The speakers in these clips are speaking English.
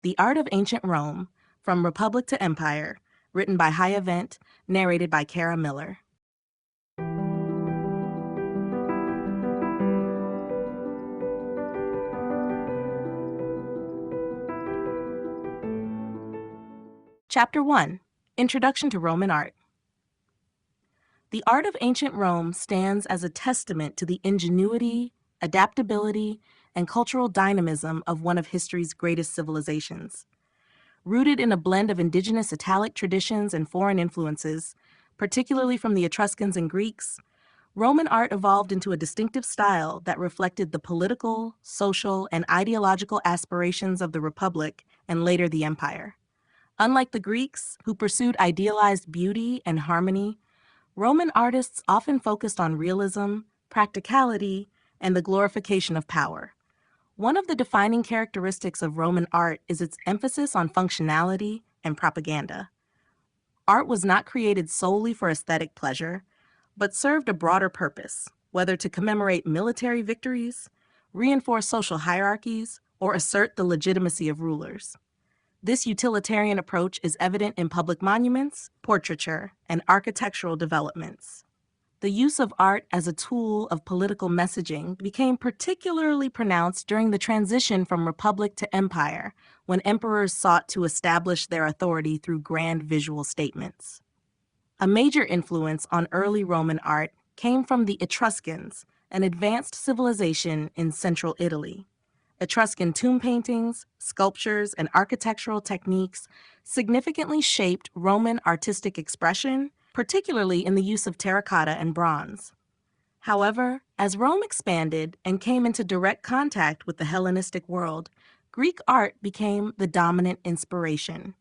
The Art of Ancient Rome, From Republic to Empire, written by High Event, narrated by Kara Miller. Chapter 1, Introduction to Roman Art. The art of ancient Rome stands as a testament to the ingenuity, adaptability, and cultural dynamism of one of history's greatest civilizations. Rooted in a blend of indigenous Italic traditions and foreign influences, particularly from the Etruscans and Greeks, Roman art evolved into a distinctive style that reflected the political, social, and ideological aspirations of the Republic and later the Empire. Unlike the Greeks, who pursued idealized beauty and harmony, Roman artists often focused on realism, practicality, and the glorification of power. One of the defining characteristics of Roman art is its emphasis on functionality and propaganda. Art was not created solely for aesthetic pleasure, but served a broader purpose, whether to commemorate military victories, reinforce social hierarchies, or assert the legitimacy of rulers. This utilitarian approach is evident in public monuments, portraiture, and architectural developments. The use of art as a tool of political messaging became particularly pronounced during the transition from republic to empire, when emperors sought to establish their authority through grand visual statements. A major influence on early Roman art came from the Etruscans, an advanced civilization in central Italy. Etruscan tomb paintings, sculptures, and architectural techniques significantly shaped Roman artistic expression, particularly in the use of terracotta and bronze. However, as Rome expanded and came into direct contact with the Hellenistic world, Greek art became the dominant inspiration.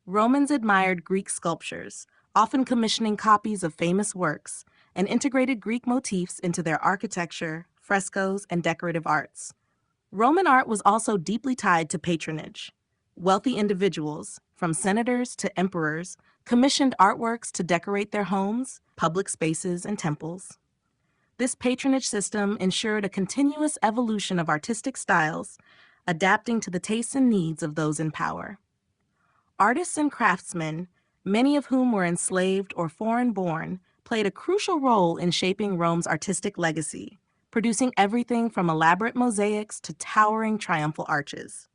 Romans admired Greek sculptures, often commissioning copies of famous works, and integrated Greek motifs into their architecture, frescoes, and decorative arts. Roman art was also deeply tied to patronage. Wealthy individuals, from senators to emperors, commissioned artworks to decorate their homes, public spaces, and temples. This patronage system ensured a continuous evolution of artistic styles, adapting to the tastes and needs of those in power. Artists and craftsmen, many of whom were enslaved or foreign-born, played a crucial role in shaping Rome's artistic legacy, producing everything from elaborate mosaics to towering triumphal arches.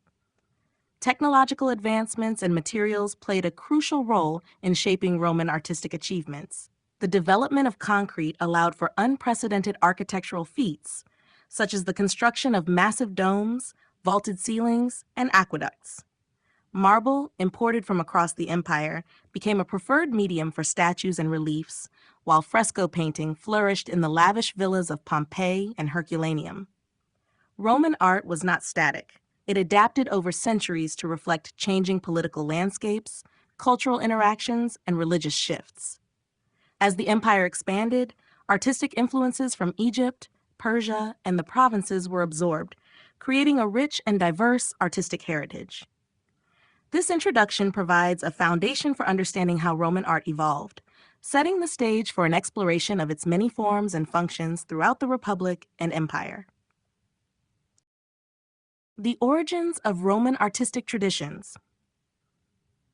Technological advancements and materials played a crucial role in shaping Roman artistic achievements. The development of concrete allowed for unprecedented architectural feats, such as the construction of massive domes, vaulted ceilings, and aqueducts. Marble, imported from across the empire, became a preferred medium for statues and reliefs, while fresco painting flourished in the lavish villas of Pompeii and Herculaneum. Roman art was not static. It adapted over centuries to reflect changing political landscapes, cultural interactions, and religious shifts. As the empire expanded, artistic influences from Egypt, Persia, and the provinces were absorbed, creating a rich and diverse artistic heritage. This introduction provides a foundation for understanding how Roman art evolved, setting the stage for an exploration of its many forms and functions throughout the Republic and Empire. The origins of Roman artistic traditions.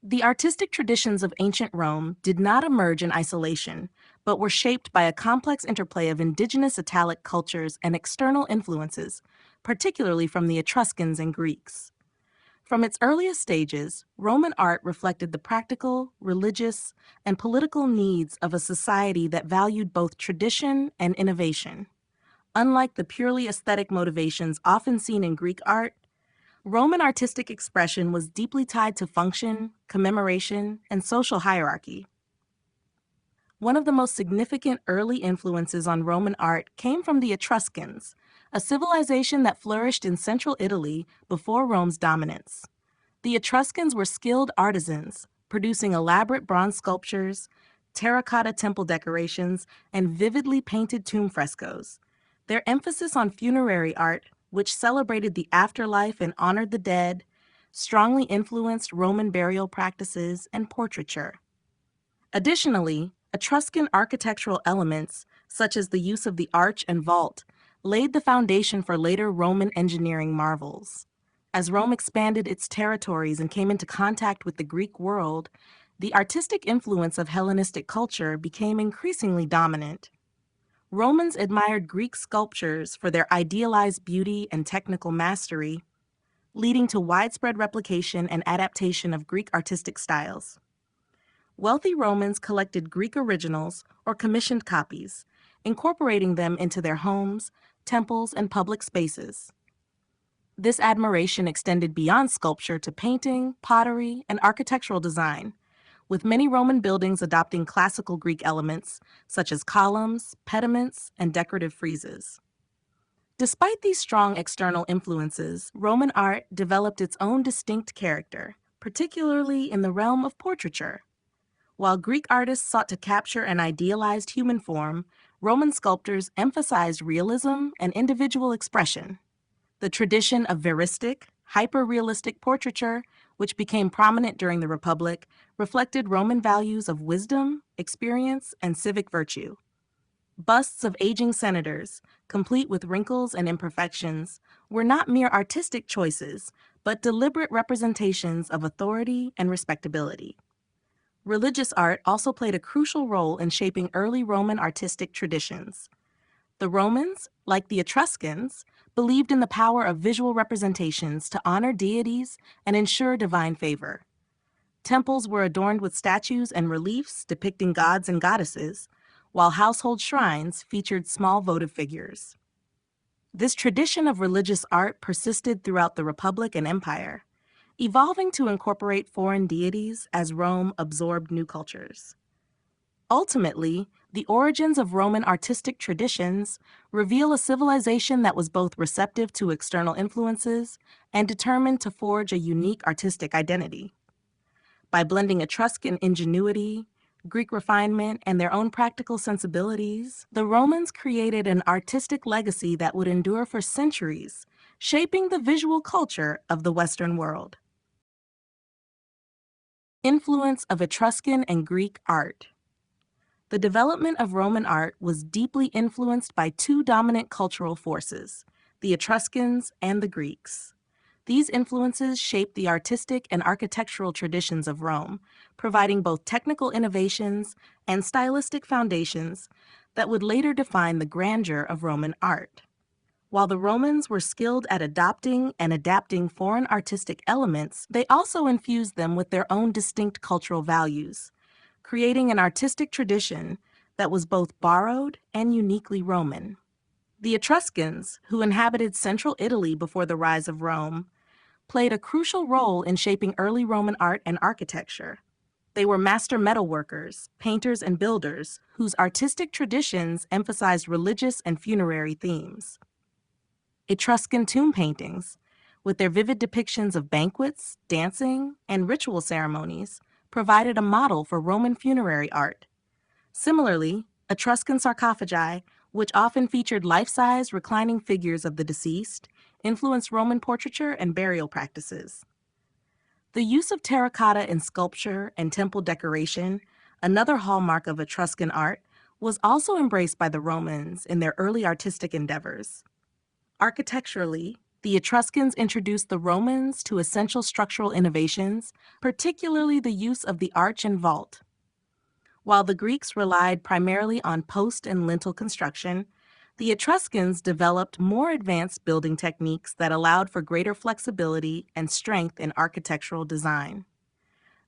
The artistic traditions of ancient Rome did not emerge in isolation, but were shaped by a complex interplay of indigenous Italic cultures and external influences, particularly from the Etruscans and Greeks. From its earliest stages, Roman art reflected the practical, religious, and political needs of a society that valued both tradition and innovation. Unlike the purely aesthetic motivations often seen in Greek art, Roman artistic expression was deeply tied to function, commemoration, and social hierarchy. One of the most significant early influences on Roman art came from the Etruscans, a civilization that flourished in central Italy before Rome's dominance. The Etruscans were skilled artisans, producing elaborate bronze sculptures, terracotta temple decorations, and vividly painted tomb frescoes. Their emphasis on funerary art, which celebrated the afterlife and honored the dead, strongly influenced Roman burial practices and portraiture. Additionally, Etruscan architectural elements, such as the use of the arch and vault, laid the foundation for later Roman engineering marvels. As Rome expanded its territories and came into contact with the Greek world, the artistic influence of Hellenistic culture became increasingly dominant. Romans admired Greek sculptures for their idealized beauty and technical mastery, leading to widespread replication and adaptation of Greek artistic styles. Wealthy Romans collected Greek originals or commissioned copies, incorporating them into their homes, temples, and public spaces. This admiration extended beyond sculpture to painting, pottery, and architectural design, with many Roman buildings adopting classical Greek elements such as columns, pediments, and decorative friezes. Despite these strong external influences, Roman art developed its own distinct character, particularly in the realm of portraiture. While Greek artists sought to capture an idealized human form, Roman sculptors emphasized realism and individual expression. The tradition of veristic, hyper-realistic portraiture, which became prominent during the Republic, reflected Roman values of wisdom, experience, and civic virtue. Busts of aging senators, complete with wrinkles and imperfections, were not mere artistic choices, but deliberate representations of authority and respectability. Religious art also played a crucial role in shaping early Roman artistic traditions. The Romans, like the Etruscans, believed in the power of visual representations to honor deities and ensure divine favor. Temples were adorned with statues and reliefs depicting gods and goddesses, while household shrines featured small votive figures. This tradition of religious art persisted throughout the Republic and Empire, evolving to incorporate foreign deities as Rome absorbed new cultures. Ultimately, the origins of Roman artistic traditions reveal a civilization that was both receptive to external influences and determined to forge a unique artistic identity. By blending Etruscan ingenuity, Greek refinement, and their own practical sensibilities, the Romans created an artistic legacy that would endure for centuries, shaping the visual culture of the Western world. Influence of Etruscan and Greek art. The development of Roman art was deeply influenced by two dominant cultural forces, the Etruscans and the Greeks. These influences shaped the artistic and architectural traditions of Rome, providing both technical innovations and stylistic foundations that would later define the grandeur of Roman art. While the Romans were skilled at adopting and adapting foreign artistic elements, they also infused them with their own distinct cultural values, creating an artistic tradition that was both borrowed and uniquely Roman. The Etruscans, who inhabited central Italy before the rise of Rome, played a crucial role in shaping early Roman art and architecture. They were master metalworkers, painters, and builders whose artistic traditions emphasized religious and funerary themes. Etruscan tomb paintings, with their vivid depictions of banquets, dancing, and ritual ceremonies, provided a model for Roman funerary art. Similarly, Etruscan sarcophagi, which often featured life-size reclining figures of the deceased, influenced Roman portraiture and burial practices. The use of terracotta in sculpture and temple decoration, another hallmark of Etruscan art, was also embraced by the Romans in their early artistic endeavors. Architecturally, the Etruscans introduced the Romans to essential structural innovations, particularly the use of the arch and vault. While the Greeks relied primarily on post and lintel construction, the Etruscans developed more advanced building techniques that allowed for greater flexibility and strength in architectural design.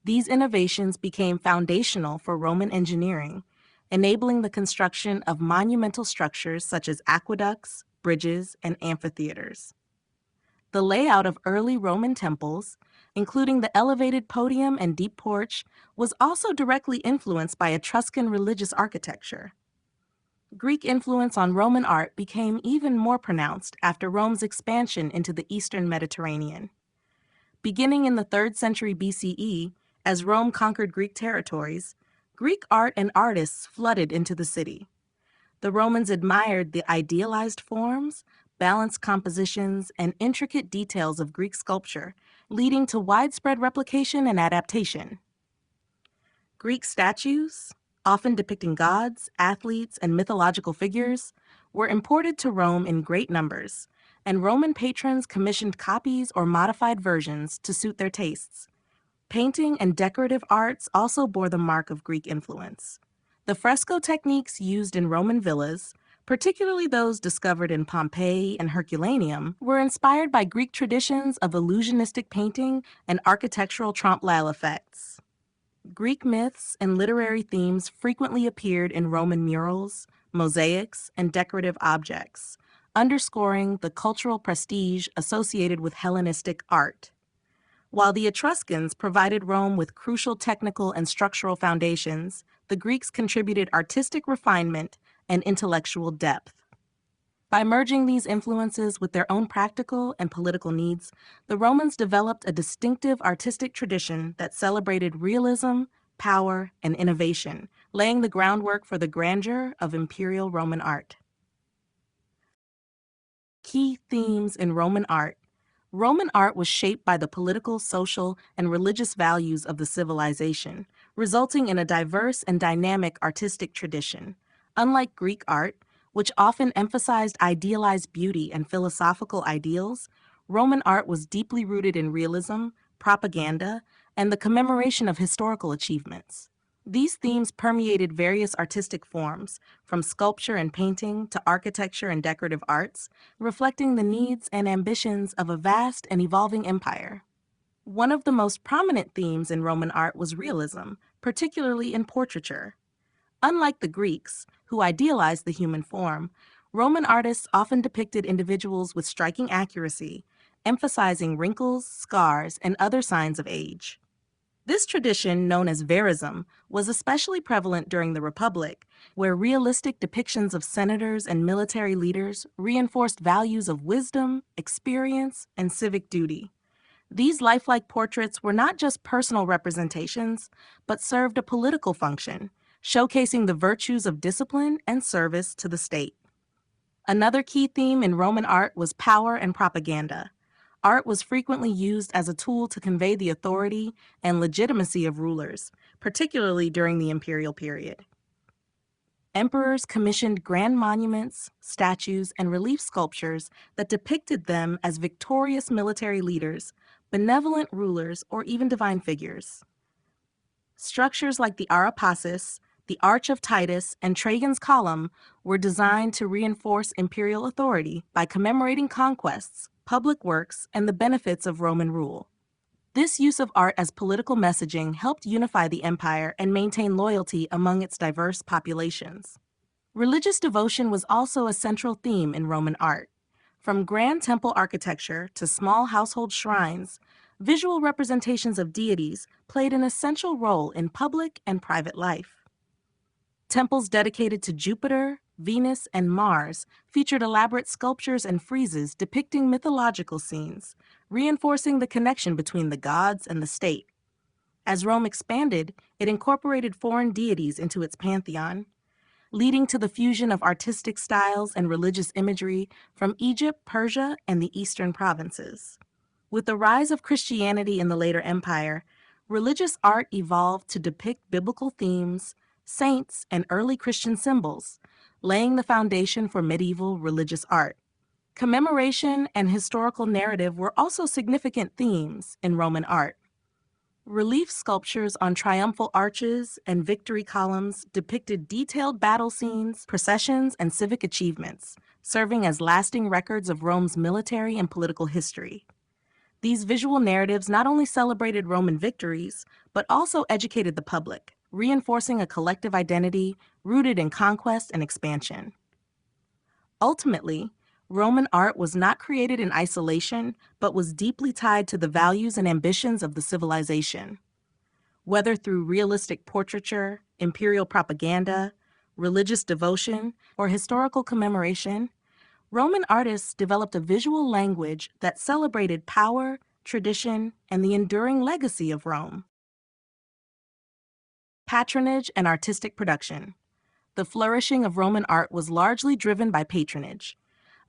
These innovations became foundational for Roman engineering, enabling the construction of monumental structures such as aqueducts, bridges, and amphitheaters. The layout of early Roman temples, including the elevated podium and deep porch, was also directly influenced by Etruscan religious architecture. Greek influence on Roman art became even more pronounced after Rome's expansion into the eastern Mediterranean. Beginning in the 3rd century BCE, as Rome conquered Greek territories, Greek art and artists flooded into the city. The Romans admired the idealized forms, balanced compositions, and intricate details of Greek sculpture, leading to widespread replication and adaptation. Greek statues, often depicting gods, athletes, and mythological figures, were imported to Rome in great numbers, and Roman patrons commissioned copies or modified versions to suit their tastes. Painting and decorative arts also bore the mark of Greek influence. The fresco techniques used in Roman villas, particularly those discovered in Pompeii and Herculaneum, were inspired by Greek traditions of illusionistic painting and architectural trompe-l'oeil effects. Greek myths and literary themes frequently appeared in Roman murals, mosaics, and decorative objects, underscoring the cultural prestige associated with Hellenistic art. While the Etruscans provided Rome with crucial technical and structural foundations, the Greeks contributed artistic refinement and intellectual depth. By merging these influences with their own practical and political needs, the Romans developed a distinctive artistic tradition that celebrated realism, power, and innovation, laying the groundwork for the grandeur of imperial Roman art. Key themes in Roman art. Roman art was shaped by the political, social, and religious values of the civilization, resulting in a diverse and dynamic artistic tradition. Unlike Greek art, which often emphasized idealized beauty and philosophical ideals, Roman art was deeply rooted in realism, propaganda, and the commemoration of historical achievements. These themes permeated various artistic forms, from sculpture and painting to architecture and decorative arts, reflecting the needs and ambitions of a vast and evolving empire. One of the most prominent themes in Roman art was realism, particularly in portraiture. Unlike the Greeks, who idealized the human form, Roman artists often depicted individuals with striking accuracy, emphasizing wrinkles, scars, and other signs of age. This tradition, known as verism, was especially prevalent during the Republic, where realistic depictions of senators and military leaders reinforced values of wisdom, experience, and civic duty. These lifelike portraits were not just personal representations, but served a political function, showcasing the virtues of discipline and service to the state. Another key theme in Roman art was power and propaganda. Art was frequently used as a tool to convey the authority and legitimacy of rulers, particularly during the imperial period. Emperors commissioned grand monuments, statues, and relief sculptures that depicted them as victorious military leaders, benevolent rulers, or even divine figures. Structures like the Arapacis, the Arch of Titus, and Trajan's Column were designed to reinforce imperial authority by commemorating conquests, public works, and the benefits of Roman rule. This use of art as political messaging helped unify the empire and maintain loyalty among its diverse populations. Religious devotion was also a central theme in Roman art. From grand temple architecture to small household shrines, visual representations of deities played an essential role in public and private life. Temples dedicated to Jupiter, Venus, and Mars featured elaborate sculptures and friezes depicting mythological scenes, reinforcing the connection between the gods and the state. As Rome expanded, it incorporated foreign deities into its pantheon, leading to the fusion of artistic styles and religious imagery from Egypt, Persia, and the eastern provinces. With the rise of Christianity in the later empire, religious art evolved to depict biblical themes, saints, and early Christian symbols, laying the foundation for medieval religious art. Commemoration and historical narrative were also significant themes in Roman art. Relief sculptures on triumphal arches and victory columns depicted detailed battle scenes, processions, and civic achievements, serving as lasting records of Rome's military and political history. These visual narratives not only celebrated Roman victories, but also educated the public, reinforcing a collective identity rooted in conquest and expansion. Ultimately, Roman art was not created in isolation, but was deeply tied to the values and ambitions of the civilization. Whether through realistic portraiture, imperial propaganda, religious devotion, or historical commemoration, Roman artists developed a visual language that celebrated power, tradition, and the enduring legacy of Rome. Patronage and artistic production. The flourishing of Roman art was largely driven by patronage,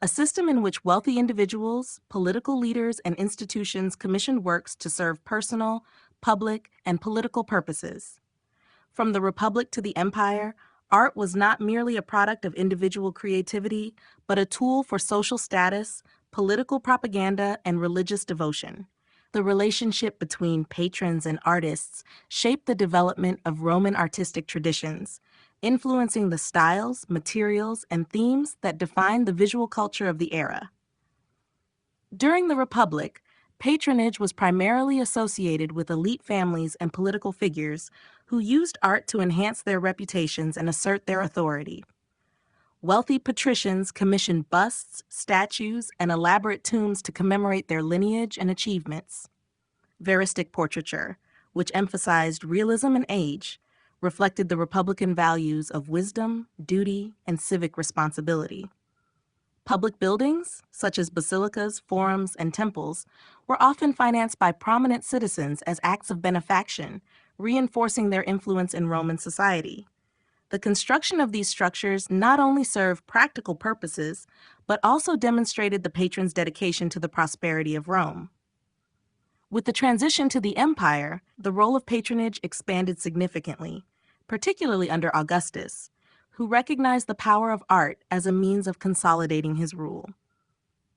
a system in which wealthy individuals, political leaders, and institutions commissioned works to serve personal, public, and political purposes. From the Republic to the Empire, art was not merely a product of individual creativity, but a tool for social status, political propaganda, and religious devotion. The relationship between patrons and artists shaped the development of Roman artistic traditions, influencing the styles, materials, and themes that defined the visual culture of the era. During the Republic, patronage was primarily associated with elite families and political figures who used art to enhance their reputations and assert their authority. Wealthy patricians commissioned busts, statues, and elaborate tombs to commemorate their lineage and achievements. Veristic portraiture, which emphasized realism and age, reflected the Republican values of wisdom, duty, and civic responsibility. Public buildings, such as basilicas, forums, and temples, were often financed by prominent citizens as acts of benefaction, reinforcing their influence in Roman society. The construction of these structures not only served practical purposes, but also demonstrated the patron's dedication to the prosperity of Rome. With the transition to the empire, the role of patronage expanded significantly, particularly under Augustus, who recognized the power of art as a means of consolidating his rule.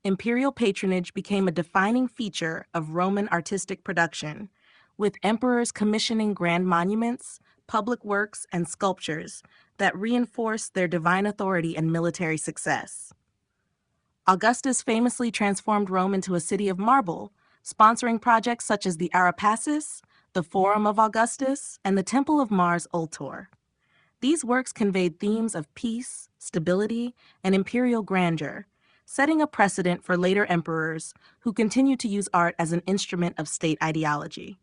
Imperial patronage became a defining feature of Roman artistic production, with emperors commissioning grand monuments, public works, and sculptures that reinforced their divine authority and military success. Augustus famously transformed Rome into a city of marble, sponsoring projects such as the Arapacis, the Forum of Augustus, and the Temple of Mars Ultor. These works conveyed themes of peace, stability, and imperial grandeur, setting a precedent for later emperors who continued to use art as an instrument of state ideology.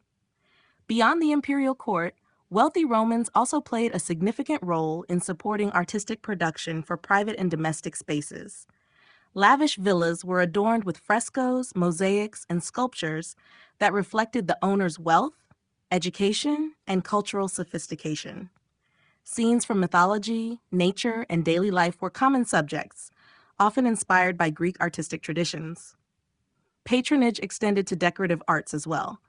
Beyond the imperial court, wealthy Romans also played a significant role in supporting artistic production for private and domestic spaces. Lavish villas were adorned with frescoes, mosaics, and sculptures that reflected the owner's wealth, education, and cultural sophistication. Scenes from mythology, nature, and daily life were common subjects, often inspired by Greek artistic traditions. Patronage extended to decorative arts as well,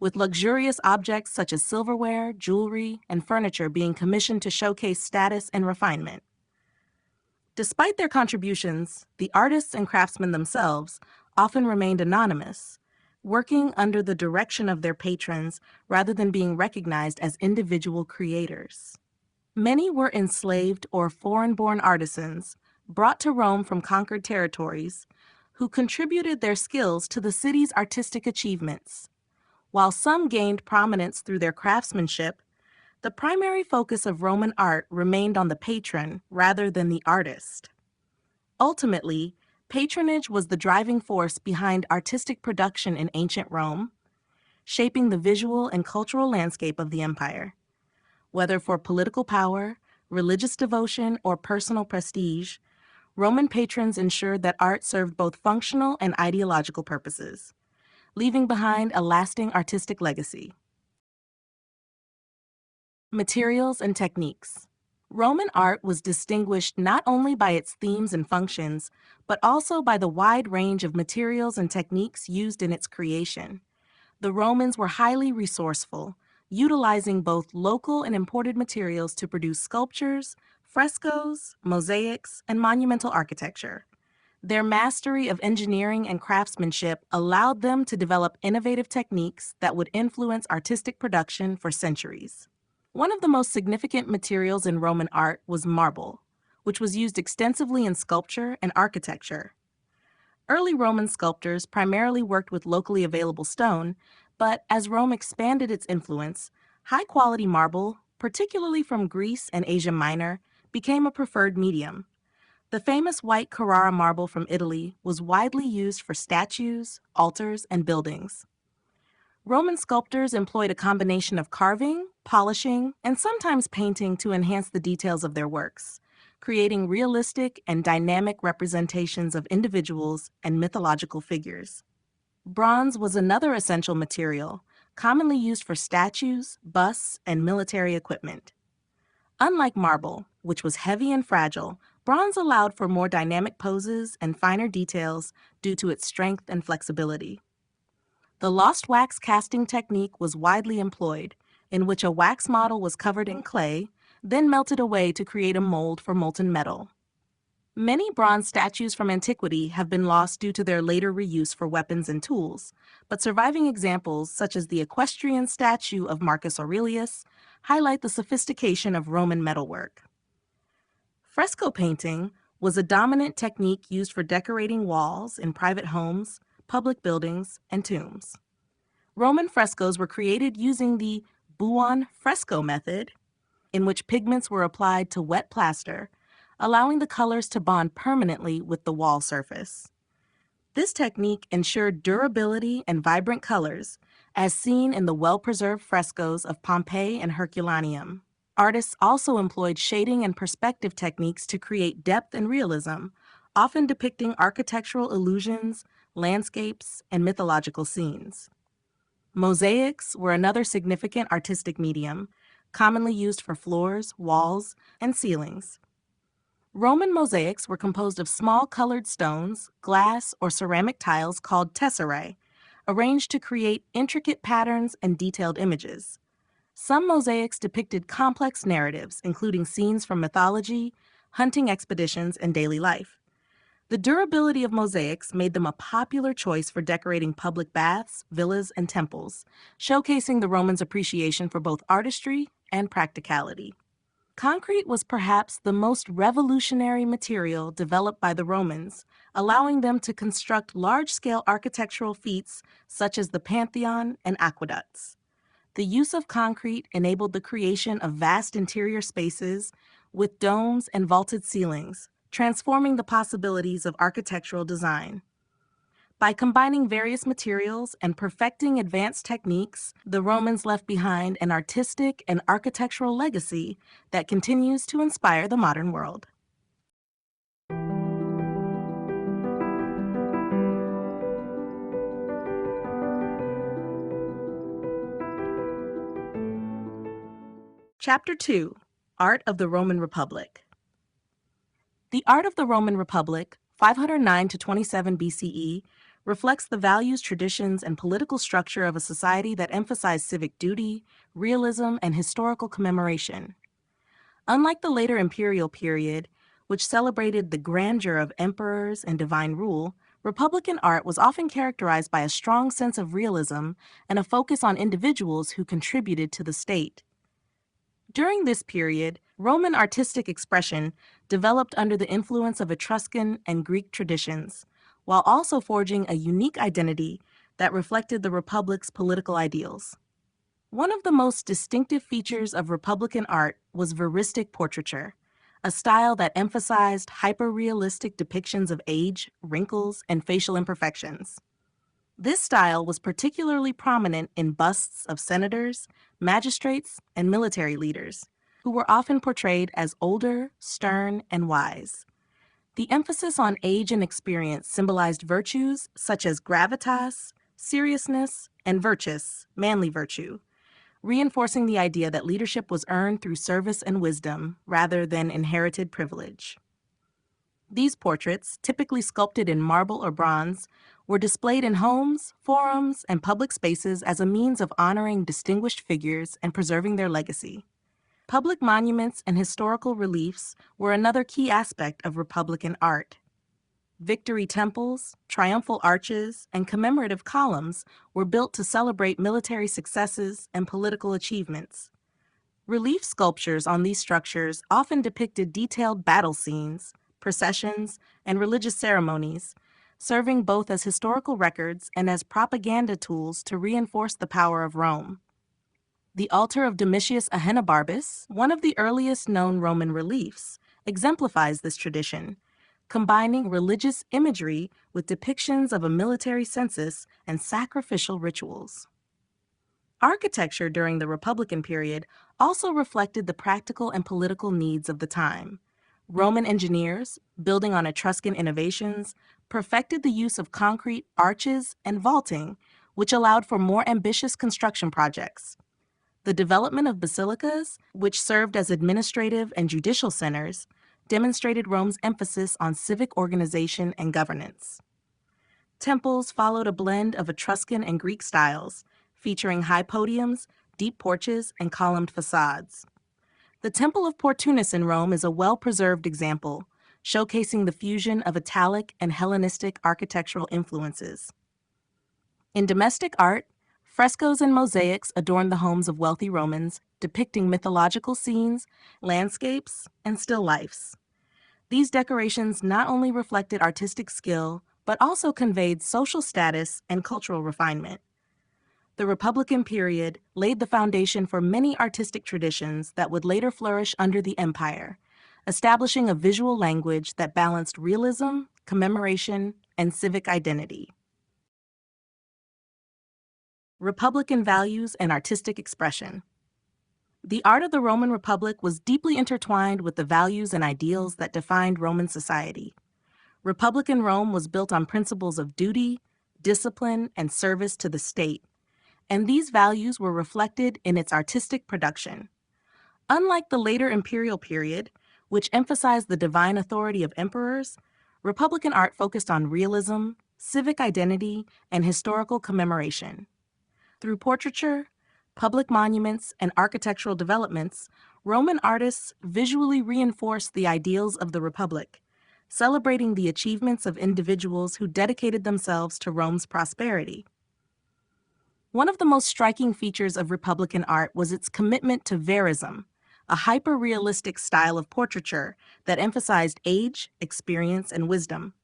with luxurious objects such as silverware, jewelry, and furniture being commissioned to showcase status and refinement. Despite their contributions, the artists and craftsmen themselves often remained anonymous, working under the direction of their patrons rather than being recognized as individual creators. Many were enslaved or foreign-born artisans brought to Rome from conquered territories who contributed their skills to the city's artistic achievements. While some gained prominence through their craftsmanship, the primary focus of Roman art remained on the patron rather than the artist. Ultimately, patronage was the driving force behind artistic production in ancient Rome, shaping the visual and cultural landscape of the empire. Whether for political power, religious devotion, or personal prestige, Roman patrons ensured that art served both functional and ideological purposes, leaving behind a lasting artistic legacy. Materials and techniques. Roman art was distinguished not only by its themes and functions, but also by the wide range of materials and techniques used in its creation. The Romans were highly resourceful, utilizing both local and imported materials to produce sculptures, frescoes, mosaics, and monumental architecture. Their mastery of engineering and craftsmanship allowed them to develop innovative techniques that would influence artistic production for centuries. One of the most significant materials in Roman art was marble, which was used extensively in sculpture and architecture. Early Roman sculptors primarily worked with locally available stone, but as Rome expanded its influence, high-quality marble, particularly from Greece and Asia Minor, became a preferred medium. The famous white Carrara marble from Italy was widely used for statues, altars, and buildings. Roman sculptors employed a combination of carving, polishing, and sometimes painting to enhance the details of their works, creating realistic and dynamic representations of individuals and mythological figures. Bronze was another essential material, commonly used for statues, busts, and military equipment. Unlike marble, which was heavy and fragile, bronze allowed for more dynamic poses and finer details due to its strength and flexibility. The lost wax casting technique was widely employed, in which a wax model was covered in clay, then melted away to create a mold for molten metal. Many bronze statues from antiquity have been lost due to their later reuse for weapons and tools, but surviving examples, such as the equestrian statue of Marcus Aurelius, highlight the sophistication of Roman metalwork. Fresco painting was a dominant technique used for decorating walls in private homes, public buildings, and tombs. Roman frescoes were created using the buon fresco method, in which pigments were applied to wet plaster, allowing the colors to bond permanently with the wall surface. This technique ensured durability and vibrant colors, as seen in the well-preserved frescoes of Pompeii and Herculaneum. Artists also employed shading and perspective techniques to create depth and realism, often depicting architectural illusions, landscapes, and mythological scenes. Mosaics were another significant artistic medium, commonly used for floors, walls, and ceilings. Roman mosaics were composed of small colored stones, glass, or ceramic tiles called tesserae, arranged to create intricate patterns and detailed images. Some mosaics depicted complex narratives, including scenes from mythology, hunting expeditions, and daily life. The durability of mosaics made them a popular choice for decorating public baths, villas, and temples, showcasing the Romans' appreciation for both artistry and practicality. Concrete was perhaps the most revolutionary material developed by the Romans, allowing them to construct large-scale architectural feats such as the Pantheon and aqueducts. The use of concrete enabled the creation of vast interior spaces with domes and vaulted ceilings, transforming the possibilities of architectural design. By combining various materials and perfecting advanced techniques, the Romans left behind an artistic and architectural legacy that continues to inspire the modern world. Chapter 2: Art of the Roman Republic. The art of the Roman Republic, 509 to 27 BCE, reflects the values, traditions, and political structure of a society that emphasized civic duty, realism, and historical commemoration. Unlike the later imperial period, which celebrated the grandeur of emperors and divine rule, Republican art was often characterized by a strong sense of realism and a focus on individuals who contributed to the state. During this period, Roman artistic expression developed under the influence of Etruscan and Greek traditions, while also forging a unique identity that reflected the Republic's political ideals. One of the most distinctive features of Republican art was veristic portraiture, a style that emphasized hyper-realistic depictions of age, wrinkles, and facial imperfections. This style was particularly prominent in busts of senators, magistrates, and military leaders, who were often portrayed as older, stern, and wise. The emphasis on age and experience symbolized virtues such as gravitas, seriousness, and virtus, manly virtue, reinforcing the idea that leadership was earned through service and wisdom rather than inherited privilege. These portraits, typically sculpted in marble or bronze, were displayed in homes, forums, and public spaces as a means of honoring distinguished figures and preserving their legacy. Public monuments and historical reliefs were another key aspect of Republican art. Victory temples, triumphal arches, and commemorative columns were built to celebrate military successes and political achievements. Relief sculptures on these structures often depicted detailed battle scenes, processions, and religious ceremonies, serving both as historical records and as propaganda tools to reinforce the power of Rome. The altar of Domitius Ahenobarbus, one of the earliest known Roman reliefs, exemplifies this tradition, combining religious imagery with depictions of a military census and sacrificial rituals. Architecture during the Republican period also reflected the practical and political needs of the time. Roman engineers, building on Etruscan innovations, perfected the use of concrete arches and vaulting, which allowed for more ambitious construction projects. The development of basilicas, which served as administrative and judicial centers, demonstrated Rome's emphasis on civic organization and governance. Temples followed a blend of Etruscan and Greek styles, featuring high podiums, deep porches and columned facades. The Temple of Portunus in Rome is a well-preserved example, showcasing the fusion of Italic and Hellenistic architectural influences. In domestic art, frescoes and mosaics adorned the homes of wealthy Romans, depicting mythological scenes, landscapes, and still lifes. These decorations not only reflected artistic skill, but also conveyed social status and cultural refinement. The Republican period laid the foundation for many artistic traditions that would later flourish under the Empire, establishing a visual language that balanced realism, commemoration, and civic identity. Republican values and artistic expression. The art of the Roman Republic was deeply intertwined with the values and ideals that defined Roman society. Republican Rome was built on principles of duty, discipline, and service to the state, and these values were reflected in its artistic production. Unlike the later imperial period, which emphasized the divine authority of emperors, Republican art focused on realism, civic identity, and historical commemoration. Through portraiture, public monuments, and architectural developments, Roman artists visually reinforced the ideals of the Republic, celebrating the achievements of individuals who dedicated themselves to Rome's prosperity. One of the most striking features of Republican art was its commitment to verism, a hyper-realistic style of portraiture that emphasized age, experience, and wisdom.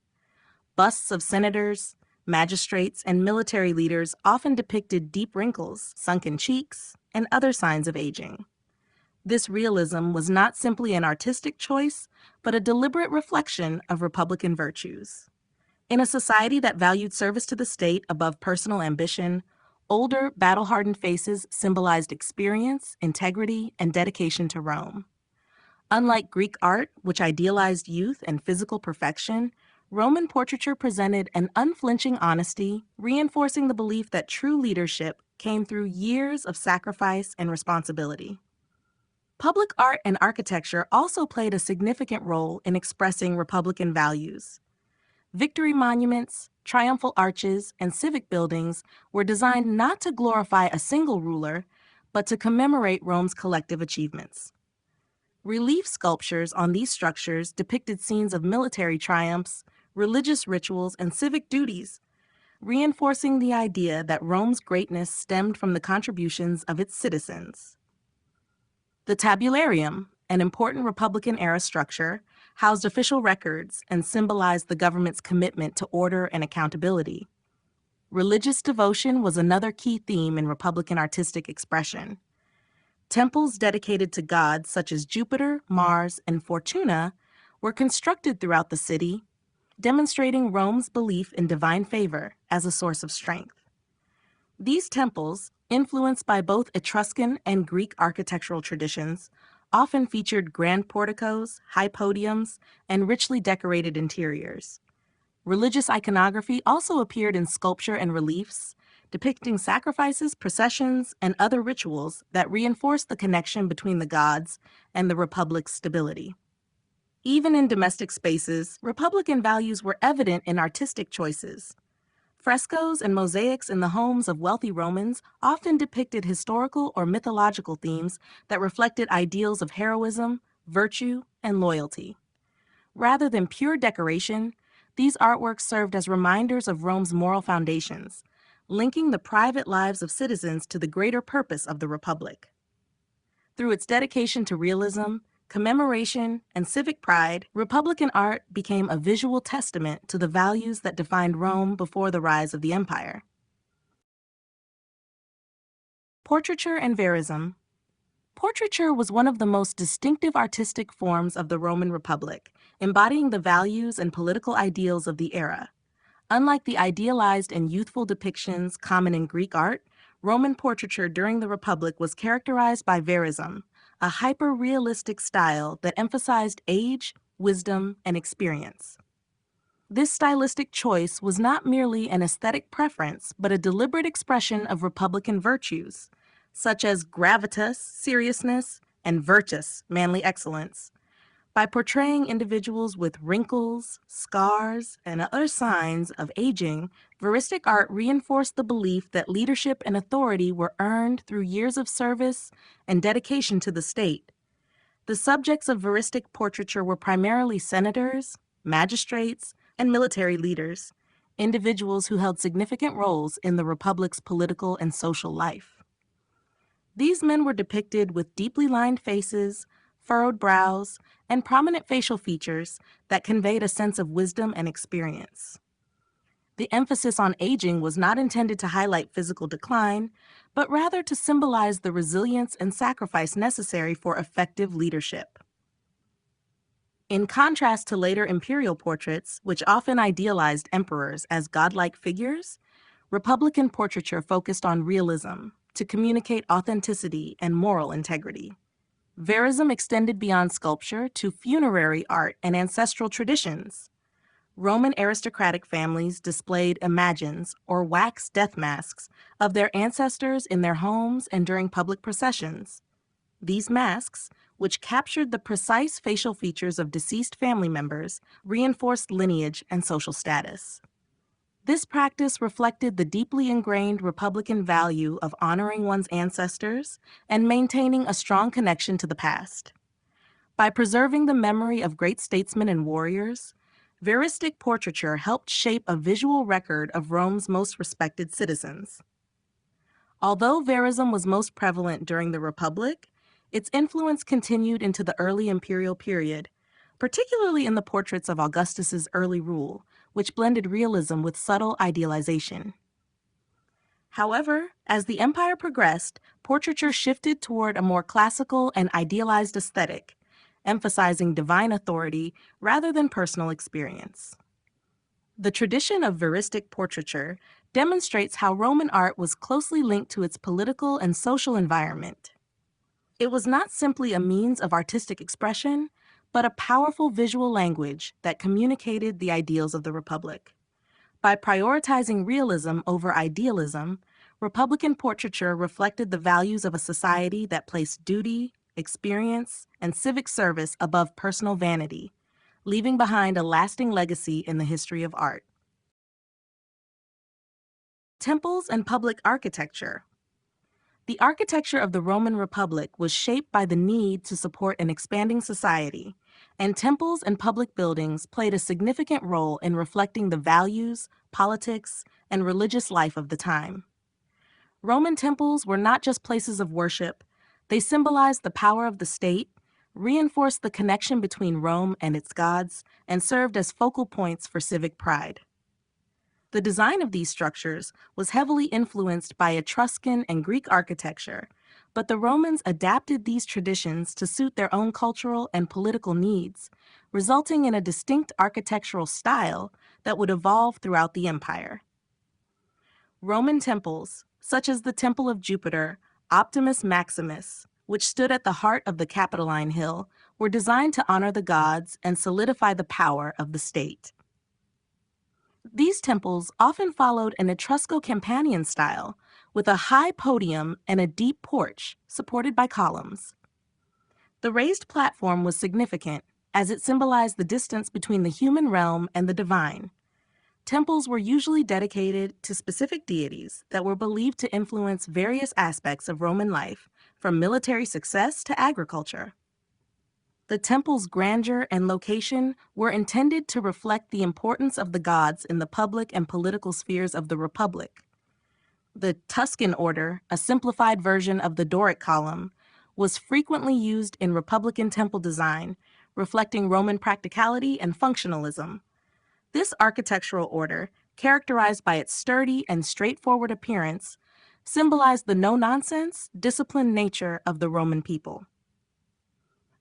Busts of senators, magistrates, and military leaders often depicted deep wrinkles, sunken cheeks, and other signs of aging. This realism was not simply an artistic choice, but a deliberate reflection of Republican virtues. In a society that valued service to the state above personal ambition, older, battle-hardened faces symbolized experience, integrity, and dedication to Rome. Unlike Greek art, which idealized youth and physical perfection, Roman portraiture presented an unflinching honesty, reinforcing the belief that true leadership came through years of sacrifice and responsibility. Public art and architecture also played a significant role in expressing Republican values. Victory monuments, triumphal arches, and civic buildings were designed not to glorify a single ruler, but to commemorate Rome's collective achievements. Relief sculptures on these structures depicted scenes of military triumphs, religious rituals, and civic duties, reinforcing the idea that Rome's greatness stemmed from the contributions of its citizens. The tabularium, an important Republican-era structure, housed official records and symbolized the government's commitment to order and accountability. Religious devotion was another key theme in Republican artistic expression. Temples dedicated to gods such as Jupiter, Mars, and Fortuna were constructed throughout the city, demonstrating Rome's belief in divine favor as a source of strength. These temples, influenced by both Etruscan and Greek architectural traditions, often featured grand porticos, high podiums, and richly decorated interiors. Religious iconography also appeared in sculpture and reliefs, depicting sacrifices, processions, and other rituals that reinforced the connection between the gods and the Republic's stability. Even in domestic spaces, Republican values were evident in artistic choices. Frescoes and mosaics in the homes of wealthy Romans often depicted historical or mythological themes that reflected ideals of heroism, virtue, and loyalty. Rather than pure decoration, these artworks served as reminders of Rome's moral foundations, linking the private lives of citizens to the greater purpose of the Republic. Through its dedication to realism, commemoration, and civic pride, Republican art became a visual testament to the values that defined Rome before the rise of the empire. Portraiture and verism. Portraiture was one of the most distinctive artistic forms of the Roman Republic, embodying the values and political ideals of the era. Unlike the idealized and youthful depictions common in Greek art, Roman portraiture during the Republic was characterized by verism, a hyper-realistic style that emphasized age, wisdom, and experience. This stylistic choice was not merely an aesthetic preference, but a deliberate expression of Republican virtues, such as gravitas, seriousness, and virtus, manly excellence. By portraying individuals with wrinkles, scars, and other signs of aging, veristic art reinforced the belief that leadership and authority were earned through years of service and dedication to the state. The subjects of veristic portraiture were primarily senators, magistrates, and military leaders, individuals who held significant roles in the republic's political and social life. These men were depicted with deeply lined faces, furrowed brows, and prominent facial features that conveyed a sense of wisdom and experience. The emphasis on aging was not intended to highlight physical decline, but rather to symbolize the resilience and sacrifice necessary for effective leadership. In contrast to later imperial portraits, which often idealized emperors as godlike figures, Republican portraiture focused on realism to communicate authenticity and moral integrity. Verism extended beyond sculpture to funerary art and ancestral traditions. Roman aristocratic families displayed imagines or wax death masks of their ancestors in their homes and during public processions. These masks, which captured the precise facial features of deceased family members, reinforced lineage and social status. This practice reflected the deeply ingrained Republican value of honoring one's ancestors and maintaining a strong connection to the past. By preserving the memory of great statesmen and warriors, veristic portraiture helped shape a visual record of Rome's most respected citizens. Although verism was most prevalent during the Republic, its influence continued into the early imperial period, particularly in the portraits of Augustus's early rule, which blended realism with subtle idealization. However, as the empire progressed, portraiture shifted toward a more classical and idealized aesthetic, emphasizing divine authority rather than personal experience. The tradition of veristic portraiture demonstrates how Roman art was closely linked to its political and social environment. It was not simply a means of artistic expression, but a powerful visual language that communicated the ideals of the Republic. By prioritizing realism over idealism, Republican portraiture reflected the values of a society that placed duty, experience, and civic service above personal vanity, leaving behind a lasting legacy in the history of art. Temples and public architecture. The architecture of the Roman Republic was shaped by the need to support an expanding society, and temples and public buildings played a significant role in reflecting the values, politics, and religious life of the time. Roman temples were not just places of worship, they symbolized the power of the state, reinforced the connection between Rome and its gods, and served as focal points for civic pride. The design of these structures was heavily influenced by Etruscan and Greek architecture, but the Romans adapted these traditions to suit their own cultural and political needs, resulting in a distinct architectural style that would evolve throughout the empire. Roman temples, such as the Temple of Jupiter, Optimus Maximus, which stood at the heart of the Capitoline Hill, were designed to honor the gods and solidify the power of the state. These temples often followed an Etrusco-Campanian style, with a high podium and a deep porch supported by columns. The raised platform was significant, as it symbolized the distance between the human realm and the divine. Temples were usually dedicated to specific deities that were believed to influence various aspects of Roman life, from military success to agriculture. The temple's grandeur and location were intended to reflect the importance of the gods in the public and political spheres of the Republic. The Tuscan order, a simplified version of the Doric column, was frequently used in Republican temple design, reflecting Roman practicality and functionalism. This architectural order, characterized by its sturdy and straightforward appearance, symbolized the no-nonsense, disciplined nature of the Roman people.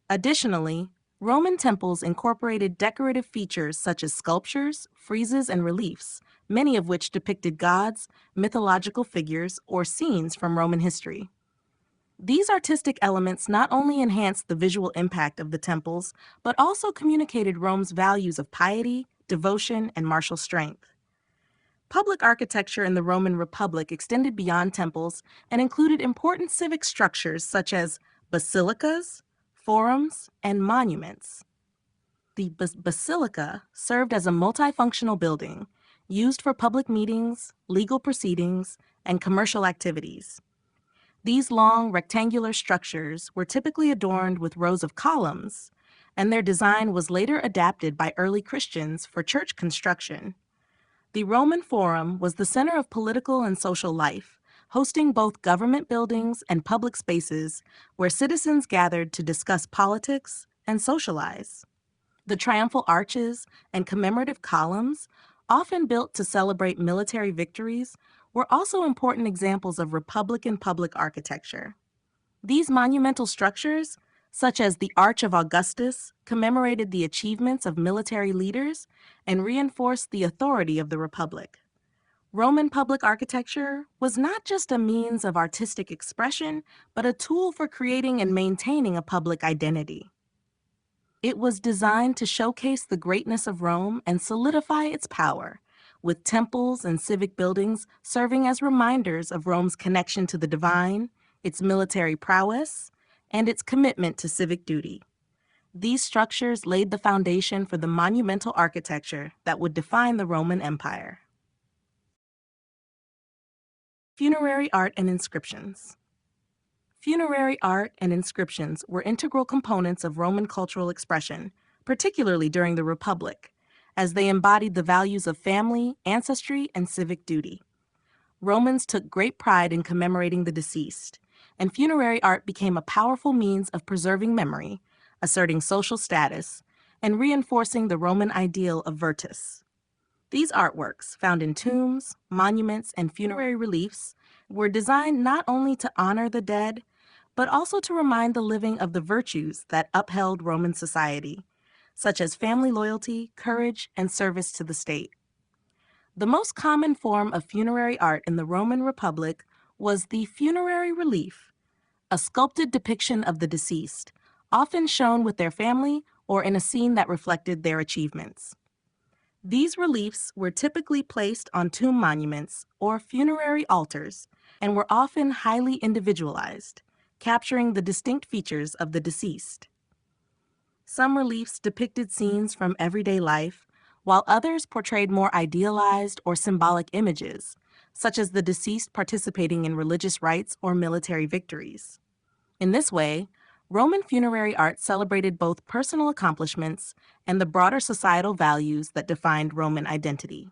Additionally, Roman temples incorporated decorative features such as sculptures, friezes, and reliefs, many of which depicted gods, mythological figures, or scenes from Roman history. These artistic elements not only enhanced the visual impact of the temples, but also communicated Rome's values of piety, devotion, and martial strength. Public architecture in the Roman Republic extended beyond temples and included important civic structures such as basilicas, forums, and monuments. The basilica served as a multifunctional building used for public meetings, legal proceedings, and commercial activities. These long, rectangular structures were typically adorned with rows of columns, and their design was later adapted by early Christians for church construction. The Roman Forum was the center of political and social life, hosting both government buildings and public spaces where citizens gathered to discuss politics and socialize. The triumphal arches and commemorative columns, often built to celebrate military victories, were also important examples of Republican public architecture. These monumental structures, such as the Arch of Augustus, commemorated the achievements of military leaders and reinforced the authority of the Republic. Roman public architecture was not just a means of artistic expression, but a tool for creating and maintaining a public identity. It was designed to showcase the greatness of Rome and solidify its power, with temples and civic buildings serving as reminders of Rome's connection to the divine, its military prowess, and its commitment to civic duty. These structures laid the foundation for the monumental architecture that would define the Roman Empire. Funerary art and inscriptions. Funerary art and inscriptions were integral components of Roman cultural expression, particularly during the Republic, as they embodied the values of family, ancestry, and civic duty. Romans took great pride in commemorating the deceased, and funerary art became a powerful means of preserving memory, asserting social status, and reinforcing the Roman ideal of virtus. These artworks, found in tombs, monuments, and funerary reliefs, were designed not only to honor the dead, but also to remind the living of the virtues that upheld Roman society, such as family loyalty, courage, and service to the state. The most common form of funerary art in the Roman Republic was the funerary relief, a sculpted depiction of the deceased, often shown with their family or in a scene that reflected their achievements. These reliefs were typically placed on tomb monuments or funerary altars and were often highly individualized, capturing the distinct features of the deceased. Some reliefs depicted scenes from everyday life, while others portrayed more idealized or symbolic images, such as the deceased participating in religious rites or military victories. In this way, Roman funerary art celebrated both personal accomplishments and the broader societal values that defined Roman identity.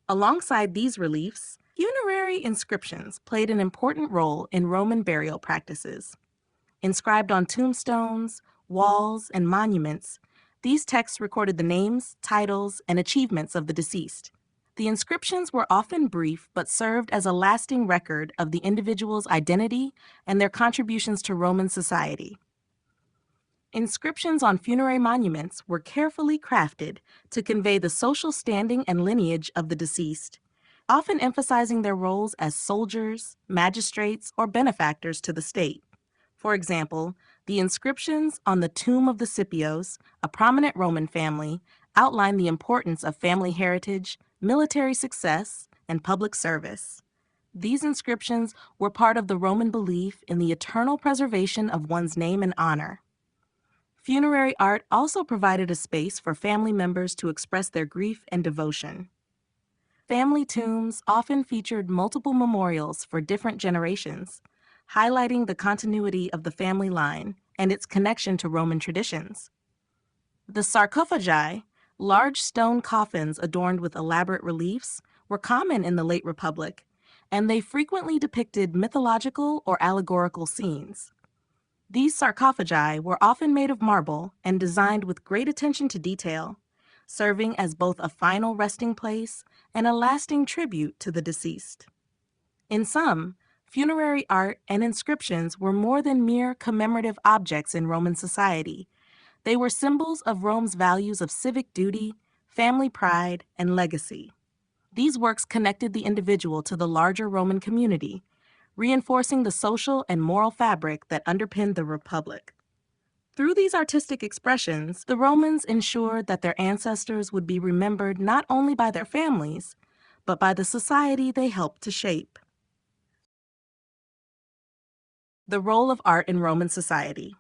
Alongside these reliefs, funerary inscriptions played an important role in Roman burial practices. Inscribed on tombstones, walls, and monuments, these texts recorded the names, titles, and achievements of the deceased. The inscriptions were often brief but served as a lasting record of the individual's identity and their contributions to Roman society. Inscriptions on funerary monuments were carefully crafted to convey the social standing and lineage of the deceased, often emphasizing their roles as soldiers, magistrates, or benefactors to the state. For example, the inscriptions on the tomb of the Scipios, a prominent Roman family, outline the importance of family heritage, military success, and public service. These inscriptions were part of the Roman belief in the eternal preservation of one's name and honor. Funerary art also provided a space for family members to express their grief and devotion. Family tombs often featured multiple memorials for different generations, highlighting the continuity of the family line and its connection to Roman traditions. The sarcophagi, large stone coffins adorned with elaborate reliefs, were common in the late Republic, and they frequently depicted mythological or allegorical scenes. These sarcophagi were often made of marble and designed with great attention to detail, serving as both a final resting place and a lasting tribute to the deceased. In sum, funerary art and inscriptions were more than mere commemorative objects in Roman society. They were symbols of Rome's values of civic duty, family pride, and legacy. These works connected the individual to the larger Roman community, reinforcing the social and moral fabric that underpinned the Republic. Through these artistic expressions, the Romans ensured that their ancestors would be remembered not only by their families, but by the society they helped to shape. The role of art in Roman society.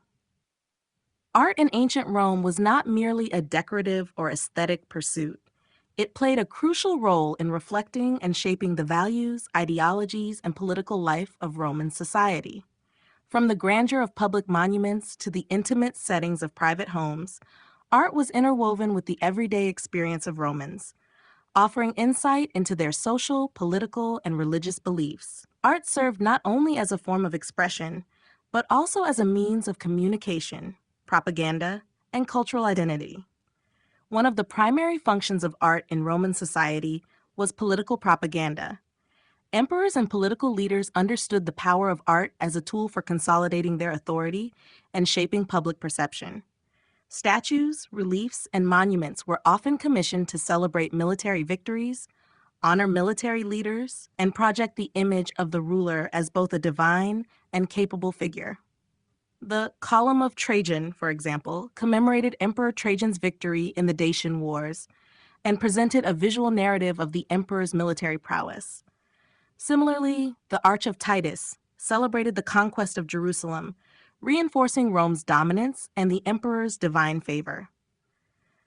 Art in ancient Rome was not merely a decorative or aesthetic pursuit. It played a crucial role in reflecting and shaping the values, ideologies, and political life of Roman society. From the grandeur of public monuments to the intimate settings of private homes, art was interwoven with the everyday experience of Romans, offering insight into their social, political, and religious beliefs. Art served not only as a form of expression, but also as a means of communication, propaganda, and cultural identity. One of the primary functions of art in Roman society was political propaganda. Emperors and political leaders understood the power of art as a tool for consolidating their authority and shaping public perception. Statues, reliefs, and monuments were often commissioned to celebrate military victories, honor military leaders, and project the image of the ruler as both a divine and capable figure. The Column of Trajan, for example, commemorated Emperor Trajan's victory in the Dacian Wars and presented a visual narrative of the emperor's military prowess. Similarly, the Arch of Titus celebrated the conquest of Jerusalem, reinforcing Rome's dominance and the emperor's divine favor.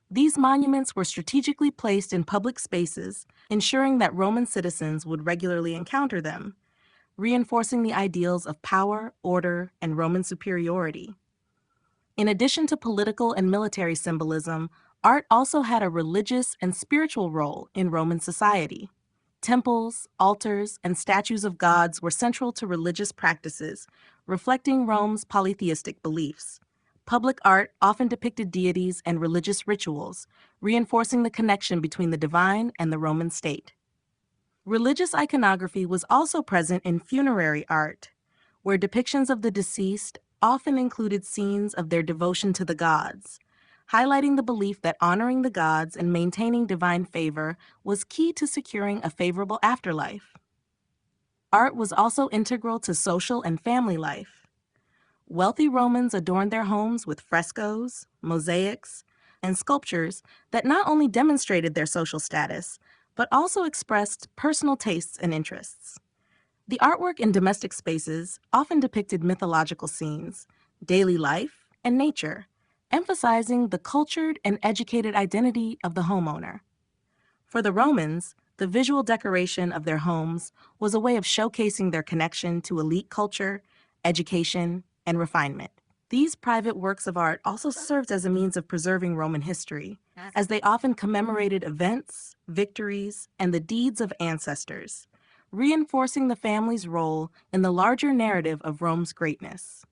These monuments were strategically placed in public spaces, ensuring that Roman citizens would regularly encounter them, reinforcing the ideals of power, order, and Roman superiority. In addition to political and military symbolism, art also had a religious and spiritual role in Roman society. Temples, altars, and statues of gods were central to religious practices, reflecting Rome's polytheistic beliefs. Public art often depicted deities and religious rituals, reinforcing the connection between the divine and the Roman state. Religious iconography was also present in funerary art, where depictions of the deceased often included scenes of their devotion to the gods, highlighting the belief that honoring the gods and maintaining divine favor was key to securing a favorable afterlife. Art was also integral to social and family life. Wealthy Romans adorned their homes with frescoes, mosaics, and sculptures that not only demonstrated their social status, but also expressed personal tastes and interests. The artwork in domestic spaces often depicted mythological scenes, daily life, and nature, emphasizing the cultured and educated identity of the homeowner. For the Romans, the visual decoration of their homes was a way of showcasing their connection to elite culture, education, and refinement. These private works of art also served as a means of preserving Roman history, as they often commemorated events, victories, and the deeds of ancestors, reinforcing the family's role in the larger narrative of Rome's greatness.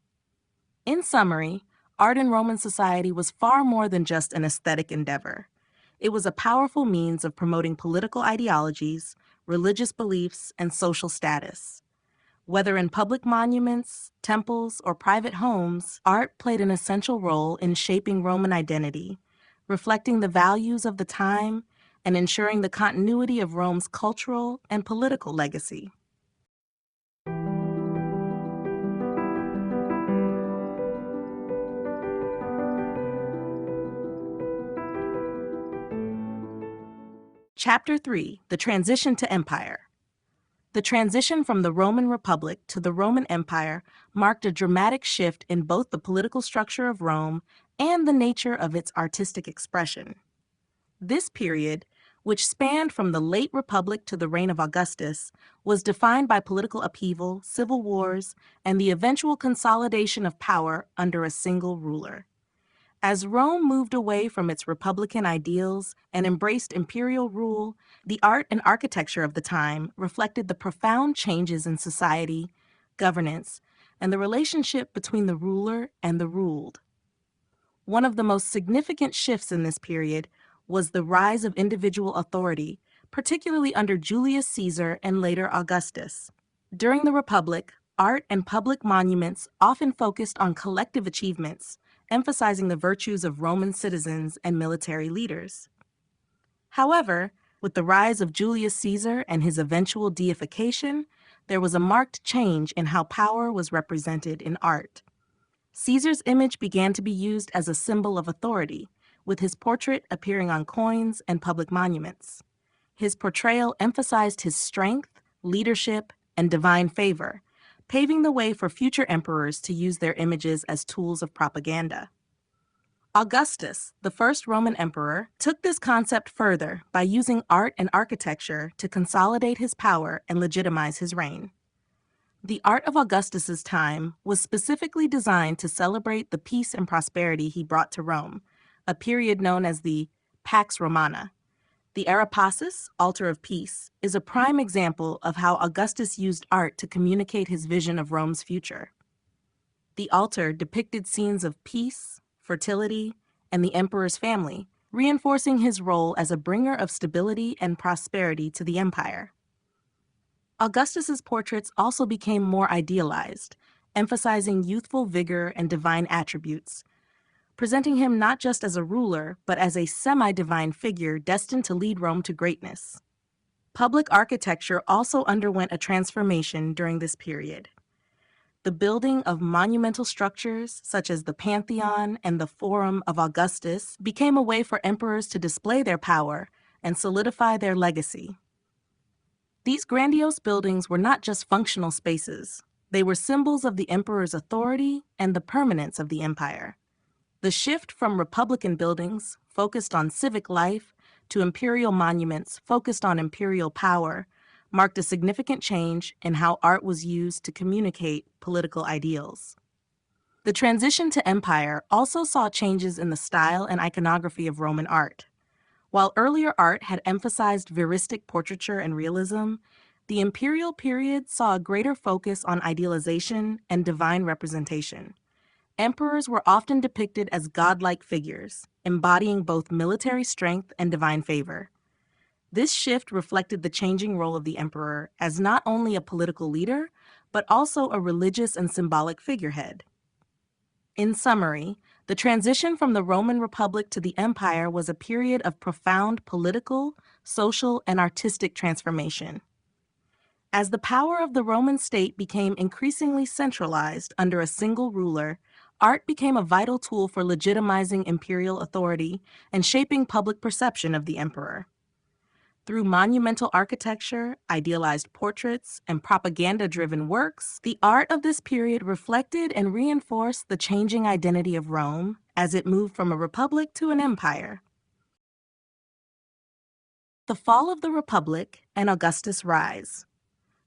In summary, art in Roman society was far more than just an aesthetic endeavor. It was a powerful means of promoting political ideologies, religious beliefs, and social status. Whether in public monuments, temples, or private homes, art played an essential role in shaping Roman identity, reflecting the values of the time and ensuring the continuity of Rome's cultural and political legacy. Chapter 3: The Transition to Empire. The transition from the Roman Republic to the Roman Empire marked a dramatic shift in both the political structure of Rome and the nature of its artistic expression. This period, which spanned from the late Republic to the reign of Augustus, was defined by political upheaval, civil wars, and the eventual consolidation of power under a single ruler. As Rome moved away from its republican ideals and embraced imperial rule, the art and architecture of the time reflected the profound changes in society, governance, and the relationship between the ruler and the ruled. One of the most significant shifts in this period was the rise of individual authority, particularly under Julius Caesar and later Augustus. During the Republic, art and public monuments often focused on collective achievements, emphasizing the virtues of Roman citizens and military leaders. However, with the rise of Julius Caesar and his eventual deification, there was a marked change in how power was represented in art. Caesar's image began to be used as a symbol of authority, with his portrait appearing on coins and public monuments. His portrayal emphasized his strength, leadership, and divine favor, paving the way for future emperors to use their images as tools of propaganda. Augustus, the first Roman emperor, took this concept further by using art and architecture to consolidate his power and legitimize his reign. The art of Augustus's time was specifically designed to celebrate the peace and prosperity he brought to Rome, a period known as the Pax Romana. The Arapacis, Altar of Peace, is a prime example of how Augustus used art to communicate his vision of Rome's future. The altar depicted scenes of peace, fertility, and the emperor's family, reinforcing his role as a bringer of stability and prosperity to the empire. Augustus's portraits also became more idealized, emphasizing youthful vigor and divine attributes, presenting him not just as a ruler, but as a semi-divine figure destined to lead Rome to greatness. Public architecture also underwent a transformation during this period. The building of monumental structures, such as the Pantheon and the Forum of Augustus, became a way for emperors to display their power and solidify their legacy. These grandiose buildings were not just functional spaces. They were symbols of the emperor's authority and the permanence of the empire. The shift from republican buildings, focused on civic life, to imperial monuments focused on imperial power, marked a significant change in how art was used to communicate political ideals. The transition to empire also saw changes in the style and iconography of Roman art. While earlier art had emphasized veristic portraiture and realism, the imperial period saw a greater focus on idealization and divine representation. Emperors were often depicted as godlike figures, embodying both military strength and divine favor. This shift reflected the changing role of the emperor as not only a political leader, but also a religious and symbolic figurehead. In summary, the transition from the Roman Republic to the empire was a period of profound political, social, and artistic transformation. As the power of the Roman state became increasingly centralized under a single ruler, art became a vital tool for legitimizing imperial authority and shaping public perception of the emperor. Through monumental architecture, idealized portraits, and propaganda-driven works, the art of this period reflected and reinforced the changing identity of Rome as it moved from a republic to an empire. The fall of the Republic and Augustus' rise.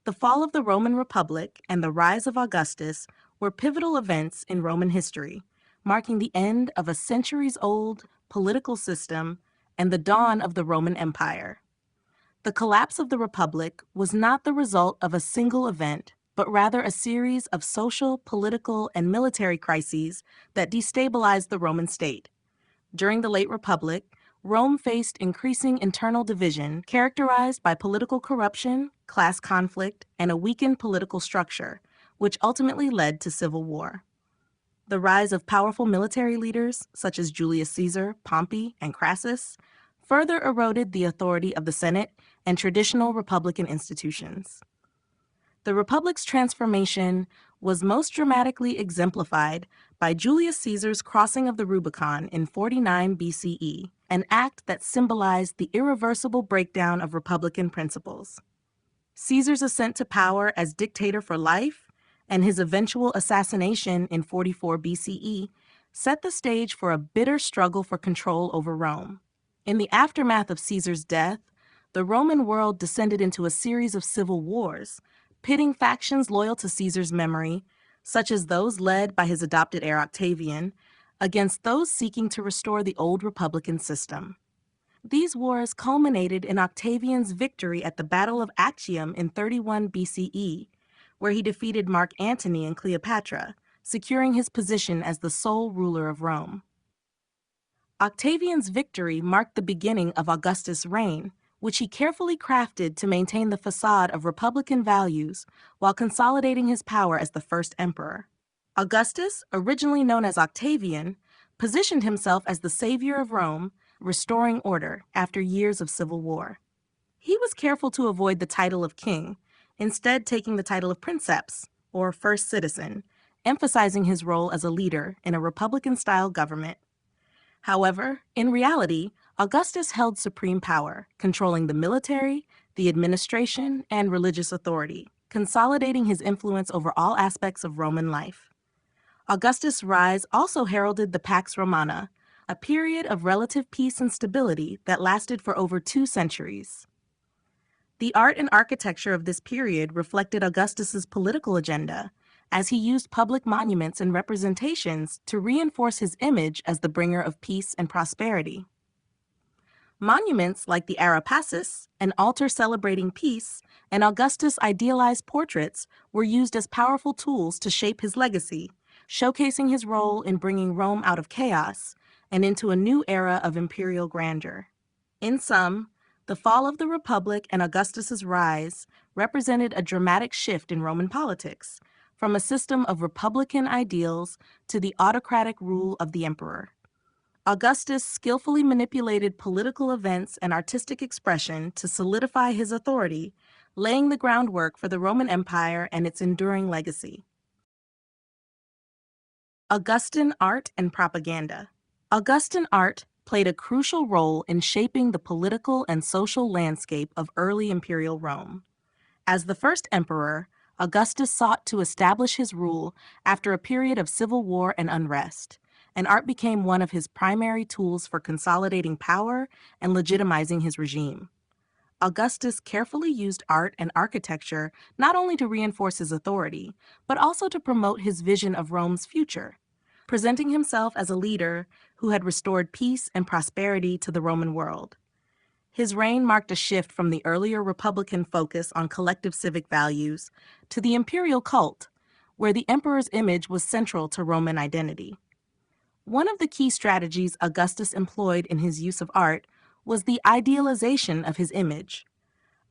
The fall of the Roman Republic and the rise of Augustus were pivotal events in Roman history, marking the end of a centuries-old political system and the dawn of the Roman Empire. The collapse of the Republic was not the result of a single event, but rather a series of social, political, and military crises that destabilized the Roman state. During the late Republic, Rome faced increasing internal division characterized by political corruption, class conflict, and a weakened political structure, which ultimately led to civil war. The rise of powerful military leaders, such as Julius Caesar, Pompey, and Crassus, further eroded the authority of the Senate and traditional Republican institutions. The Republic's transformation was most dramatically exemplified by Julius Caesar's crossing of the Rubicon in 49 BCE, an act that symbolized the irreversible breakdown of Republican principles. Caesar's ascent to power as dictator for life and his eventual assassination in 44 BCE set the stage for a bitter struggle for control over Rome. In the aftermath of Caesar's death, the Roman world descended into a series of civil wars, pitting factions loyal to Caesar's memory, such as those led by his adopted heir Octavian, against those seeking to restore the old republican system. These wars culminated in Octavian's victory at the Battle of Actium in 31 BCE, where he defeated Mark Antony and Cleopatra, securing his position as the sole ruler of Rome. Octavian's victory marked the beginning of Augustus' reign, which he carefully crafted to maintain the facade of republican values while consolidating his power as the first emperor. Augustus, originally known as Octavian, positioned himself as the savior of Rome, restoring order after years of civil war. He was careful to avoid the title of king, instead taking the title of princeps, or first citizen, emphasizing his role as a leader in a republican-style government. However, in reality, Augustus held supreme power, controlling the military, the administration, and religious authority, consolidating his influence over all aspects of Roman life. Augustus' rise also heralded the Pax Romana, a period of relative peace and stability that lasted for over 2 centuries. The art and architecture of this period reflected Augustus's political agenda, as he used public monuments and representations to reinforce his image as the bringer of peace and prosperity. Monuments like the Arapacis, an altar celebrating peace, and Augustus' idealized portraits were used as powerful tools to shape his legacy, showcasing his role in bringing Rome out of chaos and into a new era of imperial grandeur. In sum, the fall of the Republic and Augustus's rise represented a dramatic shift in Roman politics, from a system of republican ideals to the autocratic rule of the emperor. Augustus skillfully manipulated political events and artistic expression to solidify his authority, laying the groundwork for the Roman Empire and its enduring legacy. Augustan art and propaganda. Augustan art played a crucial role in shaping the political and social landscape of early imperial Rome. As the first emperor, Augustus sought to establish his rule after a period of civil war and unrest, and art became one of his primary tools for consolidating power and legitimizing his regime. Augustus carefully used art and architecture not only to reinforce his authority, but also to promote his vision of Rome's future, presenting himself as a leader who had restored peace and prosperity to the Roman world. His reign marked a shift from the earlier Republican focus on collective civic values to the imperial cult, where the emperor's image was central to Roman identity. One of the key strategies Augustus employed in his use of art was the idealization of his image.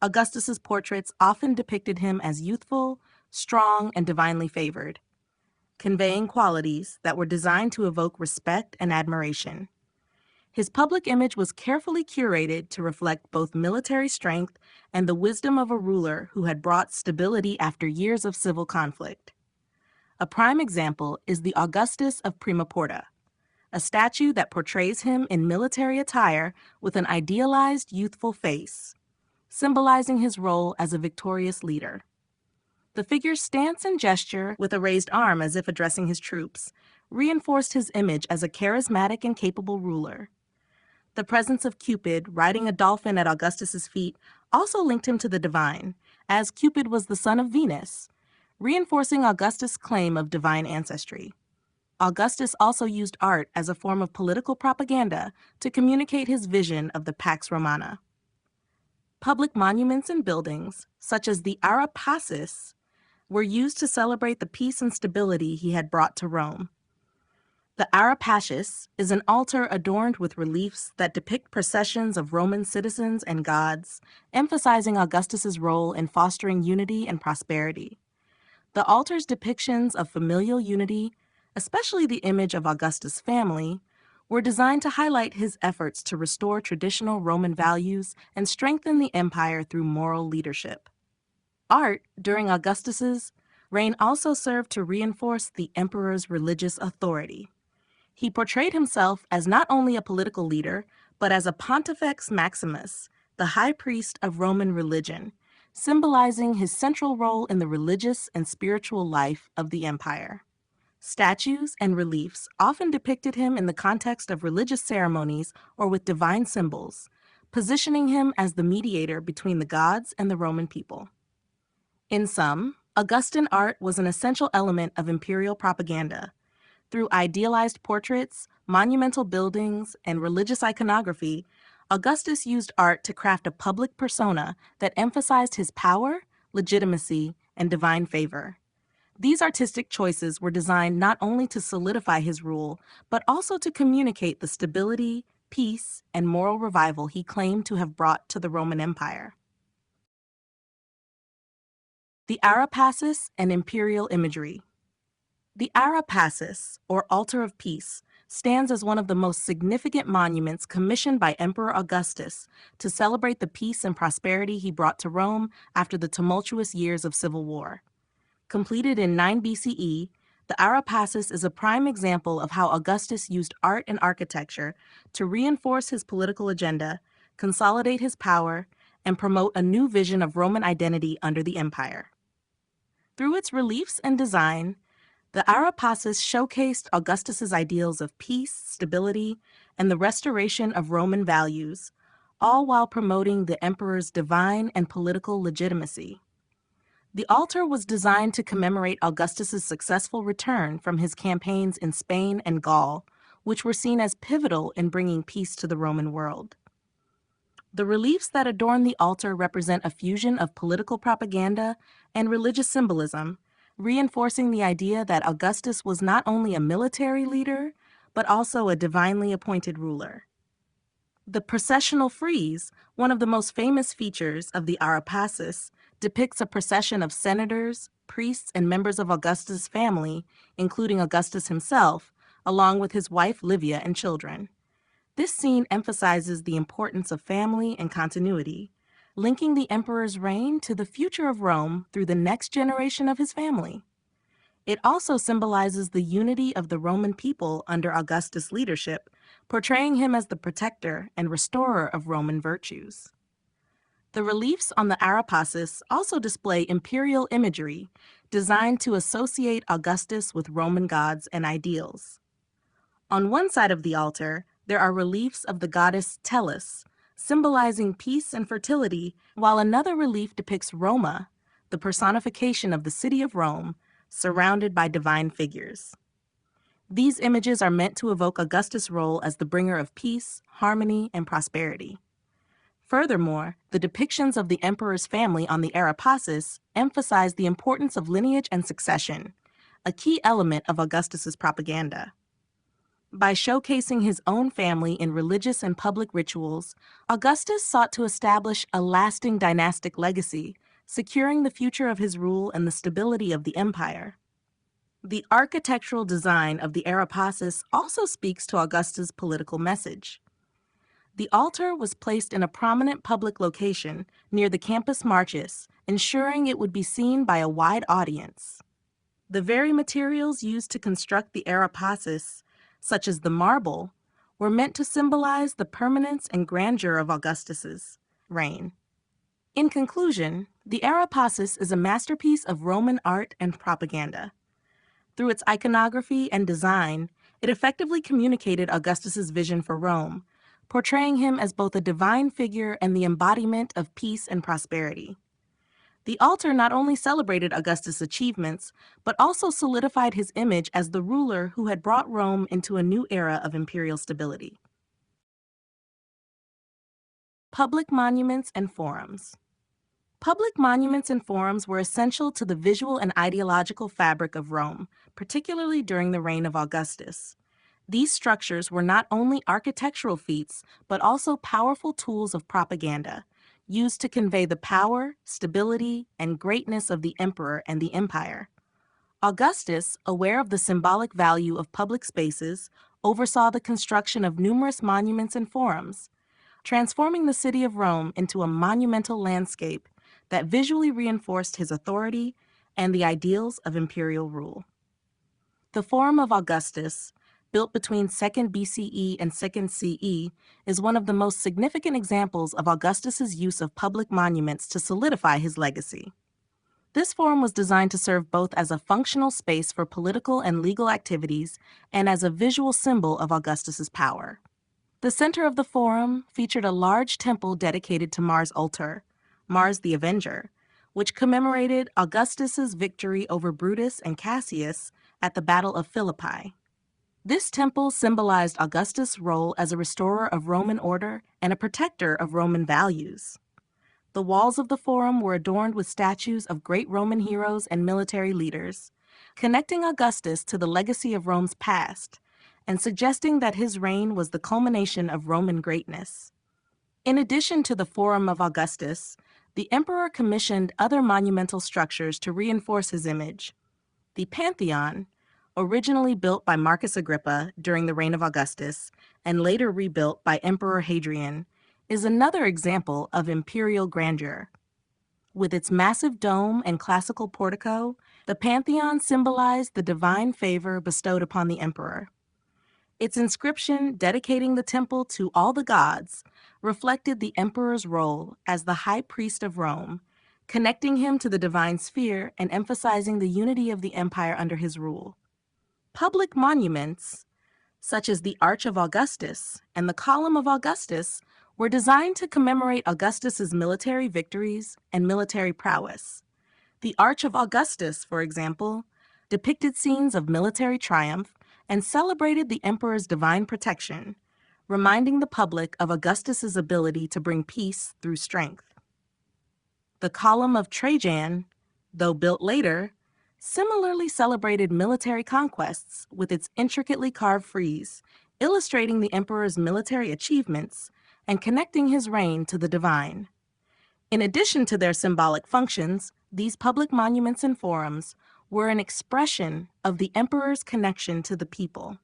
Augustus's portraits often depicted him as youthful, strong, and divinely favored, conveying qualities that were designed to evoke respect and admiration. His public image was carefully curated to reflect both military strength and the wisdom of a ruler who had brought stability after years of civil conflict. A prime example is the Augustus of Prima Porta, a statue that portrays him in military attire with an idealized youthful face, symbolizing his role as a victorious leader. The figure's stance and gesture, with a raised arm as if addressing his troops, reinforced his image as a charismatic and capable ruler. The presence of Cupid riding a dolphin at Augustus's feet also linked him to the divine, as Cupid was the son of Venus, reinforcing Augustus' claim of divine ancestry. Augustus also used art as a form of political propaganda to communicate his vision of the Pax Romana. Public monuments and buildings, such as the Arapacis, were used to celebrate the peace and stability he had brought to Rome. The Arapacis is an altar adorned with reliefs that depict processions of Roman citizens and gods, emphasizing Augustus's role in fostering unity and prosperity. The altar's depictions of familial unity, especially the image of Augustus' family, were designed to highlight his efforts to restore traditional Roman values and strengthen the empire through moral leadership. Art, during Augustus's reign, also served to reinforce the emperor's religious authority. He portrayed himself as not only a political leader, but as a Pontifex Maximus, the high priest of Roman religion, symbolizing his central role in the religious and spiritual life of the empire. Statues and reliefs often depicted him in the context of religious ceremonies or with divine symbols, positioning him as the mediator between the gods and the Roman people. In sum, Augustan art was an essential element of imperial propaganda. Through idealized portraits, monumental buildings, and religious iconography, Augustus used art to craft a public persona that emphasized his power, legitimacy, and divine favor. These artistic choices were designed not only to solidify his rule, but also to communicate the stability, peace, and moral revival he claimed to have brought to the Roman Empire. The Arapacis and imperial imagery. The Arapacis, or Altar of Peace, stands as one of the most significant monuments commissioned by Emperor Augustus to celebrate the peace and prosperity he brought to Rome after the tumultuous years of civil war. Completed in 9 BCE, the Arapacis is a prime example of how Augustus used art and architecture to reinforce his political agenda, consolidate his power, and promote a new vision of Roman identity under the empire. Through its reliefs and design, The Areopagus showcased Augustus's ideals of peace, stability, and the restoration of Roman values, all while promoting the emperor's divine and political legitimacy. The altar was designed to commemorate Augustus's successful return from his campaigns in Spain and Gaul, which were seen as pivotal in bringing peace to the Roman world. The reliefs that adorn the altar represent a fusion of political propaganda and religious symbolism, reinforcing the idea that Augustus was not only a military leader, but also a divinely appointed ruler. The processional frieze, one of the most famous features of the Areopagus, depicts a procession of senators, priests, and members of Augustus' family, including Augustus himself, along with his wife Livia and children. This scene emphasizes the importance of family and continuity, linking the emperor's reign to the future of Rome through the next generation of his family. It also symbolizes the unity of the Roman people under Augustus' leadership, portraying him as the protector and restorer of Roman virtues. The reliefs on the Areopagus also display imperial imagery designed to associate Augustus with Roman gods and ideals. On one side of the altar, there are reliefs of the goddess Tellus, symbolizing peace and fertility, while another relief depicts Roma, the personification of the city of Rome, surrounded by divine figures. These images are meant to evoke Augustus' role as the bringer of peace, harmony, and prosperity. Furthermore, the depictions of the emperor's family on the Areopagus emphasize the importance of lineage and succession, a key element of Augustus's propaganda. By showcasing his own family in religious and public rituals, Augustus sought to establish a lasting dynastic legacy, securing the future of his rule and the stability of the empire. The architectural design of the Areopagus also speaks to Augustus' political message. The altar was placed in a prominent public location near the Campus Martius, ensuring it would be seen by a wide audience. The very materials used to construct the Areopagus, such as the marble, were meant to symbolize the permanence and grandeur of Augustus's reign. In conclusion, the Areopagus is a masterpiece of Roman art and propaganda. Through its iconography and design, it effectively communicated Augustus's vision for Rome, portraying him as both a divine figure and the embodiment of peace and prosperity. The altar not only celebrated Augustus' achievements, but also solidified his image as the ruler who had brought Rome into a new era of imperial stability. Public monuments and forums. Public monuments and forums were essential to the visual and ideological fabric of Rome, particularly during the reign of Augustus. These structures were not only architectural feats, but also powerful tools of propaganda, used to convey the power, stability, and greatness of the emperor and the empire. Augustus, aware of the symbolic value of public spaces, oversaw the construction of numerous monuments and forums, transforming the city of Rome into a monumental landscape that visually reinforced his authority and the ideals of imperial rule. The Forum of Augustus, built between 2nd BCE and 2nd CE, is one of the most significant examples of Augustus's use of public monuments to solidify his legacy. This forum was designed to serve both as a functional space for political and legal activities and as a visual symbol of Augustus's power. The center of the forum featured a large temple dedicated to Mars Ultor, Mars the Avenger, which commemorated Augustus's victory over Brutus and Cassius at the Battle of Philippi. This temple symbolized Augustus' role as a restorer of Roman order and a protector of Roman values. The walls of the forum were adorned with statues of great Roman heroes and military leaders, connecting Augustus to the legacy of Rome's past and suggesting that his reign was the culmination of Roman greatness. In addition to the Forum of Augustus, the emperor commissioned other monumental structures to reinforce his image. The Pantheon, originally built by Marcus Agrippa during the reign of Augustus and later rebuilt by Emperor Hadrian, is another example of imperial grandeur. With its massive dome and classical portico, the Pantheon symbolized the divine favor bestowed upon the emperor. Its inscription dedicating the temple to all the gods reflected the emperor's role as the high priest of Rome, connecting him to the divine sphere and emphasizing the unity of the empire under his rule. Public monuments, such as the Arch of Augustus and the Column of Augustus, were designed to commemorate Augustus's military victories and military prowess. The Arch of Augustus, for example, depicted scenes of military triumph and celebrated the emperor's divine protection, reminding the public of Augustus's ability to bring peace through strength. The Column of Trajan, though built later, similarly celebrated military conquests with its intricately carved frieze, illustrating the emperor's military achievements and connecting his reign to the divine. In addition to their symbolic functions, these public monuments and forums were an expression of the emperor's connection to the people.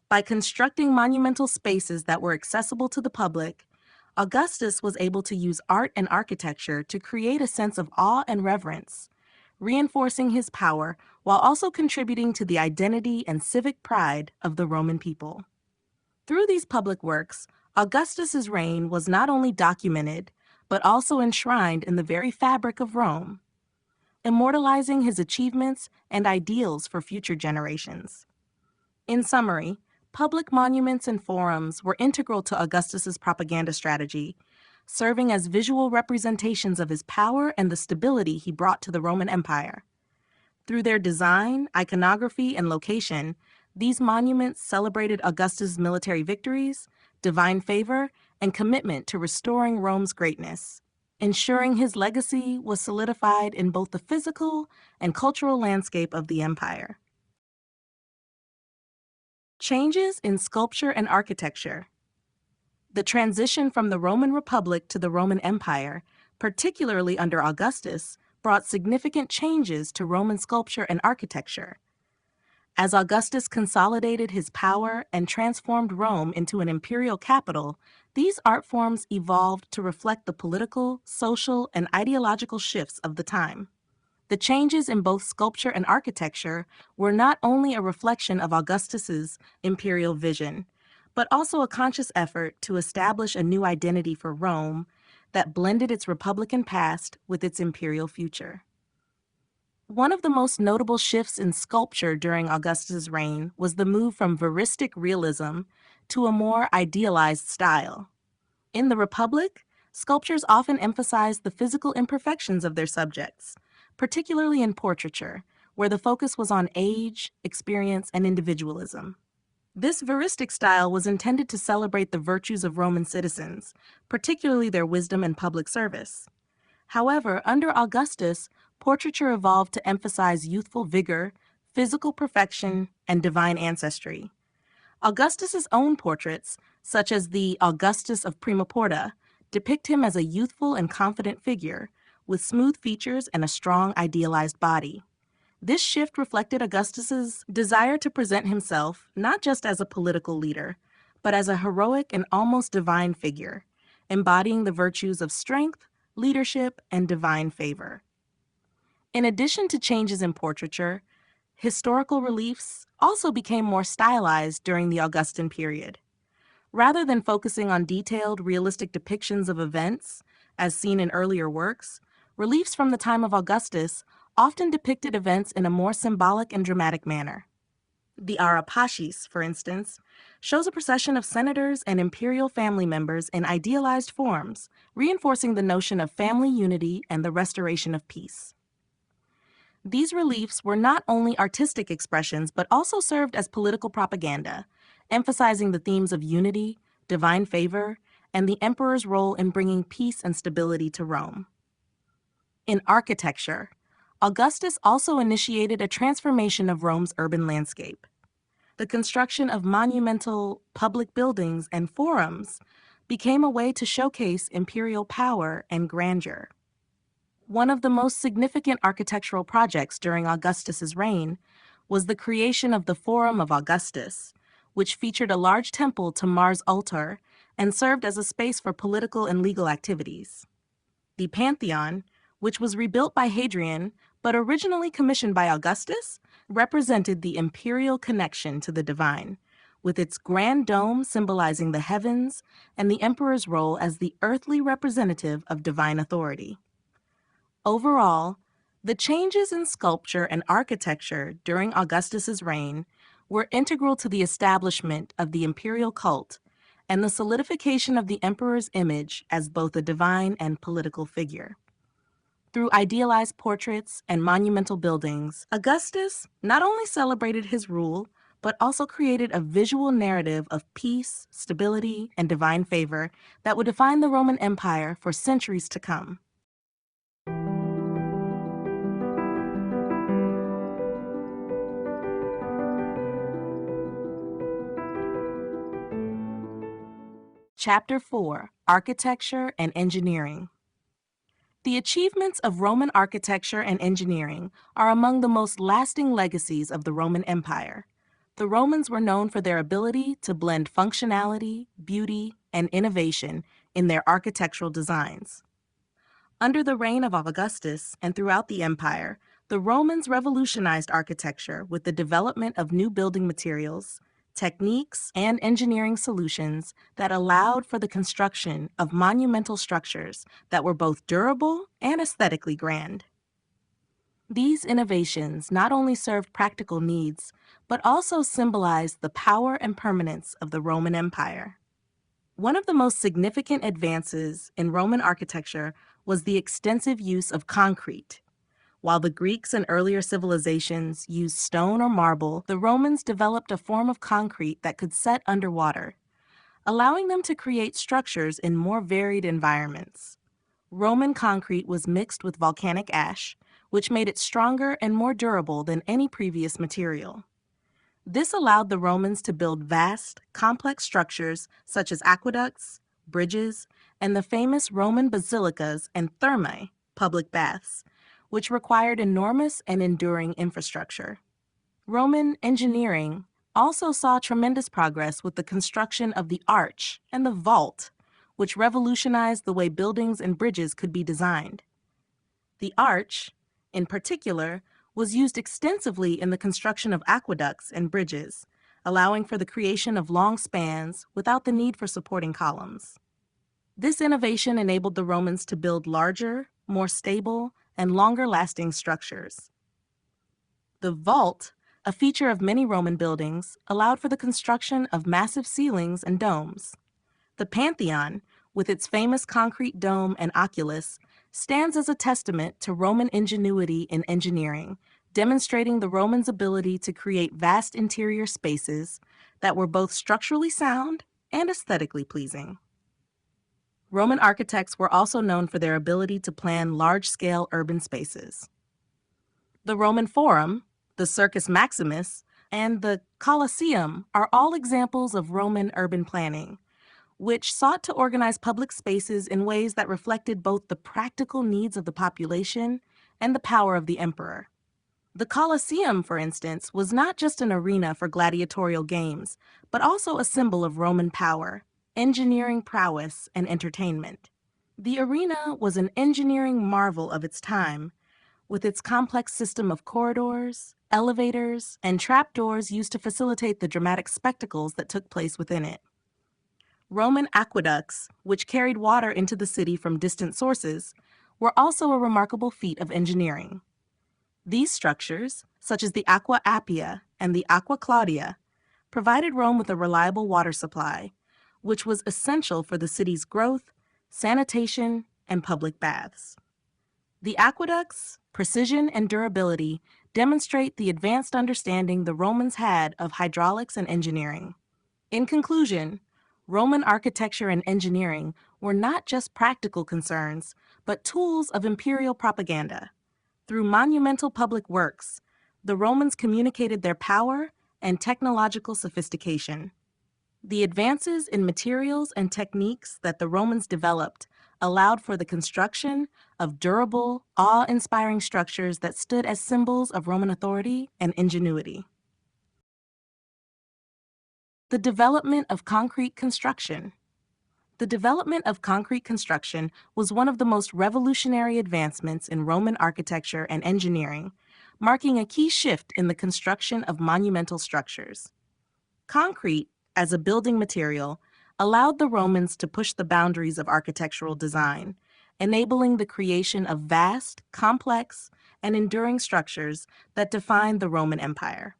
By constructing monumental spaces that were accessible to the public, Augustus was able to use art and architecture to create a sense of awe and reverence, reinforcing his power while also contributing to the identity and civic pride of the Roman people. Through these public works, Augustus's reign was not only documented, but also enshrined in the very fabric of Rome, immortalizing his achievements and ideals for future generations. In summary, public monuments and forums were integral to Augustus's propaganda strategy, serving as visual representations of his power and the stability he brought to the Roman Empire. Through their design, iconography, and location, these monuments celebrated Augustus' military victories, divine favor, and commitment to restoring Rome's greatness, ensuring his legacy was solidified in both the physical and cultural landscape of the empire. Changes in sculpture and architecture. The transition from the Roman Republic to the Roman Empire, particularly under Augustus, brought significant changes to Roman sculpture and architecture. As Augustus consolidated his power and transformed Rome into an imperial capital, these art forms evolved to reflect the political, social, and ideological shifts of the time. The changes in both sculpture and architecture were not only a reflection of Augustus's imperial vision, but also a conscious effort to establish a new identity for Rome that blended its republican past with its imperial future. One of the most notable shifts in sculpture during Augustus's reign was the move from veristic realism to a more idealized style. In the Republic, sculptures often emphasized the physical imperfections of their subjects, particularly in portraiture, where the focus was on age, experience, and individualism. This veristic style was intended to celebrate the virtues of Roman citizens, particularly their wisdom and public service. However, under Augustus, portraiture evolved to emphasize youthful vigor, physical perfection, and divine ancestry. Augustus's own portraits, such as the Augustus of Prima Porta, depict him as a youthful and confident figure, with smooth features and a strong idealized body. This shift reflected Augustus's desire to present himself not just as a political leader, but as a heroic and almost divine figure, embodying the virtues of strength, leadership, and divine favor. In addition to changes in portraiture, historical reliefs also became more stylized during the Augustan period. Rather than focusing on detailed, realistic depictions of events, as seen in earlier works, reliefs from the time of Augustus often depicted events in a more symbolic and dramatic manner. The Ara Pacis, for instance, shows a procession of senators and imperial family members in idealized forms, reinforcing the notion of family unity and the restoration of peace. These reliefs were not only artistic expressions, but also served as political propaganda, emphasizing the themes of unity, divine favor, and the emperor's role in bringing peace and stability to Rome. In architecture, Augustus also initiated a transformation of Rome's urban landscape. The construction of monumental public buildings and forums became a way to showcase imperial power and grandeur. One of the most significant architectural projects during Augustus's reign was the creation of the Forum of Augustus, which featured a large temple to Mars Ultor and served as a space for political and legal activities. The Pantheon, which was rebuilt by Hadrian but originally commissioned by Augustus, represented the imperial connection to the divine, with its grand dome symbolizing the heavens and the emperor's role as the earthly representative of divine authority. Overall, The changes in sculpture and architecture during Augustus's reign were integral to the establishment of the imperial cult and the solidification of the emperor's image as both a divine and political figure. Through idealized portraits and monumental buildings, Augustus not only celebrated his rule, but also created a visual narrative of peace, stability, and divine favor that would define the Roman Empire for centuries to come. Chapter 4: Architecture and Engineering. The achievements of Roman architecture and engineering are among the most lasting legacies of the Roman Empire. The Romans were known for their ability to blend functionality, beauty, and innovation in their architectural designs. Under the reign of Augustus and throughout the empire, the Romans revolutionized architecture with the development of new building materials, techniques, and engineering solutions that allowed for the construction of monumental structures that were both durable and aesthetically grand. These innovations not only served practical needs, but also symbolized the power and permanence of the Roman Empire. One of the most significant advances in Roman architecture was the extensive use of concrete. While the Greeks and earlier civilizations used stone or marble, the Romans developed a form of concrete that could set underwater, allowing them to create structures in more varied environments. Roman concrete was mixed with volcanic ash, which made it stronger and more durable than any previous material. This allowed the Romans to build vast, complex structures such as aqueducts, bridges, and the famous Roman basilicas and thermae, public baths, which required enormous and enduring infrastructure. Roman engineering also saw tremendous progress with the construction of the arch and the vault, which revolutionized the way buildings and bridges could be designed. The arch, in particular, was used extensively in the construction of aqueducts and bridges, allowing for the creation of long spans without the need for supporting columns. This innovation enabled the Romans to build larger, more stable, and longer-lasting structures. The vault, a feature of many Roman buildings, allowed for the construction of massive ceilings and domes. The Pantheon, with its famous concrete dome and oculus, stands as a testament to Roman ingenuity in engineering, demonstrating the Romans' ability to create vast interior spaces that were both structurally sound and aesthetically pleasing. Roman architects were also known for their ability to plan large-scale urban spaces. The Roman Forum, the Circus Maximus, and the Colosseum are all examples of Roman urban planning, which sought to organize public spaces in ways that reflected both the practical needs of the population and the power of the emperor. The Colosseum, for instance, was not just an arena for gladiatorial games, but also a symbol of Roman power, engineering prowess, and entertainment. The arena was an engineering marvel of its time, with its complex system of corridors, elevators, and trapdoors used to facilitate the dramatic spectacles that took place within it. Roman aqueducts, which carried water into the city from distant sources, were also a remarkable feat of engineering. These structures, such as the Aqua Appia and the Aqua Claudia, provided Rome with a reliable water supply, which was essential for the city's growth, sanitation, and public baths. The aqueducts, precision, and durability demonstrate the advanced understanding the Romans had of hydraulics and engineering. In conclusion, Roman architecture and engineering were not just practical concerns, but tools of imperial propaganda. Through monumental public works, the Romans communicated their power and technological sophistication. The advances in materials and techniques that the Romans developed allowed for the construction of durable, awe-inspiring structures that stood as symbols of Roman authority and ingenuity. The development of concrete construction. The development of concrete construction was one of the most revolutionary advancements in Roman architecture and engineering, marking a key shift in the construction of monumental structures. Concrete, as a building material, allowed the Romans to push the boundaries of architectural design, enabling the creation of vast, complex, and enduring structures that defined the Roman Empire.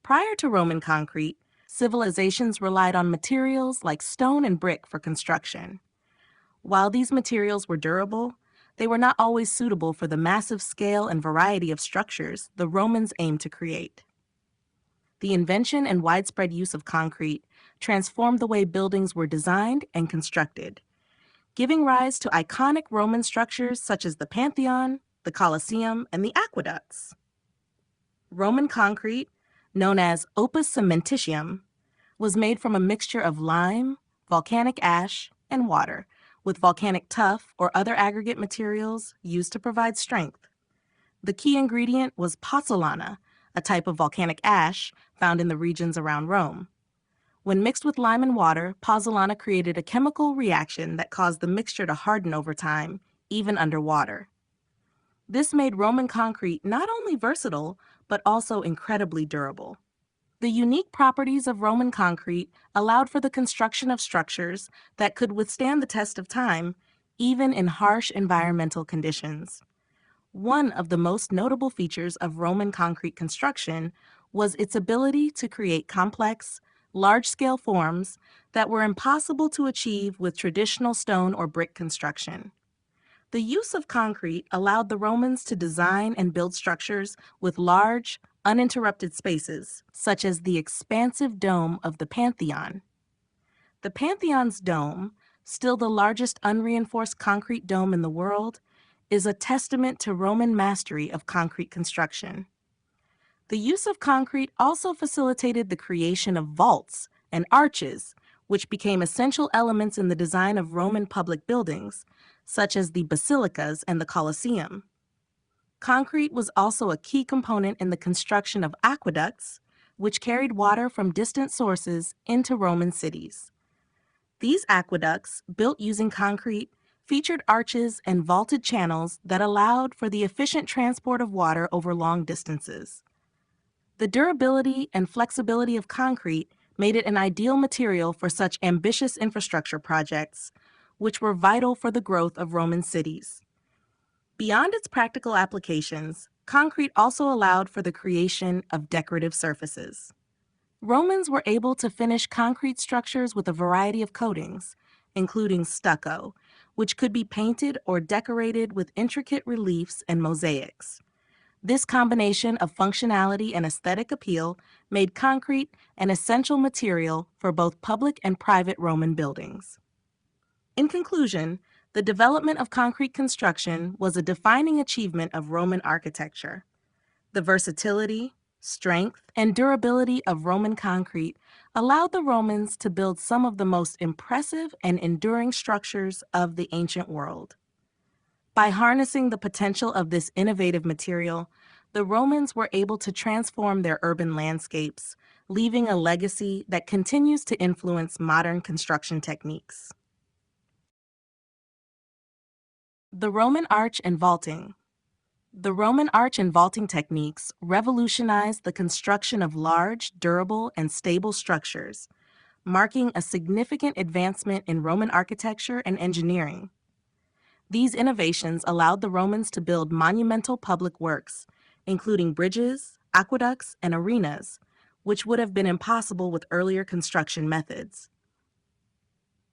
Prior to Roman concrete, civilizations relied on materials like stone and brick for construction. While these materials were durable, they were not always suitable for the massive scale and variety of structures the Romans aimed to create. The invention and widespread use of concrete transformed the way buildings were designed and constructed, giving rise to iconic Roman structures such as the Pantheon, the Colosseum, and the aqueducts. Roman concrete, known as opus cementitium, was made from a mixture of lime, volcanic ash, and water, with volcanic tuff or other aggregate materials used to provide strength. The key ingredient was pozzolana, a type of volcanic ash found in the regions around Rome. When mixed with lime and water, pozzolana created a chemical reaction that caused the mixture to harden over time, even underwater. This made Roman concrete not only versatile, but also incredibly durable. The unique properties of Roman concrete allowed for the construction of structures that could withstand the test of time, even in harsh environmental conditions. One of the most notable features of Roman concrete construction was its ability to create complex, large-scale forms that were impossible to achieve with traditional stone or brick construction. The use of concrete allowed the Romans to design and build structures with large, uninterrupted spaces, such as the expansive dome of the Pantheon. The Pantheon's dome, still the largest unreinforced concrete dome in the world, is a testament to Roman mastery of concrete construction. The use of concrete also facilitated the creation of vaults and arches, which became essential elements in the design of Roman public buildings, such as the basilicas and the Colosseum. Concrete was also a key component in the construction of aqueducts, which carried water from distant sources into Roman cities. These aqueducts, built using concrete, featured arches and vaulted channels that allowed for the efficient transport of water over long distances. The durability and flexibility of concrete made it an ideal material for such ambitious infrastructure projects, which were vital for the growth of Roman cities. Beyond its practical applications, concrete also allowed for the creation of decorative surfaces. Romans were able to finish concrete structures with a variety of coatings, including stucco, which could be painted or decorated with intricate reliefs and mosaics. This combination of functionality and aesthetic appeal made concrete an essential material for both public and private Roman buildings. In conclusion, the development of concrete construction was a defining achievement of Roman architecture. The versatility, strength, and durability of Roman concrete allowed the Romans to build some of the most impressive and enduring structures of the ancient world. By harnessing the potential of this innovative material, the Romans were able to transform their urban landscapes, leaving a legacy that continues to influence modern construction techniques. The Roman arch and vaulting. The Roman arch and vaulting techniques revolutionized the construction of large, durable, and stable structures, marking a significant advancement in Roman architecture and engineering. These innovations allowed the Romans to build monumental public works, including bridges, aqueducts, and arenas, which would have been impossible with earlier construction methods.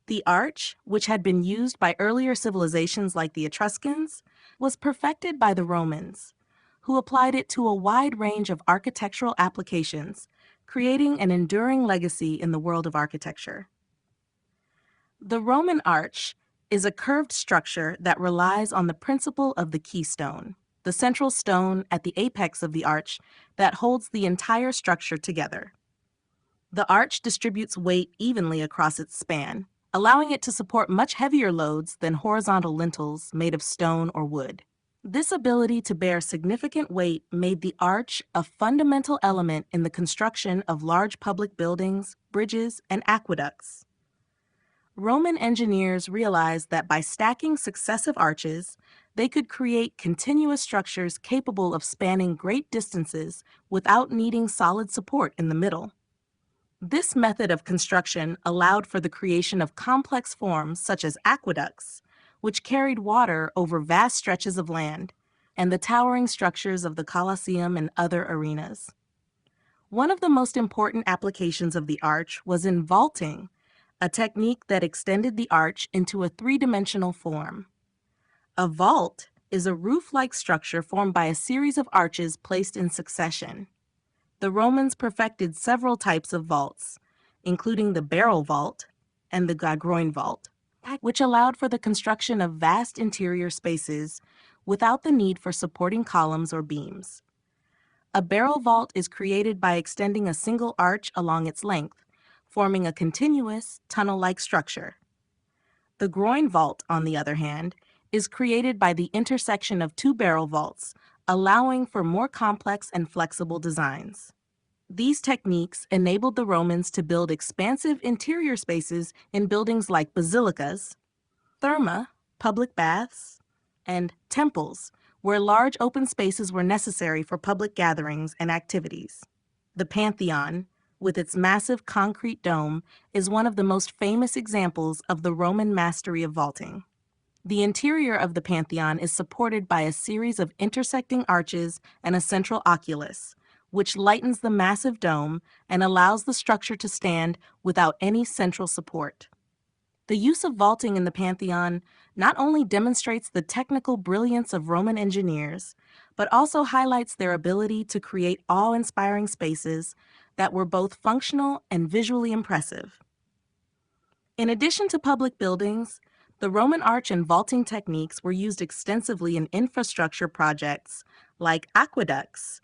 The arch, which had been used by earlier civilizations like the Etruscans, was perfected by the Romans, who applied it to a wide range of architectural applications, creating an enduring legacy in the world of architecture. The Roman arch is a curved structure that relies on the principle of the keystone, the central stone at the apex of the arch that holds the entire structure together. The arch distributes weight evenly across its span, allowing it to support much heavier loads than horizontal lintels made of stone or wood. This ability to bear significant weight made the arch a fundamental element in the construction of large public buildings, bridges, and aqueducts. Roman engineers realized that by stacking successive arches, they could create continuous structures capable of spanning great distances without needing solid support in the middle. This method of construction allowed for the creation of complex forms such as aqueducts, which carried water over vast stretches of land, and the towering structures of the Colosseum and other arenas. One of the most important applications of the arch was in vaulting, a technique that extended the arch into a three-dimensional form. A vault is a roof-like structure formed by a series of arches placed in succession. The Romans perfected several types of vaults, including the barrel vault and the groin vault, which allowed for the construction of vast interior spaces without the need for supporting columns or beams. A barrel vault is created by extending a single arch along its length, forming a continuous, tunnel-like structure. The groin vault, on the other hand, is created by the intersection of two barrel vaults, allowing for more complex and flexible designs. These techniques enabled the Romans to build expansive interior spaces in buildings like basilicas, therma, public baths, and temples, where large open spaces were necessary for public gatherings and activities. The Pantheon, with its massive concrete dome, is one of the most famous examples of the Roman mastery of vaulting. The interior of the Pantheon is supported by a series of intersecting arches and a central oculus, which lightens the massive dome and allows the structure to stand without any central support. The use of vaulting in the Pantheon not only demonstrates the technical brilliance of Roman engineers, but also highlights their ability to create awe-inspiring spaces that were both functional and visually impressive. In addition to public buildings, the Roman arch and vaulting techniques were used extensively in infrastructure projects like aqueducts,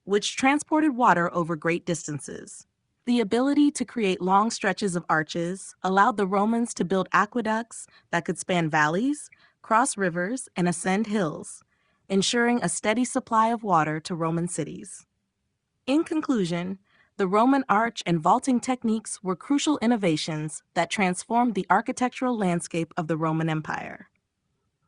which transported water over great distances. The ability to create long stretches of arches allowed the Romans to build aqueducts that could span valleys, cross rivers, and ascend hills, ensuring a steady supply of water to Roman cities. In conclusion, the Roman arch and vaulting techniques were crucial innovations that transformed the architectural landscape of the Roman Empire.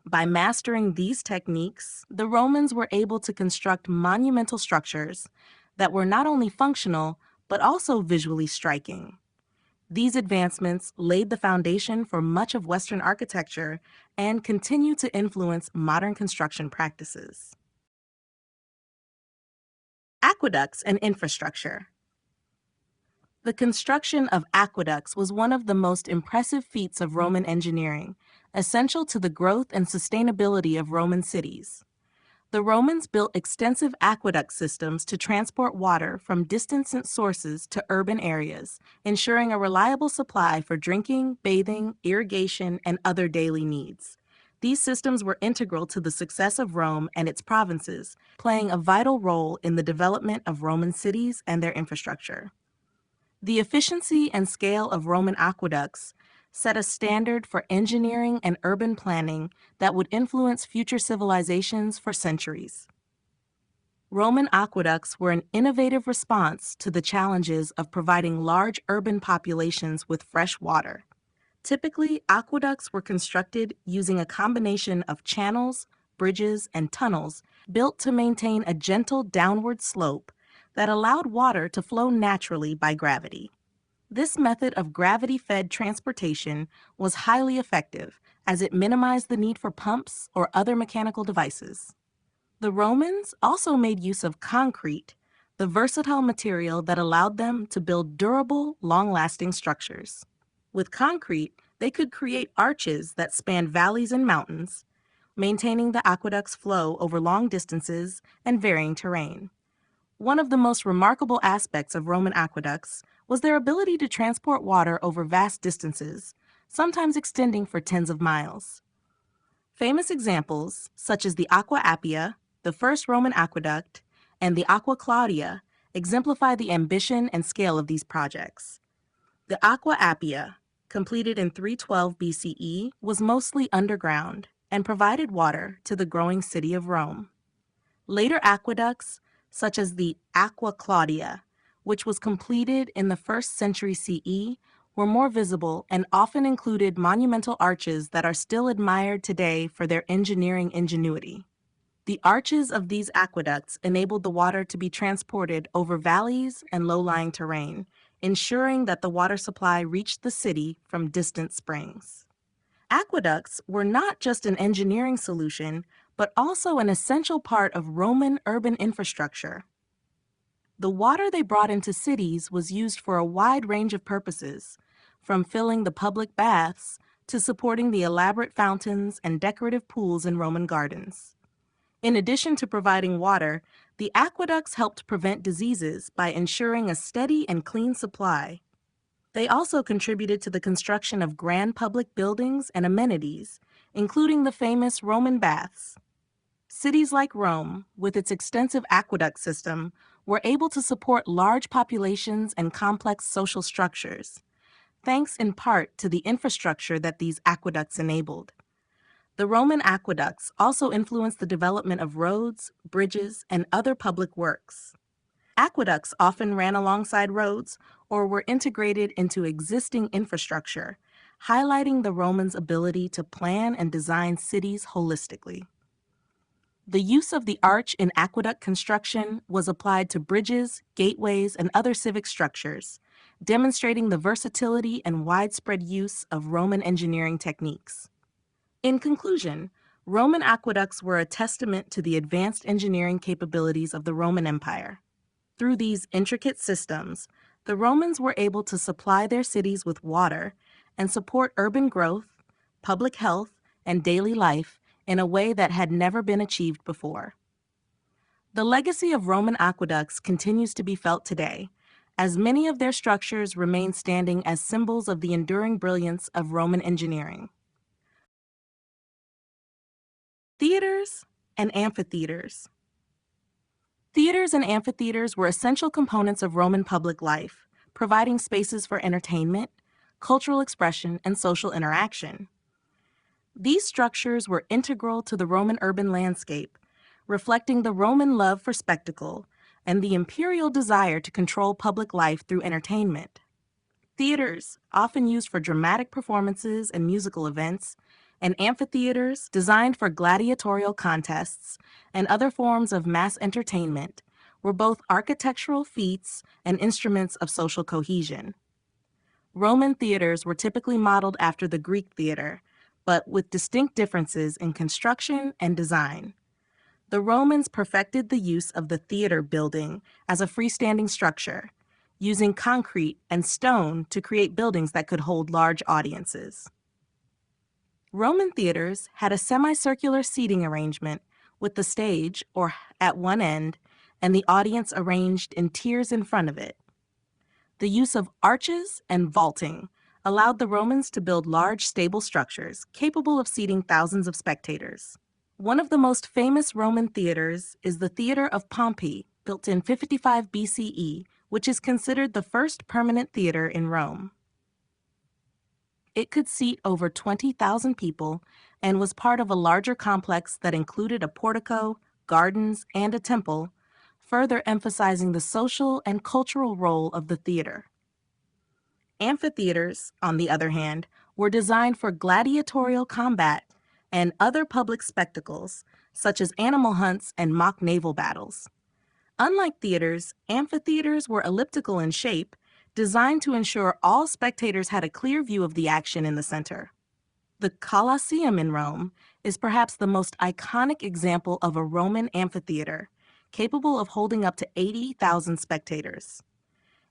By mastering these techniques, the Romans were able to construct monumental structures that were not only functional, but also visually striking. These advancements laid the foundation for much of Western architecture and continue to influence modern construction practices. Aqueducts and infrastructure. The construction of aqueducts was one of the most impressive feats of Roman engineering, essential to the growth and sustainability of Roman cities. The Romans built extensive aqueduct systems to transport water from distant sources to urban areas, ensuring a reliable supply for drinking, bathing, irrigation, and other daily needs. These systems were integral to the success of Rome and its provinces, playing a vital role in the development of Roman cities and their infrastructure. The efficiency and scale of Roman aqueducts set a standard for engineering and urban planning that would influence future civilizations for centuries. Roman aqueducts were an innovative response to the challenges of providing large urban populations with fresh water. Typically, aqueducts were constructed using a combination of channels, bridges, and tunnels built to maintain a gentle downward slope that allowed water to flow naturally by gravity. This method of gravity-fed transportation was highly effective as it minimized the need for pumps or other mechanical devices. The Romans also made use of concrete, the versatile material that allowed them to build durable, long-lasting structures. With concrete, they could create arches that spanned valleys and mountains, maintaining the aqueduct's flow over long distances and varying terrain. One of the most remarkable aspects of Roman aqueducts was their ability to transport water over vast distances, sometimes extending for tens of miles. Famous examples, such as the Aqua Appia, the first Roman aqueduct, and the Aqua Claudia, exemplify the ambition and scale of these projects. The Aqua Appia, completed in 312 BCE, was mostly underground and provided water to the growing city of Rome. Later aqueducts, such as the Aqua Claudia, which was completed in the 1st century CE, were more visible and often included monumental arches that are still admired today for their engineering ingenuity. The arches of these aqueducts enabled the water to be transported over valleys and low-lying terrain, ensuring that the water supply reached the city from distant springs. Aqueducts were not just an engineering solution, but also an essential part of Roman urban infrastructure. The water they brought into cities was used for a wide range of purposes, from filling the public baths to supporting the elaborate fountains and decorative pools in Roman gardens. In addition to providing water, the aqueducts helped prevent diseases by ensuring a steady and clean supply. They also contributed to the construction of grand public buildings and amenities, including the famous Roman baths. Cities like Rome, with its extensive aqueduct system, were able to support large populations and complex social structures, thanks in part to the infrastructure that these aqueducts enabled. The Roman aqueducts also influenced the development of roads, bridges, and other public works. Aqueducts often ran alongside roads or were integrated into existing infrastructure, highlighting the Romans' ability to plan and design cities holistically. The use of the arch in aqueduct construction was applied to bridges, gateways, and other civic structures, demonstrating the versatility and widespread use of Roman engineering techniques. In conclusion, Roman aqueducts were a testament to the advanced engineering capabilities of the Roman Empire. Through these intricate systems, the Romans were able to supply their cities with water and support urban growth, public health, and daily life in a way that had never been achieved before. The legacy of Roman aqueducts continues to be felt today, as many of their structures remain standing as symbols of the enduring brilliance of Roman engineering. Theaters and amphitheaters. Theaters and amphitheaters were essential components of Roman public life, providing spaces for entertainment, cultural expression, and social interaction. These structures were integral to the Roman urban landscape, reflecting the Roman love for spectacle and the imperial desire to control public life through entertainment. Theaters, often used for dramatic performances and musical events, and amphitheaters, designed for gladiatorial contests and other forms of mass entertainment, were both architectural feats and instruments of social cohesion. Roman theaters were typically modeled after the Greek theater, but with distinct differences in construction and design. The Romans perfected the use of the theater building as a freestanding structure, using concrete and stone to create buildings that could hold large audiences. Roman theaters had a semicircular seating arrangement with the stage, or at one end, and the audience arranged in tiers in front of it. The use of arches and vaulting allowed the Romans to build large, stable structures capable of seating thousands of spectators. One of the most famous Roman theaters is the Theater of Pompey, built in 55 BCE, which is considered the first permanent theater in Rome. It could seat over 20,000 people and was part of a larger complex that included a portico, gardens, and a temple, further emphasizing the social and cultural role of the theater. Amphitheaters, on the other hand, were designed for gladiatorial combat and other public spectacles, such as animal hunts and mock naval battles. Unlike theaters, amphitheaters were elliptical in shape, designed to ensure all spectators had a clear view of the action in the center. The Colosseum in Rome is perhaps the most iconic example of a Roman amphitheater, capable of holding up to 80,000 spectators.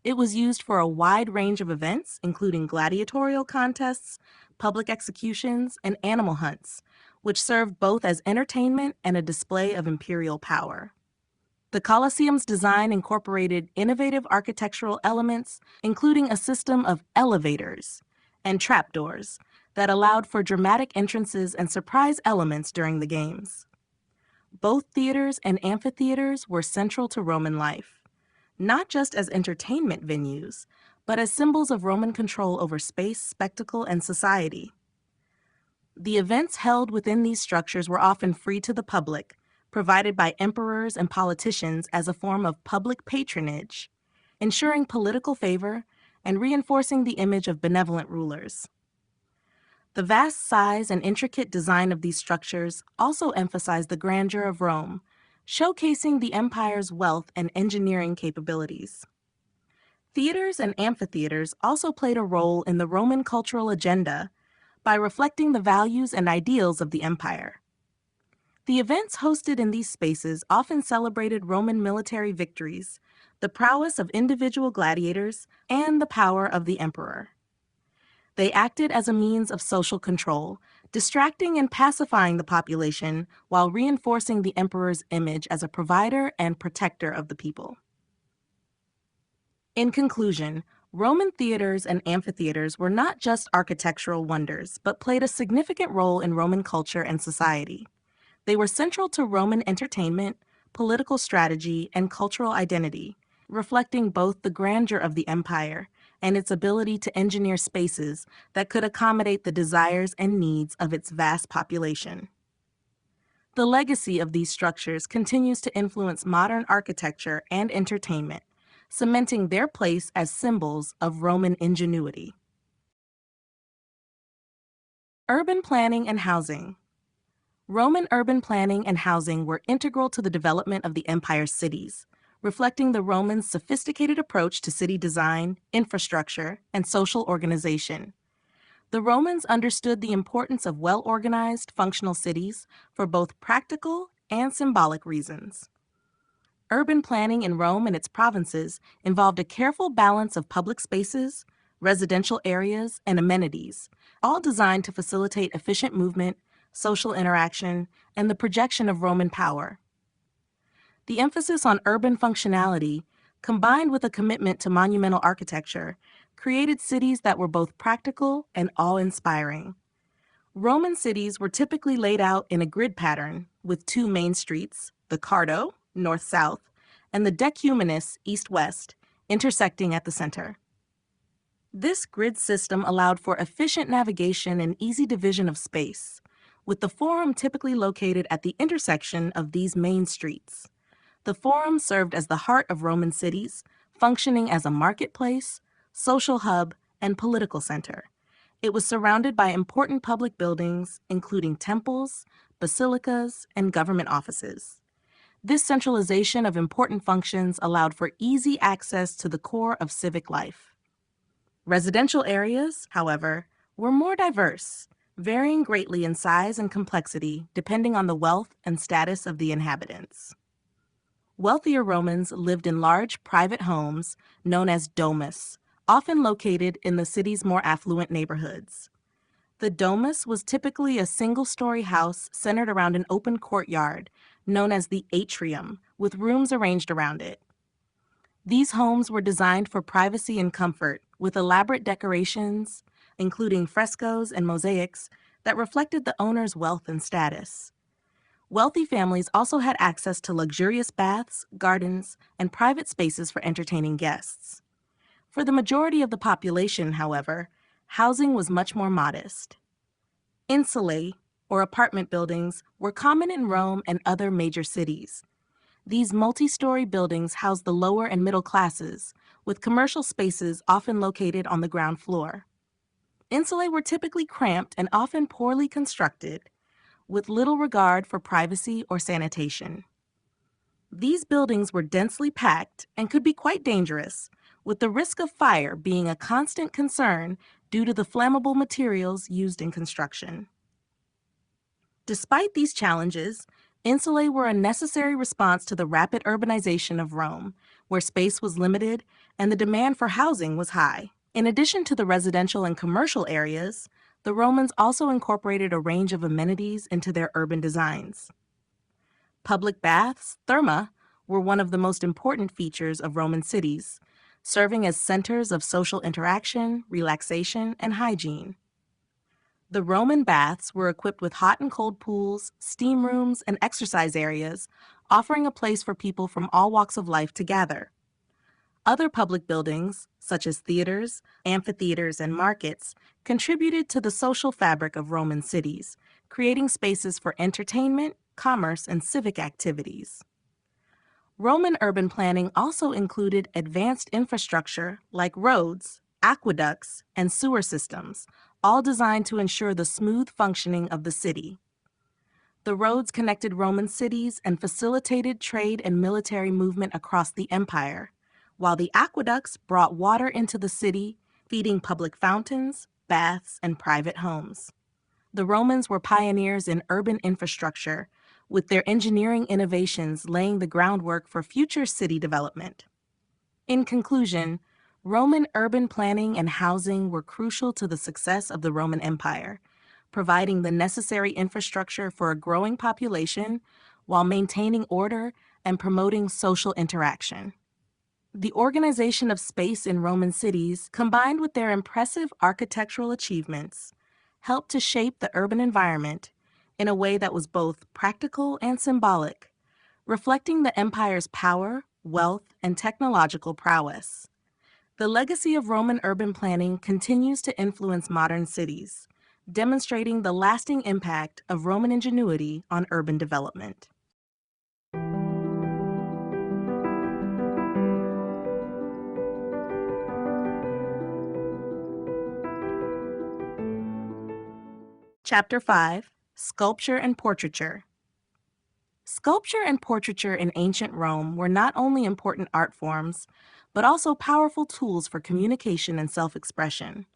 It was used for a wide range of events, including gladiatorial contests, public executions, and animal hunts, which served both as entertainment and a display of imperial power. The Colosseum's design incorporated innovative architectural elements, including a system of elevators and trapdoors that allowed for dramatic entrances and surprise elements during the games. Both theaters and amphitheaters were central to Roman life, not just as entertainment venues, but as symbols of Roman control over space, spectacle, and society. The events held within these structures were often free to the public, provided by emperors and politicians as a form of public patronage, ensuring political favor and reinforcing the image of benevolent rulers. The vast size and intricate design of these structures also emphasized the grandeur of Rome, showcasing the empire's wealth and engineering capabilities. Theaters and amphitheaters also played a role in the Roman cultural agenda by reflecting the values and ideals of the empire. The events hosted in these spaces often celebrated Roman military victories, the prowess of individual gladiators, and the power of the emperor. They acted as a means of social control, distracting and pacifying the population while reinforcing the emperor's image as a provider and protector of the people. In conclusion, Roman theaters and amphitheaters were not just architectural wonders, but played a significant role in Roman culture and society. They were central to Roman entertainment, political strategy, and cultural identity, reflecting both the grandeur of the empire and its ability to engineer spaces that could accommodate the desires and needs of its vast population. The legacy of these structures continues to influence modern architecture and entertainment, cementing their place as symbols of Roman ingenuity. Urban planning and housing. Roman urban planning and housing were integral to the development of the empire's cities, reflecting the Romans' sophisticated approach to city design, infrastructure, and social organization. The Romans understood the importance of well-organized, functional cities for both practical and symbolic reasons. Urban planning in Rome and its provinces involved a careful balance of public spaces, residential areas, and amenities, all designed to facilitate efficient movement, social interaction, and the projection of Roman power. The emphasis on urban functionality, combined with a commitment to monumental architecture, created cities that were both practical and awe-inspiring. Roman cities were typically laid out in a grid pattern with two main streets, the Cardo, north-south, and the Decumanus, east-west, intersecting at the center. This grid system allowed for efficient navigation and easy division of space, with the Forum typically located at the intersection of these main streets. The Forum served as the heart of Roman cities, functioning as a marketplace, social hub, and political center. It was surrounded by important public buildings, including temples, basilicas, and government offices. This centralization of important functions allowed for easy access to the core of civic life. Residential areas, however, were more diverse, varying greatly in size and complexity depending on the wealth and status of the inhabitants. Wealthier Romans lived in large private homes known as domus, often located in the city's more affluent neighborhoods. The domus was typically a single-story house centered around an open courtyard, known as the atrium, with rooms arranged around it. These homes were designed for privacy and comfort, with elaborate decorations, including frescoes and mosaics, that reflected the owner's wealth and status. Wealthy families also had access to luxurious baths, gardens, and private spaces for entertaining guests. For the majority of the population, however, housing was much more modest. Insulae, or apartment buildings, were common in Rome and other major cities. These multi-story buildings housed the lower and middle classes, with commercial spaces often located on the ground floor. Insulae were typically cramped and often poorly constructed, with little regard for privacy or sanitation. These buildings were densely packed and could be quite dangerous, with the risk of fire being a constant concern due to the flammable materials used in construction. Despite these challenges, insulae were a necessary response to the rapid urbanization of Rome, where space was limited and the demand for housing was high. In addition to the residential and commercial areas, the Romans also incorporated a range of amenities into their urban designs. Public baths, thermae, were one of the most important features of Roman cities, serving as centers of social interaction, relaxation, and hygiene. The Roman baths were equipped with hot and cold pools, steam rooms, and exercise areas, offering a place for people from all walks of life to gather. Other public buildings, such as theaters, amphitheaters, and markets, contributed to the social fabric of Roman cities, creating spaces for entertainment, commerce, and civic activities. Roman urban planning also included advanced infrastructure like roads, aqueducts, and sewer systems, all designed to ensure the smooth functioning of the city. The roads connected Roman cities and facilitated trade and military movement across the empire, while the aqueducts brought water into the city, feeding public fountains, baths, and private homes. The Romans were pioneers in urban infrastructure, with their engineering innovations laying the groundwork for future city development. In conclusion, Roman urban planning and housing were crucial to the success of the Roman Empire, providing the necessary infrastructure for a growing population while maintaining order and promoting social interaction. The organization of space in Roman cities, combined with their impressive architectural achievements, helped to shape the urban environment in a way that was both practical and symbolic, reflecting the empire's power, wealth, and technological prowess. The legacy of Roman urban planning continues to influence modern cities, demonstrating the lasting impact of Roman ingenuity on urban development. Chapter 5: Sculpture and Portraiture. Sculpture and portraiture in ancient Rome were not only important art forms, but also powerful tools for communication and self-expression.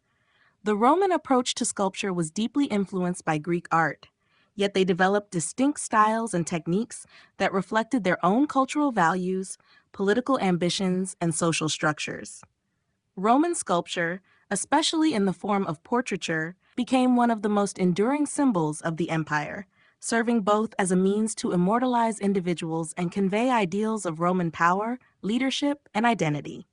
The Roman approach to sculpture was deeply influenced by Greek art, yet they developed distinct styles and techniques that reflected their own cultural values, political ambitions, and social structures. Roman sculpture, especially in the form of portraiture, became one of the most enduring symbols of the empire, serving both as a means to immortalize individuals and convey ideals of Roman power, leadership, and identity.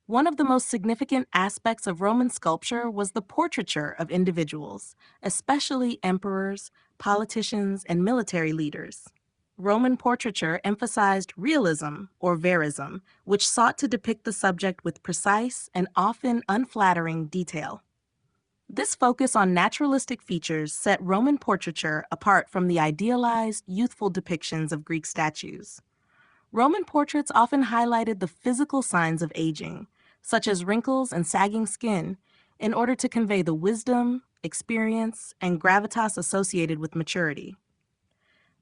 One of the most significant aspects of Roman sculpture was the portraiture of individuals, especially emperors, politicians, and military leaders. Roman portraiture emphasized realism or verism, which sought to depict the subject with precise and often unflattering detail. This focus on naturalistic features set Roman portraiture apart from the idealized, youthful depictions of Greek statues. Roman portraits often highlighted the physical signs of aging, such as wrinkles and sagging skin, in order to convey the wisdom, experience, and gravitas associated with maturity.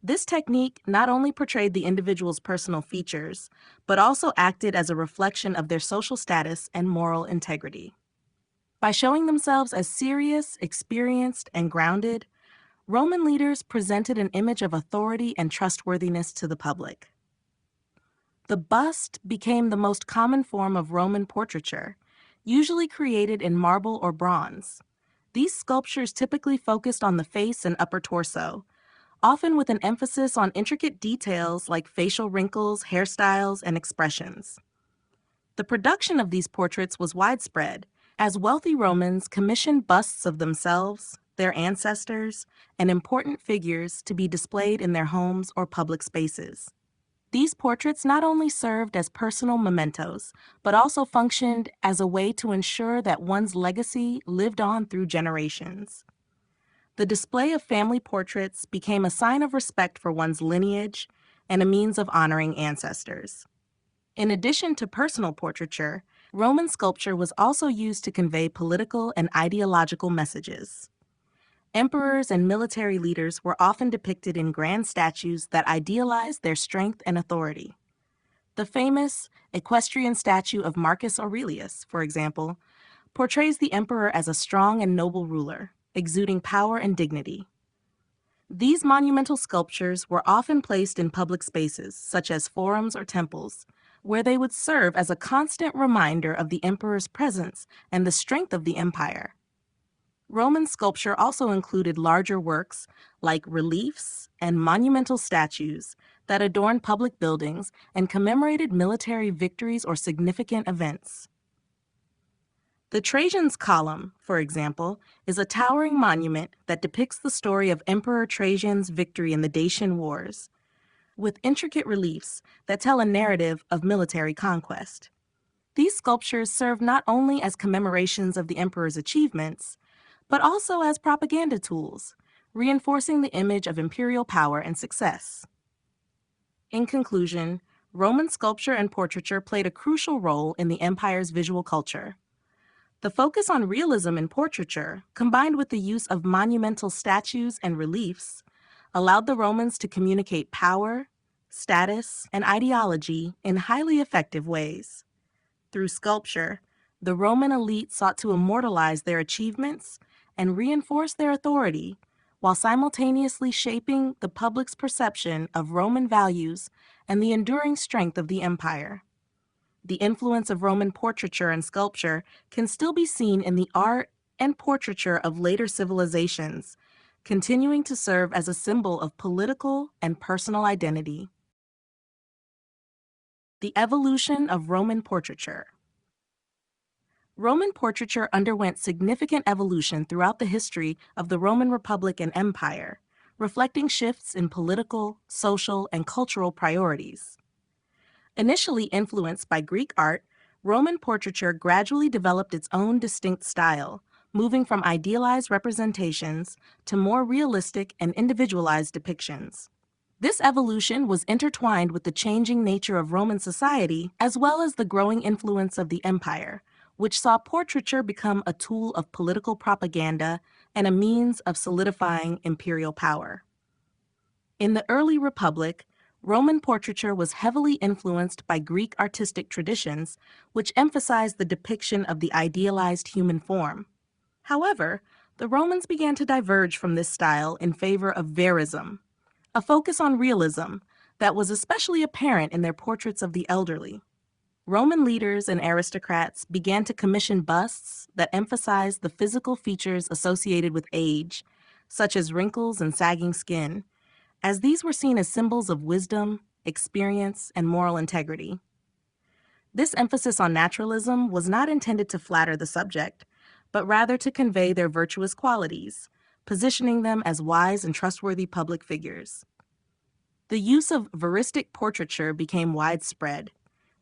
This technique not only portrayed the individual's personal features, but also acted as a reflection of their social status and moral integrity. By showing themselves as serious, experienced, and grounded, Roman leaders presented an image of authority and trustworthiness to the public. The bust became the most common form of Roman portraiture, usually created in marble or bronze. These sculptures typically focused on the face and upper torso, often with an emphasis on intricate details like facial wrinkles, hairstyles, and expressions. The production of these portraits was widespread, as wealthy Romans commissioned busts of themselves, their ancestors, and important figures to be displayed in their homes or public spaces. These portraits not only served as personal mementos, but also functioned as a way to ensure that one's legacy lived on through generations. The display of family portraits became a sign of respect for one's lineage and a means of honoring ancestors. In addition to personal portraiture, Roman sculpture was also used to convey political and ideological messages. Emperors and military leaders were often depicted in grand statues that idealized their strength and authority. The famous equestrian statue of Marcus Aurelius, for example, portrays the emperor as a strong and noble ruler, exuding power and dignity. These monumental sculptures were often placed in public spaces, such as forums or temples, where they would serve as a constant reminder of the emperor's presence and the strength of the empire. Roman sculpture also included larger works like reliefs and monumental statues that adorned public buildings and commemorated military victories or significant events. The Trajan's Column, for example, is a towering monument that depicts the story of Emperor Trajan's victory in the Dacian Wars, with intricate reliefs that tell a narrative of military conquest. These sculptures serve not only as commemorations of the emperor's achievements, but also as propaganda tools, reinforcing the image of imperial power and success. In conclusion, Roman sculpture and portraiture played a crucial role in the empire's visual culture. The focus on realism in portraiture, combined with the use of monumental statues and reliefs, allowed the Romans to communicate power, status, and ideology in highly effective ways. Through sculpture, The Roman elite sought to immortalize their achievements and reinforce their authority, while simultaneously shaping the public's perception of Roman values and the enduring strength of the empire. The influence of Roman portraiture and sculpture can still be seen in the art and portraiture of later civilizations, continuing to serve as a symbol of political and personal identity. The evolution of Roman portraiture. Roman portraiture underwent significant evolution throughout the history of the Roman Republic and Empire, reflecting shifts in political, social, and cultural priorities. Initially influenced by Greek art, Roman portraiture gradually developed its own distinct style, moving from idealized representations to more realistic and individualized depictions. This evolution was intertwined with the changing nature of Roman society as well as the growing influence of the empire, which saw portraiture become a tool of political propaganda and a means of solidifying imperial power. In the early Republic, Roman portraiture was heavily influenced by Greek artistic traditions, which emphasized the depiction of the idealized human form. However, the Romans began to diverge from this style in favor of verism, a focus on realism that was especially apparent in their portraits of the elderly. Roman leaders and aristocrats began to commission busts that emphasized the physical features associated with age, such as wrinkles and sagging skin, as these were seen as symbols of wisdom, experience, and moral integrity. This emphasis on naturalism was not intended to flatter the subject, but rather to convey their virtuous qualities, positioning them as wise and trustworthy public figures. The use of veristic portraiture became widespread,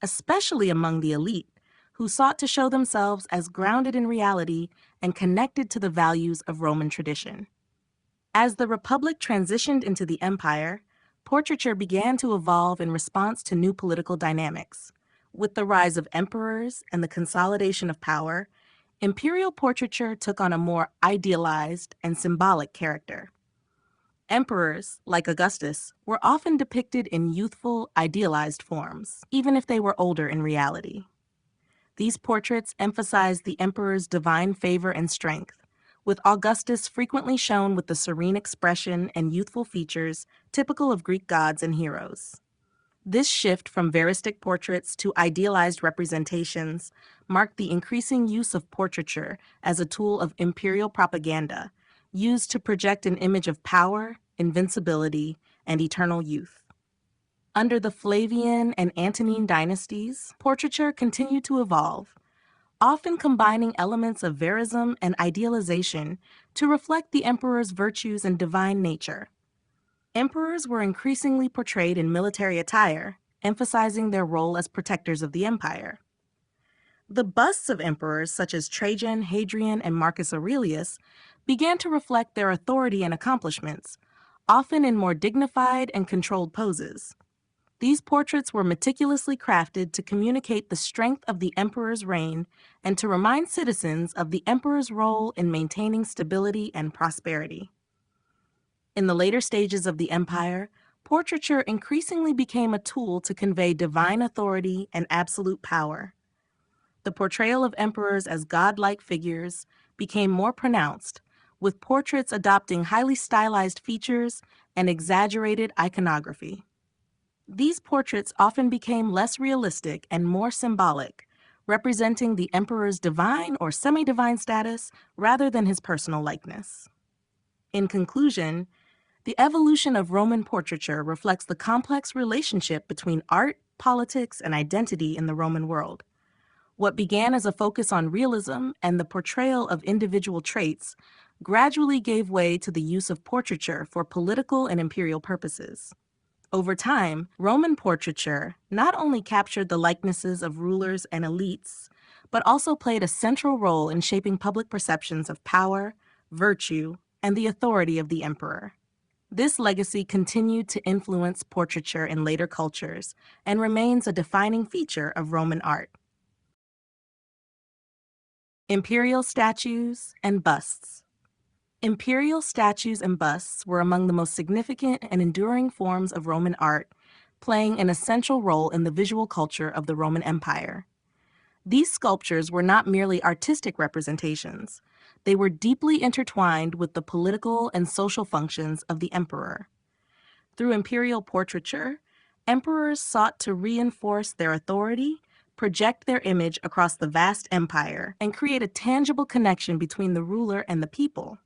especially among the elite, who sought to show themselves as grounded in reality and connected to the values of Roman tradition. As the Republic transitioned into the Empire, portraiture began to evolve in response to new political dynamics. With the rise of emperors and the consolidation of power, imperial portraiture took on a more idealized and symbolic character. Emperors, like Augustus, were often depicted in youthful, idealized forms, even if they were older in reality. These portraits emphasized the emperor's divine favor and strength, with Augustus frequently shown with the serene expression and youthful features typical of Greek gods and heroes. This shift from veristic portraits to idealized representations marked the increasing use of portraiture as a tool of imperial propaganda, used to project an image of power, invincibility, and eternal youth. Under the Flavian and Antonine dynasties, portraiture continued to evolve, often combining elements of verism and idealization to reflect the emperor's virtues and divine nature. Emperors were increasingly portrayed in military attire, emphasizing their role as protectors of the empire. The busts of emperors such as Trajan, Hadrian, and Marcus Aurelius began to reflect their authority and accomplishments, often in more dignified and controlled poses. These portraits were meticulously crafted to communicate the strength of the emperor's reign and to remind citizens of the emperor's role in maintaining stability and prosperity. In the later stages of the empire, portraiture increasingly became a tool to convey divine authority and absolute power. The portrayal of emperors as godlike figures became more pronounced, with portraits adopting highly stylized features and exaggerated iconography. These portraits often became less realistic and more symbolic, representing the emperor's divine or semi-divine status rather than his personal likeness. In conclusion, the evolution of Roman portraiture reflects the complex relationship between art, politics, and identity in the Roman world. What began as a focus on realism and the portrayal of individual traits gradually gave way to the use of portraiture for political and imperial purposes. Over time, Roman portraiture not only captured the likenesses of rulers and elites, but also played a central role in shaping public perceptions of power, virtue, and the authority of the emperor. This legacy continued to influence portraiture in later cultures and remains a defining feature of Roman art. Imperial statues and busts. Imperial statues and busts were among the most significant and enduring forms of Roman art, playing an essential role in the visual culture of the Roman Empire. These sculptures were not merely artistic representations. They were deeply intertwined with the political and social functions of the emperor. Through imperial portraiture, emperors sought to reinforce their authority, project their image across the vast empire, and create a tangible connection between the ruler and the people.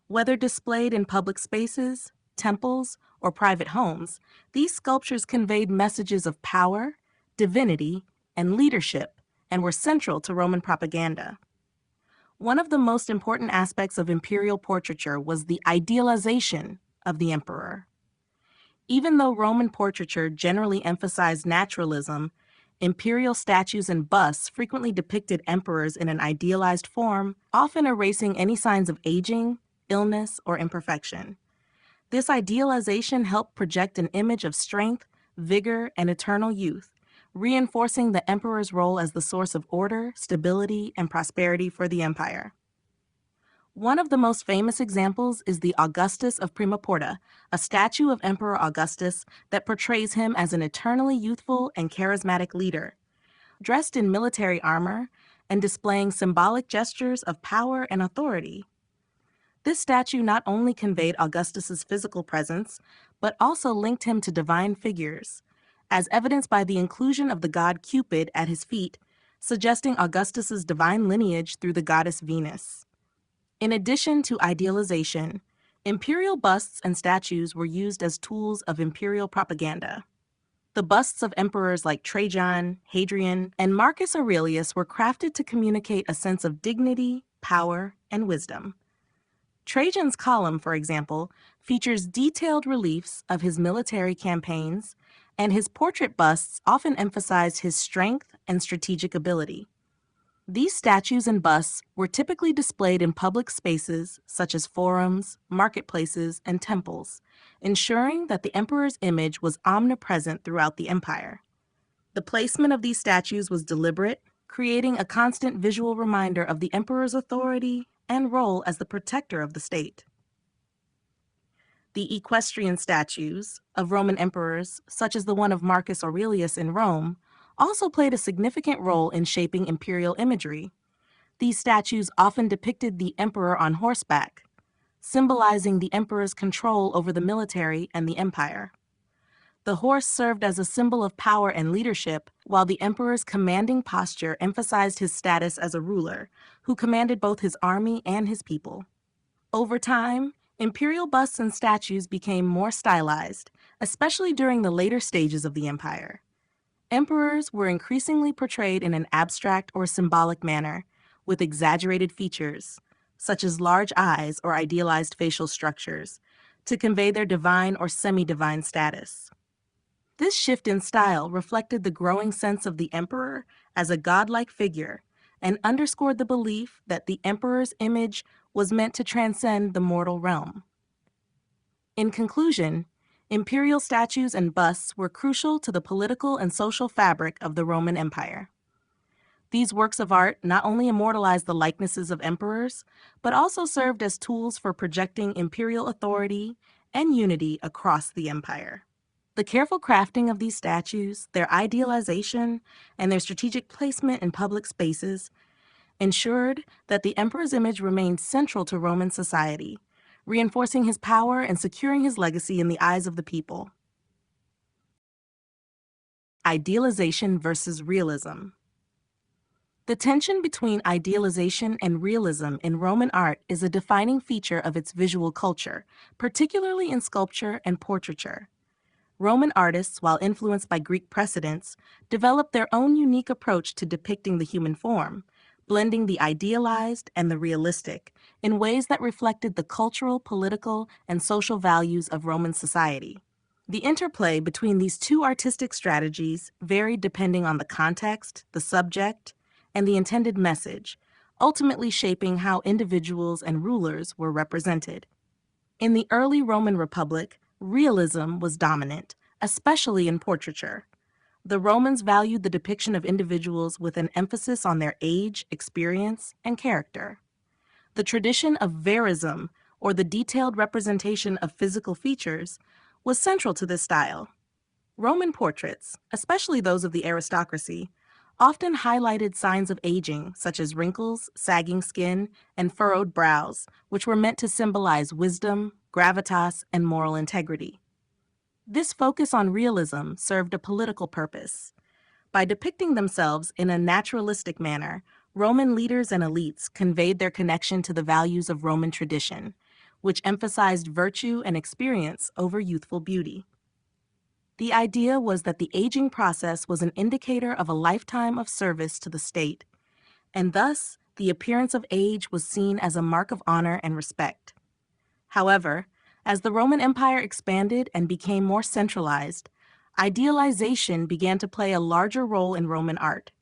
Whether displayed in public spaces, temples, or private homes, these sculptures conveyed messages of power, divinity, and leadership, and were central to Roman propaganda. One of the most important aspects of imperial portraiture was the idealization of the emperor. Even though Roman portraiture generally emphasized naturalism, imperial statues and busts frequently depicted emperors in an idealized form, often erasing any signs of aging, illness, or imperfection. This idealization helped project an image of strength, vigor, and eternal youth, reinforcing the emperor's role as the source of order, stability, and prosperity for the empire. One of the most famous examples is the Augustus of Prima Porta, a statue of Emperor Augustus that portrays him as an eternally youthful and charismatic leader. Dressed in military armor and displaying symbolic gestures of power and authority. This statue not only conveyed Augustus's physical presence, but also linked him to divine figures, as evidenced by the inclusion of the god Cupid at his feet, suggesting Augustus's divine lineage through the goddess Venus. In addition to idealization, imperial busts and statues were used as tools of imperial propaganda. The busts of emperors like Trajan, Hadrian, and Marcus Aurelius were crafted to communicate a sense of dignity, power, and wisdom. Trajan's column, for example, features detailed reliefs of his military campaigns, and his portrait busts often emphasized his strength and strategic ability. These statues and busts were typically displayed in public spaces such as forums, marketplaces, and temples, ensuring that the emperor's image was omnipresent throughout the empire. The placement of these statues was deliberate, creating a constant visual reminder of the emperor's authority and role as the protector of the state. The equestrian statues of Roman emperors, such as the one of Marcus Aurelius in Rome, also played a significant role in shaping imperial imagery. These statues often depicted the emperor on horseback, symbolizing the emperor's control over the military and the empire. The horse served as a symbol of power and leadership, while the emperor's commanding posture emphasized his status as a ruler, who commanded both his army and his people. Over time, imperial busts and statues became more stylized, especially during the later stages of the empire. Emperors were increasingly portrayed in an abstract or symbolic manner, with exaggerated features, such as large eyes or idealized facial structures, to convey their divine or semi-divine status. This shift in style reflected the growing sense of the emperor as a godlike figure and underscored the belief that the emperor's image was meant to transcend the mortal realm. In conclusion, imperial statues and busts were crucial to the political and social fabric of the Roman Empire. These works of art not only immortalized the likenesses of emperors, but also served as tools for projecting imperial authority and unity across the empire. The careful crafting of these statues, their idealization, and their strategic placement in public spaces ensured that the emperor's image remained central to Roman society, reinforcing his power and securing his legacy in the eyes of the people. Idealization versus realism. The tension between idealization and realism in Roman art is a defining feature of its visual culture, particularly in sculpture and portraiture. Roman artists, while influenced by Greek precedents, developed their own unique approach to depicting the human form, blending the idealized and the realistic in ways that reflected the cultural, political, and social values of Roman society. The interplay between these two artistic strategies varied depending on the context, the subject, and the intended message, ultimately shaping how individuals and rulers were represented. In the early Roman Republic, realism was dominant, especially in portraiture. The Romans valued the depiction of individuals with an emphasis on their age, experience, and character. The tradition of verism, or the detailed representation of physical features, was central to this style. Roman portraits, especially those of the aristocracy, often highlighted signs of aging, such as wrinkles, sagging skin, and furrowed brows, which were meant to symbolize wisdom, gravitas, and moral integrity. This focus on realism served a political purpose. By depicting themselves in a naturalistic manner, Roman leaders and elites conveyed their connection to the values of Roman tradition, which emphasized virtue and experience over youthful beauty. The idea was that the aging process was an indicator of a lifetime of service to the state, and thus the appearance of age was seen as a mark of honor and respect. However, as the Roman Empire expanded and became more centralized, idealization began to play a larger role in Roman art,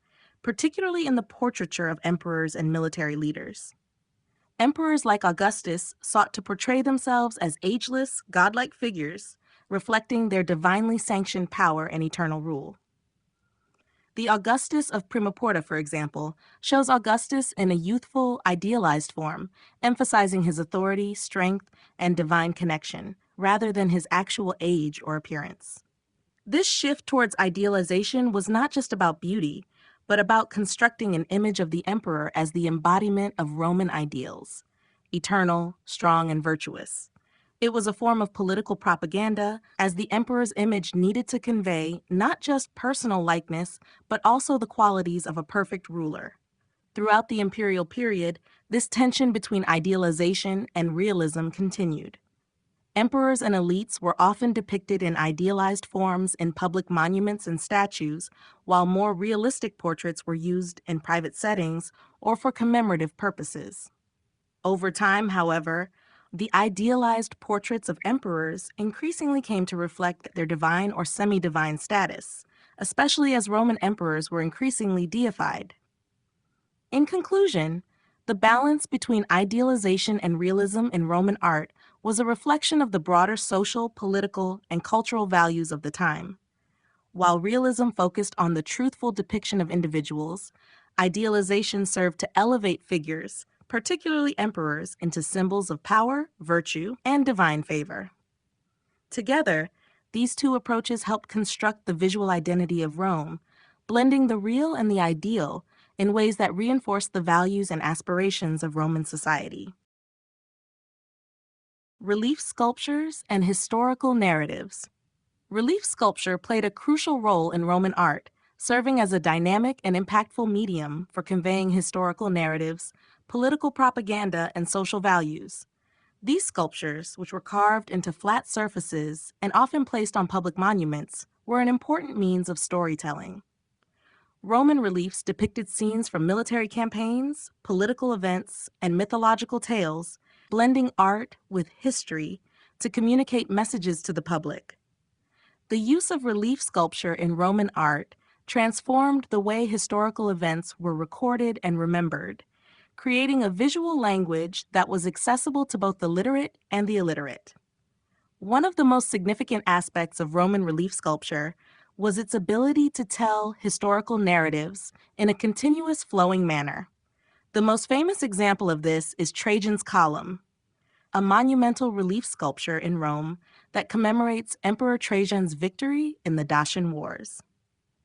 particularly in the portraiture of emperors and military leaders. Emperors like Augustus sought to portray themselves as ageless, godlike figures, reflecting their divinely sanctioned power and eternal rule. The Augustus of Primaporta, for example, shows Augustus in a youthful, idealized form, emphasizing his authority, strength, and divine connection, rather than his actual age or appearance. This shift towards idealization was not just about beauty, but about constructing an image of the emperor as the embodiment of Roman ideals, eternal, strong, and virtuous. It was a form of political propaganda, as the emperor's image needed to convey not just personal likeness, but also the qualities of a perfect ruler. Throughout the imperial period, this tension between idealization and realism continued. Emperors and elites were often depicted in idealized forms in public monuments and statues, while more realistic portraits were used in private settings or for commemorative purposes. Over time, however, the idealized portraits of emperors increasingly came to reflect their divine or semi-divine status, especially as Roman emperors were increasingly deified. In conclusion, the balance between idealization and realism in Roman art was a reflection of the broader social, political, and cultural values of the time. While realism focused on the truthful depiction of individuals, idealization served to elevate figures, particularly emperors, into symbols of power, virtue, and divine favor. Together, these two approaches helped construct the visual identity of Rome, blending the real and the ideal in ways that reinforced the values and aspirations of Roman society. Relief sculptures and historical narratives. Relief sculpture played a crucial role in Roman art, serving as a dynamic and impactful medium for conveying historical narratives, political propaganda, and social values. These sculptures, which were carved into flat surfaces and often placed on public monuments, were an important means of storytelling. Roman reliefs depicted scenes from military campaigns, political events, and mythological tales, blending art with history to communicate messages to the public. The use of relief sculpture in Roman art transformed the way historical events were recorded and remembered, creating a visual language that was accessible to both the literate and the illiterate. One of the most significant aspects of Roman relief sculpture was its ability to tell historical narratives in a continuous flowing manner. The most famous example of this is Trajan's Column, a monumental relief sculpture in Rome that commemorates Emperor Trajan's victory in the Dacian Wars.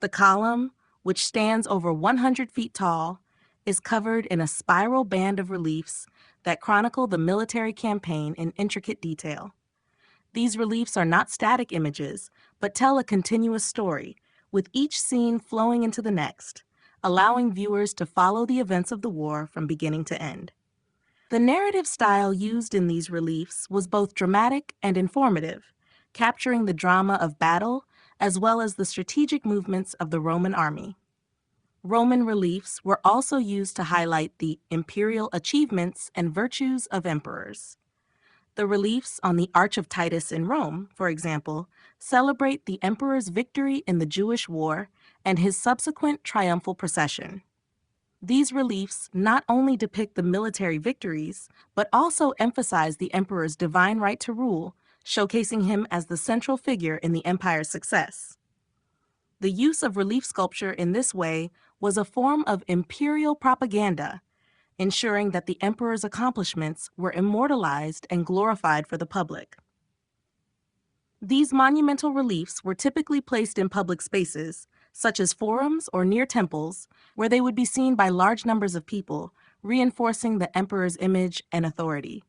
The column, which stands over 100 feet tall, is covered in a spiral band of reliefs that chronicle the military campaign in intricate detail. These reliefs are not static images, but tell a continuous story, with each scene flowing into the next, allowing viewers to follow the events of the war from beginning to end. The narrative style used in these reliefs was both dramatic and informative, capturing the drama of battle as well as the strategic movements of the Roman army. Roman reliefs were also used to highlight the imperial achievements and virtues of emperors. The reliefs on the Arch of Titus in Rome, for example, celebrate the emperor's victory in the Jewish War and his subsequent triumphal procession. These reliefs not only depict the military victories, but also emphasize the emperor's divine right to rule, showcasing him as the central figure in the empire's success. The use of relief sculpture in this way was a form of imperial propaganda, ensuring that the emperor's accomplishments were immortalized and glorified for the public. These monumental reliefs were typically placed in public spaces, such as forums or near temples, where they would be seen by large numbers of people, reinforcing the emperor's image and authority.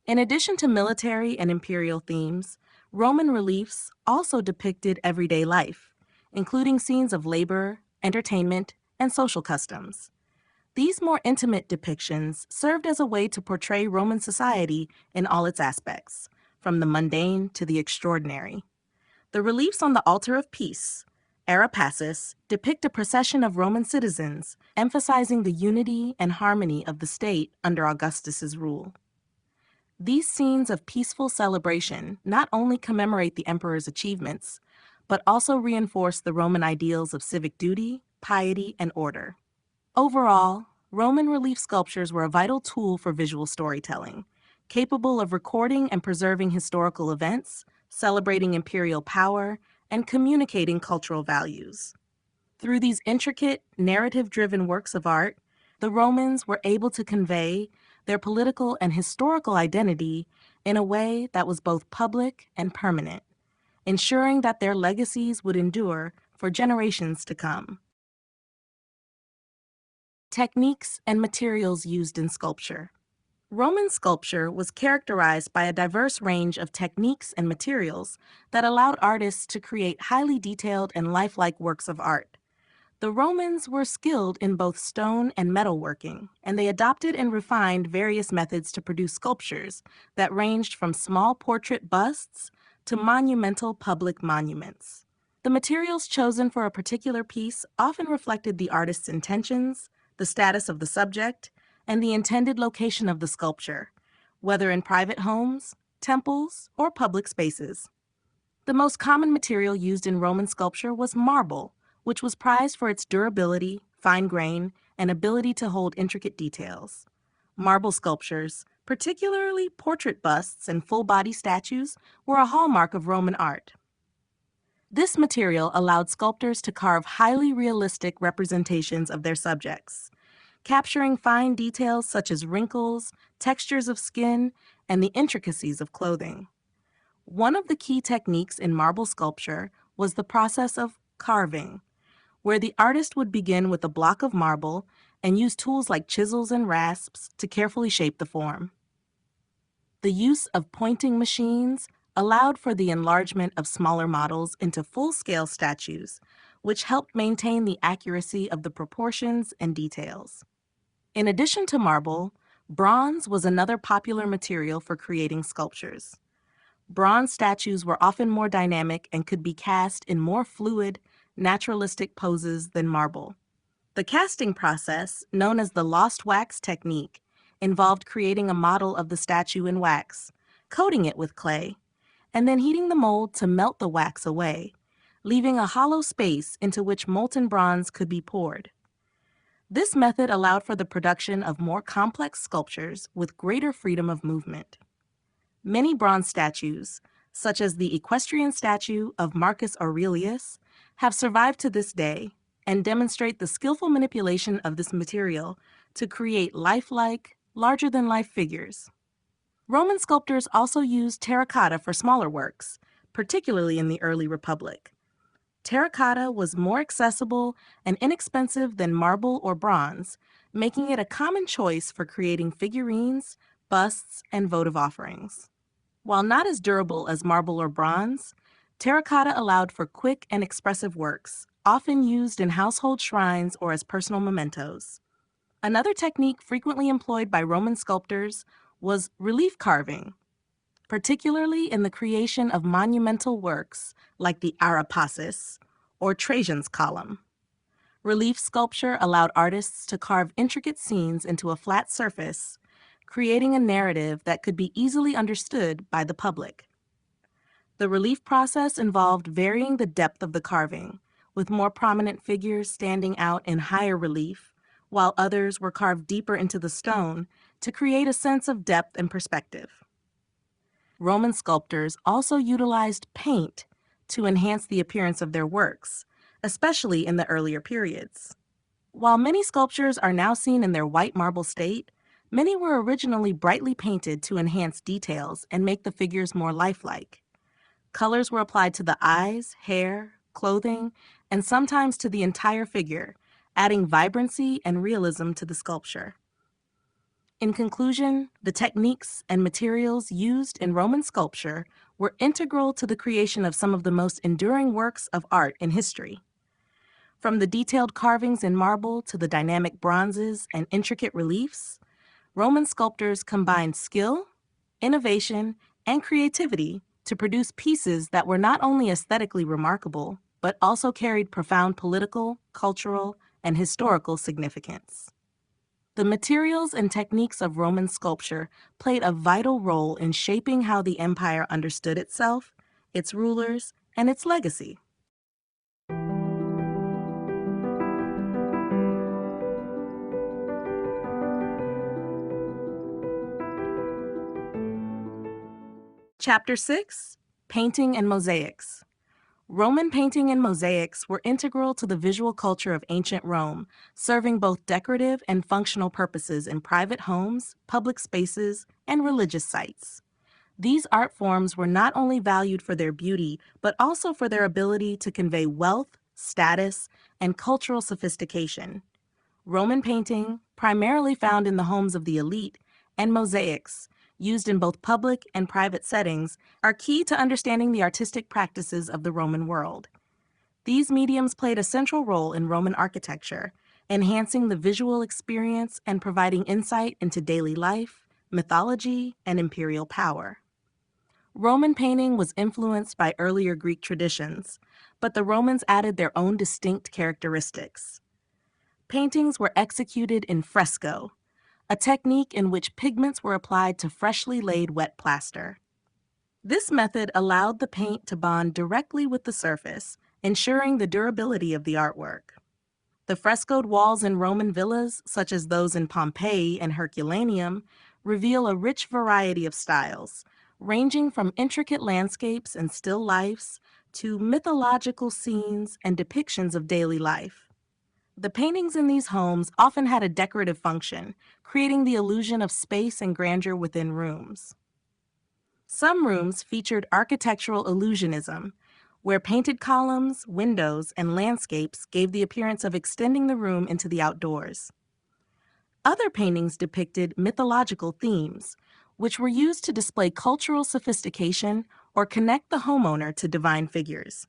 In addition to military and imperial themes, Roman reliefs also depicted everyday life, including scenes of labor, entertainment, and social customs. These more intimate depictions served as a way to portray Roman society in all its aspects, from the mundane to the extraordinary. The reliefs on the altar of peace, Arapacis, depict a procession of Roman citizens, emphasizing the unity and harmony of the state under Augustus's rule. These scenes of peaceful celebration not only commemorate the emperor's achievements, but also reinforce the Roman ideals of civic duty, piety, and order. Overall, Roman relief sculptures were a vital tool for visual storytelling, capable of recording and preserving historical events, celebrating imperial power, and communicating cultural values. Through these intricate, narrative-driven works of art, the Romans were able to convey their political and historical identity in a way that was both public and permanent, ensuring that their legacies would endure for generations to come. Techniques and materials used in sculpture. Roman sculpture was characterized by a diverse range of techniques and materials that allowed artists to create highly detailed and lifelike works of art. The Romans were skilled in both stone and metal working, and they adopted and refined various methods to produce sculptures that ranged from small portrait busts to monumental public monuments. The materials chosen for a particular piece often reflected the artist's intentions, the status of the subject, and the intended location of the sculpture, whether in private homes, temples, or public spaces. The most common material used in Roman sculpture was marble, which was prized for its durability, fine grain, and ability to hold intricate details. Marble sculptures, particularly portrait busts and full-body statues, were a hallmark of Roman art. This material allowed sculptors to carve highly realistic representations of their subjects, capturing fine details such as wrinkles, textures of skin, and the intricacies of clothing. One of the key techniques in marble sculpture was the process of carving, where the artist would begin with a block of marble and use tools like chisels and rasps to carefully shape the form. The use of pointing machines allowed for the enlargement of smaller models into full-scale statues, which helped maintain the accuracy of the proportions and details. In addition to marble, bronze was another popular material for creating sculptures. Bronze statues were often more dynamic and could be cast in more fluid, naturalistic poses than marble. The casting process, known as the lost wax technique, involved creating a model of the statue in wax, coating it with clay, and then heating the mold to melt the wax away, leaving a hollow space into which molten bronze could be poured. This method allowed for the production of more complex sculptures with greater freedom of movement. Many bronze statues, such as the equestrian statue of Marcus Aurelius, have survived to this day and demonstrate the skillful manipulation of this material to create lifelike, larger-than-life figures. Roman sculptors also used terracotta for smaller works, particularly in the early Republic. Terracotta was more accessible and inexpensive than marble or bronze, making it a common choice for creating figurines, busts, and votive offerings. While not as durable as marble or bronze, terracotta allowed for quick and expressive works, often used in household shrines or as personal mementos. Another technique frequently employed by Roman sculptors was relief carving, particularly in the creation of monumental works like the Arapacis or Trajan's Column. Relief sculpture allowed artists to carve intricate scenes into a flat surface, creating a narrative that could be easily understood by the public. The relief process involved varying the depth of the carving, with more prominent figures standing out in higher relief, while others were carved deeper into the stone to create a sense of depth and perspective. Roman sculptors also utilized paint to enhance the appearance of their works, especially in the earlier periods. While many sculptures are now seen in their white marble state, many were originally brightly painted to enhance details and make the figures more lifelike. Colors were applied to the eyes, hair, clothing, and sometimes to the entire figure, adding vibrancy and realism to the sculpture. In conclusion, the techniques and materials used in Roman sculpture were integral to the creation of some of the most enduring works of art in history. From the detailed carvings in marble to the dynamic bronzes and intricate reliefs, Roman sculptors combined skill, innovation, and creativity to produce pieces that were not only aesthetically remarkable, but also carried profound political, cultural, and historical significance. The materials and techniques of Roman sculpture played a vital role in shaping how the empire understood itself, its rulers, and its legacy. Chapter 6: Painting and Mosaics. Roman painting and mosaics were integral to the visual culture of ancient Rome, serving both decorative and functional purposes in private homes, public spaces, and religious sites. These art forms were not only valued for their beauty, but also for their ability to convey wealth, status, and cultural sophistication. Roman painting, primarily found in the homes of the elite, and mosaics, used in both public and private settings, are key to understanding the artistic practices of the Roman world. These mediums played a central role in Roman architecture, enhancing the visual experience and providing insight into daily life, mythology, and imperial power. Roman painting was influenced by earlier Greek traditions, but the Romans added their own distinct characteristics. Paintings were executed in fresco, a technique in which pigments were applied to freshly laid wet plaster. This method allowed the paint to bond directly with the surface, ensuring the durability of the artwork. The frescoed walls in Roman villas, such as those in Pompeii and Herculaneum, reveal a rich variety of styles, ranging from intricate landscapes and still lifes to mythological scenes and depictions of daily life. The paintings in these homes often had a decorative function, creating the illusion of space and grandeur within rooms. Some rooms featured architectural illusionism, where painted columns, windows, and landscapes gave the appearance of extending the room into the outdoors. Other paintings depicted mythological themes, which were used to display cultural sophistication or connect the homeowner to divine figures.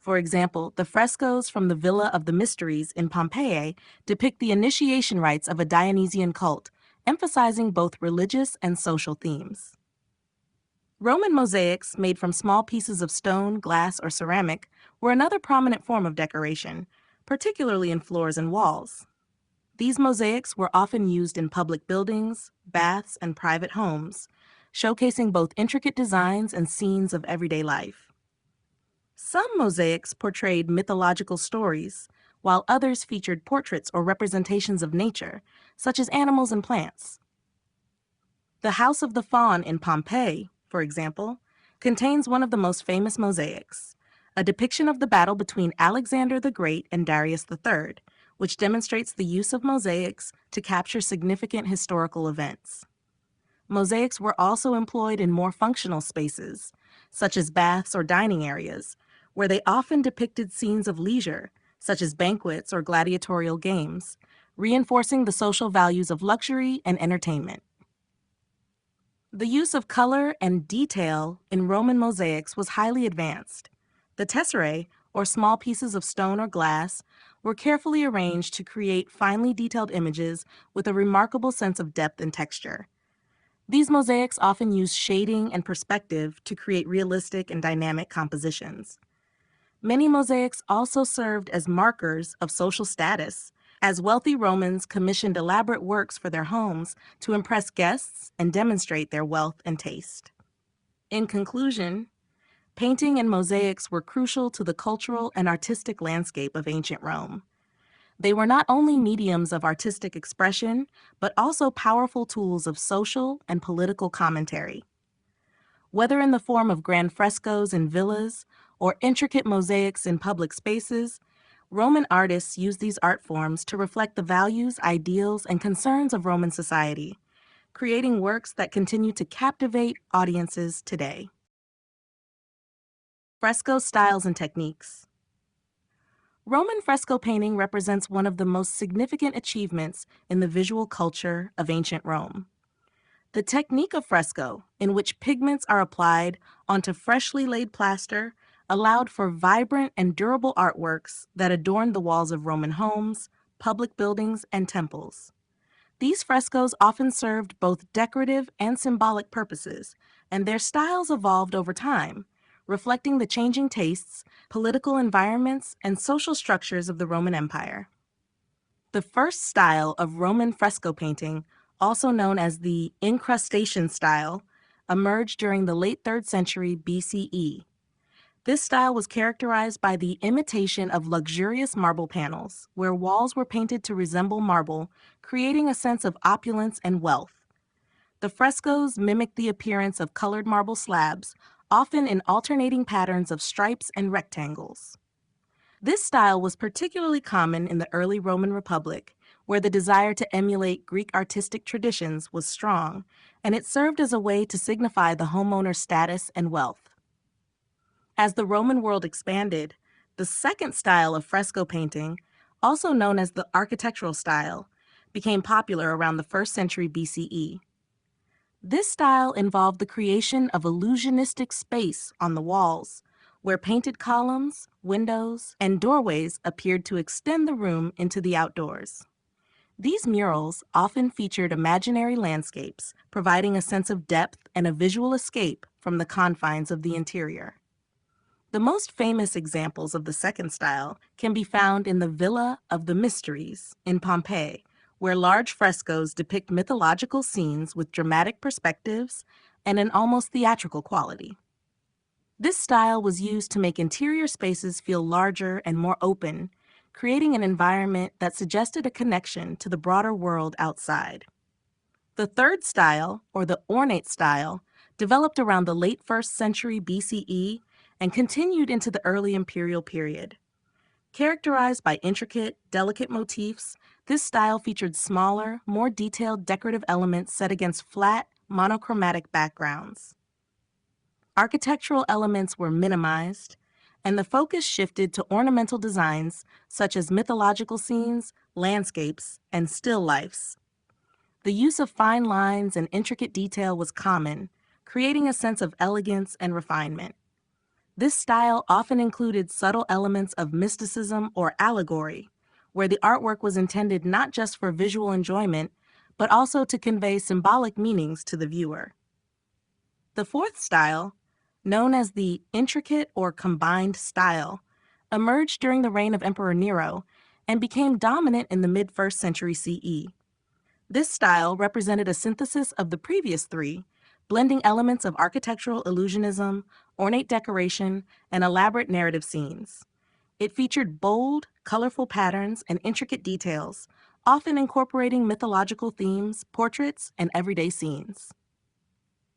For example, the frescoes from the Villa of the Mysteries in Pompeii depict the initiation rites of a Dionysian cult, emphasizing both religious and social themes. Roman mosaics, made from small pieces of stone, glass, or ceramic, were another prominent form of decoration, particularly in floors and walls. These mosaics were often used in public buildings, baths, and private homes, showcasing both intricate designs and scenes of everyday life. Some mosaics portrayed mythological stories, while others featured portraits or representations of nature, such as animals and plants. The House of the Faun in Pompeii, for example, contains one of the most famous mosaics, a depiction of the battle between Alexander the Great and Darius III, which demonstrates the use of mosaics to capture significant historical events. Mosaics were also employed in more functional spaces, such as baths or dining areas, where they often depicted scenes of leisure, such as banquets or gladiatorial games, reinforcing the social values of luxury and entertainment. The use of color and detail in Roman mosaics was highly advanced. The tesserae, or small pieces of stone or glass, were carefully arranged to create finely detailed images with a remarkable sense of depth and texture. These mosaics often used shading and perspective to create realistic and dynamic compositions. Many mosaics also served as markers of social status, as wealthy Romans commissioned elaborate works for their homes to impress guests and demonstrate their wealth and taste. In conclusion, painting and mosaics were crucial to the cultural and artistic landscape of ancient Rome. They were not only mediums of artistic expression, but also powerful tools of social and political commentary. Whether in the form of grand frescoes in villas or intricate mosaics in public spaces, Roman artists used these art forms to reflect the values, ideals, and concerns of Roman society, creating works that continue to captivate audiences today. Fresco styles and techniques. Roman fresco painting represents one of the most significant achievements in the visual culture of ancient Rome. The technique of fresco, in which pigments are applied onto freshly laid plaster, allowed for vibrant and durable artworks that adorned the walls of Roman homes, public buildings, and temples. These frescoes often served both decorative and symbolic purposes, and their styles evolved over time, reflecting the changing tastes, political environments, and social structures of the Roman Empire. The first style of Roman fresco painting, also known as the incrustation style, emerged during the late 3rd century BCE. This style was characterized by the imitation of luxurious marble panels, where walls were painted to resemble marble, creating a sense of opulence and wealth. The frescoes mimicked the appearance of colored marble slabs, often in alternating patterns of stripes and rectangles. This style was particularly common in the early Roman Republic, where the desire to emulate Greek artistic traditions was strong, and it served as a way to signify the homeowner's status and wealth. As the Roman world expanded, the second style of fresco painting, also known as the architectural style, became popular around the 1st century BCE. This style involved the creation of illusionistic space on the walls, where painted columns, windows, and doorways appeared to extend the room into the outdoors. These murals often featured imaginary landscapes, providing a sense of depth and a visual escape from the confines of the interior. The most famous examples of the second style can be found in the Villa of the Mysteries in Pompeii, where large frescoes depict mythological scenes with dramatic perspectives and an almost theatrical quality. This style was used to make interior spaces feel larger and more open, creating an environment that suggested a connection to the broader world outside. The third style, or the ornate style, developed around the late 1st century BCE and continued into the early imperial period. Characterized by intricate, delicate motifs, this style featured smaller, more detailed decorative elements set against flat, monochromatic backgrounds. Architectural elements were minimized, and the focus shifted to ornamental designs such as mythological scenes, landscapes, and still lifes. The use of fine lines and intricate detail was common, creating a sense of elegance and refinement. This style often included subtle elements of mysticism or allegory, where the artwork was intended not just for visual enjoyment, but also to convey symbolic meanings to the viewer. The fourth style, known as the intricate or combined style, emerged during the reign of Emperor Nero and became dominant in the mid-1st century CE. This style represented a synthesis of the previous three, blending elements of architectural illusionism, ornate decoration, and elaborate narrative scenes. It featured bold, colorful patterns and intricate details, often incorporating mythological themes, portraits, and everyday scenes.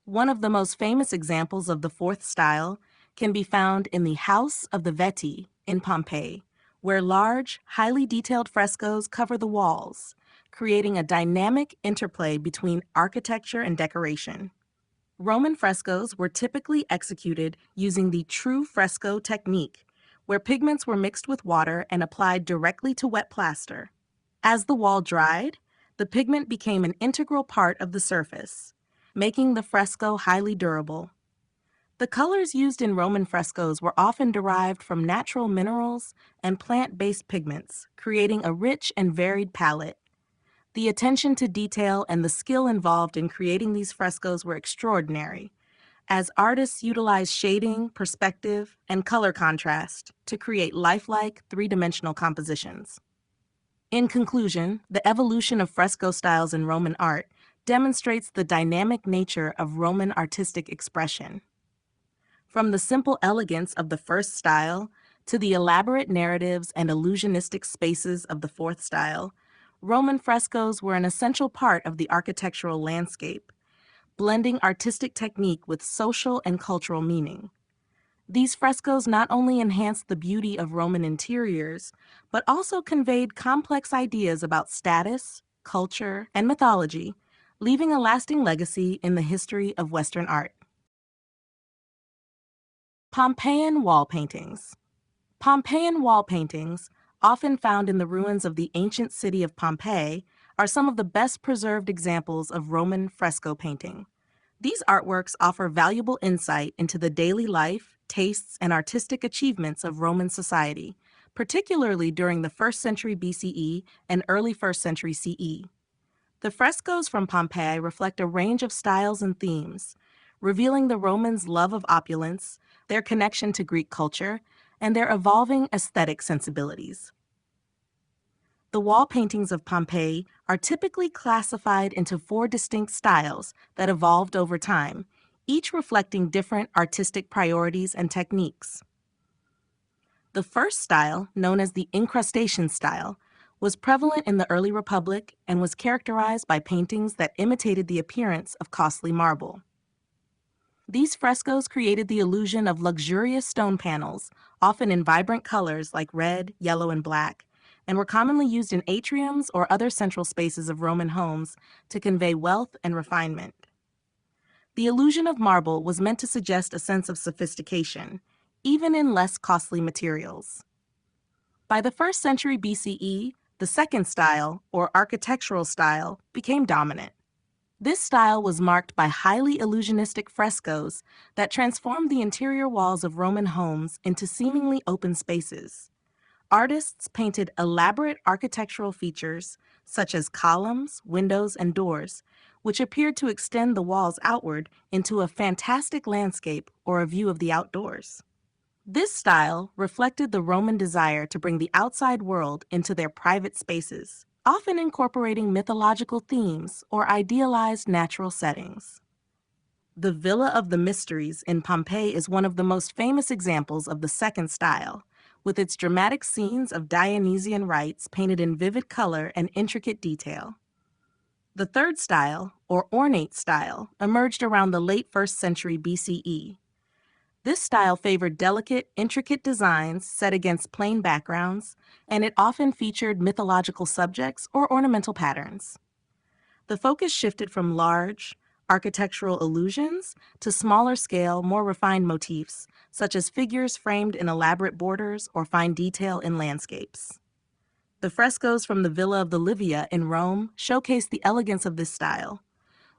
One of the most famous examples of the fourth style can be found in the House of the Veti in Pompeii, where large, highly detailed frescoes cover the walls, creating a dynamic interplay between architecture and decoration. Roman frescoes were typically executed using the true fresco technique, where pigments were mixed with water and applied directly to wet plaster. As the wall dried, the pigment became an integral part of the surface, making the fresco highly durable. The colors used in Roman frescoes were often derived from natural minerals and plant-based pigments, creating a rich and varied palette. The attention to detail and the skill involved in creating these frescoes were extraordinary, as artists utilized shading, perspective, and color contrast to create lifelike, three-dimensional compositions. In conclusion, the evolution of fresco styles in Roman art demonstrates the dynamic nature of Roman artistic expression. From the simple elegance of the first style to the elaborate narratives and illusionistic spaces of the fourth style, Roman frescoes were an essential part of the architectural landscape, blending artistic technique with social and cultural meaning. These frescoes not only enhanced the beauty of Roman interiors, but also conveyed complex ideas about status, culture, and mythology, leaving a lasting legacy in the history of Western art. Pompeian wall paintings. Pompeian wall paintings, often found in the ruins of the ancient city of Pompeii, are some of the best preserved examples of Roman fresco painting. These artworks offer valuable insight into the daily life, tastes, and artistic achievements of Roman society, particularly during the 1st century BCE and early 1st century CE. The frescoes from Pompeii reflect a range of styles and themes, revealing the Romans' love of opulence, their connection to Greek culture, and their evolving aesthetic sensibilities. The wall paintings of Pompeii are typically classified into 4 distinct styles that evolved over time, each reflecting different artistic priorities and techniques. The first style, known as the incrustation style, was prevalent in the early Republic and was characterized by paintings that imitated the appearance of costly marble. These frescoes created the illusion of luxurious stone panels, often in vibrant colors like red, yellow, and black, and were commonly used in atriums or other central spaces of Roman homes to convey wealth and refinement. The illusion of marble was meant to suggest a sense of sophistication, even in less costly materials. By the 1st century BCE, the second style, or architectural style, became dominant. This style was marked by highly illusionistic frescoes that transformed the interior walls of Roman homes into seemingly open spaces. Artists painted elaborate architectural features, such as columns, windows, and doors, which appeared to extend the walls outward into a fantastic landscape or a view of the outdoors. This style reflected the Roman desire to bring the outside world into their private spaces, often incorporating mythological themes or idealized natural settings. The Villa of the Mysteries in Pompeii is one of the most famous examples of the second style, with its dramatic scenes of Dionysian rites painted in vivid color and intricate detail. The third style, or ornate style, emerged around the late 1st century BCE. This style favored delicate, intricate designs set against plain backgrounds, and it often featured mythological subjects or ornamental patterns. The focus shifted from large, architectural illusions to smaller-scale, more refined motifs, such as figures framed in elaborate borders or fine detail in landscapes. The frescoes from the Villa of the Livia in Rome showcase the elegance of this style,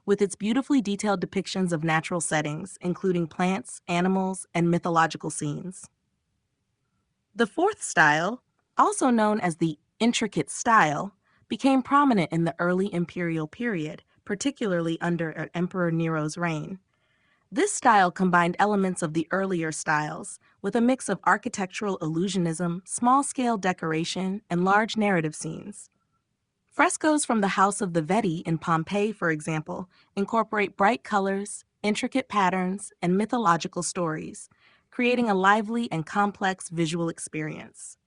with its beautifully detailed depictions of natural settings, including plants, animals, and mythological scenes. The fourth style, also known as the intricate style, became prominent in the early imperial period, particularly under Emperor Nero's reign. This style combined elements of the earlier styles with a mix of architectural illusionism, small-scale decoration, and large narrative scenes. Frescoes from the House of the Veti in Pompeii, for example, incorporate bright colors, intricate patterns, and mythological stories, creating a lively and complex visual experience.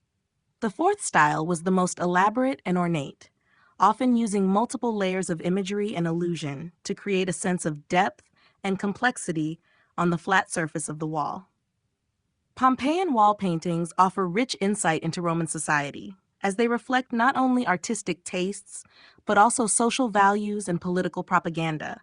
The fourth style was the most elaborate and ornate, often using multiple layers of imagery and illusion to create a sense of depth and complexity on the flat surface of the wall. Pompeian wall paintings offer rich insight into Roman society, as they reflect not only artistic tastes, but also social values and political propaganda.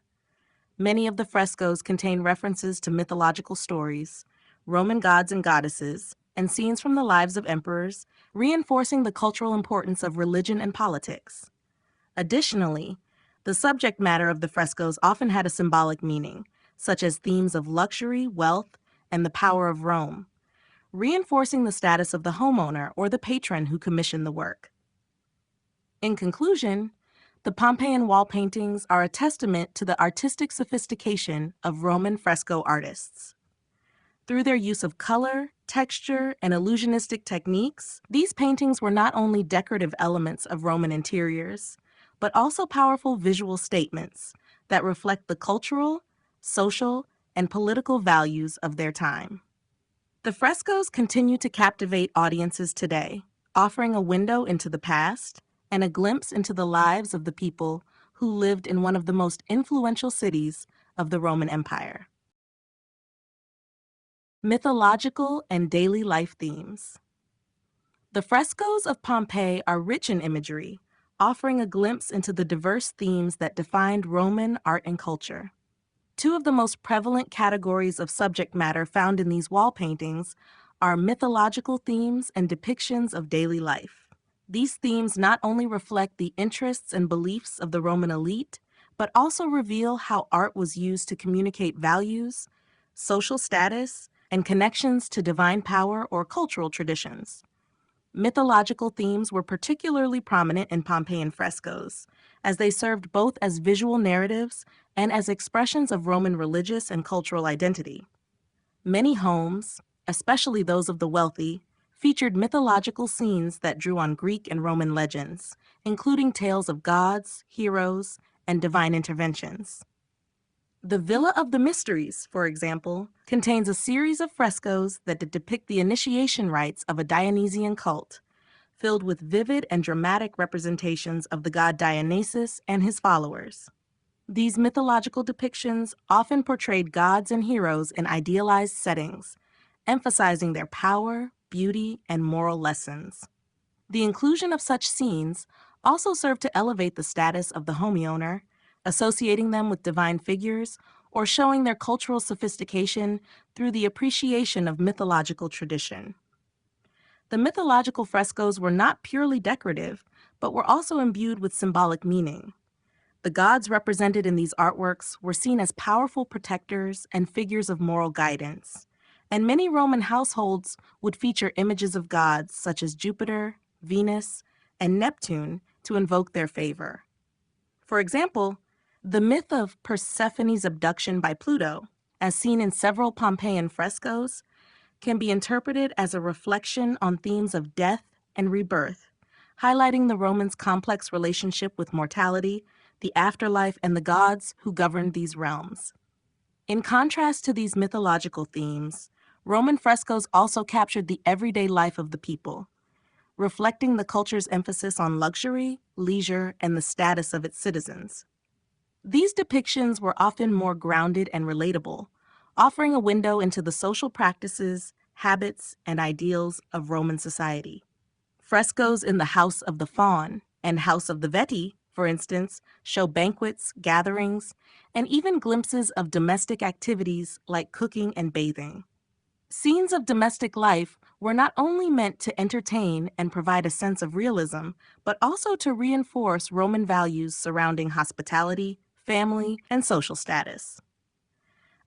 Many of the frescoes contain references to mythological stories, Roman gods and goddesses, and scenes from the lives of emperors, reinforcing the cultural importance of religion and politics. Additionally, the subject matter of the frescoes often had a symbolic meaning, such as themes of luxury, wealth, and the power of Rome, reinforcing the status of the homeowner or the patron who commissioned the work. In conclusion, the Pompeian wall paintings are a testament to the artistic sophistication of Roman fresco artists. Through their use of color, texture, and illusionistic techniques, these paintings were not only decorative elements of Roman interiors, but also powerful visual statements that reflect the cultural, social, and political values of their time. The frescoes continue to captivate audiences today, offering a window into the past and a glimpse into the lives of the people who lived in one of the most influential cities of the Roman Empire. Mythological and daily life themes. The frescoes of Pompeii are rich in imagery, offering a glimpse into the diverse themes that defined Roman art and culture. Two of the most prevalent categories of subject matter found in these wall paintings are mythological themes and depictions of daily life. These themes not only reflect the interests and beliefs of the Roman elite, but also reveal how art was used to communicate values, social status, and connections to divine power or cultural traditions. Mythological themes were particularly prominent in Pompeian frescoes, as they served both as visual narratives and as expressions of Roman religious and cultural identity. Many homes, especially those of the wealthy, featured mythological scenes that drew on Greek and Roman legends, including tales of gods, heroes, and divine interventions. The Villa of the Mysteries, for example, contains a series of frescoes that depict the initiation rites of a Dionysian cult, filled with vivid and dramatic representations of the god Dionysus and his followers. These mythological depictions often portrayed gods and heroes in idealized settings, emphasizing their power, beauty, and moral lessons. The inclusion of such scenes also served to elevate the status of the homeowner, associating them with divine figures or showing their cultural sophistication through the appreciation of mythological tradition. The mythological frescoes were not purely decorative, but were also imbued with symbolic meaning. The gods represented in these artworks were seen as powerful protectors and figures of moral guidance, and many Roman households would feature images of gods such as Jupiter, Venus, and Neptune to invoke their favor. For example, the myth of Persephone's abduction by Pluto, as seen in several Pompeian frescoes, can be interpreted as a reflection on themes of death and rebirth, highlighting the Romans' complex relationship with mortality, the afterlife, and the gods who governed these realms. In contrast to these mythological themes, Roman frescoes also captured the everyday life of the people, reflecting the culture's emphasis on luxury, leisure, and the status of its citizens. These depictions were often more grounded and relatable, offering a window into the social practices, habits, and ideals of Roman society. Frescoes in the House of the Faun and House of the Veti, for instance, show banquets, gatherings, and even glimpses of domestic activities like cooking and bathing. Scenes of domestic life were not only meant to entertain and provide a sense of realism, but also to reinforce Roman values surrounding hospitality, family, and social status.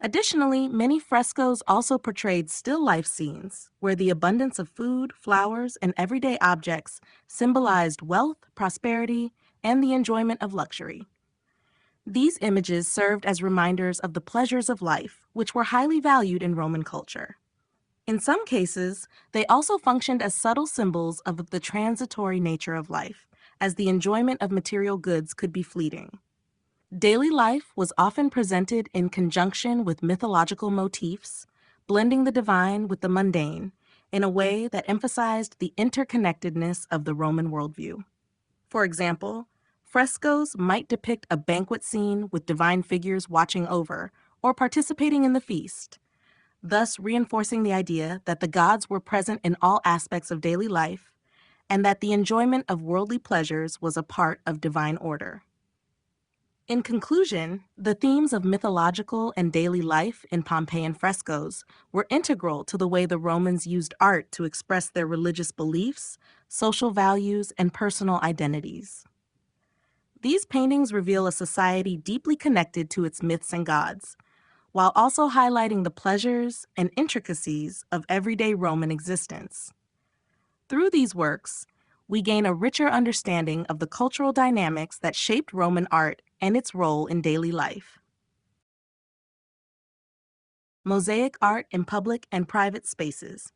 Additionally, many frescoes also portrayed still life scenes where the abundance of food, flowers, and everyday objects symbolized wealth, prosperity, and the enjoyment of luxury. These images served as reminders of the pleasures of life, which were highly valued in Roman culture. In some cases, they also functioned as subtle symbols of the transitory nature of life, as the enjoyment of material goods could be fleeting. Daily life was often presented in conjunction with mythological motifs, blending the divine with the mundane in a way that emphasized the interconnectedness of the Roman worldview. For example, frescoes might depict a banquet scene with divine figures watching over or participating in the feast, thus reinforcing the idea that the gods were present in all aspects of daily life and that the enjoyment of worldly pleasures was a part of divine order. In conclusion, the themes of mythological and daily life in Pompeian frescoes were integral to the way the Romans used art to express their religious beliefs, social values, and personal identities. These paintings reveal a society deeply connected to its myths and gods, while also highlighting the pleasures and intricacies of everyday Roman existence. Through these works, we gain a richer understanding of the cultural dynamics that shaped Roman art and its role in daily life. Mosaic art in public and private spaces.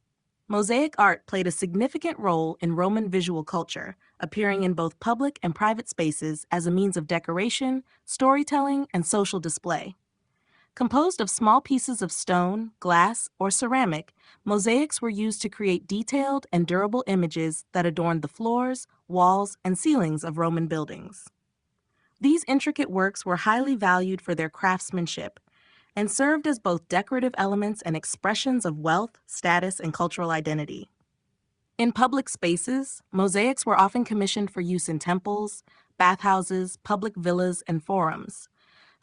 Mosaic art played a significant role in Roman visual culture, appearing in both public and private spaces as a means of decoration, storytelling, and social display. Composed of small pieces of stone, glass, or ceramic, mosaics were used to create detailed and durable images that adorned the floors, walls, and ceilings of Roman buildings. These intricate works were highly valued for their craftsmanship and served as both decorative elements and expressions of wealth, status, and cultural identity. In public spaces, mosaics were often commissioned for use in temples, bathhouses, public villas, and forums,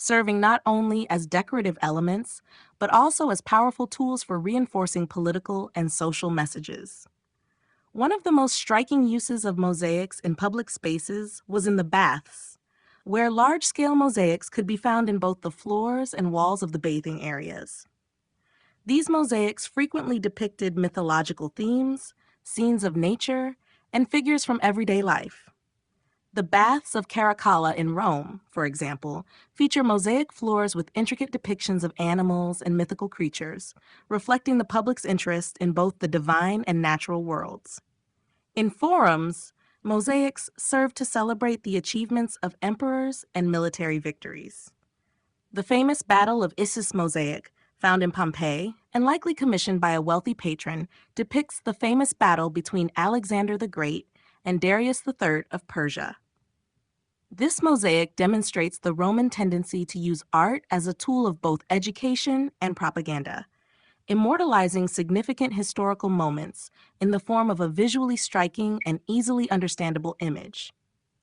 serving not only as decorative elements, but also as powerful tools for reinforcing political and social messages. One of the most striking uses of mosaics in public spaces was in the baths, where large-scale mosaics could be found in both the floors and walls of the bathing areas. These mosaics frequently depicted mythological themes, scenes of nature, and figures from everyday life. The baths of Caracalla in Rome, for example, feature mosaic floors with intricate depictions of animals and mythical creatures, reflecting the public's interest in both the divine and natural worlds. In forums, mosaics served to celebrate the achievements of emperors and military victories. The famous Battle of Issus mosaic, found in Pompeii and likely commissioned by a wealthy patron, depicts the famous battle between Alexander the Great and Darius III of Persia. This mosaic demonstrates the Roman tendency to use art as a tool of both education and propaganda, immortalizing significant historical moments in the form of a visually striking and easily understandable image.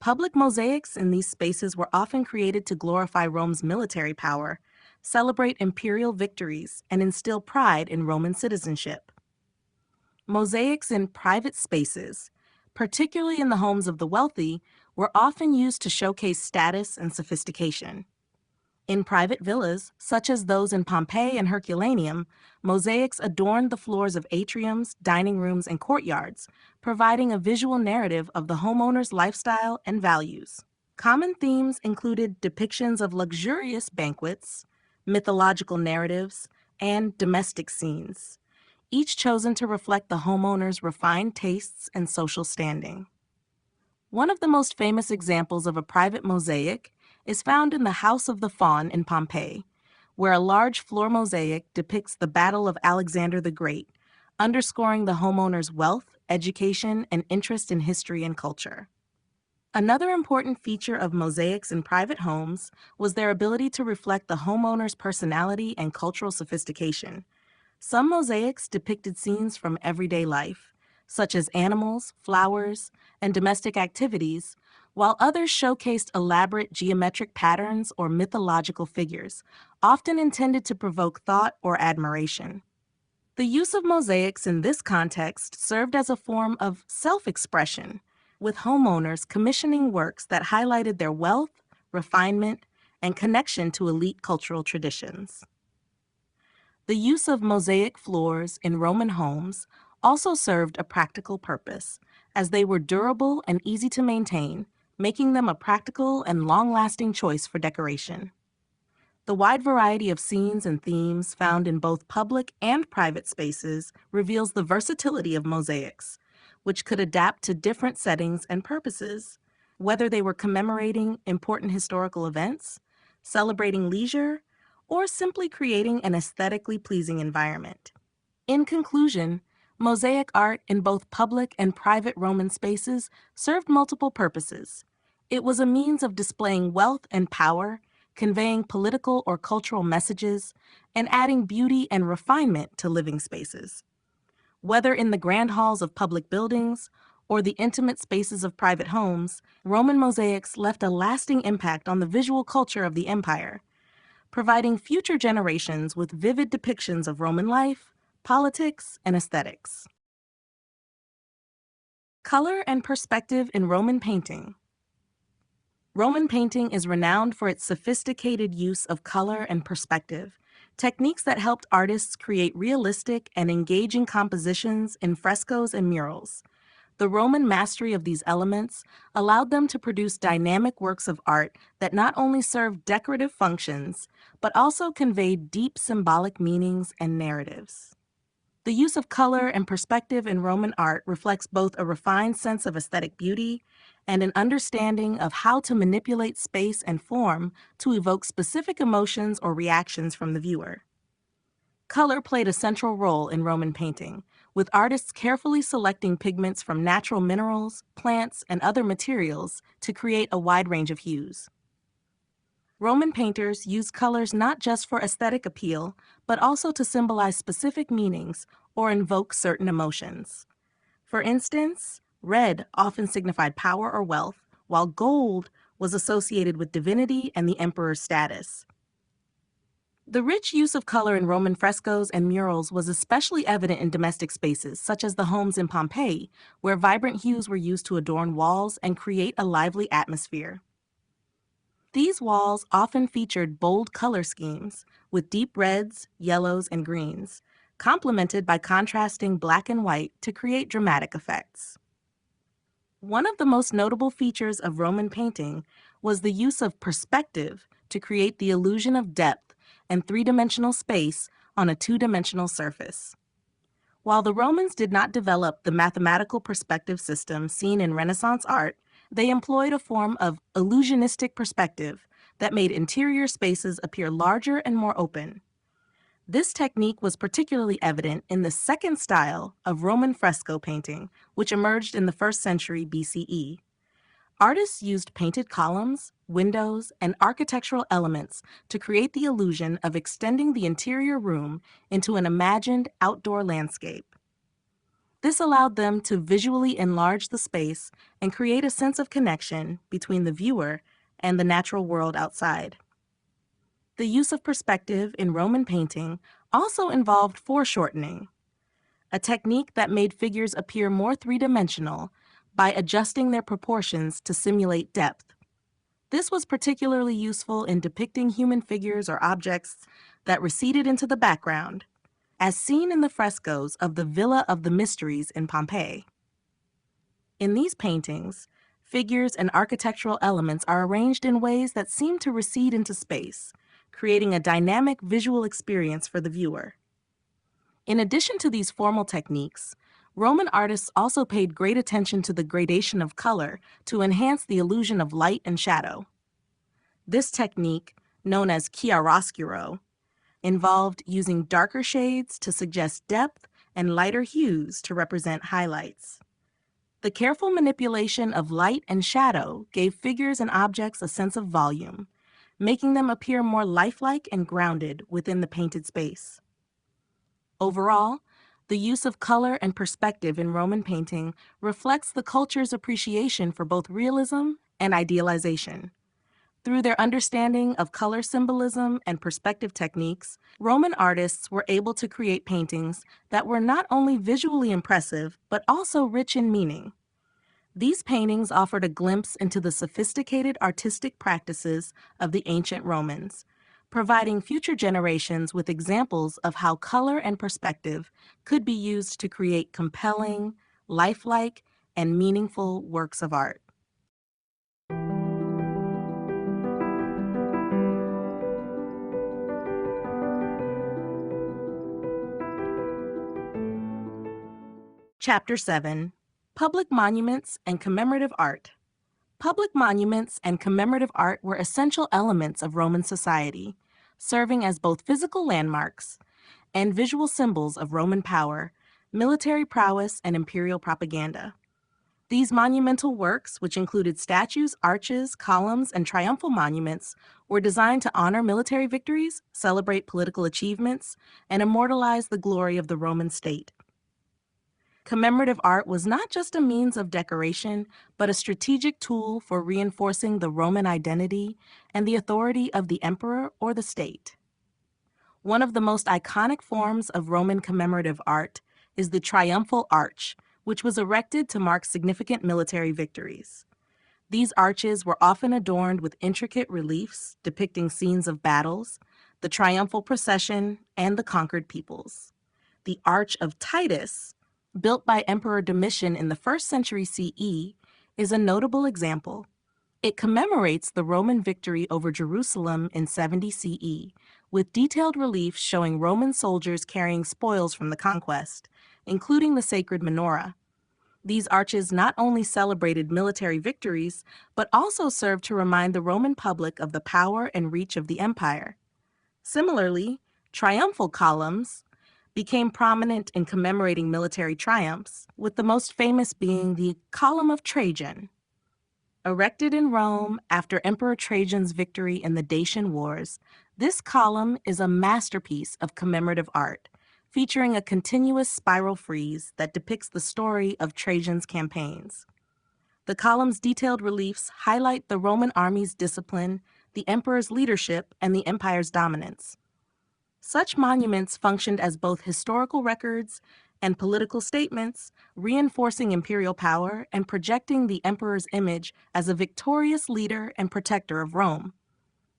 Public mosaics in these spaces were often created to glorify Rome's military power, celebrate imperial victories, and instill pride in Roman citizenship. Mosaics in private spaces, particularly in the homes of the wealthy, were often used to showcase status and sophistication. In private villas, such as those in Pompeii and Herculaneum, mosaics adorned the floors of atriums, dining rooms, and courtyards, providing a visual narrative of the homeowner's lifestyle and values. Common themes included depictions of luxurious banquets, mythological narratives, and domestic scenes, each chosen to reflect the homeowner's refined tastes and social standing. One of the most famous examples of a private mosaic is found in the House of the Faun in Pompeii, where a large floor mosaic depicts the Battle of Alexander the Great, underscoring the homeowner's wealth, education, and interest in history and culture. Another important feature of mosaics in private homes was their ability to reflect the homeowner's personality and cultural sophistication. Some mosaics depicted scenes from everyday life, such as animals, flowers, and domestic activities, while others showcased elaborate geometric patterns or mythological figures, often intended to provoke thought or admiration. The use of mosaics in this context served as a form of self-expression, with homeowners commissioning works that highlighted their wealth, refinement, and connection to elite cultural traditions. The use of mosaic floors in Roman homes also served a practical purpose, as they were durable and easy to maintain, making them a practical and long-lasting choice for decoration. The wide variety of scenes and themes found in both public and private spaces reveals the versatility of mosaics, which could adapt to different settings and purposes, whether they were commemorating important historical events, celebrating leisure, or simply creating an aesthetically pleasing environment. In conclusion, mosaic art in both public and private Roman spaces served multiple purposes. It was a means of displaying wealth and power, conveying political or cultural messages, and adding beauty and refinement to living spaces. Whether in the grand halls of public buildings or the intimate spaces of private homes, Roman mosaics left a lasting impact on the visual culture of the empire, providing future generations with vivid depictions of Roman life, politics, and aesthetics. Color and perspective in Roman painting. Roman painting is renowned for its sophisticated use of color and perspective, techniques that helped artists create realistic and engaging compositions in frescoes and murals. The Roman mastery of these elements allowed them to produce dynamic works of art that not only served decorative functions, but also conveyed deep symbolic meanings and narratives. The use of color and perspective in Roman art reflects both a refined sense of aesthetic beauty and an understanding of how to manipulate space and form to evoke specific emotions or reactions from the viewer. Color played a central role in Roman painting, with artists carefully selecting pigments from natural minerals, plants, and other materials to create a wide range of hues. Roman painters used colors not just for aesthetic appeal, but also to symbolize specific meanings or invoke certain emotions. For instance, red often signified power or wealth, while gold was associated with divinity and the emperor's status. The rich use of color in Roman frescoes and murals was especially evident in domestic spaces, such as the homes in Pompeii, where vibrant hues were used to adorn walls and create a lively atmosphere. These walls often featured bold color schemes, with deep reds, yellows, and greens, complemented by contrasting black and white to create dramatic effects. One of the most notable features of Roman painting was the use of perspective to create the illusion of depth and three-dimensional space on a two-dimensional surface. While the Romans did not develop the mathematical perspective system seen in Renaissance art, they employed a form of illusionistic perspective that made interior spaces appear larger and more open. This technique was particularly evident in the second style of Roman fresco painting, which emerged in the 1st century BCE. Artists used painted columns, windows, and architectural elements to create the illusion of extending the interior room into an imagined outdoor landscape. This allowed them to visually enlarge the space and create a sense of connection between the viewer and the natural world outside. The use of perspective in Roman painting also involved foreshortening, a technique that made figures appear more three-dimensional by adjusting their proportions to simulate depth. This was particularly useful in depicting human figures or objects that receded into the background, as seen in the frescoes of the Villa of the Mysteries in Pompeii. In these paintings, figures and architectural elements are arranged in ways that seem to recede into space, creating a dynamic visual experience for the viewer. In addition to these formal techniques, Roman artists also paid great attention to the gradation of color to enhance the illusion of light and shadow. This technique, known as chiaroscuro, involved using darker shades to suggest depth and lighter hues to represent highlights. The careful manipulation of light and shadow gave figures and objects a sense of volume, making them appear more lifelike and grounded within the painted space. Overall, the use of color and perspective in Roman painting reflects the culture's appreciation for both realism and idealization. Through their understanding of color symbolism and perspective techniques, Roman artists were able to create paintings that were not only visually impressive, but also rich in meaning. These paintings offered a glimpse into the sophisticated artistic practices of the ancient Romans, providing future generations with examples of how color and perspective could be used to create compelling, lifelike, and meaningful works of art. Chapter 7. Public Monuments and Commemorative Art. Public monuments and commemorative art were essential elements of Roman society, serving as both physical landmarks and visual symbols of Roman power, military prowess, and imperial propaganda. These monumental works, which included statues, arches, columns, and triumphal monuments, were designed to honor military victories, celebrate political achievements, and immortalize the glory of the Roman state. Commemorative art was not just a means of decoration, but a strategic tool for reinforcing the Roman identity and the authority of the emperor or the state. One of the most iconic forms of Roman commemorative art is the triumphal arch, which was erected to mark significant military victories. These arches were often adorned with intricate reliefs depicting scenes of battles, the triumphal procession, and the conquered peoples. The Arch of Titus, built by Emperor Domitian in the 1st century CE, is a notable example. It commemorates the Roman victory over Jerusalem in 70 CE, with detailed reliefs showing Roman soldiers carrying spoils from the conquest, including the sacred menorah. These arches not only celebrated military victories, but also served to remind the Roman public of the power and reach of the empire. Similarly, triumphal columns became prominent in commemorating military triumphs, with the most famous being the Column of Trajan. Erected in Rome after Emperor Trajan's victory in the Dacian Wars, this column is a masterpiece of commemorative art, featuring a continuous spiral frieze that depicts the story of Trajan's campaigns. The column's detailed reliefs highlight the Roman army's discipline, the emperor's leadership, and the empire's dominance. Such monuments functioned as both historical records and political statements, reinforcing imperial power and projecting the emperor's image as a victorious leader and protector of Rome.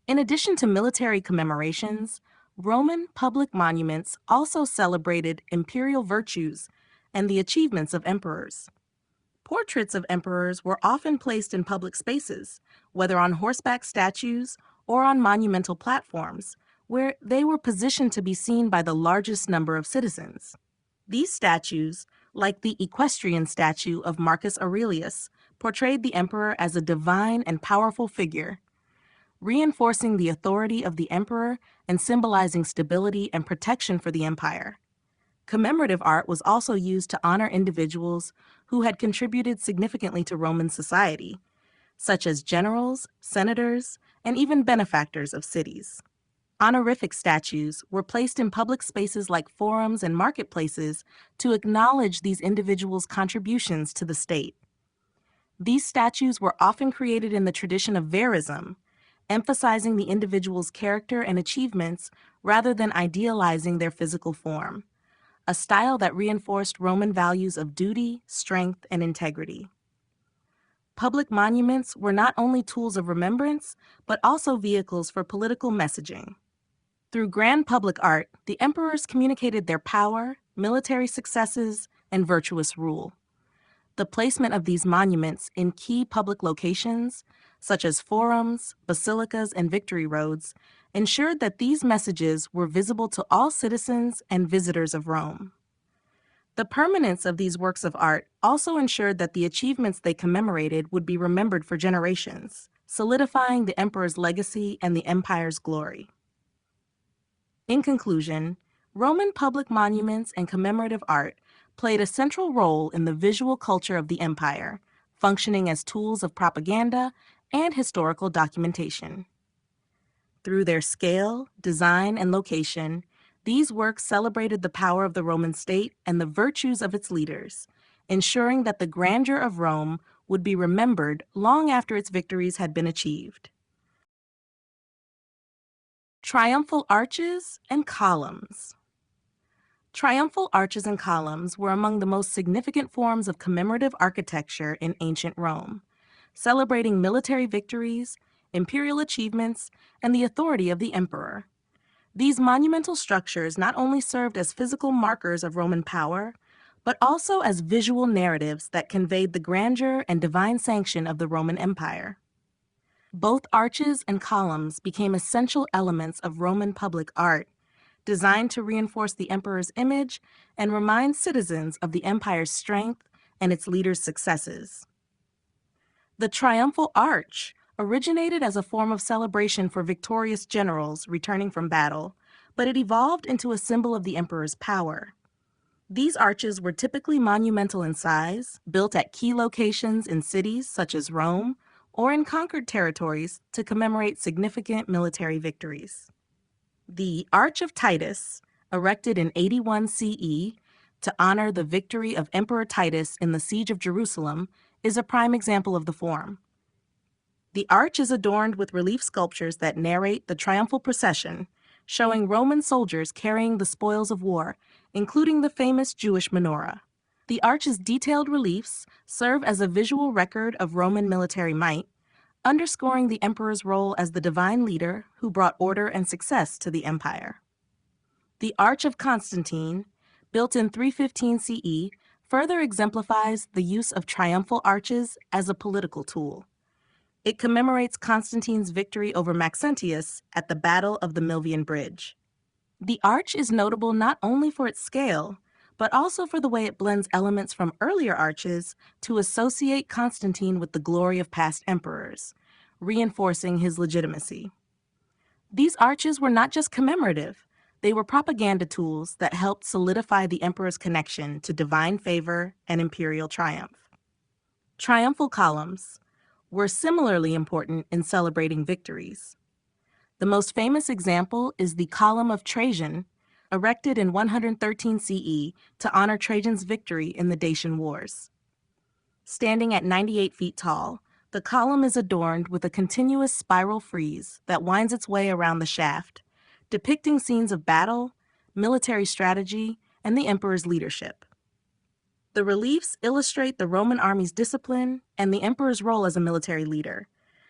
In addition to military commemorations, Roman public monuments also celebrated imperial virtues and the achievements of emperors. Portraits of emperors were often placed in public spaces, whether on horseback statues or on monumental platforms, where they were positioned to be seen by the largest number of citizens. These statues, like the equestrian statue of Marcus Aurelius, portrayed the emperor as a divine and powerful figure, reinforcing the authority of the emperor and symbolizing stability and protection for the empire. Commemorative art was also used to honor individuals who had contributed significantly to Roman society, such as generals, senators, and even benefactors of cities. Honorific statues were placed in public spaces like forums and marketplaces to acknowledge these individuals' contributions to the state. These statues were often created in the tradition of verism, emphasizing the individual's character and achievements rather than idealizing their physical form, a style that reinforced Roman values of duty, strength, and integrity. Public monuments were not only tools of remembrance, but also vehicles for political messaging. Through grand public art, the emperors communicated their power, military successes, and virtuous rule. The placement of these monuments in key public locations, such as forums, basilicas, and victory roads, ensured that these messages were visible to all citizens and visitors of Rome. The permanence of these works of art also ensured that the achievements they commemorated would be remembered for generations, solidifying the emperor's legacy and the empire's glory. In conclusion, Roman public monuments and commemorative art played a central role in the visual culture of the empire, functioning as tools of propaganda and historical documentation. Through their scale, design, and location, these works celebrated the power of the Roman state and the virtues of its leaders, ensuring that the grandeur of Rome would be remembered long after its victories had been achieved. Triumphal arches and columns. Triumphal arches and columns were among the most significant forms of commemorative architecture in ancient Rome, celebrating military victories, imperial achievements, and the authority of the emperor. These monumental structures not only served as physical markers of Roman power, but also as visual narratives that conveyed the grandeur and divine sanction of the Roman Empire. Both arches and columns became essential elements of Roman public art, designed to reinforce the emperor's image and remind citizens of the empire's strength and its leaders' successes. The triumphal arch originated as a form of celebration for victorious generals returning from battle, but it evolved into a symbol of the emperor's power. These arches were typically monumental in size, built at key locations in cities such as Rome or in conquered territories to commemorate significant military victories. The Arch of Titus, erected in 81 CE to honor the victory of Emperor Titus in the Siege of Jerusalem, is a prime example of the form. The arch is adorned with relief sculptures that narrate the triumphal procession, showing Roman soldiers carrying the spoils of war, including the famous Jewish menorah. The arch's detailed reliefs serve as a visual record of Roman military might, underscoring the emperor's role as the divine leader who brought order and success to the empire. The Arch of Constantine, built in 315 CE, further exemplifies the use of triumphal arches as a political tool. It commemorates Constantine's victory over Maxentius at the Battle of the Milvian Bridge. The arch is notable not only for its scale, but also for the way it blends elements from earlier arches to associate Constantine with the glory of past emperors, reinforcing his legitimacy. These arches were not just commemorative, they were propaganda tools that helped solidify the emperor's connection to divine favor and imperial triumph. Triumphal columns were similarly important in celebrating victories. The most famous example is the Column of Trajan, erected in 113 CE to honor Trajan's victory in the Dacian Wars. Standing at 98 feet tall, the column is adorned with a continuous spiral frieze that winds its way around the shaft, depicting scenes of battle, military strategy, and the emperor's leadership. The reliefs illustrate the Roman army's discipline and the emperor's role as a military leader,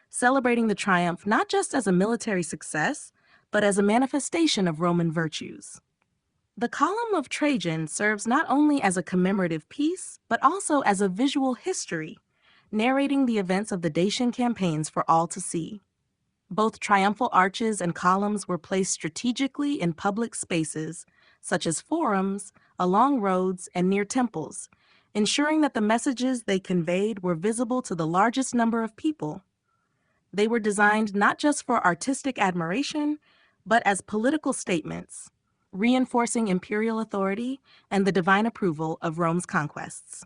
celebrating the triumph not just as a military success, but as a manifestation of Roman virtues. The column of Trajan serves not only as a commemorative piece, but also as a visual history, narrating the events of the Dacian campaigns for all to see. Both triumphal arches and columns were placed strategically in public spaces, such as forums, along roads, and near temples, ensuring that the messages they conveyed were visible to the largest number of people. They were designed not just for artistic admiration, but as political statements, reinforcing imperial authority and the divine approval of Rome's conquests.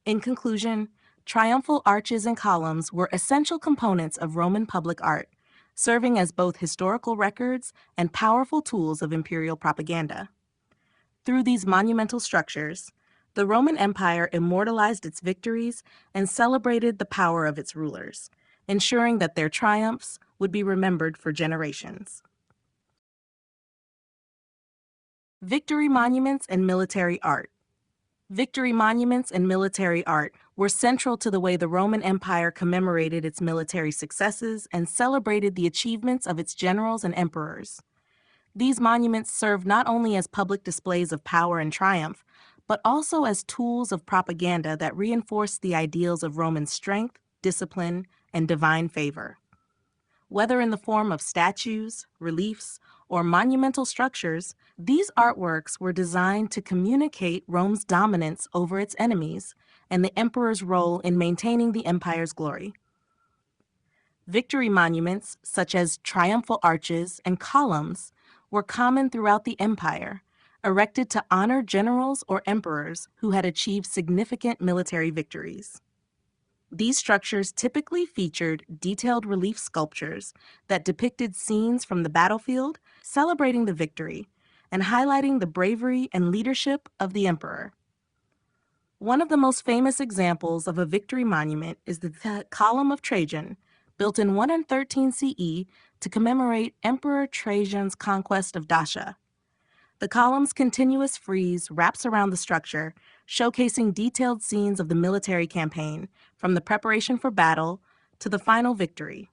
In conclusion, triumphal arches and columns were essential components of Roman public art, serving as both historical records and powerful tools of imperial propaganda. Through these monumental structures, the Roman Empire immortalized its victories and celebrated the power of its rulers, ensuring that their triumphs would be remembered for generations. Victory monuments and military art. Victory monuments and military art were central to the way the Roman Empire commemorated its military successes and celebrated the achievements of its generals and emperors. These monuments served not only as public displays of power and triumph, but also as tools of propaganda that reinforced the ideals of Roman strength, discipline, and divine favor. Whether in the form of statues, reliefs, or monumental structures, these artworks were designed to communicate Rome's dominance over its enemies and the emperor's role in maintaining the empire's glory. Victory monuments, such as triumphal arches and columns, were common throughout the empire, erected to honor generals or emperors who had achieved significant military victories. These structures typically featured detailed relief sculptures that depicted scenes from the battlefield, celebrating the victory and highlighting the bravery and leadership of the emperor. One of the most famous examples of a victory monument is the Column of Trajan, built in 113 CE to commemorate Emperor Trajan's conquest of Dacia. The column's continuous frieze wraps around the structure, showcasing detailed scenes of the military campaign, from the preparation for battle to the final victory.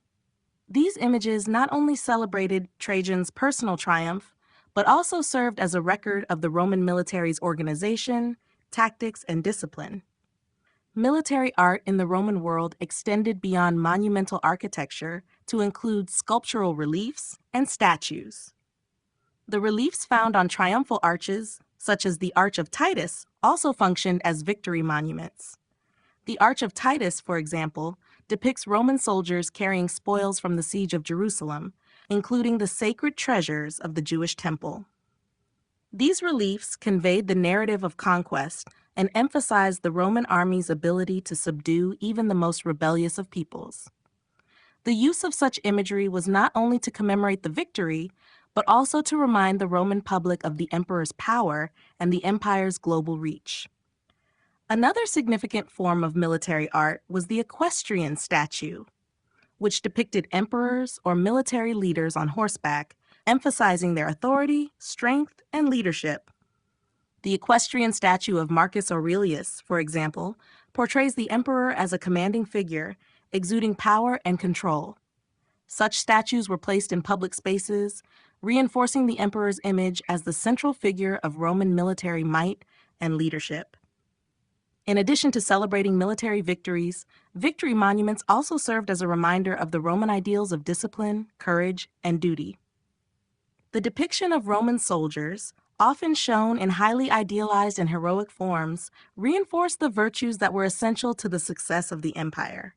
These images not only celebrated Trajan's personal triumph, but also served as a record of the Roman military's organization, tactics, and discipline. Military art in the Roman world extended beyond monumental architecture to include sculptural reliefs and statues. The reliefs found on triumphal arches, such as the Arch of Titus, also functioned as victory monuments. The Arch of Titus, for example, depicts Roman soldiers carrying spoils from the siege of Jerusalem, including the sacred treasures of the Jewish temple. These reliefs conveyed the narrative of conquest and emphasized the Roman army's ability to subdue even the most rebellious of peoples. The use of such imagery was not only to commemorate the victory, but also to remind the Roman public of the emperor's power and the empire's global reach. Another significant form of military art was the equestrian statue, which depicted emperors or military leaders on horseback, emphasizing their authority, strength, and leadership. The equestrian statue of Marcus Aurelius, for example, portrays the emperor as a commanding figure, exuding power and control. Such statues were placed in public spaces, reinforcing the emperor's image as the central figure of Roman military might and leadership. In addition to celebrating military victories, victory monuments also served as a reminder of the Roman ideals of discipline, courage, and duty. The depiction of Roman soldiers, often shown in highly idealized and heroic forms, reinforced the virtues that were essential to the success of the empire.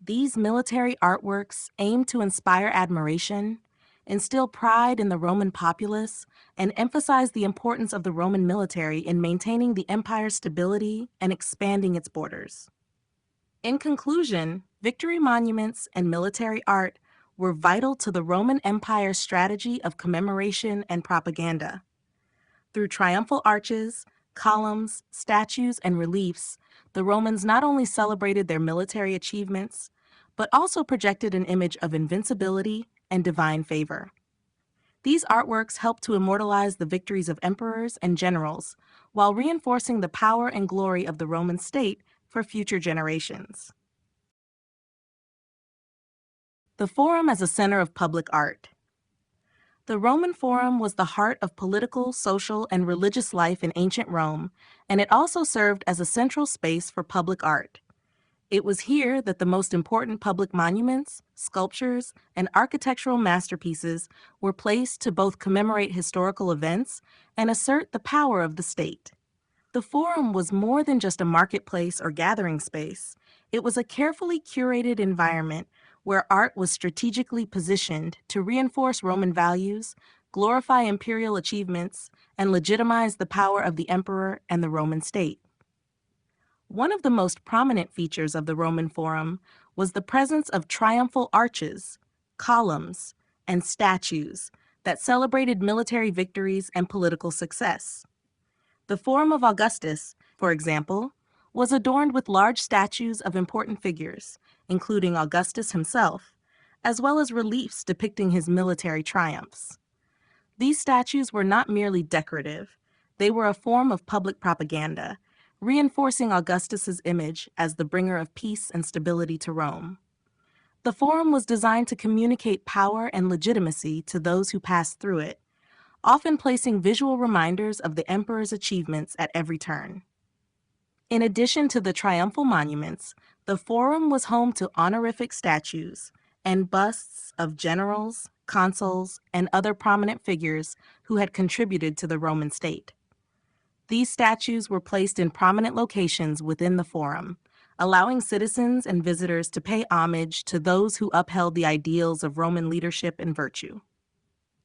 These military artworks aim to inspire admiration, instill pride in the Roman populace, and emphasize the importance of the Roman military in maintaining the empire's stability and expanding its borders. In conclusion, victory monuments and military art were vital to the Roman Empire's strategy of commemoration and propaganda. Through triumphal arches, columns, statues, and reliefs, the Romans not only celebrated their military achievements, but also projected an image of invincibility and divine favor. These artworks help to immortalize the victories of emperors and generals, while reinforcing the power and glory of the Roman state for future generations. The Forum as a center of public art. The Roman Forum was the heart of political, social, and religious life in ancient Rome, and it also served as a central space for public art. It was here that the most important public monuments, sculptures, and architectural masterpieces were placed to both commemorate historical events and assert the power of the state. The Forum was more than just a marketplace or gathering space. It was a carefully curated environment where art was strategically positioned to reinforce Roman values, glorify imperial achievements, and legitimize the power of the emperor and the Roman state. One of the most prominent features of the Roman Forum was the presence of triumphal arches, columns, and statues that celebrated military victories and political success. The Forum of Augustus, for example, was adorned with large statues of important figures, including Augustus himself, as well as reliefs depicting his military triumphs. These statues were not merely decorative, they were a form of public propaganda, reinforcing Augustus's image as the bringer of peace and stability to Rome. The Forum was designed to communicate power and legitimacy to those who passed through it, often placing visual reminders of the emperor's achievements at every turn. In addition to the triumphal monuments, the Forum was home to honorific statues and busts of generals, consuls, and other prominent figures who had contributed to the Roman state. These statues were placed in prominent locations within the Forum, allowing citizens and visitors to pay homage to those who upheld the ideals of Roman leadership and virtue.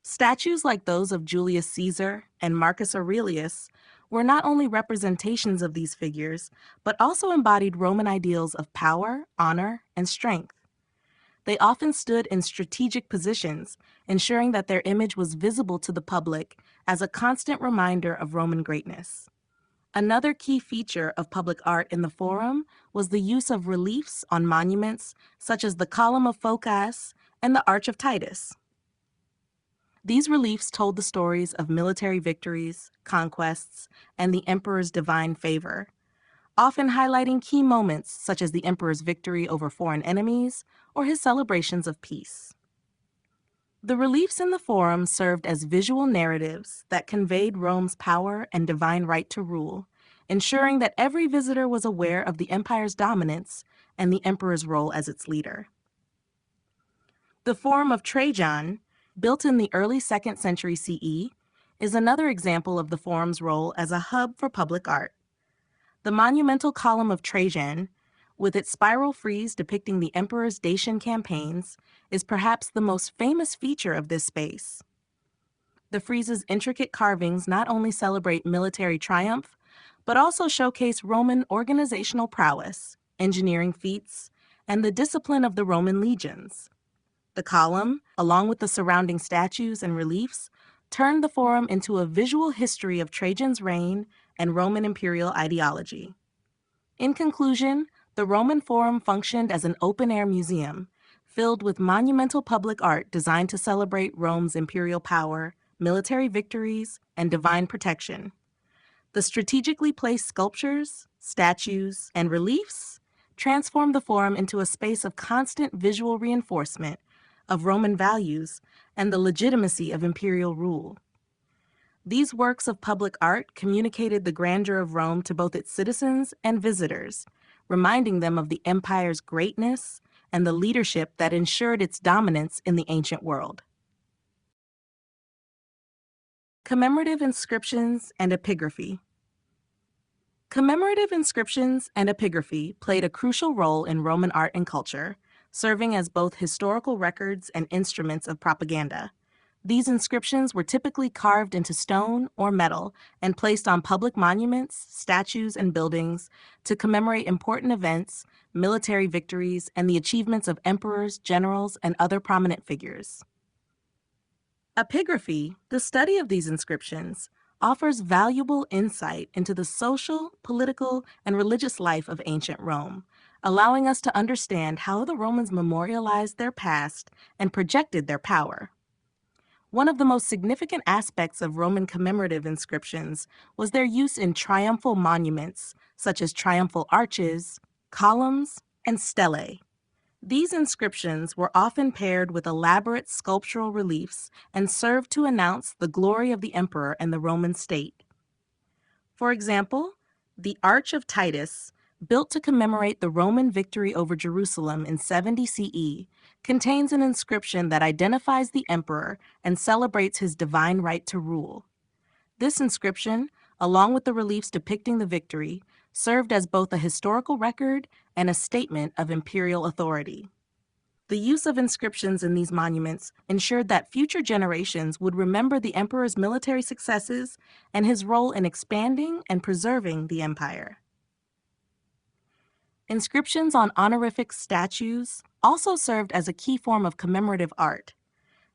Statues like those of Julius Caesar and Marcus Aurelius were not only representations of these figures, but also embodied Roman ideals of power, honor, and strength. They often stood in strategic positions, ensuring that their image was visible to the public as a constant reminder of Roman greatness. Another key feature of public art in the Forum was the use of reliefs on monuments such as the Column of Phocas and the Arch of Titus. These reliefs told the stories of military victories, conquests, and the emperor's divine favor, often highlighting key moments such as the emperor's victory over foreign enemies or his celebrations of peace. The reliefs in the Forum served as visual narratives that conveyed Rome's power and divine right to rule, ensuring that every visitor was aware of the empire's dominance and the emperor's role as its leader. The Forum of Trajan, built in the early 2nd century CE, is another example of the Forum's role as a hub for public art. The monumental Column of Trajan, with its spiral frieze depicting the emperor's Dacian campaigns, is perhaps the most famous feature of this space. The frieze's intricate carvings not only celebrate military triumph, but also showcase Roman organizational prowess, engineering feats, and the discipline of the Roman legions. The column, along with the surrounding statues and reliefs, turned the Forum into a visual history of Trajan's reign and Roman imperial ideology. In conclusion, the Roman Forum functioned as an open-air museum, filled with monumental public art designed to celebrate Rome's imperial power, military victories, and divine protection. The strategically placed sculptures, statues, and reliefs transformed the Forum into a space of constant visual reinforcement of Roman values and the legitimacy of imperial rule. These works of public art communicated the grandeur of Rome to both its citizens and visitors, reminding them of the empire's greatness and the leadership that ensured its dominance in the ancient world. Commemorative inscriptions and epigraphy. Commemorative inscriptions and epigraphy played a crucial role in Roman art and culture, serving as both historical records and instruments of propaganda. These inscriptions were typically carved into stone or metal and placed on public monuments, statues, and buildings to commemorate important events, military victories, and the achievements of emperors, generals, and other prominent figures. Epigraphy, the study of these inscriptions, offers valuable insight into the social, political, and religious life of ancient Rome, allowing us to understand how the Romans memorialized their past and projected their power. One of the most significant aspects of Roman commemorative inscriptions was their use in triumphal monuments, such as triumphal arches, columns, and stelae. These inscriptions were often paired with elaborate sculptural reliefs and served to announce the glory of the emperor and the Roman state. For example, the Arch of Titus, built to commemorate the Roman victory over Jerusalem in 70 CE, contains an inscription that identifies the emperor and celebrates his divine right to rule. This inscription, along with the reliefs depicting the victory, served as both a historical record and a statement of imperial authority. The use of inscriptions in these monuments ensured that future generations would remember the emperor's military successes and his role in expanding and preserving the empire. Inscriptions on honorific statues also served as a key form of commemorative art.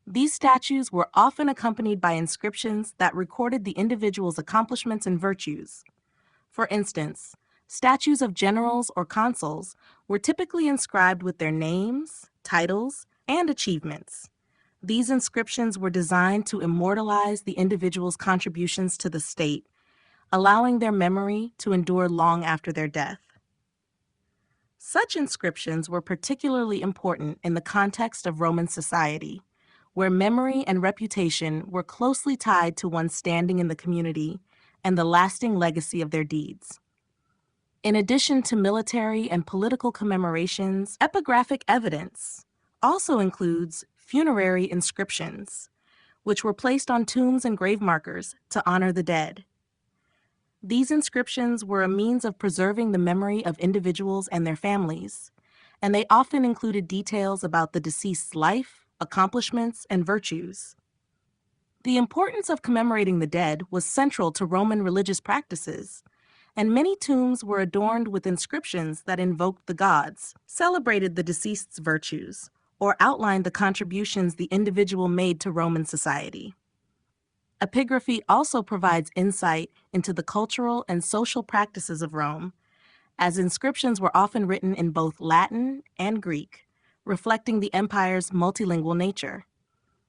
These statues were often accompanied by inscriptions that recorded the individual's accomplishments and virtues. For instance, statues of generals or consuls were typically inscribed with their names, titles, and achievements. These inscriptions were designed to immortalize the individual's contributions to the state, allowing their memory to endure long after their death. Such inscriptions were particularly important in the context of Roman society, where memory and reputation were closely tied to one's standing in the community and the lasting legacy of their deeds. In addition to military and political commemorations, epigraphic evidence also includes funerary inscriptions, which were placed on tombs and grave markers to honor the dead. These inscriptions were a means of preserving the memory of individuals and their families, and they often included details about the deceased's life, accomplishments, and virtues. The importance of commemorating the dead was central to Roman religious practices, and many tombs were adorned with inscriptions that invoked the gods, celebrated the deceased's virtues, or outlined the contributions the individual made to Roman society. Epigraphy also provides insight into the cultural and social practices of Rome, as inscriptions were often written in both Latin and Greek, reflecting the empire's multilingual nature.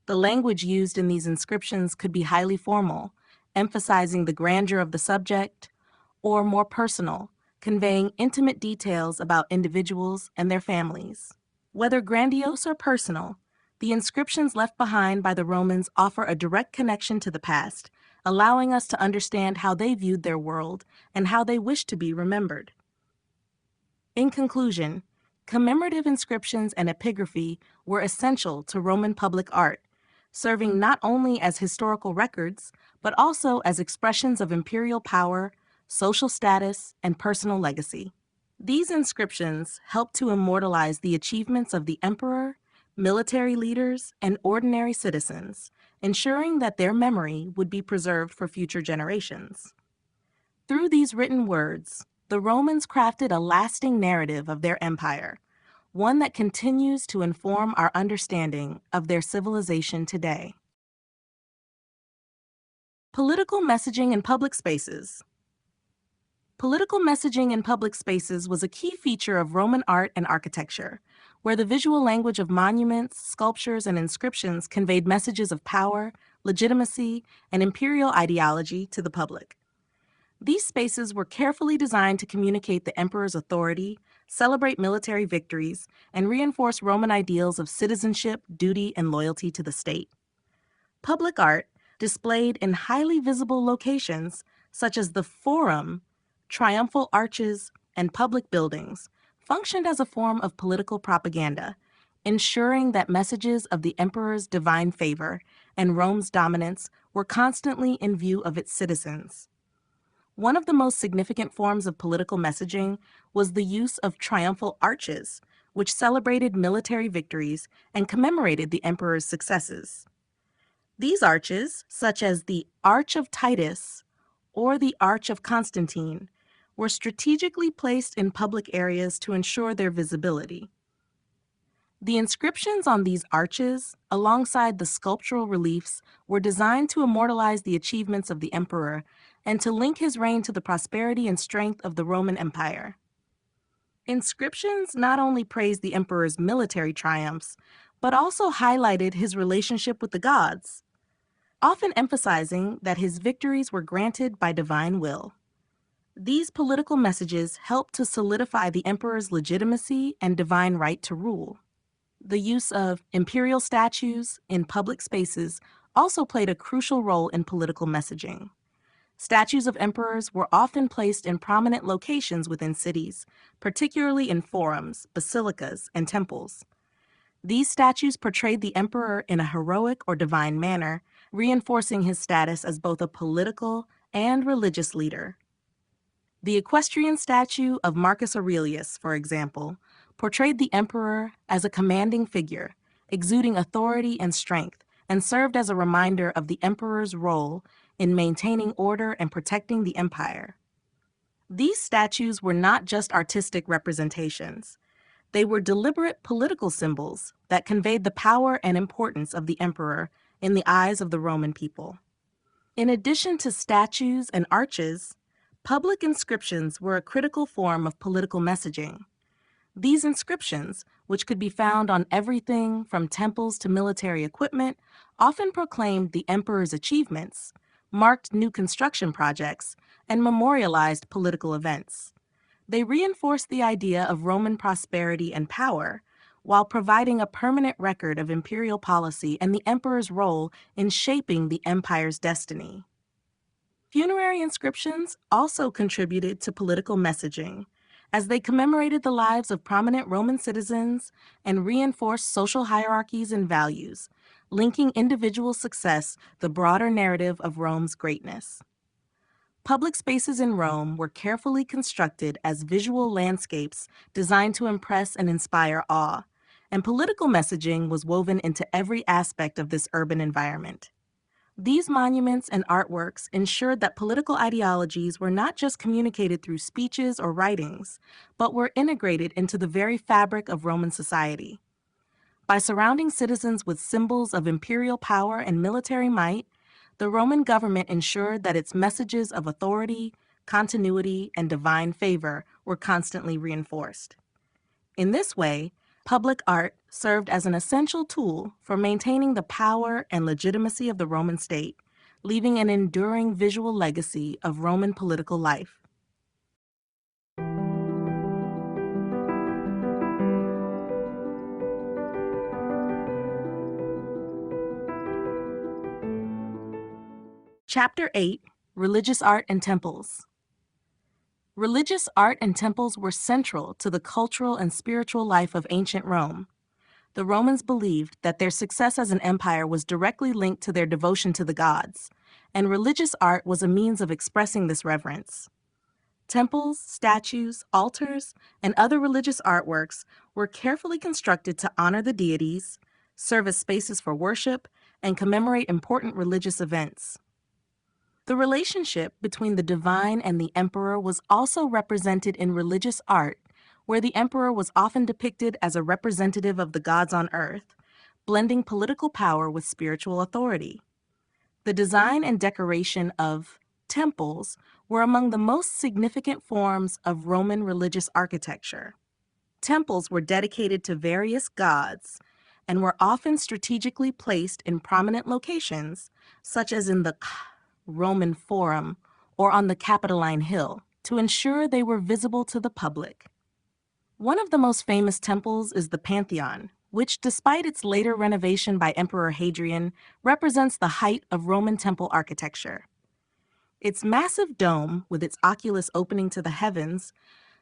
The language used in these inscriptions could be highly formal, emphasizing the grandeur of the subject, or more personal, conveying intimate details about individuals and their families. Whether grandiose or personal, the inscriptions left behind by the Romans offer a direct connection to the past, allowing us to understand how they viewed their world and how they wished to be remembered. In conclusion, commemorative inscriptions and epigraphy were essential to Roman public art, serving not only as historical records, but also as expressions of imperial power, social status, and personal legacy. These inscriptions help to immortalize the achievements of the emperor, military leaders, and ordinary citizens, ensuring that their memory would be preserved for future generations. Through these written words, the Romans crafted a lasting narrative of their empire, one that continues to inform our understanding of their civilization today. Political messaging in public spaces. Political messaging in public spaces was a key feature of Roman art and architecture, where the visual language of monuments, sculptures, and inscriptions conveyed messages of power, legitimacy, and imperial ideology to the public. These spaces were carefully designed to communicate the emperor's authority, celebrate military victories, and reinforce Roman ideals of citizenship, duty, and loyalty to the state. Public art, displayed in highly visible locations such as the Forum, triumphal arches, and public buildings, functioned as a form of political propaganda, ensuring that messages of the emperor's divine favor and Rome's dominance were constantly in view of its citizens. One of the most significant forms of political messaging was the use of triumphal arches, which celebrated military victories and commemorated the emperor's successes. These arches, such as the Arch of Titus or the Arch of Constantine, were strategically placed in public areas to ensure their visibility. The inscriptions on these arches, alongside the sculptural reliefs, were designed to immortalize the achievements of the emperor and to link his reign to the prosperity and strength of the Roman Empire. Inscriptions not only praised the emperor's military triumphs, but also highlighted his relationship with the gods. often emphasizing that his victories were granted by divine will. These political messages helped to solidify the emperor's legitimacy and divine right to rule. The use of imperial statues in public spaces also played a crucial role in political messaging. Statues of emperors were often placed in prominent locations within cities, particularly in forums, basilicas, and temples. These statues portrayed the emperor in a heroic or divine manner, reinforcing his status as both a political and religious leader. The equestrian statue of Marcus Aurelius, for example, portrayed the emperor as a commanding figure, exuding authority and strength, and served as a reminder of the emperor's role in maintaining order and protecting the empire. These statues were not just artistic representations. They were deliberate political symbols that conveyed the power and importance of the emperor in the eyes of the Roman people. In addition to statues and arches, public inscriptions were a critical form of political messaging. These inscriptions, which could be found on everything from temples to military equipment, often proclaimed the emperor's achievements, marked new construction projects, and memorialized political events. They reinforced the idea of Roman prosperity and power, while providing a permanent record of imperial policy and the emperor's role in shaping the empire's destiny. Funerary inscriptions also contributed to political messaging, as they commemorated the lives of prominent Roman citizens and reinforced social hierarchies and values, linking individual success to the broader narrative of Rome's greatness. Public spaces in Rome were carefully constructed as visual landscapes designed to impress and inspire awe, and political messaging was woven into every aspect of this urban environment. These monuments and artworks ensured that political ideologies were not just communicated through speeches or writings, but were integrated into the very fabric of Roman society. By surrounding citizens with symbols of imperial power and military might, the Roman government ensured that its messages of authority, continuity, and divine favor were constantly reinforced. In this way, public art served as an essential tool for maintaining the power and legitimacy of the Roman state, leaving an enduring visual legacy of Roman political life. Chapter 8: Religious Art and Temples. Religious art and temples were central to the cultural and spiritual life of ancient Rome. The Romans believed that their success as an empire was directly linked to their devotion to the gods, and religious art was a means of expressing this reverence. Temples, statues, altars, and other religious artworks were carefully constructed to honor the deities, serve as spaces for worship, and commemorate important religious events. The relationship between the divine and the emperor was also represented in religious art, where the emperor was often depicted as a representative of the gods on earth, blending political power with spiritual authority. The design and decoration of temples were among the most significant forms of Roman religious architecture. Temples were dedicated to various gods and were often strategically placed in prominent locations, such as in the Roman Forum or on the Capitoline Hill, to ensure they were visible to the public. One of the most famous temples is the Pantheon, which, despite its later renovation by Emperor Hadrian, represents the height of Roman temple architecture. Its massive dome, with its oculus opening to the heavens,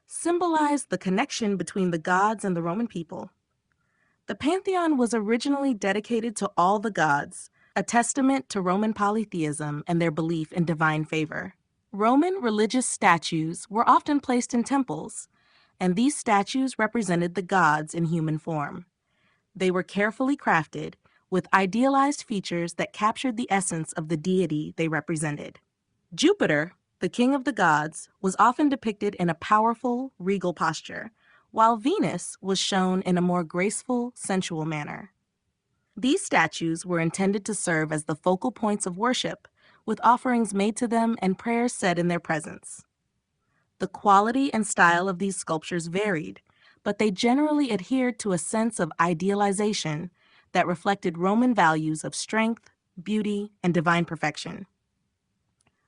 symbolized the connection between the gods and the Roman people. The Pantheon was originally dedicated to all the gods, a testament to Roman polytheism and their belief in divine favor. Roman religious statues were often placed in temples, and these statues represented the gods in human form. They were carefully crafted, with idealized features that captured the essence of the deity they represented. Jupiter, the king of the gods, was often depicted in a powerful, regal posture, while Venus was shown in a more graceful, sensual manner. These statues were intended to serve as the focal points of worship, with offerings made to them and prayers said in their presence. The quality and style of these sculptures varied, but they generally adhered to a sense of idealization that reflected Roman values of strength, beauty, and divine perfection.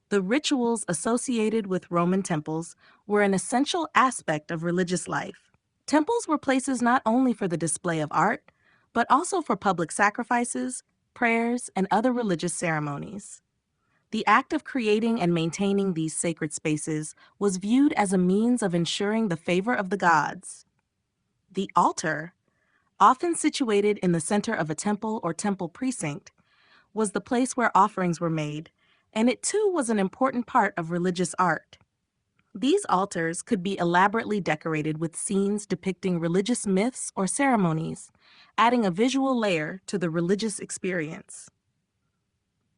The rituals associated with Roman temples were an essential aspect of religious life. Temples were places not only for the display of art, but also for public sacrifices, prayers, and other religious ceremonies. The act of creating and maintaining these sacred spaces was viewed as a means of ensuring the favor of the gods. The altar, often situated in the center of a temple or temple precinct, was the place where offerings were made, and it too was an important part of religious art. These altars could be elaborately decorated with scenes depicting religious myths or ceremonies, adding a visual layer to the religious experience.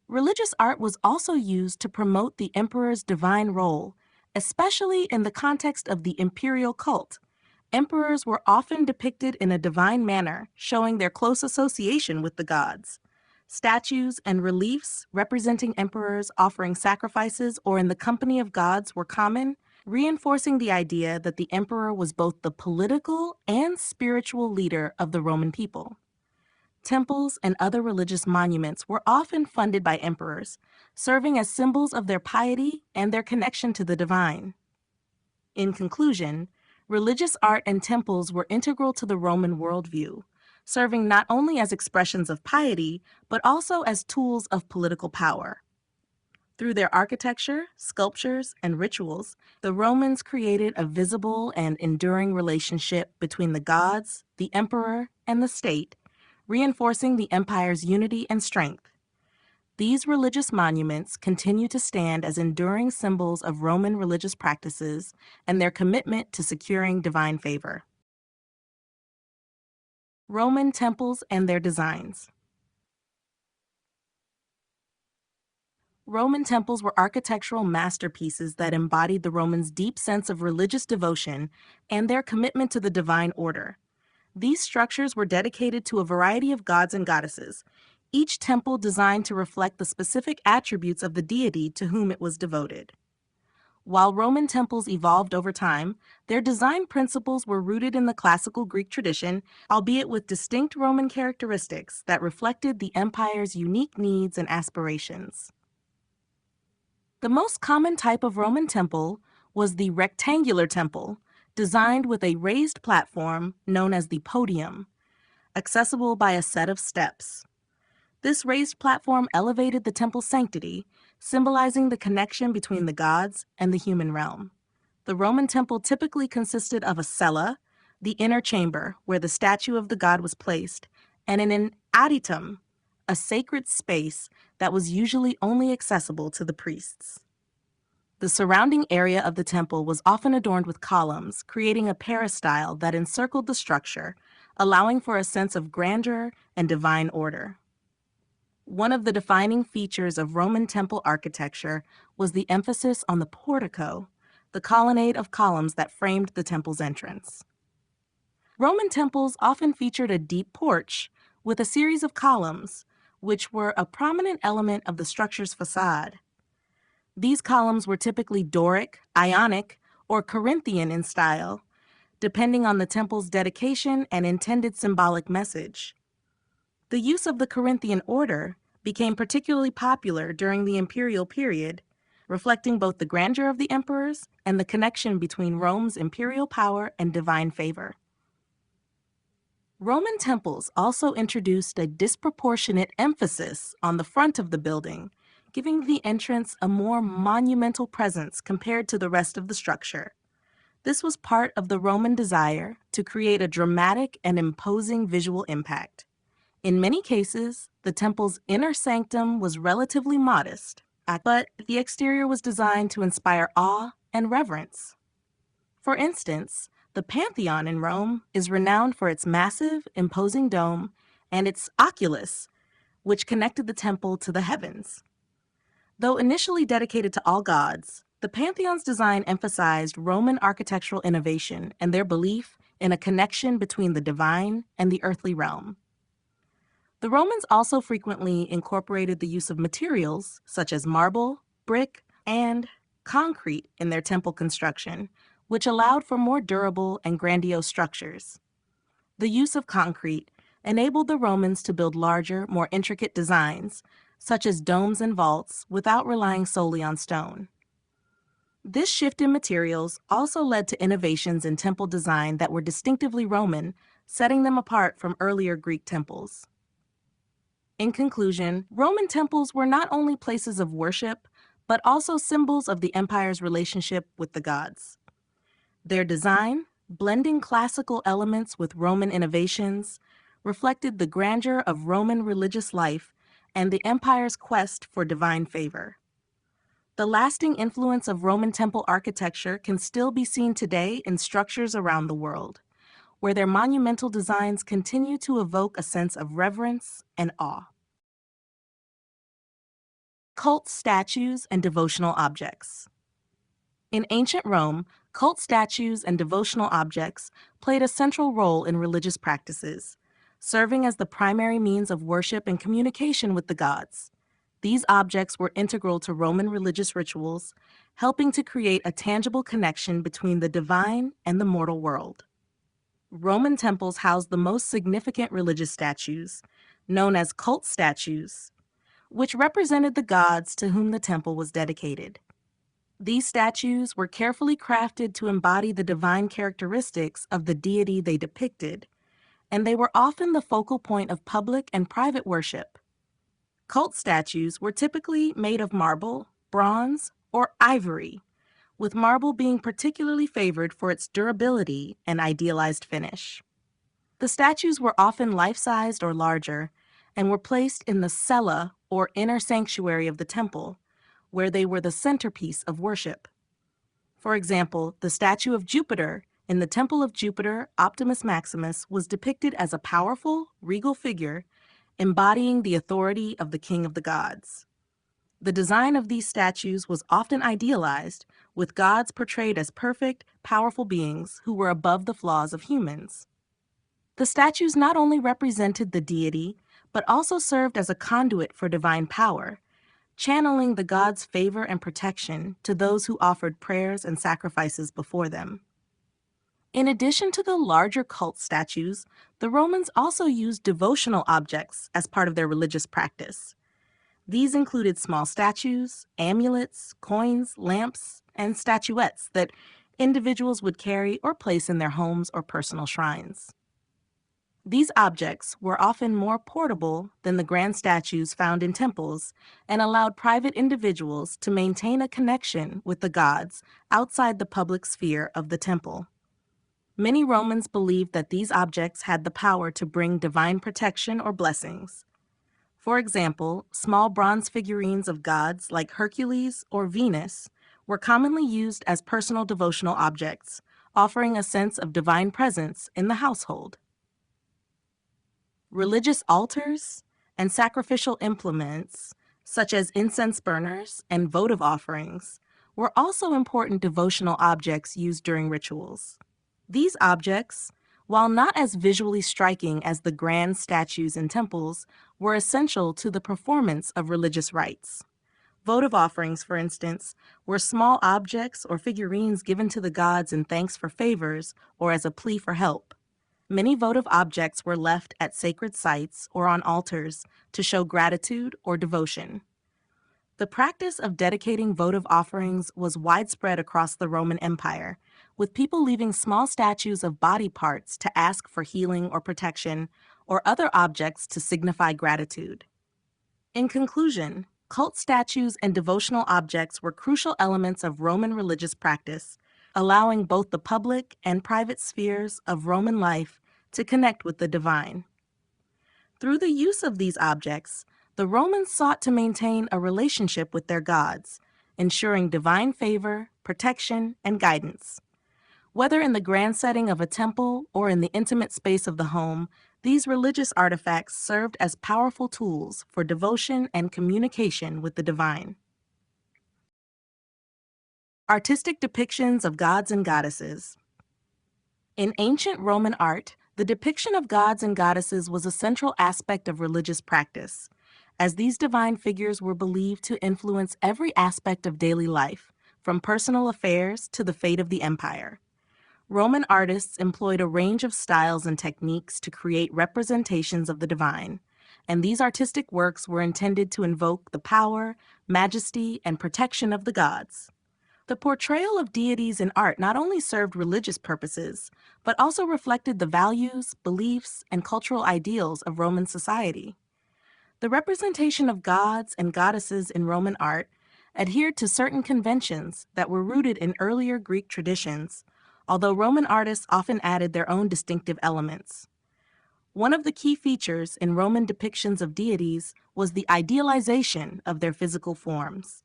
Religious art was also used to promote the emperor's divine role, especially in the context of the imperial cult. Emperors were often depicted in a divine manner, showing their close association with the gods. Statues and reliefs representing emperors offering sacrifices or in the company of gods were common, reinforcing the idea that the emperor was both the political and spiritual leader of the Roman people. Temples and other religious monuments were often funded by emperors, serving as symbols of their piety and their connection to the divine. In conclusion, religious art and temples were integral to the Roman worldview, serving not only as expressions of piety, but also as tools of political power. Through their architecture, sculptures, and rituals, the Romans created a visible and enduring relationship between the gods, the emperor, and the state, reinforcing the empire's unity and strength. These religious monuments continue to stand as enduring symbols of Roman religious practices and their commitment to securing divine favor. Roman temples and their designs. Roman temples were architectural masterpieces that embodied the Romans' deep sense of religious devotion and their commitment to the divine order. These structures were dedicated to a variety of gods and goddesses, each temple designed to reflect the specific attributes of the deity to whom it was devoted. While Roman temples evolved over time, their design principles were rooted in the classical Greek tradition, albeit with distinct Roman characteristics that reflected the empire's unique needs and aspirations. The most common type of Roman temple was the rectangular temple, designed with a raised platform known as the podium, accessible by a set of steps. This raised platform elevated the temple's sanctity, symbolizing the connection between the gods and the human realm. The Roman temple typically consisted of a cella, the inner chamber where the statue of the god was placed, and an adytum, a sacred space that was usually only accessible to the priests. The surrounding area of the temple was often adorned with columns, creating a peristyle that encircled the structure, allowing for a sense of grandeur and divine order. One of the defining features of Roman temple architecture was the emphasis on the portico, the colonnade of columns that framed the temple's entrance. Roman temples often featured a deep porch with a series of columns, which were a prominent element of the structure's facade. These columns were typically Doric, Ionic, or Corinthian in style, depending on the temple's dedication and intended symbolic message. The use of the Corinthian order became particularly popular during the imperial period, reflecting both the grandeur of the emperors and the connection between Rome's imperial power and divine favor. Roman temples also introduced a disproportionate emphasis on the front of the building, giving the entrance a more monumental presence compared to the rest of the structure. This was part of the Roman desire to create a dramatic and imposing visual impact. In many cases, the temple's inner sanctum was relatively modest, but the exterior was designed to inspire awe and reverence. For instance, the Pantheon in Rome is renowned for its massive, imposing dome and its oculus, which connected the temple to the heavens. Though initially dedicated to all gods, the Pantheon's design emphasized Roman architectural innovation and their belief in a connection between the divine and the earthly realm. The Romans also frequently incorporated the use of materials such as marble, brick, and concrete in their temple construction, which allowed for more durable and grandiose structures. The use of concrete enabled the Romans to build larger, more intricate designs, such as domes and vaults, without relying solely on stone. This shift in materials also led to innovations in temple design that were distinctively Roman, setting them apart from earlier Greek temples. In conclusion, Roman temples were not only places of worship, but also symbols of the empire's relationship with the gods. Their design, blending classical elements with Roman innovations, reflected the grandeur of Roman religious life and the empire's quest for divine favor. The lasting influence of Roman temple architecture can still be seen today in structures around the world, where their monumental designs continue to evoke a sense of reverence and awe. Cult statues and devotional objects. In ancient Rome, cult statues and devotional objects played a central role in religious practices, serving as the primary means of worship and communication with the gods. These objects were integral to Roman religious rituals, helping to create a tangible connection between the divine and the mortal world. Roman temples housed the most significant religious statues, known as cult statues, which represented the gods to whom the temple was dedicated. These statues were carefully crafted to embody the divine characteristics of the deity they depicted, and they were often the focal point of public and private worship. Cult statues were typically made of marble, bronze, or ivory, with marble being particularly favored for its durability and idealized finish. The statues were often life-sized or larger, and were placed in the cella or inner sanctuary of the temple, where they were the centerpiece of worship. For example, the statue of Jupiter in the Temple of Jupiter, Optimus Maximus, was depicted as a powerful, regal figure embodying the authority of the king of the gods. The design of these statues was often idealized, with gods portrayed as perfect, powerful beings who were above the flaws of humans. The statues not only represented the deity, but also served as a conduit for divine power, channeling the gods' favor and protection to those who offered prayers and sacrifices before them. In addition to the larger cult statues, the Romans also used devotional objects as part of their religious practice. These included small statues, amulets, coins, lamps, and statuettes that individuals would carry or place in their homes or personal shrines. These objects were often more portable than the grand statues found in temples and allowed private individuals to maintain a connection with the gods outside the public sphere of the temple. Many Romans believed that these objects had the power to bring divine protection or blessings. For example, small bronze figurines of gods like Hercules or Venus were commonly used as personal devotional objects, offering a sense of divine presence in the household. Religious altars and sacrificial implements, such as incense burners and votive offerings, were also important devotional objects used during rituals. These objects, while not as visually striking as the grand statues in temples, were essential to the performance of religious rites. Votive offerings, for instance, were small objects or figurines given to the gods in thanks for favors or as a plea for help. Many votive objects were left at sacred sites or on altars to show gratitude or devotion. The practice of dedicating votive offerings was widespread across the Roman Empire, with people leaving small statues of body parts to ask for healing or protection, or other objects to signify gratitude. In conclusion, cult statues and devotional objects were crucial elements of Roman religious practice, allowing both the public and private spheres of Roman life to connect with the divine. Through the use of these objects, the Romans sought to maintain a relationship with their gods, ensuring divine favor, protection, and guidance. Whether in the grand setting of a temple or in the intimate space of the home, these religious artifacts served as powerful tools for devotion and communication with the divine. Artistic depictions of gods and goddesses. In ancient Roman art, the depiction of gods and goddesses was a central aspect of religious practice, as these divine figures were believed to influence every aspect of daily life, from personal affairs to the fate of the empire. Roman artists employed a range of styles and techniques to create representations of the divine, and these artistic works were intended to invoke the power, majesty, and protection of the gods. The portrayal of deities in art not only served religious purposes, but also reflected the values, beliefs, and cultural ideals of Roman society. The representation of gods and goddesses in Roman art adhered to certain conventions that were rooted in earlier Greek traditions, although Roman artists often added their own distinctive elements. One of the key features in Roman depictions of deities was the idealization of their physical forms.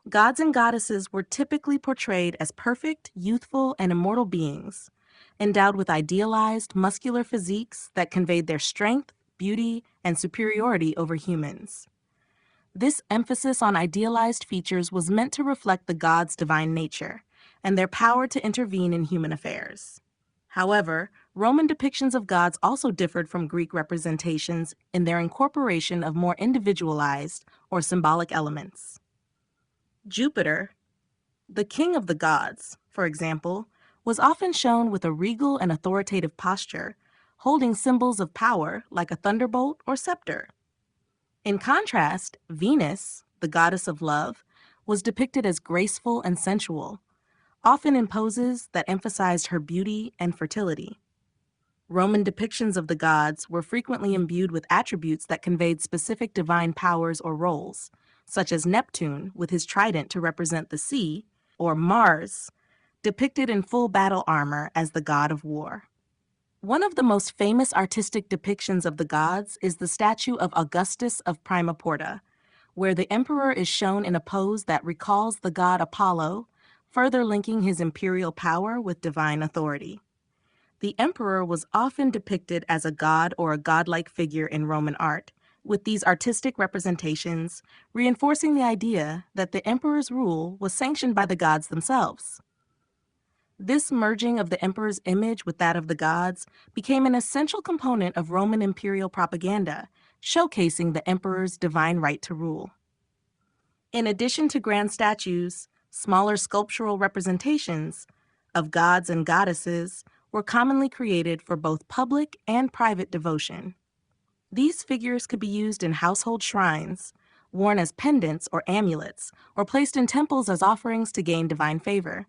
Gods and goddesses were typically portrayed as perfect, youthful, and immortal beings, endowed with idealized, muscular physiques that conveyed their strength, beauty, and superiority over humans. This emphasis on idealized features was meant to reflect the gods' divine nature and their power to intervene in human affairs. However, Roman depictions of gods also differed from Greek representations in their incorporation of more individualized or symbolic elements. Jupiter, the king of the gods, for example, was often shown with a regal and authoritative posture, holding symbols of power like a thunderbolt or scepter. In contrast, Venus, the goddess of love, was depicted as graceful and sensual, often in poses that emphasized her beauty and fertility. Roman depictions of the gods were frequently imbued with attributes that conveyed specific divine powers or roles, such as Neptune with his trident to represent the sea, or Mars, depicted in full battle armor as the god of war. One of the most famous artistic depictions of the gods is the statue of Augustus of Prima Porta, where the emperor is shown in a pose that recalls the god Apollo, further linking his imperial power with divine authority. The emperor was often depicted as a god or a godlike figure in Roman art, with these artistic representations reinforcing the idea that the emperor's rule was sanctioned by the gods themselves. This merging of the emperor's image with that of the gods became an essential component of Roman imperial propaganda, showcasing the emperor's divine right to rule. In addition to grand statues, smaller sculptural representations of gods and goddesses were commonly created for both public and private devotion. These figures could be used in household shrines, worn as pendants or amulets, or placed in temples as offerings to gain divine favor.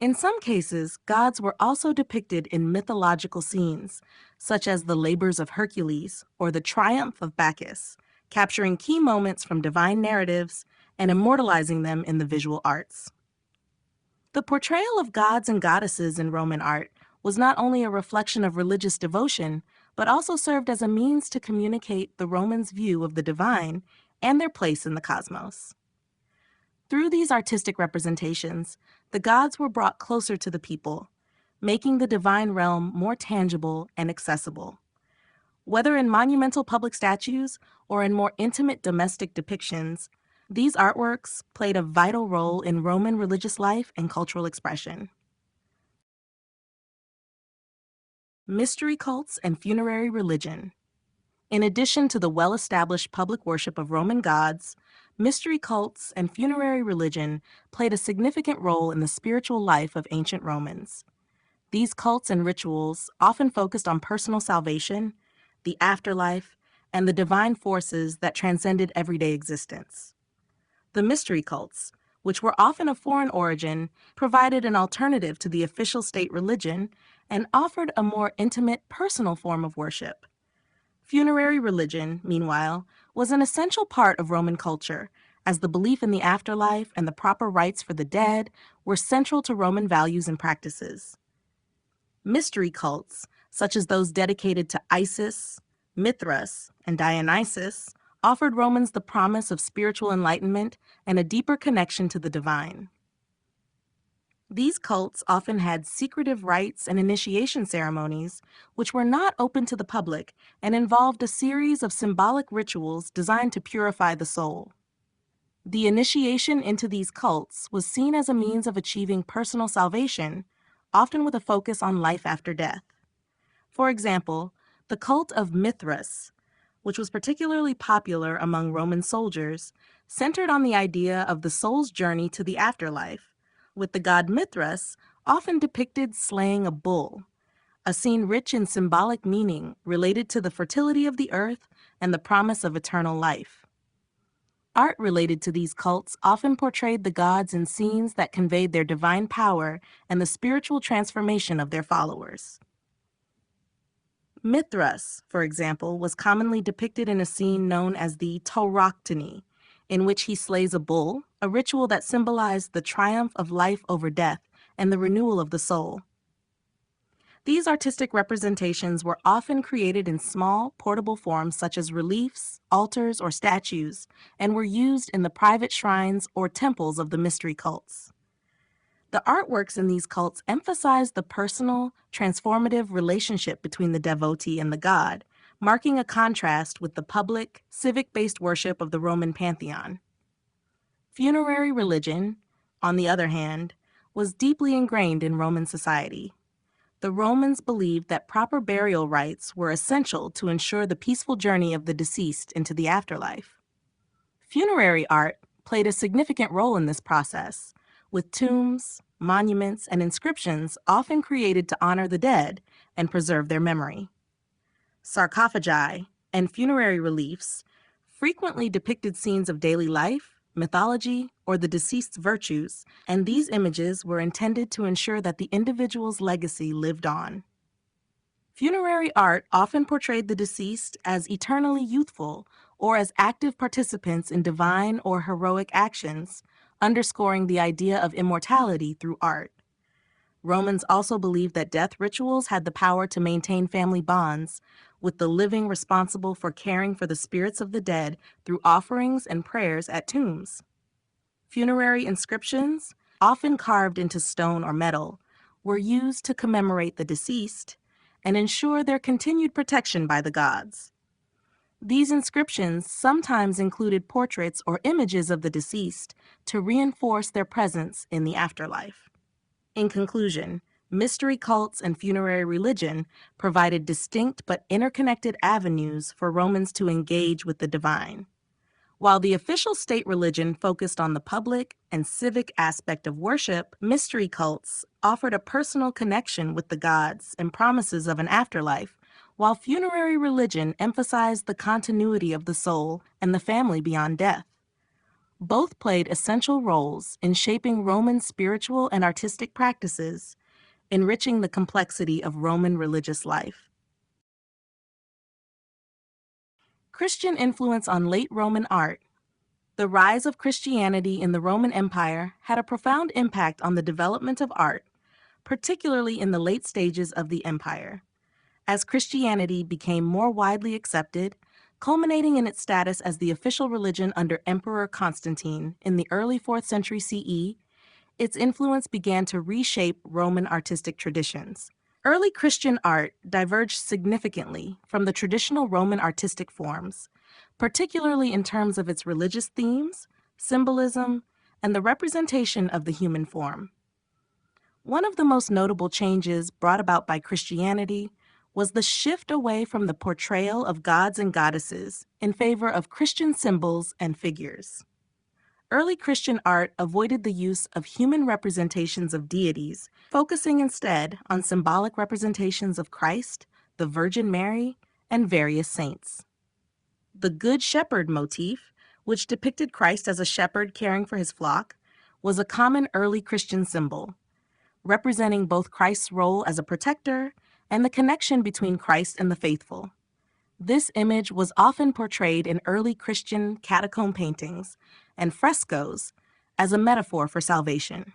In some cases, gods were also depicted in mythological scenes, such as the labors of Hercules or the triumph of Bacchus, capturing key moments from divine narratives and immortalizing them in the visual arts. The portrayal of gods and goddesses in Roman art was not only a reflection of religious devotion, but also served as a means to communicate the Romans' view of the divine and their place in the cosmos. Through these artistic representations, the gods were brought closer to the people, making the divine realm more tangible and accessible. Whether in monumental public statues or in more intimate domestic depictions, these artworks played a vital role in Roman religious life and cultural expression. Mystery cults and funerary religion. In addition to the well-established public worship of Roman gods, mystery cults and funerary religion played a significant role in the spiritual life of ancient Romans. These cults and rituals often focused on personal salvation, the afterlife, and the divine forces that transcended everyday existence. The mystery cults, which were often of foreign origin, provided an alternative to the official state religion and offered a more intimate, personal form of worship. Funerary religion, meanwhile, was an essential part of Roman culture, as the belief in the afterlife and the proper rites for the dead were central to Roman values and practices. Mystery cults, such as those dedicated to Isis, Mithras, and Dionysus, offered Romans the promise of spiritual enlightenment and a deeper connection to the divine. These cults often had secretive rites and initiation ceremonies, which were not open to the public and involved a series of symbolic rituals designed to purify the soul. The initiation into these cults was seen as a means of achieving personal salvation, often with a focus on life after death. For example, the cult of Mithras, which was particularly popular among Roman soldiers, centered on the idea of the soul's journey to the afterlife, with the god Mithras often depicted slaying a bull, a scene rich in symbolic meaning related to the fertility of the earth, and the promise of eternal life. Art related to these cults often portrayed the gods in scenes that conveyed their divine power and the spiritual transformation of their followers. Mithras, for example, was commonly depicted in a scene known as the tauroctony, in which he slays a bull, a ritual that symbolized the triumph of life over death and the renewal of the soul. These artistic representations were often created in small, portable forms such as reliefs, altars, or statues, and were used in the private shrines or temples of the mystery cults. The artworks in these cults emphasized the personal, transformative relationship between the devotee and the god, marking a contrast with the public, civic-based worship of the Roman pantheon. Funerary religion, on the other hand, was deeply ingrained in Roman society. The Romans believed that proper burial rites were essential to ensure the peaceful journey of the deceased into the afterlife. Funerary art played a significant role in this process, with tombs, monuments, and inscriptions often created to honor the dead and preserve their memory. Sarcophagi and funerary reliefs frequently depicted scenes of daily life, mythology, or the deceased's virtues, and these images were intended to ensure that the individual's legacy lived on. Funerary art often portrayed the deceased as eternally youthful or as active participants in divine or heroic actions, underscoring the idea of immortality through art. Romans also believed that death rituals had the power to maintain family bonds, with the living responsible for caring for the spirits of the dead through offerings and prayers at tombs. Funerary inscriptions, often carved into stone or metal, were used to commemorate the deceased and ensure their continued protection by the gods. These inscriptions sometimes included portraits or images of the deceased to reinforce their presence in the afterlife. In conclusion, mystery cults and funerary religion provided distinct but interconnected avenues for Romans to engage with the divine. While the official state religion focused on the public and civic aspect of worship, mystery cults offered a personal connection with the gods and promises of an afterlife, while funerary religion emphasized the continuity of the soul and the family beyond death. Both played essential roles in shaping Roman spiritual and artistic practices, enriching the complexity of Roman religious life. Christian influence on late Roman art. The rise of Christianity in the Roman Empire had a profound impact on the development of art, particularly in the late stages of the empire. As Christianity became more widely accepted, culminating in its status as the official religion under Emperor Constantine in the early 4th century CE, its influence began to reshape Roman artistic traditions. Early Christian art diverged significantly from the traditional Roman artistic forms, particularly in terms of its religious themes, symbolism, and the representation of the human form. One of the most notable changes brought about by Christianity was the shift away from the portrayal of gods and goddesses in favor of Christian symbols and figures. Early Christian art avoided the use of human representations of deities, focusing instead on symbolic representations of Christ, the Virgin Mary, and various saints. The Good Shepherd motif, which depicted Christ as a shepherd caring for his flock, was a common early Christian symbol, representing both Christ's role as a protector and the connection between Christ and the faithful. This image was often portrayed in early Christian catacomb paintings and frescoes as a metaphor for salvation.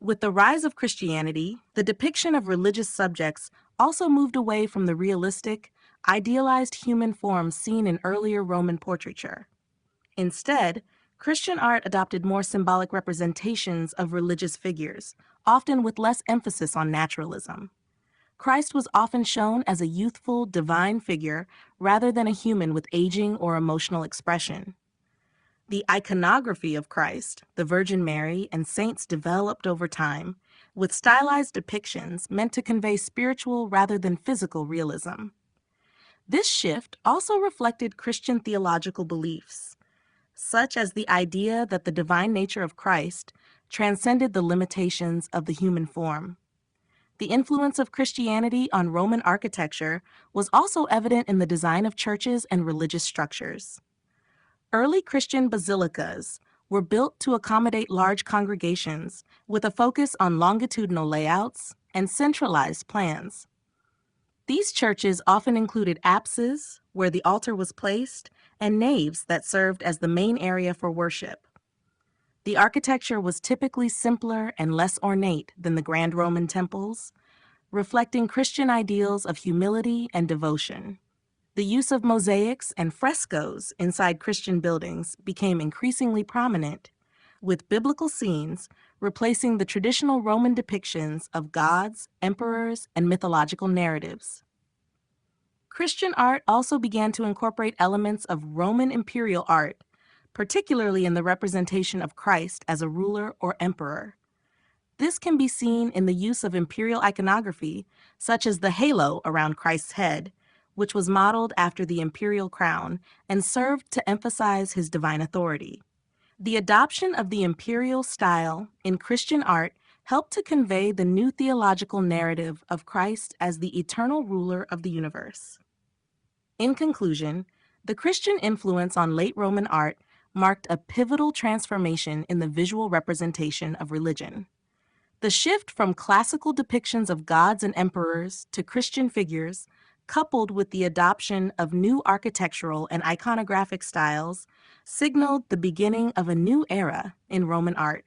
With the rise of Christianity, the depiction of religious subjects also moved away from the realistic, idealized human forms seen in earlier Roman portraiture. Instead, Christian art adopted more symbolic representations of religious figures, often with less emphasis on naturalism. Christ was often shown as a youthful, divine figure rather than a human with aging or emotional expression. The iconography of Christ, the Virgin Mary, and saints developed over time, with stylized depictions meant to convey spiritual rather than physical realism. This shift also reflected Christian theological beliefs, such as the idea that the divine nature of Christ transcended the limitations of the human form. The influence of Christianity on Roman architecture was also evident in the design of churches and religious structures. Early Christian basilicas were built to accommodate large congregations with a focus on longitudinal layouts and centralized plans. These churches often included apses, where the altar was placed, and naves that served as the main area for worship. The architecture was typically simpler and less ornate than the grand Roman temples, reflecting Christian ideals of humility and devotion. The use of mosaics and frescoes inside Christian buildings became increasingly prominent, with biblical scenes replacing the traditional Roman depictions of gods, emperors, and mythological narratives. Christian art also began to incorporate elements of Roman imperial art, particularly in the representation of Christ as a ruler or emperor. This can be seen in the use of imperial iconography, such as the halo around Christ's head, which was modeled after the imperial crown and served to emphasize his divine authority. The adoption of the imperial style in Christian art helped to convey the new theological narrative of Christ as the eternal ruler of the universe. In conclusion, the Christian influence on late Roman art marked a pivotal transformation in the visual representation of religion. The shift from classical depictions of gods and emperors to Christian figures, coupled with the adoption of new architectural and iconographic styles, signaled the beginning of a new era in Roman art.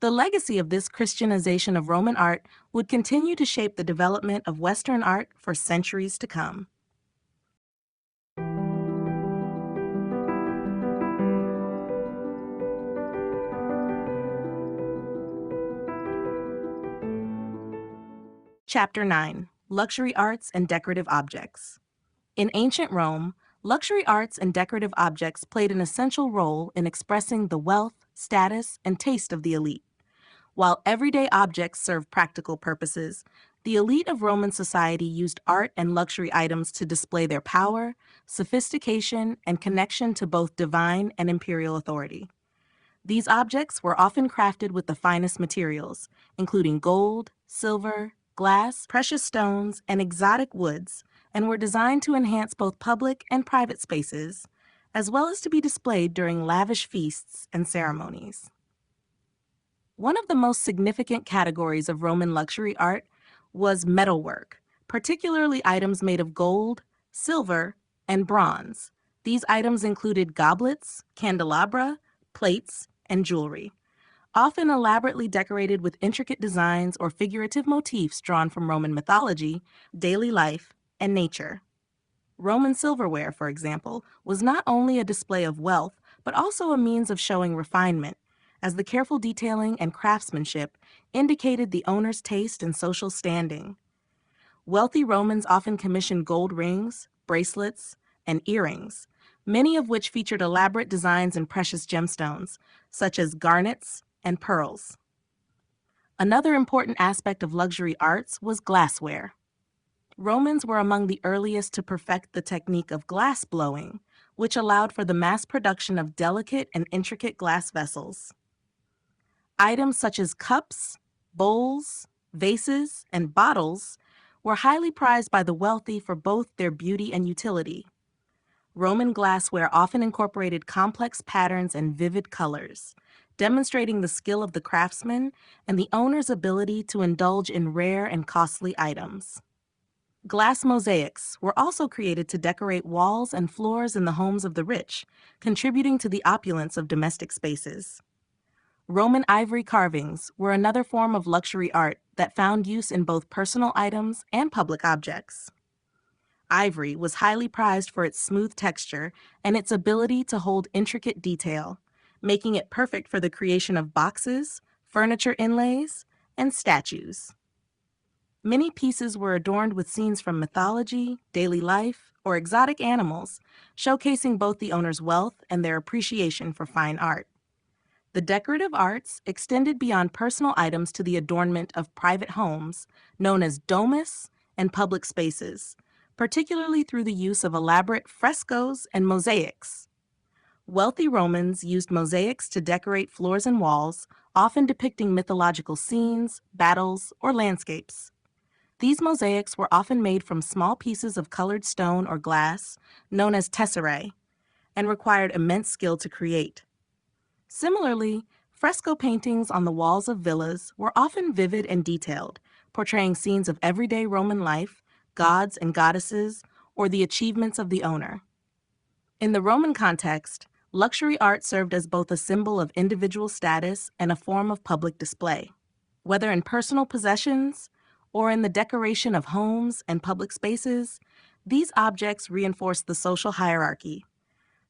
The legacy of this Christianization of Roman art would continue to shape the development of Western art for centuries to come. Chapter 9. Luxury Arts and Decorative Objects. In ancient Rome, luxury arts and decorative objects played an essential role in expressing the wealth, status, and taste of the elite. While everyday objects served practical purposes, the elite of Roman society used art and luxury items to display their power, sophistication, and connection to both divine and imperial authority. These objects were often crafted with the finest materials, including gold, silver, glass, precious stones, and exotic woods, and were designed to enhance both public and private spaces, as well as to be displayed during lavish feasts and ceremonies. One of the most significant categories of Roman luxury art was metalwork, particularly items made of gold, silver, and bronze. These items included goblets, candelabra, plates, and jewelry, often elaborately decorated with intricate designs or figurative motifs drawn from Roman mythology, daily life, and nature. Roman silverware, for example, was not only a display of wealth, but also a means of showing refinement, as the careful detailing and craftsmanship indicated the owner's taste and social standing. Wealthy Romans often commissioned gold rings, bracelets, and earrings, many of which featured elaborate designs and precious gemstones, such as garnets and pearls. Another important aspect of luxury arts was glassware. Romans were among the earliest to perfect the technique of glass blowing, which allowed for the mass production of delicate and intricate glass vessels. Items such as cups, bowls, vases, and bottles were highly prized by the wealthy for both their beauty and utility. Roman glassware often incorporated complex patterns and vivid colors, demonstrating the skill of the craftsman and the owner's ability to indulge in rare and costly items. Glass mosaics were also created to decorate walls and floors in the homes of the rich, contributing to the opulence of domestic spaces. Roman ivory carvings were another form of luxury art that found use in both personal items and public objects. Ivory was highly prized for its smooth texture and its ability to hold intricate detail, making it perfect for the creation of boxes, furniture inlays, and statues. Many pieces were adorned with scenes from mythology, daily life, or exotic animals, showcasing both the owner's wealth and their appreciation for fine art. The decorative arts extended beyond personal items to the adornment of private homes, known as domus, and public spaces, particularly through the use of elaborate frescoes and mosaics. Wealthy Romans used mosaics to decorate floors and walls, often depicting mythological scenes, battles, or landscapes. These mosaics were often made from small pieces of colored stone or glass, known as tesserae, and required immense skill to create. Similarly, fresco paintings on the walls of villas were often vivid and detailed, portraying scenes of everyday Roman life, gods and goddesses, or the achievements of the owner. In the Roman context, luxury art served as both a symbol of individual status and a form of public display. Whether in personal possessions or in the decoration of homes and public spaces, these objects reinforced the social hierarchy,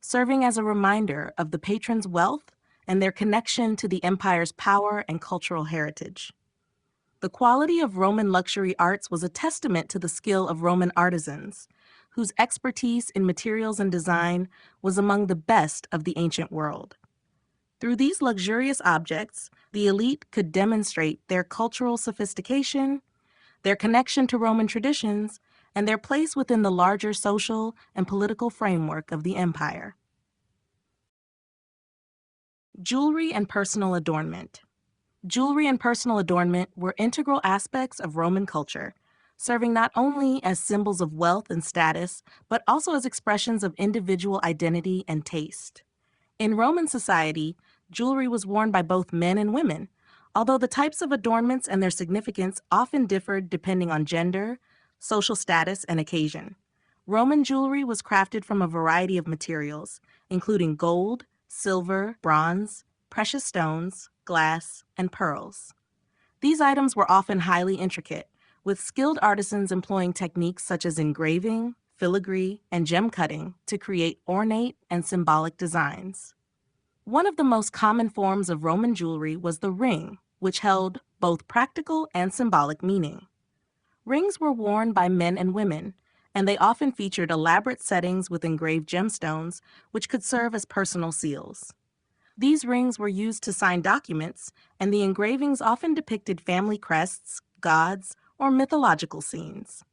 serving as a reminder of the patron's wealth and their connection to the empire's power and cultural heritage. The quality of Roman luxury arts was a testament to the skill of Roman artisans, whose expertise in materials and design was among the best of the ancient world. Through these luxurious objects, the elite could demonstrate their cultural sophistication, their connection to Roman traditions, and their place within the larger social and political framework of the empire. Jewelry and personal adornment. Jewelry and personal adornment were integral aspects of Roman culture, serving not only as symbols of wealth and status, but also as expressions of individual identity and taste. In Roman society, jewelry was worn by both men and women, although the types of adornments and their significance often differed depending on gender, social status, and occasion. Roman jewelry was crafted from a variety of materials, including gold, silver, bronze, precious stones, glass, and pearls. These items were often highly intricate, with skilled artisans employing techniques such as engraving, filigree, and gem cutting to create ornate and symbolic designs. One of the most common forms of Roman jewelry was the ring, which held both practical and symbolic meaning. Rings were worn by men and women, and they often featured elaborate settings with engraved gemstones, which could serve as personal seals. These rings were used to sign documents, and the engravings often depicted family crests, gods, or mythological scenes.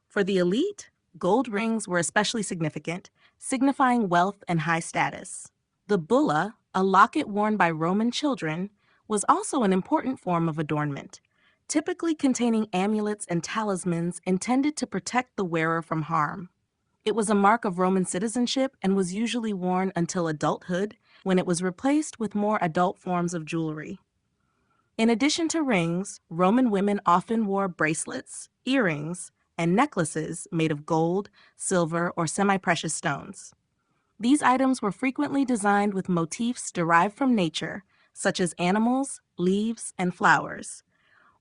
For the elite, gold rings were especially significant, signifying wealth and high status. The bulla, a locket worn by Roman children, was also an important form of adornment, typically containing amulets and talismans intended to protect the wearer from harm. It was a mark of Roman citizenship and was usually worn until adulthood, when it was replaced with more adult forms of jewelry. In addition to rings, Roman women often wore bracelets, earrings, and necklaces made of gold, silver, or semi-precious stones. These items were frequently designed with motifs derived from nature, such as animals, leaves, and flowers,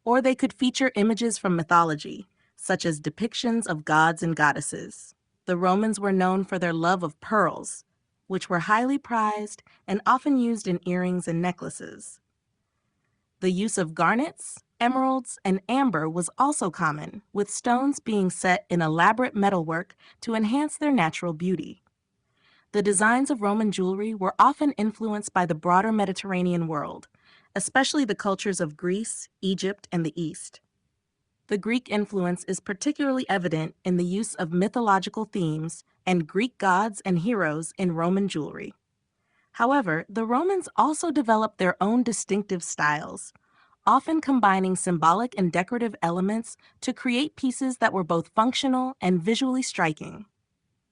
or they could feature images from mythology, such as depictions of gods and goddesses. The Romans were known for their love of pearls, which were highly prized and often used in earrings and necklaces. The use of garnets, emeralds, and amber was also common, with stones being set in elaborate metalwork to enhance their natural beauty. The designs of Roman jewelry were often influenced by the broader Mediterranean world, especially the cultures of Greece, Egypt, and the East. The Greek influence is particularly evident in the use of mythological themes and Greek gods and heroes in Roman jewelry. However, the Romans also developed their own distinctive styles, often combining symbolic and decorative elements to create pieces that were both functional and visually striking.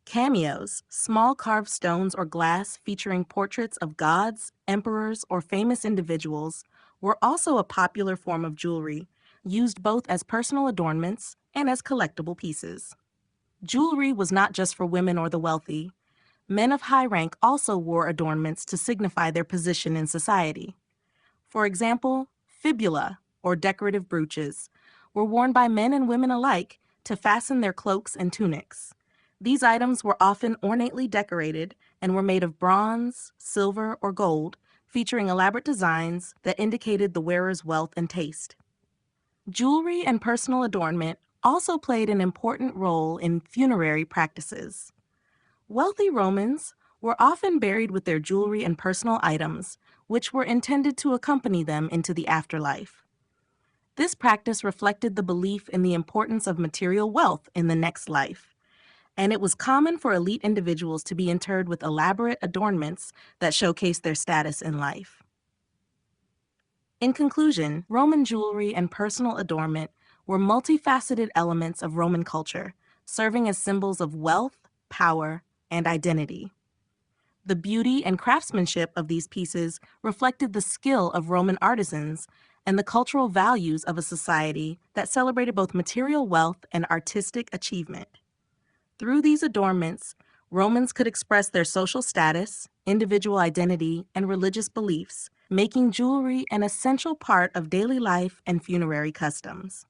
Cameos, small carved stones or glass featuring portraits of gods, emperors, or famous individuals, were also a popular form of jewelry, used both as personal adornments and as collectible pieces. Jewelry was not just for women or the wealthy. Men of high rank also wore adornments to signify their position in society. For example, fibula, or decorative brooches, were worn by men and women alike to fasten their cloaks and tunics. These items were often ornately decorated and were made of bronze, silver, or gold, featuring elaborate designs that indicated the wearer's wealth and taste. Jewelry and personal adornment also played an important role in funerary practices. Wealthy Romans were often buried with their jewelry and personal items, which were intended to accompany them into the afterlife. This practice reflected the belief in the importance of material wealth in the next life, and it was common for elite individuals to be interred with elaborate adornments that showcased their status in life. In conclusion, Roman jewelry and personal adornment were multifaceted elements of Roman culture, serving as symbols of wealth, power, and identity. The beauty and craftsmanship of these pieces reflected the skill of Roman artisans and the cultural values of a society that celebrated both material wealth and artistic achievement. Through these adornments, Romans could express their social status, individual identity, and religious beliefs, making jewelry an essential part of daily life and funerary customs.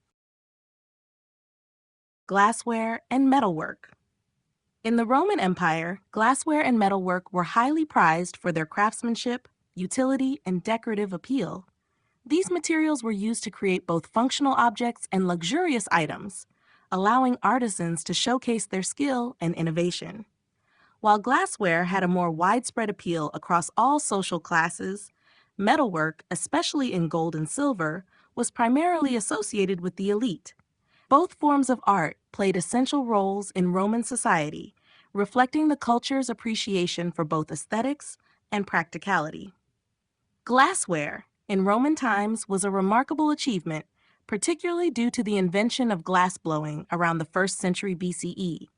Glassware and metalwork. In the Roman Empire, glassware and metalwork were highly prized for their craftsmanship, utility, and decorative appeal. These materials were used to create both functional objects and luxurious items, allowing artisans to showcase their skill and innovation. While glassware had a more widespread appeal across all social classes, metalwork, especially in gold and silver, was primarily associated with the elite. Both forms of art played essential roles in Roman society, reflecting the culture's appreciation for both aesthetics and practicality. Glassware in Roman times was a remarkable achievement, particularly due to the invention of glassblowing around the 1st century BCE,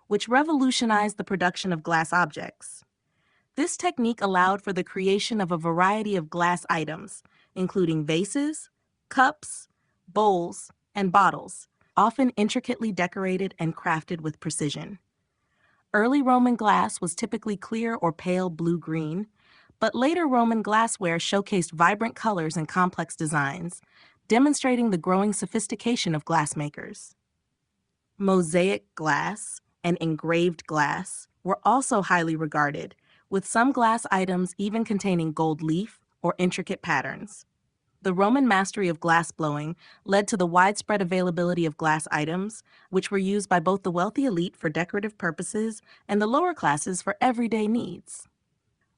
which revolutionized the production of glass objects. This technique allowed for the creation of a variety of glass items, including vases, cups, bowls, and bottles, often intricately decorated and crafted with precision. Early Roman glass was typically clear or pale blue-green, but later Roman glassware showcased vibrant colors and complex designs, demonstrating the growing sophistication of glassmakers. Mosaic glass and engraved glass were also highly regarded, with some glass items even containing gold leaf or intricate patterns. The Roman mastery of glassblowing led to the widespread availability of glass items, which were used by both the wealthy elite for decorative purposes and the lower classes for everyday needs.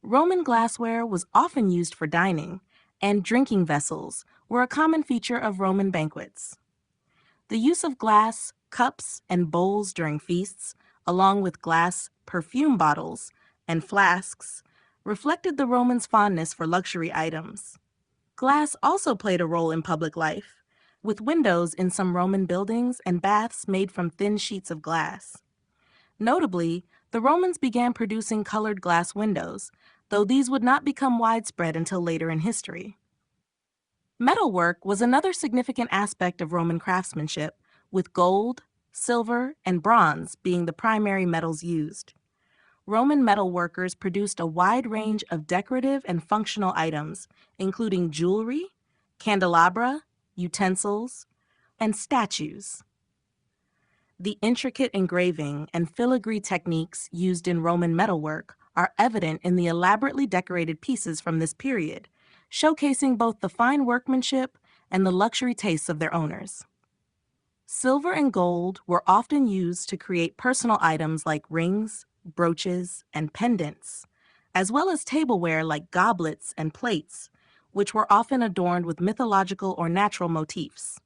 Roman glassware was often used for dining, and drinking vessels were a common feature of Roman banquets. The use of glass cups and bowls during feasts, along with glass perfume bottles and flasks, reflected the Romans' fondness for luxury items. Glass also played a role in public life, with windows in some Roman buildings and baths made from thin sheets of glass. Notably, the Romans began producing colored glass windows, though these would not become widespread until later in history. Metalwork was another significant aspect of Roman craftsmanship, with gold, silver, and bronze being the primary metals used. Roman metalworkers produced a wide range of decorative and functional items, including jewelry, candelabra, utensils, and statues. The intricate engraving and filigree techniques used in Roman metalwork are evident in the elaborately decorated pieces from this period, showcasing both the fine workmanship and the luxury tastes of their owners. Silver and gold were often used to create personal items like rings, brooches, and pendants, as well as tableware like goblets and plates, which were often adorned with mythological or natural motifs.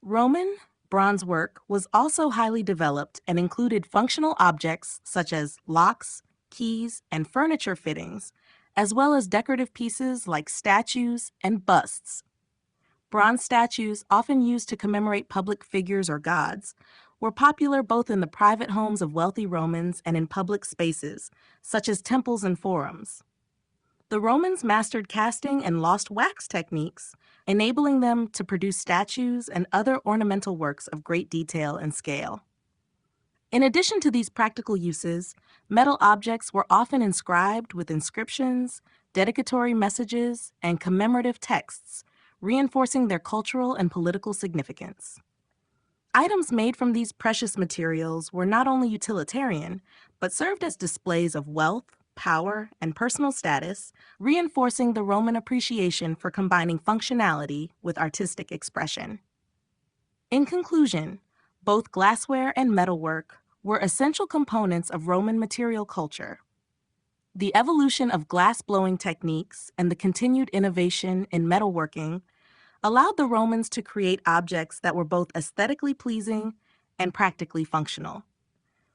Roman bronze work was also highly developed and included functional objects such as locks, keys, and furniture fittings, as well as decorative pieces like statues and busts. Bronze statues, often used to commemorate public figures or gods, were popular both in the private homes of wealthy Romans and in public spaces, such as temples and forums. The Romans mastered casting and lost wax techniques, enabling them to produce statues and other ornamental works of great detail and scale. In addition to these practical uses, metal objects were often inscribed with inscriptions, dedicatory messages, and commemorative texts, reinforcing their cultural and political significance. Items made from these precious materials were not only utilitarian, but served as displays of wealth, power, and personal status, reinforcing the Roman appreciation for combining functionality with artistic expression. In conclusion, both glassware and metalwork were essential components of Roman material culture. The evolution of glass-blowing techniques and the continued innovation in metalworking allowed the Romans to create objects that were both aesthetically pleasing and practically functional.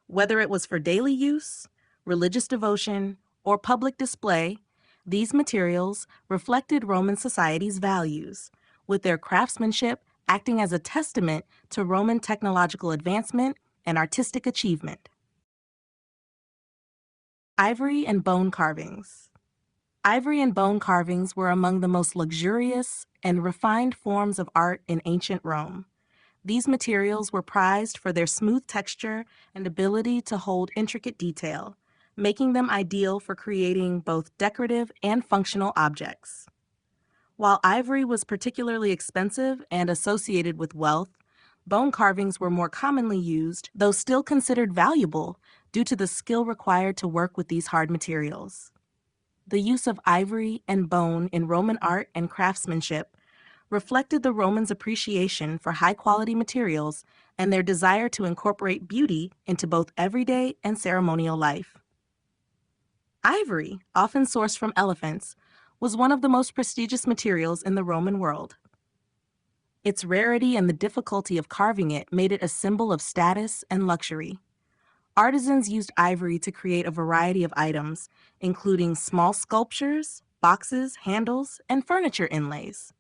Whether it was for daily use, religious devotion, or public display, these materials reflected Roman society's values, with their craftsmanship acting as a testament to Roman technological advancement and artistic achievement. Ivory and bone carvings. Ivory and bone carvings were among the most luxurious and refined forms of art in ancient Rome. These materials were prized for their smooth texture and ability to hold intricate detail, making them ideal for creating both decorative and functional objects. While ivory was particularly expensive and associated with wealth, bone carvings were more commonly used, though still considered valuable due to the skill required to work with these hard materials. The use of ivory and bone in Roman art and craftsmanship reflected the Romans' appreciation for high-quality materials and their desire to incorporate beauty into both everyday and ceremonial life. Ivory, often sourced from elephants, was one of the most prestigious materials in the Roman world. Its rarity and the difficulty of carving it made it a symbol of status and luxury. Artisans used ivory to create a variety of items, including small sculptures, boxes, handles, and furniture inlays.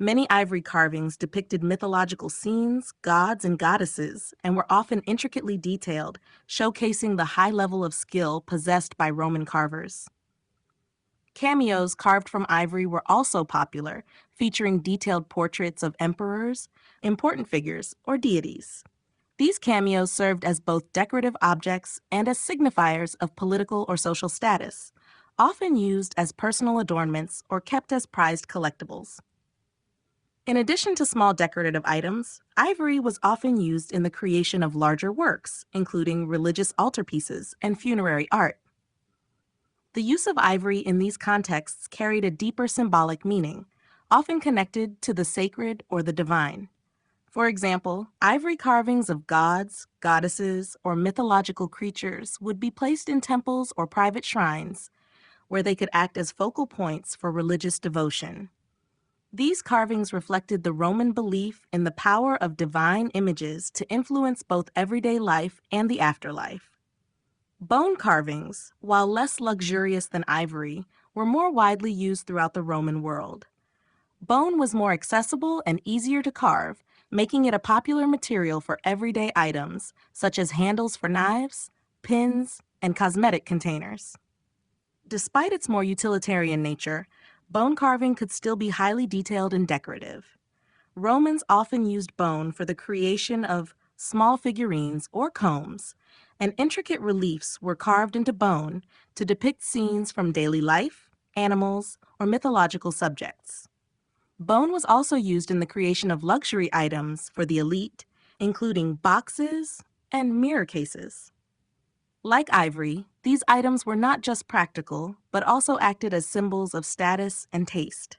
Many ivory carvings depicted mythological scenes, gods, and goddesses, and were often intricately detailed, showcasing the high level of skill possessed by Roman carvers. Cameos carved from ivory were also popular, featuring detailed portraits of emperors, important figures, or deities. These cameos served as both decorative objects and as signifiers of political or social status, often used as personal adornments or kept as prized collectibles. In addition to small decorative items, ivory was often used in the creation of larger works, including religious altarpieces and funerary art. The use of ivory in these contexts carried a deeper symbolic meaning, often connected to the sacred or the divine. For example, ivory carvings of gods, goddesses, or mythological creatures would be placed in temples or private shrines, where they could act as focal points for religious devotion. These carvings reflected the Roman belief in the power of divine images to influence both everyday life and the afterlife. Bone carvings, while less luxurious than ivory, were more widely used throughout the Roman world. Bone was more accessible and easier to carve, making it a popular material for everyday items, such as handles for knives, pins, and cosmetic containers. Despite its more utilitarian nature, bone carving could still be highly detailed and decorative. Romans often used bone for the creation of small figurines or combs, and intricate reliefs were carved into bone to depict scenes from daily life, animals, or mythological subjects. Bone was also used in the creation of luxury items for the elite, including boxes and mirror cases. Like ivory, these items were not just practical, but also acted as symbols of status and taste.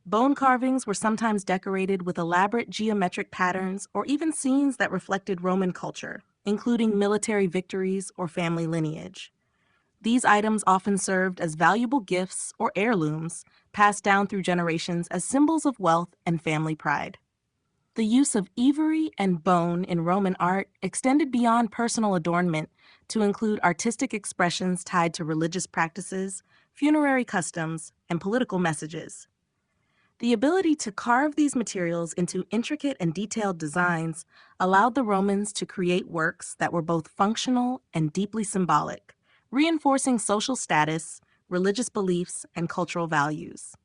Bone carvings were sometimes decorated with elaborate geometric patterns or even scenes that reflected Roman culture, including military victories or family lineage. These items often served as valuable gifts or heirlooms, passed down through generations as symbols of wealth and family pride. The use of ivory and bone in Roman art extended beyond personal adornment to include artistic expressions tied to religious practices, funerary customs, and political messages. The ability to carve these materials into intricate and detailed designs allowed the Romans to create works that were both functional and deeply symbolic, reinforcing social status, religious beliefs, and cultural values.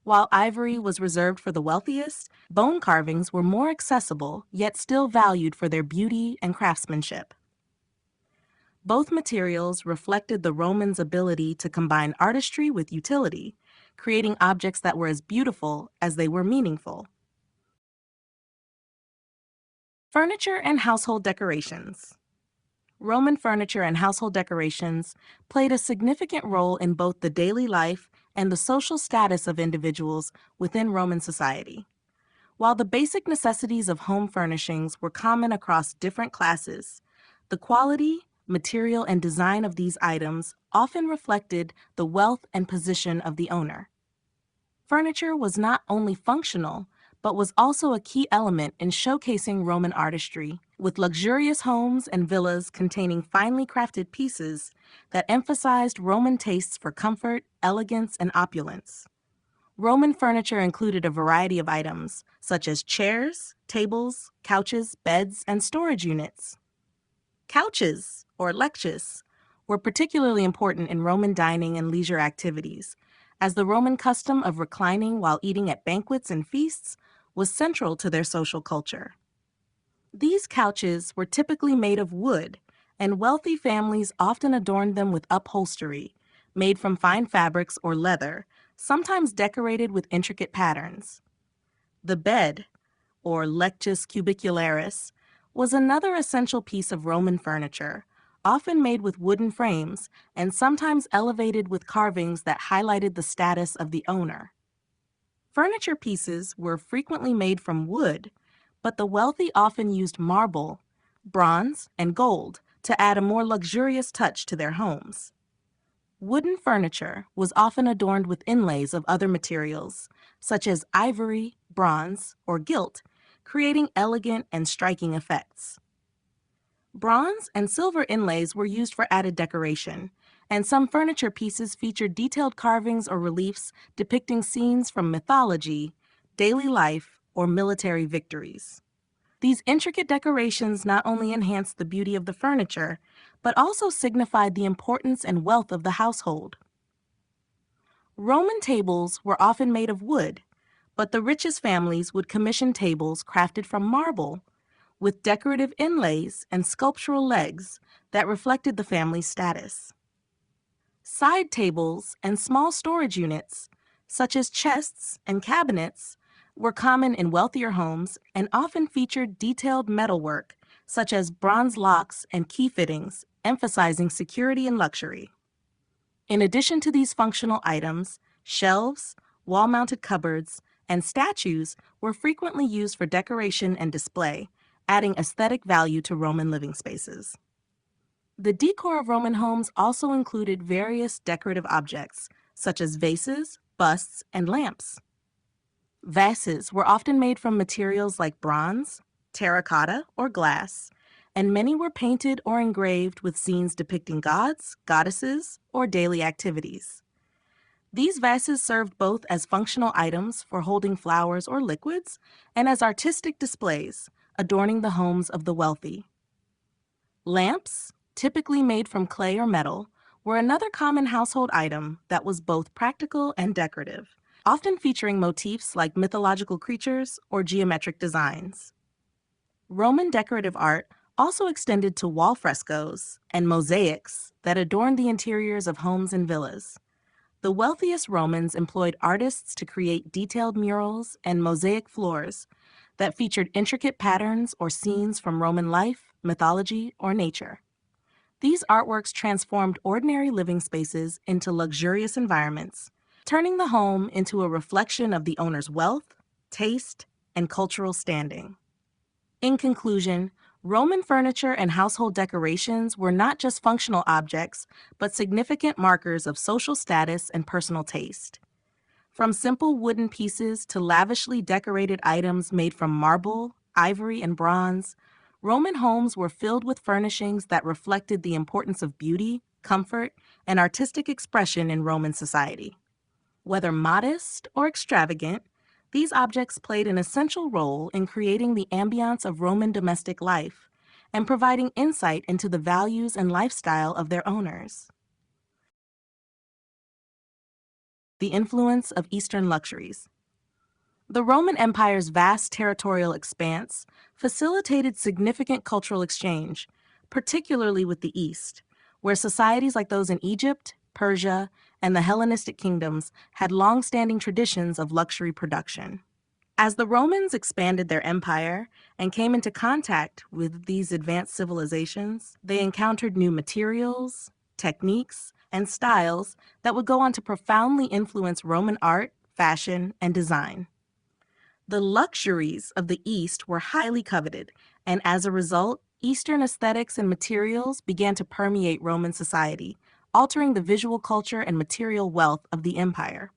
While ivory was reserved for the wealthiest, bone carvings were more accessible, yet still valued for their beauty and craftsmanship. Both materials reflected the Romans' ability to combine artistry with utility, creating objects that were as beautiful as they were meaningful. Furniture and household decorations. Roman furniture and household decorations played a significant role in both the daily life and the social status of individuals within Roman society. While the basic necessities of home furnishings were common across different classes, the quality, material, and design of these items often reflected the wealth and position of the owner. Furniture was not only functional, but was also a key element in showcasing Roman artistry, with luxurious homes and villas containing finely crafted pieces that emphasized Roman tastes for comfort, elegance, and opulence. Roman furniture included a variety of items, such as chairs, tables, couches, beds, and storage units. Couches, or lechus, were particularly important in Roman dining and leisure activities, as the Roman custom of reclining while eating at banquets and feasts was central to their social culture. These couches were typically made of wood, and wealthy families often adorned them with upholstery, made from fine fabrics or leather, sometimes decorated with intricate patterns. The bed, or lectus cubicularis, was another essential piece of Roman furniture, often made with wooden frames and sometimes elevated with carvings that highlighted the status of the owner. Furniture pieces were frequently made from wood, but the wealthy often used marble, bronze, and gold to add a more luxurious touch to their homes. Wooden furniture was often adorned with inlays of other materials, such as ivory, bronze, or gilt, creating elegant and striking effects. Bronze and silver inlays were used for added decoration, and some furniture pieces featured detailed carvings or reliefs depicting scenes from mythology, daily life, or military victories. These intricate decorations not only enhanced the beauty of the furniture, but also signified the importance and wealth of the household. Roman tables were often made of wood, but the richest families would commission tables crafted from marble, with decorative inlays and sculptural legs that reflected the family's status. Side tables and small storage units, such as chests and cabinets, were common in wealthier homes and often featured detailed metalwork, such as bronze locks and key fittings, emphasizing security and luxury. In addition to these functional items, shelves, wall-mounted cupboards, and statues were frequently used for decoration and display, adding aesthetic value to Roman living spaces. The decor of Roman homes also included various decorative objects, such as vases, busts, and lamps. Vases were often made from materials like bronze, terracotta, or glass, and many were painted or engraved with scenes depicting gods, goddesses, or daily activities. These vases served both as functional items for holding flowers or liquids and as artistic displays, adorning the homes of the wealthy. Lamps, typically made from clay or metal, were another common household item that was both practical and decorative, often featuring motifs like mythological creatures or geometric designs. Roman decorative art also extended to wall frescoes and mosaics that adorned the interiors of homes and villas. The wealthiest Romans employed artists to create detailed murals and mosaic floors that featured intricate patterns or scenes from Roman life, mythology, or nature. These artworks transformed ordinary living spaces into luxurious environments, turning the home into a reflection of the owner's wealth, taste, and cultural standing. In conclusion, Roman furniture and household decorations were not just functional objects, but significant markers of social status and personal taste. From simple wooden pieces to lavishly decorated items made from marble, ivory, and bronze, Roman homes were filled with furnishings that reflected the importance of beauty, comfort, and artistic expression in Roman society. Whether modest or extravagant, these objects played an essential role in creating the ambiance of Roman domestic life and providing insight into the values and lifestyle of their owners. The influence of Eastern luxuries. The Roman Empire's vast territorial expanse facilitated significant cultural exchange, particularly with the East, where societies like those in Egypt, Persia, and the Hellenistic kingdoms had long-standing traditions of luxury production. As the Romans expanded their empire and came into contact with these advanced civilizations, they encountered new materials, techniques, and styles that would go on to profoundly influence Roman art, fashion, and design. The luxuries of the East were highly coveted, and as a result, Eastern aesthetics and materials began to permeate Roman society, altering the visual culture and material wealth of the empire.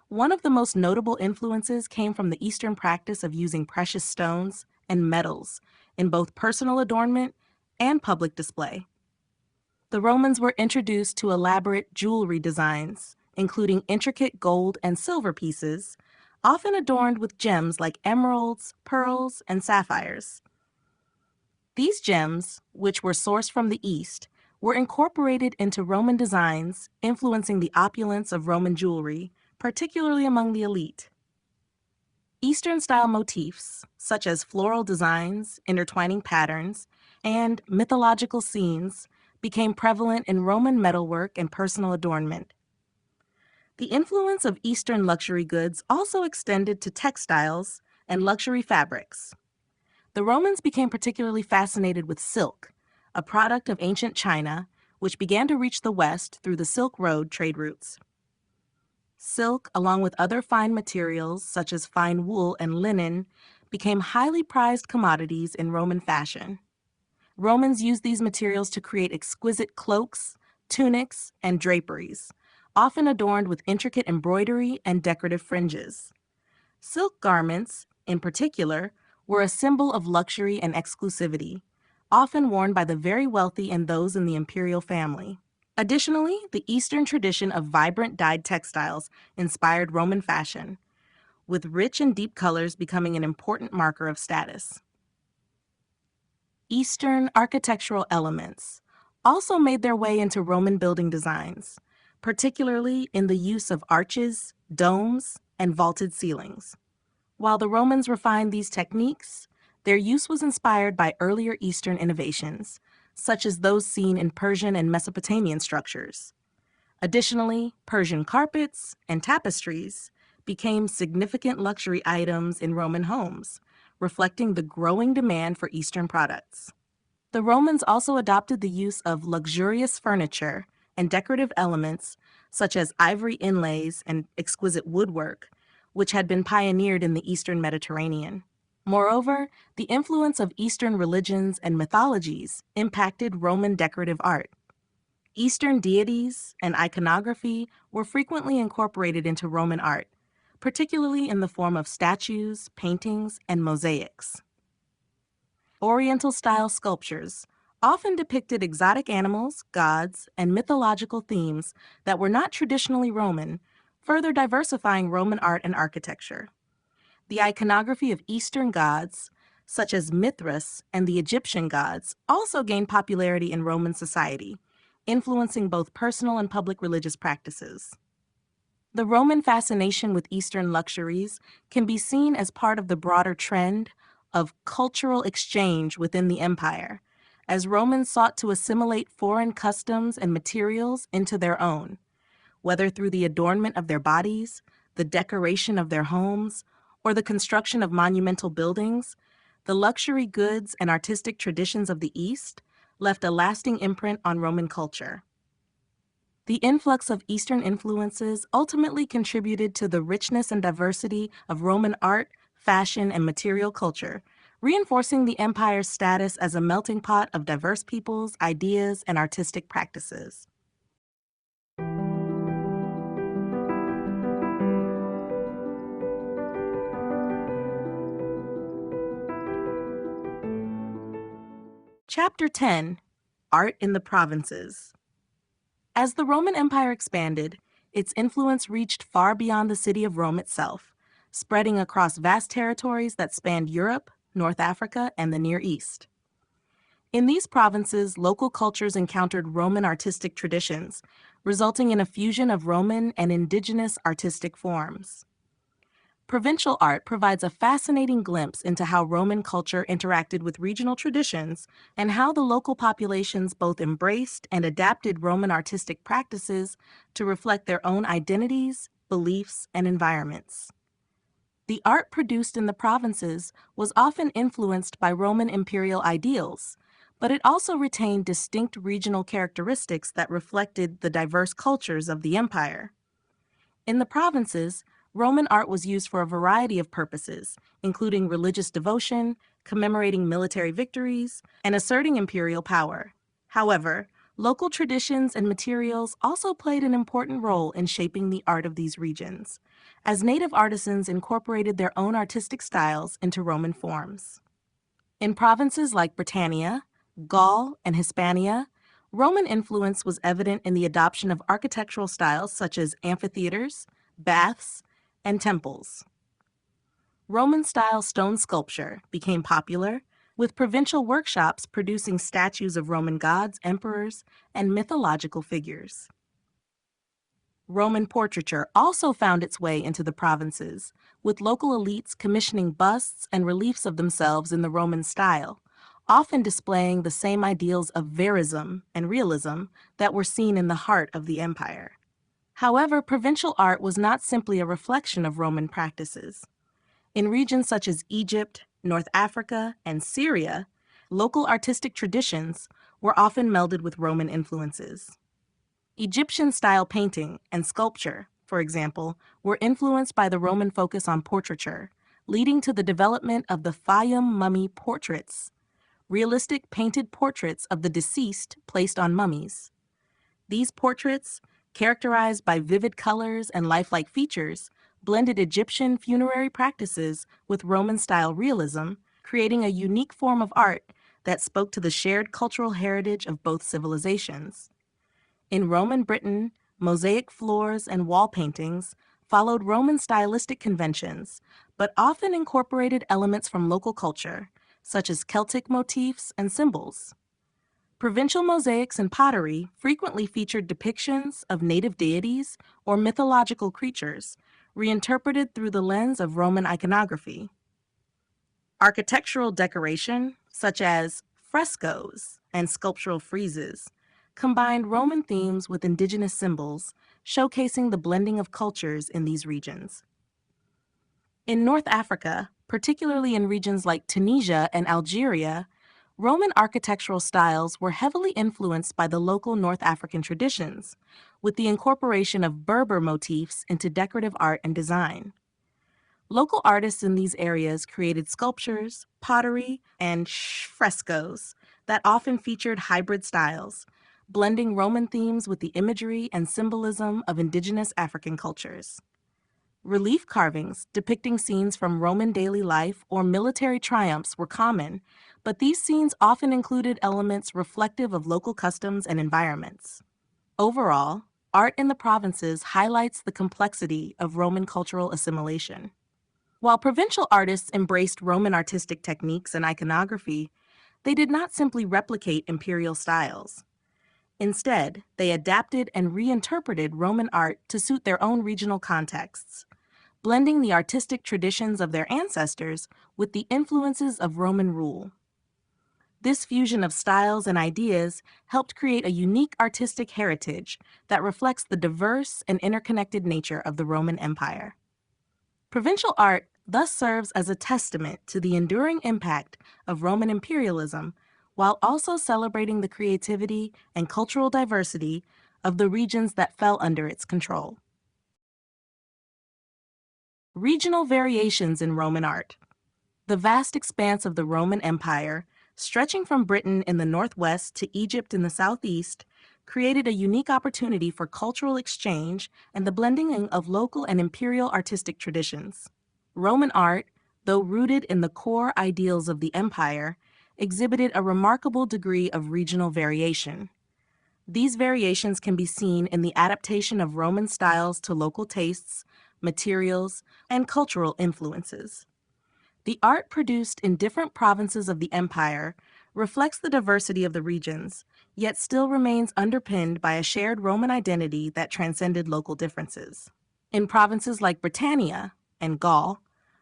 One of the most notable influences came from the Eastern practice of using precious stones and metals in both personal adornment and public display. The Romans were introduced to elaborate jewelry designs, including intricate gold and silver pieces, often adorned with gems like emeralds, pearls, and sapphires. These gems, which were sourced from the East, were incorporated into Roman designs, influencing the opulence of Roman jewelry, particularly among the elite. Eastern-style motifs, such as floral designs, intertwining patterns, and mythological scenes, became prevalent in Roman metalwork and personal adornment. The influence of Eastern luxury goods also extended to textiles and luxury fabrics. The Romans became particularly fascinated with silk, a product of ancient China, which began to reach the West through the Silk Road trade routes. Silk, along with other fine materials such as fine wool and linen, became highly prized commodities in Roman fashion. Romans used these materials to create exquisite cloaks, tunics, and draperies, often adorned with intricate embroidery and decorative fringes. Silk garments, in particular, were a symbol of luxury and exclusivity, often worn by the very wealthy and those in the imperial family. Additionally, the Eastern tradition of vibrant dyed textiles inspired Roman fashion, with rich and deep colors becoming an important marker of status. Eastern architectural elements also made their way into Roman building designs, particularly in the use of arches, domes, and vaulted ceilings. While the Romans refined these techniques, their use was inspired by earlier Eastern innovations, such as those seen in Persian and Mesopotamian structures. Additionally, Persian carpets and tapestries became significant luxury items in Roman homes, reflecting the growing demand for Eastern products. The Romans also adopted the use of luxurious furniture and decorative elements, such as ivory inlays and exquisite woodwork, which had been pioneered in the Eastern Mediterranean. Moreover, the influence of Eastern religions and mythologies impacted Roman decorative art. Eastern deities and iconography were frequently incorporated into Roman art, particularly in the form of statues, paintings, and mosaics. Oriental-style sculptures often depicted exotic animals, gods, and mythological themes that were not traditionally Roman, further diversifying Roman art and architecture. The iconography of Eastern gods, such as Mithras and the Egyptian gods, also gained popularity in Roman society, influencing both personal and public religious practices. The Roman fascination with Eastern luxuries can be seen as part of the broader trend of cultural exchange within the empire, as Romans sought to assimilate foreign customs and materials into their own, whether through the adornment of their bodies, the decoration of their homes, or the construction of monumental buildings. The luxury goods and artistic traditions of the East left a lasting imprint on Roman culture. The influx of Eastern influences ultimately contributed to the richness and diversity of Roman art, fashion, and material culture, reinforcing the empire's status as a melting pot of diverse peoples, ideas, and artistic practices. Chapter 10: Art in the Provinces. As the Roman Empire expanded, its influence reached far beyond the city of Rome itself, spreading across vast territories that spanned Europe, North Africa, and the Near East. In these provinces, local cultures encountered Roman artistic traditions, resulting in a fusion of Roman and indigenous artistic forms. Provincial art provides a fascinating glimpse into how Roman culture interacted with regional traditions and how the local populations both embraced and adapted Roman artistic practices to reflect their own identities, beliefs, and environments. The art produced in the provinces was often influenced by Roman imperial ideals, but it also retained distinct regional characteristics that reflected the diverse cultures of the empire. In the provinces, Roman art was used for a variety of purposes, including religious devotion, commemorating military victories, and asserting imperial power. However, local traditions and materials also played an important role in shaping the art of these regions, as native artisans incorporated their own artistic styles into Roman forms. In provinces like Britannia, Gaul, and Hispania, Roman influence was evident in the adoption of architectural styles such as amphitheaters, baths, and temples. Roman-style stone sculpture became popular, with provincial workshops producing statues of Roman gods, emperors, and mythological figures. Roman portraiture also found its way into the provinces, with local elites commissioning busts and reliefs of themselves in the Roman style, often displaying the same ideals of verism and realism that were seen in the heart of the empire. However, provincial art was not simply a reflection of Roman practices. In regions such as Egypt, North Africa, and Syria, local artistic traditions were often melded with Roman influences. Egyptian-style painting and sculpture, for example, were influenced by the Roman focus on portraiture, leading to the development of the Fayum mummy portraits, realistic painted portraits of the deceased placed on mummies. These portraits, characterized by vivid colors and lifelike features, blended Egyptian funerary practices with Roman-style realism, creating a unique form of art that spoke to the shared cultural heritage of both civilizations. In Roman Britain, mosaic floors and wall paintings followed Roman stylistic conventions, but often incorporated elements from local culture, such as Celtic motifs and symbols. Provincial mosaics and pottery frequently featured depictions of native deities or mythological creatures, reinterpreted through the lens of Roman iconography. Architectural decoration, such as frescoes and sculptural friezes, combined Roman themes with indigenous symbols, showcasing the blending of cultures in these regions. In North Africa, particularly in regions like Tunisia and Algeria, Roman architectural styles were heavily influenced by the local North African traditions, with the incorporation of Berber motifs into decorative art and design. Local artists in these areas created sculptures, pottery, and frescoes that often featured hybrid styles, blending Roman themes with the imagery and symbolism of indigenous African cultures. Relief carvings depicting scenes from Roman daily life or military triumphs were common, but these scenes often included elements reflective of local customs and environments. Overall, art in the provinces highlights the complexity of Roman cultural assimilation. While provincial artists embraced Roman artistic techniques and iconography, they did not simply replicate imperial styles. Instead, they adapted and reinterpreted Roman art to suit their own regional contexts, blending the artistic traditions of their ancestors with the influences of Roman rule. This fusion of styles and ideas helped create a unique artistic heritage that reflects the diverse and interconnected nature of the Roman Empire. Provincial art thus serves as a testament to the enduring impact of Roman imperialism, while also celebrating the creativity and cultural diversity of the regions that fell under its control. Regional variations in Roman art. The vast expanse of the Roman Empire, stretching from Britain in the northwest to Egypt in the southeast, created a unique opportunity for cultural exchange and the blending of local and imperial artistic traditions. Roman art, though rooted in the core ideals of the empire, exhibited a remarkable degree of regional variation. These variations can be seen in the adaptation of Roman styles to local tastes, materials, and cultural influences. The art produced in different provinces of the empire reflects the diversity of the regions, yet still remains underpinned by a shared Roman identity that transcended local differences. In provinces like Britannia and Gaul,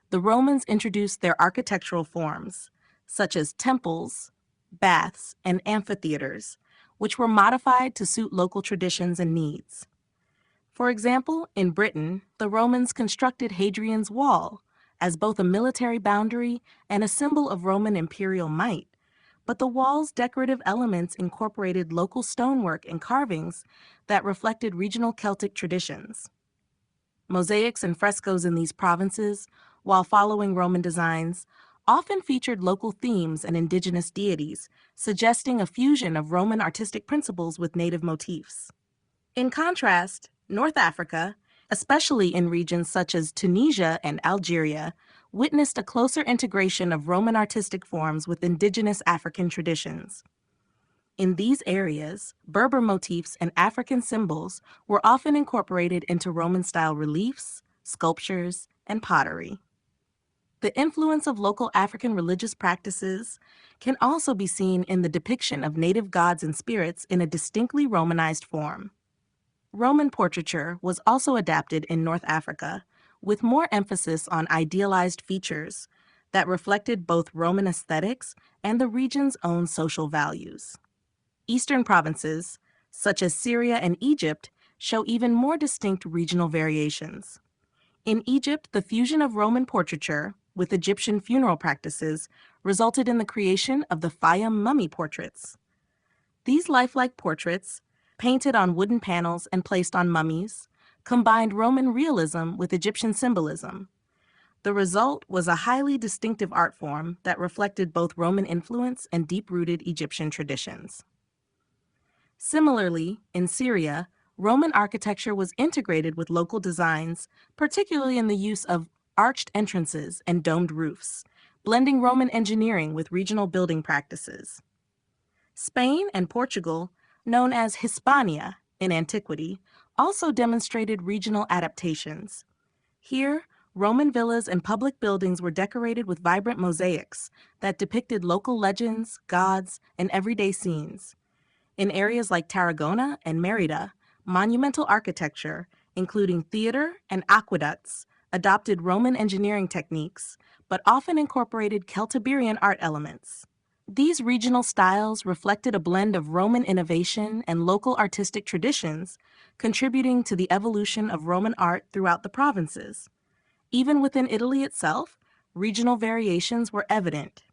the Romans introduced their architectural forms, such as temples, baths, and amphitheaters, which were modified to suit local traditions and needs. For example, in Britain, the Romans constructed Hadrian's Wall as both a military boundary and a symbol of Roman imperial might, but the wall's decorative elements incorporated local stonework and carvings that reflected regional Celtic traditions. Mosaics and frescoes in these provinces, while following Roman designs, often featured local themes and indigenous deities, suggesting a fusion of Roman artistic principles with native motifs. In contrast, North Africa, especially in regions such as Tunisia and Algeria, witnessed a closer integration of Roman artistic forms with indigenous African traditions. In these areas, Berber motifs and African symbols were often incorporated into Roman-style reliefs, sculptures, and pottery. The influence of local African religious practices can also be seen in the depiction of native gods and spirits in a distinctly Romanized form. Roman portraiture was also adapted in North Africa, with more emphasis on idealized features that reflected both Roman aesthetics and the region's own social values. Eastern provinces, such as Syria and Egypt, show even more distinct regional variations. In Egypt, the fusion of Roman portraiture with Egyptian funeral practices resulted in the creation of the Fayum mummy portraits. These lifelike portraits, painted on wooden panels and placed on mummies, combined Roman realism with Egyptian symbolism. The result was a highly distinctive art form that reflected both Roman influence and deep-rooted Egyptian traditions. Similarly, in Syria, Roman architecture was integrated with local designs, particularly in the use of arched entrances and domed roofs, blending Roman engineering with regional building practices. Spain and Portugal, known as Hispania in antiquity, also demonstrated regional adaptations. Here, Roman villas and public buildings were decorated with vibrant mosaics that depicted local legends, gods, and everyday scenes. In areas like Tarragona and Merida, monumental architecture, including theater and aqueducts, adopted Roman engineering techniques, but often incorporated Celtiberian art elements. These regional styles reflected a blend of Roman innovation and local artistic traditions, contributing to the evolution of Roman art throughout the provinces. Even within Italy itself, regional variations were evident.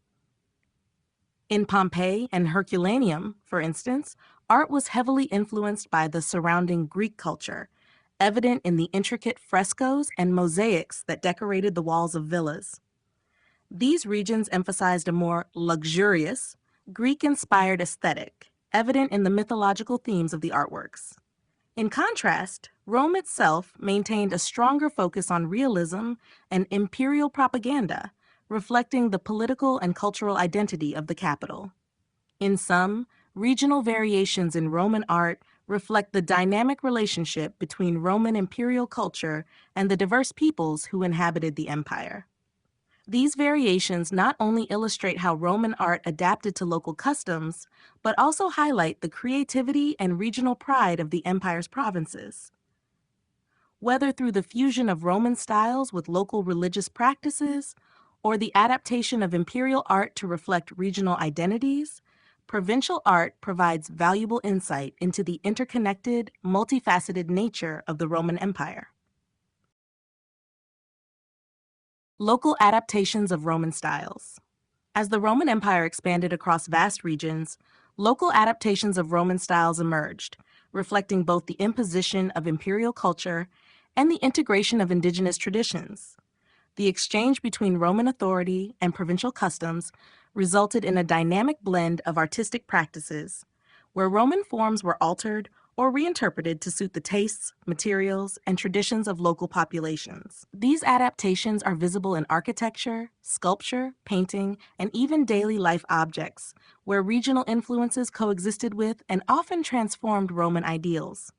In Pompeii and Herculaneum, for instance, art was heavily influenced by the surrounding Greek culture, evident in the intricate frescoes and mosaics that decorated the walls of villas. These regions emphasized a more luxurious, Greek-inspired aesthetic, evident in the mythological themes of the artworks. In contrast, Rome itself maintained a stronger focus on realism and imperial propaganda, reflecting the political and cultural identity of the capital. In sum, regional variations in Roman art reflect the dynamic relationship between Roman imperial culture and the diverse peoples who inhabited the empire. These variations not only illustrate how Roman art adapted to local customs, but also highlight the creativity and regional pride of the empire's provinces. Whether through the fusion of Roman styles with local religious practices, or the adaptation of imperial art to reflect regional identities, provincial art provides valuable insight into the interconnected, multifaceted nature of the Roman Empire. Local adaptations of Roman styles. As the Roman Empire expanded across vast regions, local adaptations of Roman styles emerged, reflecting both the imposition of imperial culture and the integration of indigenous traditions. The exchange between Roman authority and provincial customs resulted in a dynamic blend of artistic practices, where Roman forms were altered or reinterpreted to suit the tastes, materials, and traditions of local populations. These adaptations are visible in architecture, sculpture, painting, and even daily life objects, where regional influences coexisted with and often transformed Roman ideals.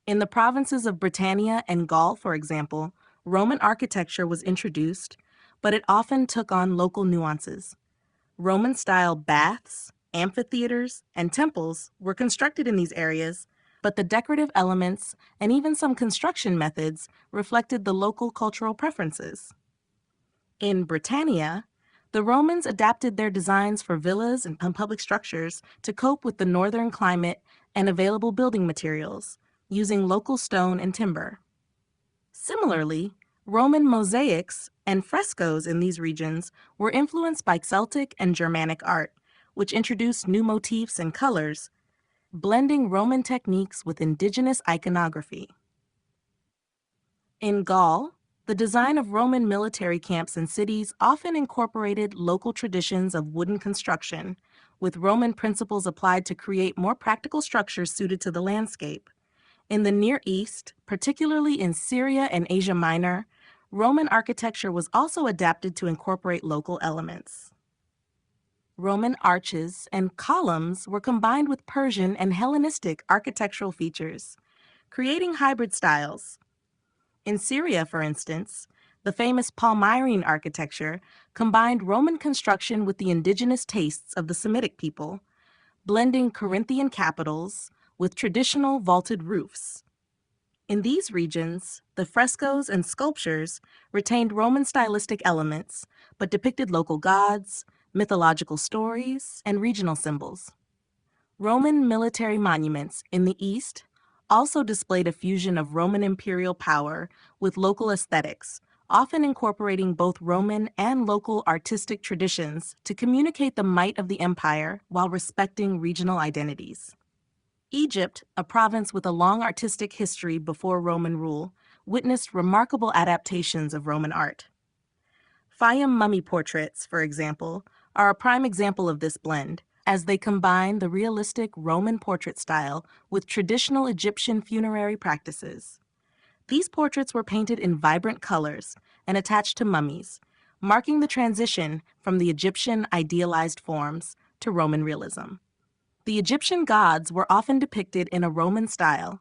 In the provinces of Britannia and Gaul, for example, Roman architecture was introduced, but it often took on local nuances. Roman-style baths, amphitheaters, and temples were constructed in these areas, but the decorative elements and even some construction methods reflected the local cultural preferences. In Britannia, the Romans adapted their designs for villas and public structures to cope with the northern climate and available building materials, using local stone and timber. Similarly, Roman mosaics and frescoes in these regions were influenced by Celtic and Germanic art, which introduced new motifs and colors, blending Roman techniques with indigenous iconography. In Gaul, the design of Roman military camps and cities often incorporated local traditions of wooden construction, with Roman principles applied to create more practical structures suited to the landscape. In the Near East, particularly in Syria and Asia Minor, Roman architecture was also adapted to incorporate local elements. Roman arches and columns were combined with Persian and Hellenistic architectural features, creating hybrid styles. In Syria, for instance, the famous Palmyrene architecture combined Roman construction with the indigenous tastes of the Semitic people, blending Corinthian capitals with traditional vaulted roofs. In these regions, the frescoes and sculptures retained Roman stylistic elements, but depicted local gods, mythological stories, and regional symbols. Roman military monuments in the East also displayed a fusion of Roman imperial power with local aesthetics, often incorporating both Roman and local artistic traditions to communicate the might of the empire while respecting regional identities. Egypt, a province with a long artistic history before Roman rule, witnessed remarkable adaptations of Roman art. Fayum mummy portraits, for example, are a prime example of this blend, as they combine the realistic Roman portrait style with traditional Egyptian funerary practices. These portraits were painted in vibrant colors and attached to mummies, marking the transition from the Egyptian idealized forms to Roman realism. The Egyptian gods were often depicted in a Roman style,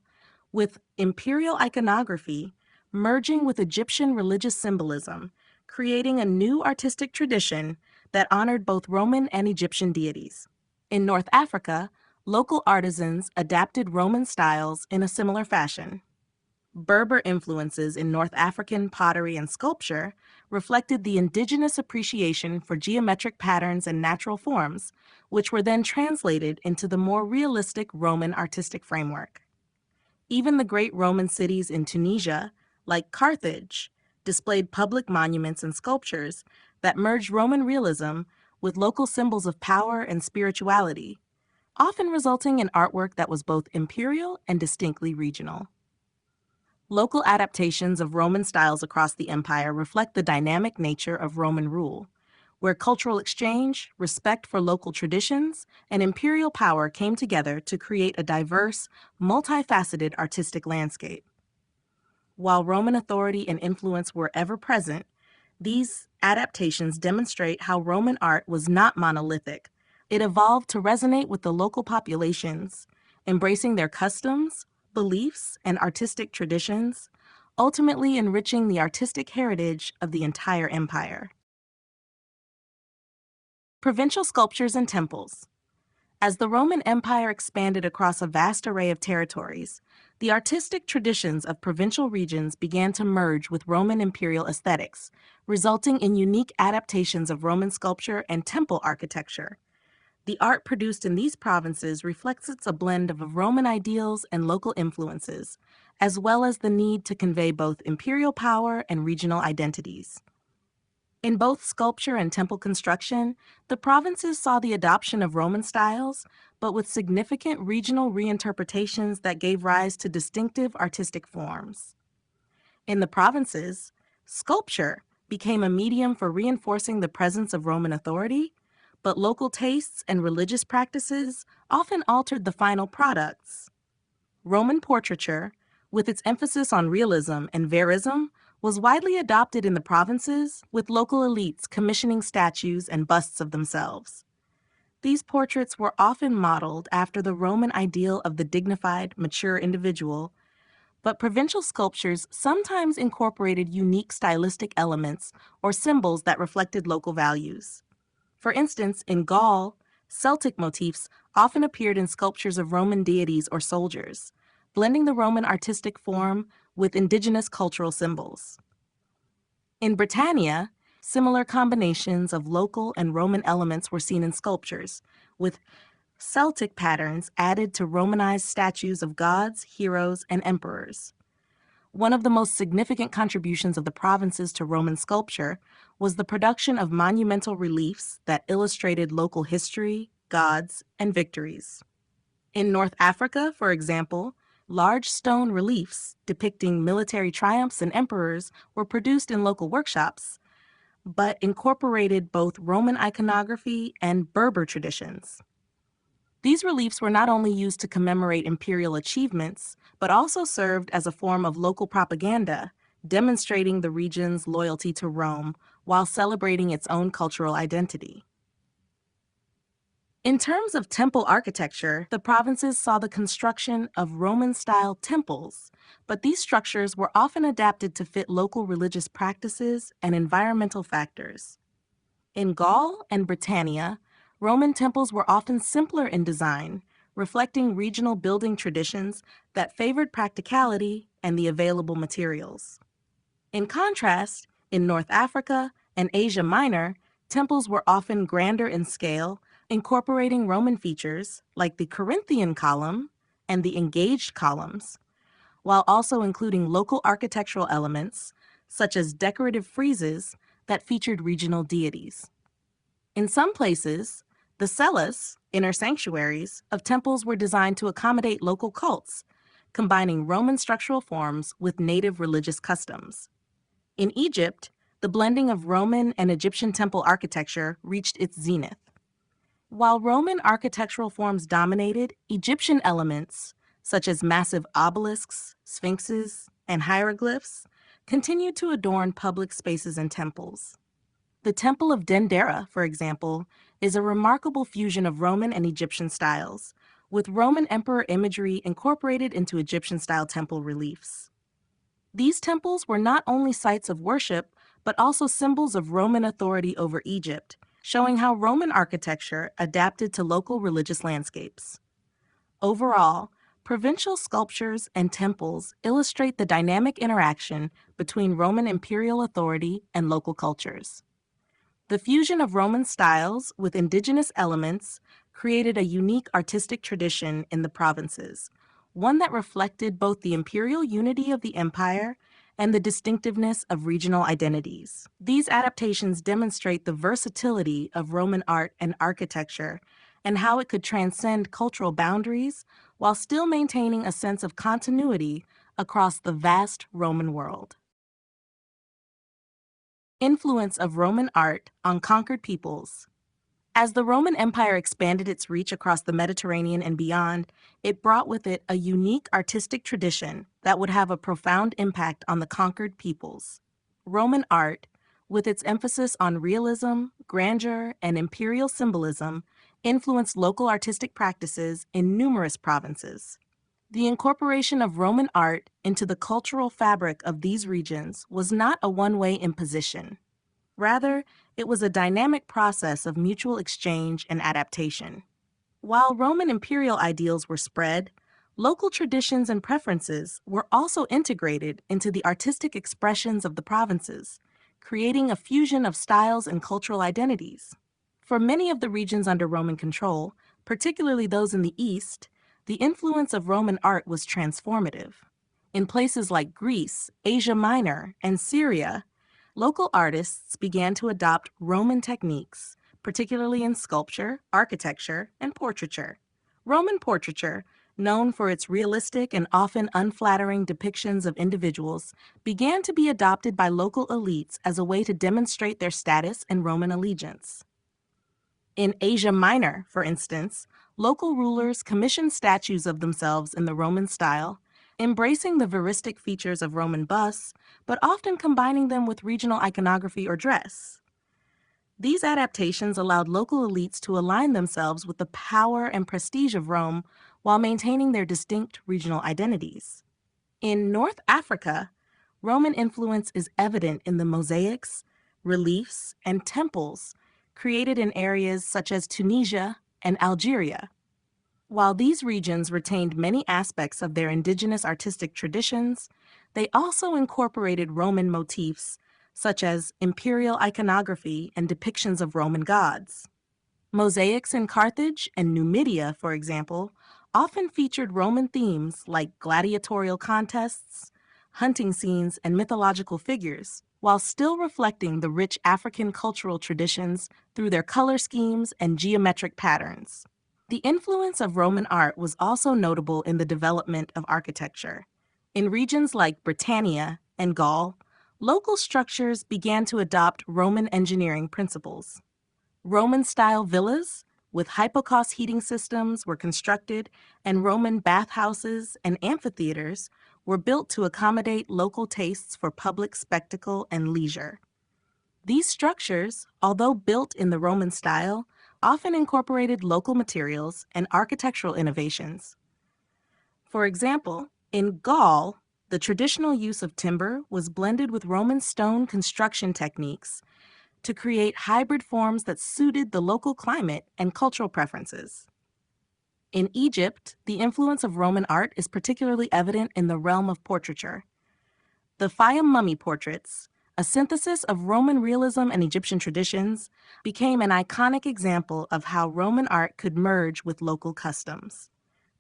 with imperial iconography merging with Egyptian religious symbolism, creating a new artistic tradition that honored both Roman and Egyptian deities. In North Africa, local artisans adapted Roman styles in a similar fashion. Berber influences in North African pottery and sculpture reflected the indigenous appreciation for geometric patterns and natural forms, which were then translated into the more realistic Roman artistic framework. Even the great Roman cities in Tunisia, like Carthage, displayed public monuments and sculptures that merged Roman realism with local symbols of power and spirituality, often resulting in artwork that was both imperial and distinctly regional. Local adaptations of Roman styles across the empire reflect the dynamic nature of Roman rule, where cultural exchange, respect for local traditions, and imperial power came together to create a diverse, multifaceted artistic landscape. While Roman authority and influence were ever present, these adaptations demonstrate how Roman art was not monolithic. It evolved to resonate with the local populations, embracing their customs, beliefs, and artistic traditions, ultimately enriching the artistic heritage of the entire empire. Provincial sculptures and temples. As the Roman Empire expanded across a vast array of territories, the artistic traditions of provincial regions began to merge with Roman imperial aesthetics, resulting in unique adaptations of Roman sculpture and temple architecture. The art produced in these provinces reflects a blend of Roman ideals and local influences, as well as the need to convey both imperial power and regional identities. In both sculpture and temple construction, the provinces saw the adoption of Roman styles, but with significant regional reinterpretations that gave rise to distinctive artistic forms. In the provinces, sculpture became a medium for reinforcing the presence of Roman authority, but local tastes and religious practices often altered the final products. Roman portraiture, with its emphasis on realism and verism, was widely adopted in the provinces, with local elites commissioning statues and busts of themselves. These portraits were often modeled after the Roman ideal of the dignified, mature individual, but provincial sculptures sometimes incorporated unique stylistic elements or symbols that reflected local values. For instance, in Gaul, Celtic motifs often appeared in sculptures of Roman deities or soldiers, blending the Roman artistic form with indigenous cultural symbols. In Britannia, similar combinations of local and Roman elements were seen in sculptures, with Celtic patterns added to Romanized statues of gods, heroes, and emperors. One of the most significant contributions of the provinces to Roman sculpture was the production of monumental reliefs that illustrated local history, gods, and victories. In North Africa, for example, large stone reliefs depicting military triumphs and emperors were produced in local workshops, but incorporated both Roman iconography and Berber traditions. These reliefs were not only used to commemorate imperial achievements, but also served as a form of local propaganda, demonstrating the region's loyalty to Rome while celebrating its own cultural identity. In terms of temple architecture, the provinces saw the construction of Roman-style temples, but these structures were often adapted to fit local religious practices and environmental factors. In Gaul and Britannia, Roman temples were often simpler in design, reflecting regional building traditions that favored practicality and the available materials. In contrast, in North Africa and Asia Minor, temples were often grander in scale, incorporating Roman features like the Corinthian column and the engaged columns, while also including local architectural elements, such as decorative friezes that featured regional deities. In some places, the celas, inner sanctuaries, of temples were designed to accommodate local cults, combining Roman structural forms with native religious customs. In Egypt, the blending of Roman and Egyptian temple architecture reached its zenith. While Roman architectural forms dominated, Egyptian elements, such as massive obelisks, sphinxes, and hieroglyphs, continued to adorn public spaces and temples. The Temple of Dendera, for example, is a remarkable fusion of Roman and Egyptian styles, with Roman emperor imagery incorporated into Egyptian-style temple reliefs. These temples were not only sites of worship, but also symbols of Roman authority over Egypt, showing how Roman architecture adapted to local religious landscapes. Overall, provincial sculptures and temples illustrate the dynamic interaction between Roman imperial authority and local cultures. The fusion of Roman styles with indigenous elements created a unique artistic tradition in the provinces, one that reflected both the imperial unity of the empire and the distinctiveness of regional identities. These adaptations demonstrate the versatility of Roman art and architecture and how it could transcend cultural boundaries while still maintaining a sense of continuity across the vast Roman world. Influence of Roman art on conquered peoples. As the Roman Empire expanded its reach across the Mediterranean and beyond, it brought with it a unique artistic tradition that would have a profound impact on the conquered peoples. Roman art, with its emphasis on realism, grandeur, and imperial symbolism, influenced local artistic practices in numerous provinces. The incorporation of Roman art into the cultural fabric of these regions was not a one-way imposition. Rather, it was a dynamic process of mutual exchange and adaptation. While Roman imperial ideals were spread, local traditions and preferences were also integrated into the artistic expressions of the provinces, creating a fusion of styles and cultural identities. For many of the regions under Roman control, particularly those in the East, the influence of Roman art was transformative. In places like Greece, Asia Minor, and Syria, local artists began to adopt Roman techniques, particularly in sculpture, architecture, and portraiture. Roman portraiture, known for its realistic and often unflattering depictions of individuals, began to be adopted by local elites as a way to demonstrate their status and Roman allegiance. In Asia Minor, for instance, local rulers commissioned statues of themselves in the Roman style, embracing the veristic features of Roman busts, but often combining them with regional iconography or dress. These adaptations allowed local elites to align themselves with the power and prestige of Rome while maintaining their distinct regional identities. In North Africa, Roman influence is evident in the mosaics, reliefs, and temples created in areas such as Tunisia and Algeria. While these regions retained many aspects of their indigenous artistic traditions, they also incorporated Roman motifs such as imperial iconography and depictions of Roman gods. Mosaics in Carthage and Numidia, for example, often featured Roman themes like gladiatorial contests, hunting scenes, and mythological figures, while still reflecting the rich African cultural traditions through their color schemes and geometric patterns. The influence of Roman art was also notable in the development of architecture. In regions like Britannia and Gaul, local structures began to adopt Roman engineering principles. Roman-style villas with hypocaust heating systems were constructed, and Roman bathhouses and amphitheaters were built to accommodate local tastes for public spectacle and leisure. These structures, although built in the Roman style, often incorporated local materials and architectural innovations. For example, in Gaul, the traditional use of timber was blended with Roman stone construction techniques to create hybrid forms that suited the local climate and cultural preferences. In Egypt, the influence of Roman art is particularly evident in the realm of portraiture. The Fayum mummy portraits, a synthesis of Roman realism and Egyptian traditions, became an iconic example of how Roman art could merge with local customs.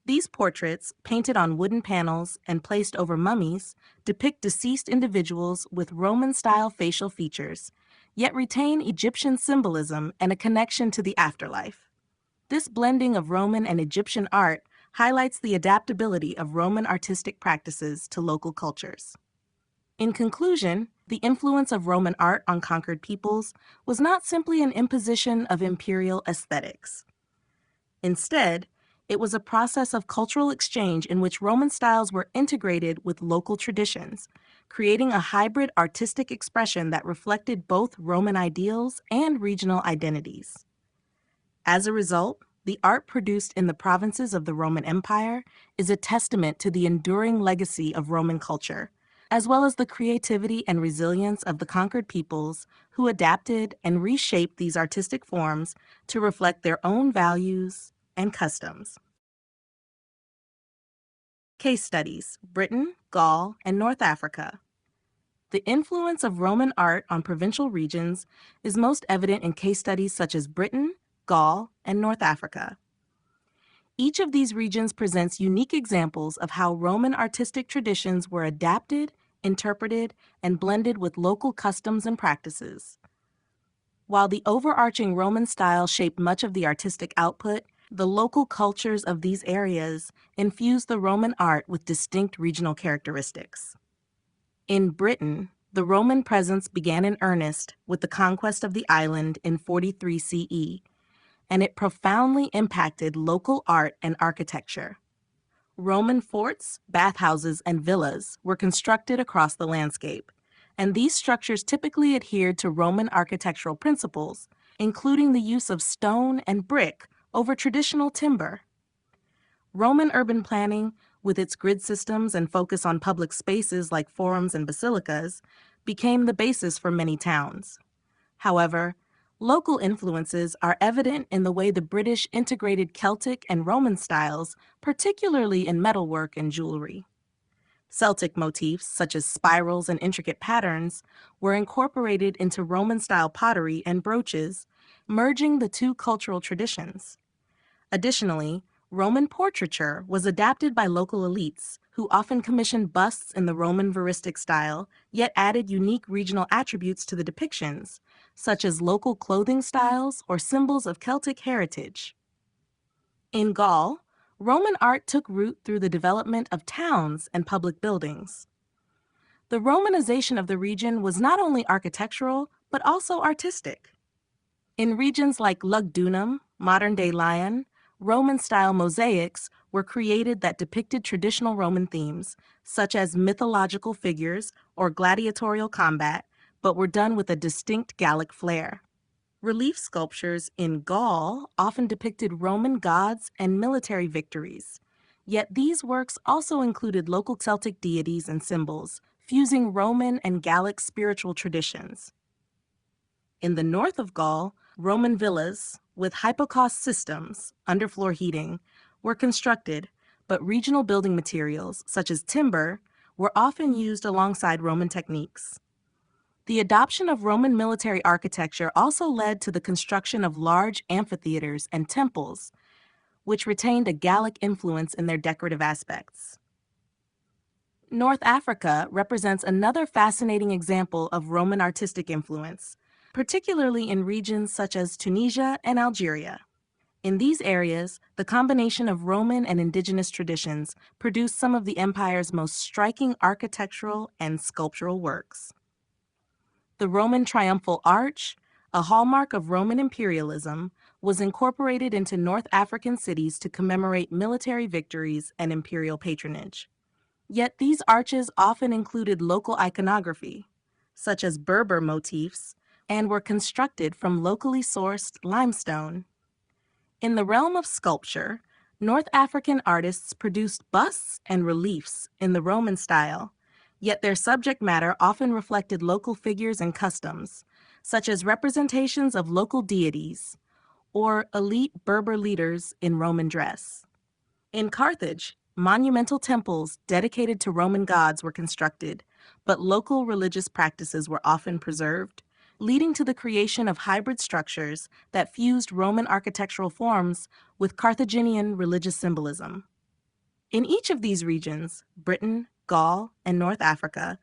These portraits, painted on wooden panels and placed over mummies, depict deceased individuals with Roman-style facial features, yet retain Egyptian symbolism and a connection to the afterlife. This blending of Roman and Egyptian art highlights the adaptability of Roman artistic practices to local cultures. In conclusion, the influence of Roman art on conquered peoples was not simply an imposition of imperial aesthetics. Instead, it was a process of cultural exchange in which Roman styles were integrated with local traditions, creating a hybrid artistic expression that reflected both Roman ideals and regional identities. As a result, the art produced in the provinces of the Roman Empire is a testament to the enduring legacy of Roman culture, as well as the creativity and resilience of the conquered peoples who adapted and reshaped these artistic forms to reflect their own values and customs. Case studies: Britain, Gaul, and North Africa. The influence of Roman art on provincial regions is most evident in case studies such as Britain, Gaul, and North Africa. Each of these regions presents unique examples of how Roman artistic traditions were adapted, interpreted, and blended with local customs and practices. While the overarching Roman style shaped much of the artistic output, the local cultures of these areas infused the Roman art with distinct regional characteristics. In Britain, the Roman presence began in earnest with the conquest of the island in 43 CE, and it profoundly impacted local art and architecture. Roman forts, bathhouses, and villas were constructed across the landscape, and these structures typically adhered to Roman architectural principles, including the use of stone and brick over traditional timber. Roman urban planning, with its grid systems and focus on public spaces like forums and basilicas, became the basis for many towns. However, local influences are evident in the way the British integrated Celtic and Roman styles, particularly in metalwork and jewelry. Celtic motifs, such as spirals and intricate patterns, were incorporated into Roman-style pottery and brooches, merging the two cultural traditions. Additionally, Roman portraiture was adapted by local elites, who often commissioned busts in the Roman veristic style, yet added unique regional attributes to the depictions, such as local clothing styles or symbols of Celtic heritage. In Gaul, Roman art took root through the development of towns and public buildings. The Romanization of the region was not only architectural, but also artistic. In regions like Lugdunum, modern-day Lyon, Roman-style mosaics were created that depicted traditional Roman themes, such as mythological figures or gladiatorial combat, but were done with a distinct Gallic flair. Relief sculptures in Gaul often depicted Roman gods and military victories, yet these works also included local Celtic deities and symbols, fusing Roman and Gallic spiritual traditions. In the north of Gaul, Roman villas, with hypocaust systems, underfloor heating, were constructed, but regional building materials, such as timber, were often used alongside Roman techniques. The adoption of Roman military architecture also led to the construction of large amphitheaters and temples, which retained a Gallic influence in their decorative aspects. North Africa represents another fascinating example of Roman artistic influence, particularly in regions such as Tunisia and Algeria. In these areas, the combination of Roman and indigenous traditions produced some of the empire's most striking architectural and sculptural works. The Roman triumphal arch, a hallmark of Roman imperialism, was incorporated into North African cities to commemorate military victories and imperial patronage. Yet these arches often included local iconography, such as Berber motifs, and were constructed from locally sourced limestone. In the realm of sculpture, North African artists produced busts and reliefs in the Roman style, yet their subject matter often reflected local figures and customs, such as representations of local deities or elite Berber leaders in Roman dress. In Carthage, monumental temples dedicated to Roman gods were constructed, but local religious practices were often preserved, leading to the creation of hybrid structures that fused Roman architectural forms with Carthaginian religious symbolism. In each of these regions, Britain, Gaul, and North Africa,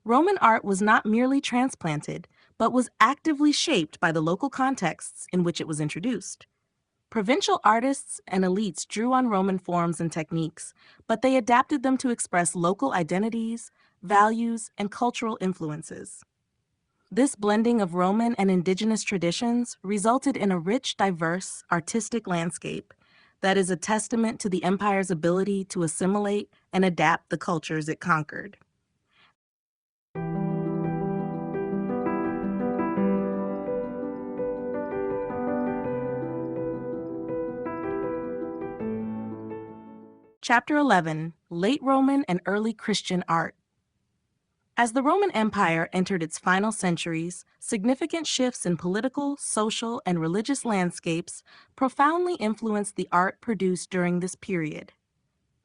Roman art was not merely transplanted, but was actively shaped by the local contexts in which it was introduced. Provincial artists and elites drew on Roman forms and techniques, but they adapted them to express local identities, values, and cultural influences. This blending of Roman and indigenous traditions resulted in a rich, diverse, artistic landscape that is a testament to the empire's ability to assimilate and adapt the cultures it conquered. Chapter 11, Late Roman and Early Christian Art. As the Roman Empire entered its final centuries, significant shifts in political, social, and religious landscapes profoundly influenced the art produced during this period.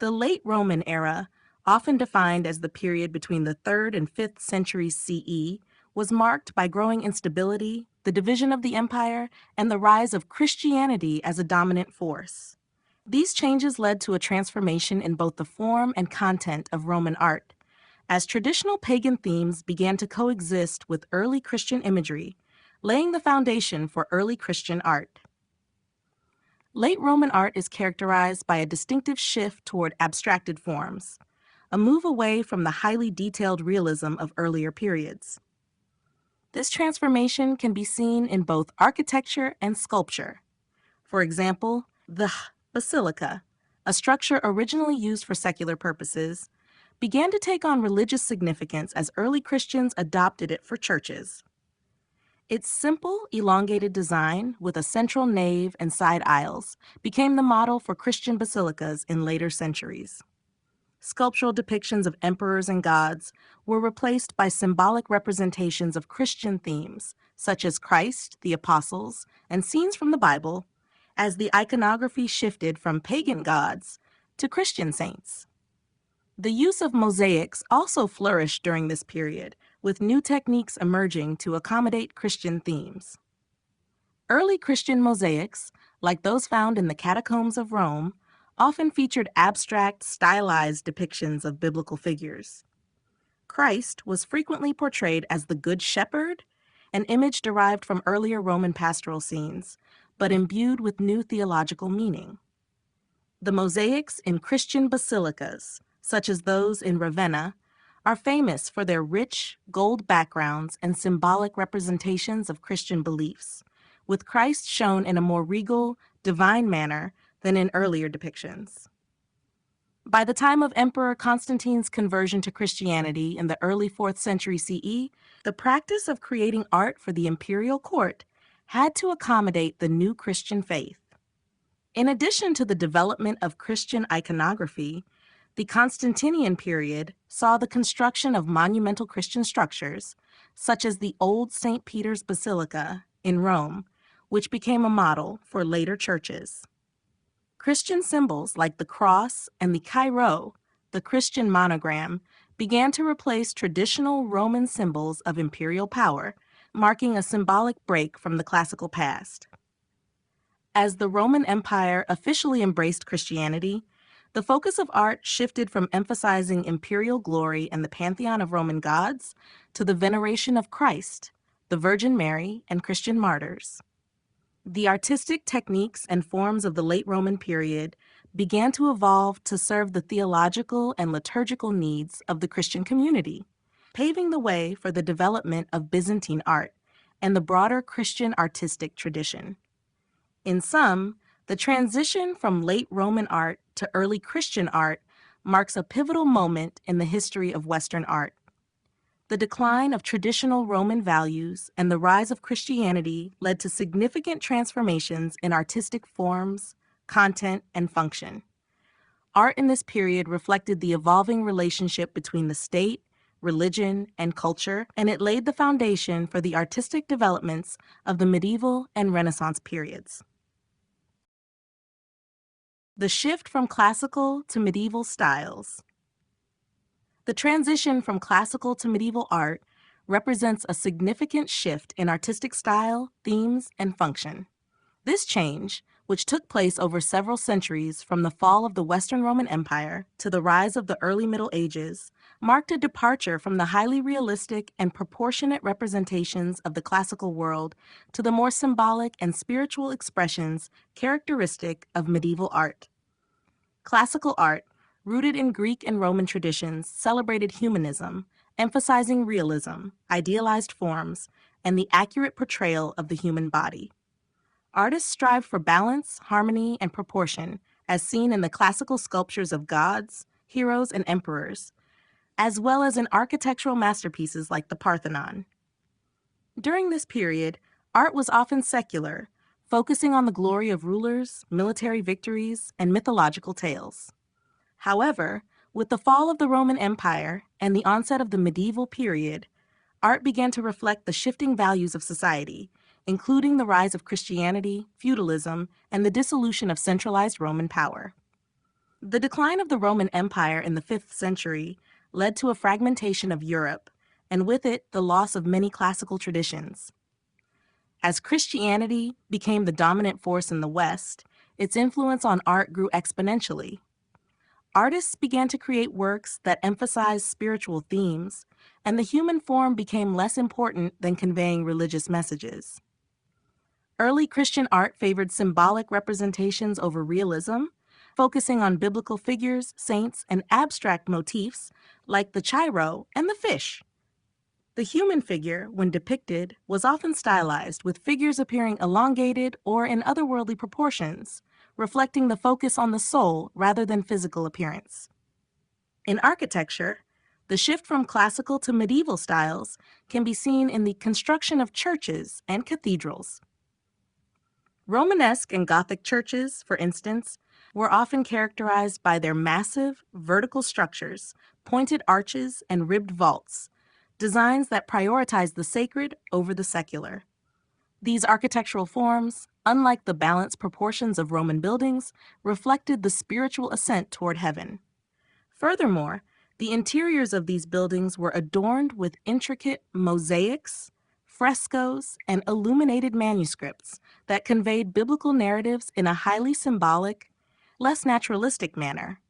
The Late Roman era, often defined as the period between the 3rd and 5th centuries CE, was marked by growing instability, the division of the empire, and the rise of Christianity as a dominant force. These changes led to a transformation in both the form and content of Roman art, as traditional pagan themes began to coexist with early Christian imagery, laying the foundation for early Christian art. Late Roman art is characterized by a distinctive shift toward abstracted forms, a move away from the highly detailed realism of earlier periods. This transformation can be seen in both architecture and sculpture. For example, the basilica, a structure originally used for secular purposes, began to take on religious significance as early Christians adopted it for churches. Its simple, elongated design, with a central nave and side aisles, became the model for Christian basilicas in later centuries. Sculptural depictions of emperors and gods were replaced by symbolic representations of Christian themes, such as Christ, the apostles, and scenes from the Bible, as the iconography shifted from pagan gods to Christian saints. The use of mosaics also flourished during this period, with new techniques emerging to accommodate Christian themes. Early Christian mosaics, like those found in the catacombs of Rome, often featured abstract, stylized depictions of biblical figures. Christ was frequently portrayed as the Good Shepherd, an image derived from earlier Roman pastoral scenes, but imbued with new theological meaning. The mosaics in Christian basilicas, such as those in Ravenna, are famous for their rich, gold backgrounds and symbolic representations of Christian beliefs, with Christ shown in a more regal, divine manner than in earlier depictions. By the time of Emperor Constantine's conversion to Christianity in the early 4th century CE, the practice of creating art for the imperial court had to accommodate the new Christian faith. In addition to the development of Christian iconography, the Constantinian period saw the construction of monumental Christian structures, such as the Old St. Peter's Basilica in Rome, which became a model for later churches. Christian symbols like the cross and the Chi-Rho, the Christian monogram, began to replace traditional Roman symbols of imperial power, marking a symbolic break from the classical past. As the Roman Empire officially embraced Christianity, the focus of art shifted from emphasizing imperial glory and the pantheon of Roman gods to the veneration of Christ, the Virgin Mary, and Christian martyrs. The artistic techniques and forms of the late Roman period began to evolve to serve the theological and liturgical needs of the Christian community, paving the way for the development of Byzantine art and the broader Christian artistic tradition. In sum, the transition from late Roman art to early Christian art marks a pivotal moment in the history of Western art. The decline of traditional Roman values and the rise of Christianity led to significant transformations in artistic forms, content, and function. Art in this period reflected the evolving relationship between the state, religion, and culture, and it laid the foundation for the artistic developments of the medieval and Renaissance periods. The shift from classical to medieval styles. The transition from classical to medieval art represents a significant shift in artistic style, themes, and function. This change, which took place over several centuries from the fall of the Western Roman Empire to the rise of the early Middle Ages, marked a departure from the highly realistic and proportionate representations of the classical world to the more symbolic and spiritual expressions characteristic of medieval art. Classical art, rooted in Greek and Roman traditions, celebrated humanism, emphasizing realism, idealized forms, and the accurate portrayal of the human body. Artists strived for balance, harmony, and proportion, as seen in the classical sculptures of gods, heroes, and emperors, as well as in architectural masterpieces like the Parthenon. During this period, art was often secular, focusing on the glory of rulers, military victories, and mythological tales. However, with the fall of the Roman Empire and the onset of the medieval period, art began to reflect the shifting values of society, including the rise of Christianity, feudalism, and the dissolution of centralized Roman power. The decline of the Roman Empire in the 5th century led to a fragmentation of Europe, and with it, the loss of many classical traditions. As Christianity became the dominant force in the West, its influence on art grew exponentially. Artists began to create works that emphasized spiritual themes, and the human form became less important than conveying religious messages. Early Christian art favored symbolic representations over realism, focusing on biblical figures, saints, and abstract motifs like the Chi-Rho and the fish. The human figure, when depicted, was often stylized, with figures appearing elongated or in otherworldly proportions, reflecting the focus on the soul rather than physical appearance. In architecture, the shift from classical to medieval styles can be seen in the construction of churches and cathedrals. Romanesque and Gothic churches, for instance, were often characterized by their massive, vertical structures, pointed arches, and ribbed vaults, designs that prioritized the sacred over the secular. These architectural forms, unlike the balanced proportions of Roman buildings, reflected the spiritual ascent toward heaven. Furthermore, the interiors of these buildings were adorned with intricate mosaics, frescoes, and illuminated manuscripts that conveyed biblical narratives in a highly symbolic, less naturalistic manner.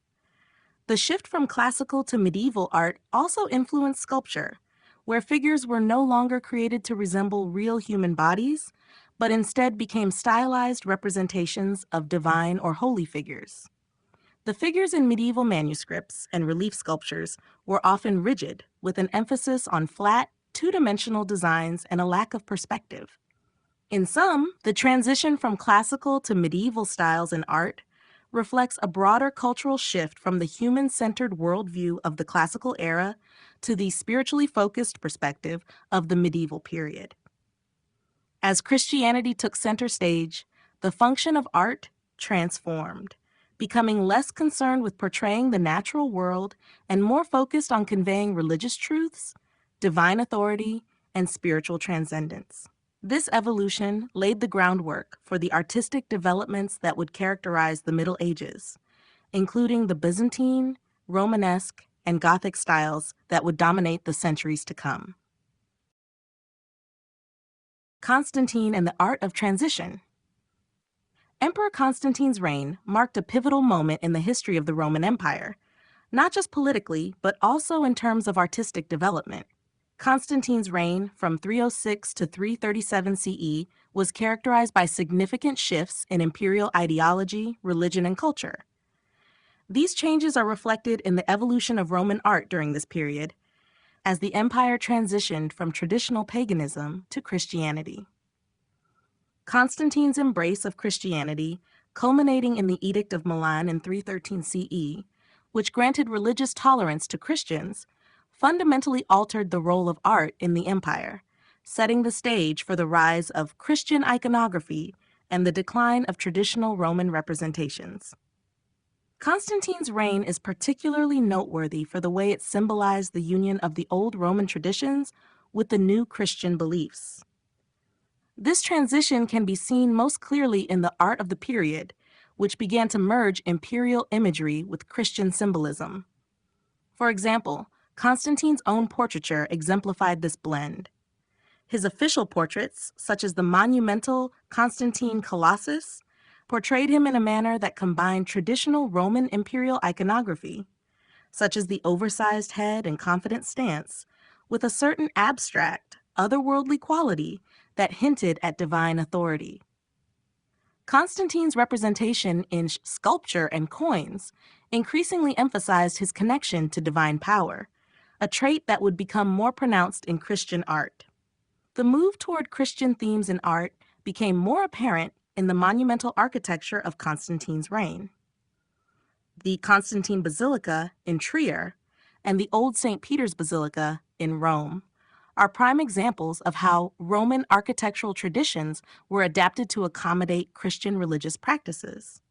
The shift from classical to medieval art also influenced sculpture, where figures were no longer created to resemble real human bodies, but instead became stylized representations of divine or holy figures. The figures in medieval manuscripts and relief sculptures were often rigid, with an emphasis on flat, two-dimensional designs and a lack of perspective. In sum, the transition from classical to medieval styles in art reflects a broader cultural shift from the human-centered worldview of the classical era to the spiritually focused perspective of the medieval period. As Christianity took center stage, the function of art transformed, becoming less concerned with portraying the natural world and more focused on conveying religious truths, divine authority, and spiritual transcendence. This evolution laid the groundwork for the artistic developments that would characterize the Middle Ages, including the Byzantine, Romanesque, and Gothic styles that would dominate the centuries to come. Constantine and the Art of Transition. Emperor Constantine's reign marked a pivotal moment in the history of the Roman Empire, not just politically, but also in terms of artistic development. Constantine's reign from 306 to 337 CE was characterized by significant shifts in imperial ideology, religion, and culture. These changes are reflected in the evolution of Roman art during this period, as the empire transitioned from traditional paganism to Christianity. Constantine's embrace of Christianity, culminating in the Edict of Milan in 313 CE, which granted religious tolerance to Christians, fundamentally altered the role of art in the empire, setting the stage for the rise of Christian iconography and the decline of traditional Roman representations. Constantine's reign is particularly noteworthy for the way it symbolized the union of the old Roman traditions with the new Christian beliefs. This transition can be seen most clearly in the art of the period, which began to merge imperial imagery with Christian symbolism. For example, Constantine's own portraiture exemplified this blend. His official portraits, such as the monumental Constantine Colossus, portrayed him in a manner that combined traditional Roman imperial iconography, such as the oversized head and confident stance, with a certain abstract, otherworldly quality that hinted at divine authority. Constantine's representation in sculpture and coins increasingly emphasized his connection to divine power, a trait that would become more pronounced in Christian art. The move toward Christian themes in art became more apparent in the monumental architecture of Constantine's reign. The Constantine Basilica in Trier and the Old St. Peter's Basilica in Rome are prime examples of how Roman architectural traditions were adapted to accommodate Christian religious practices.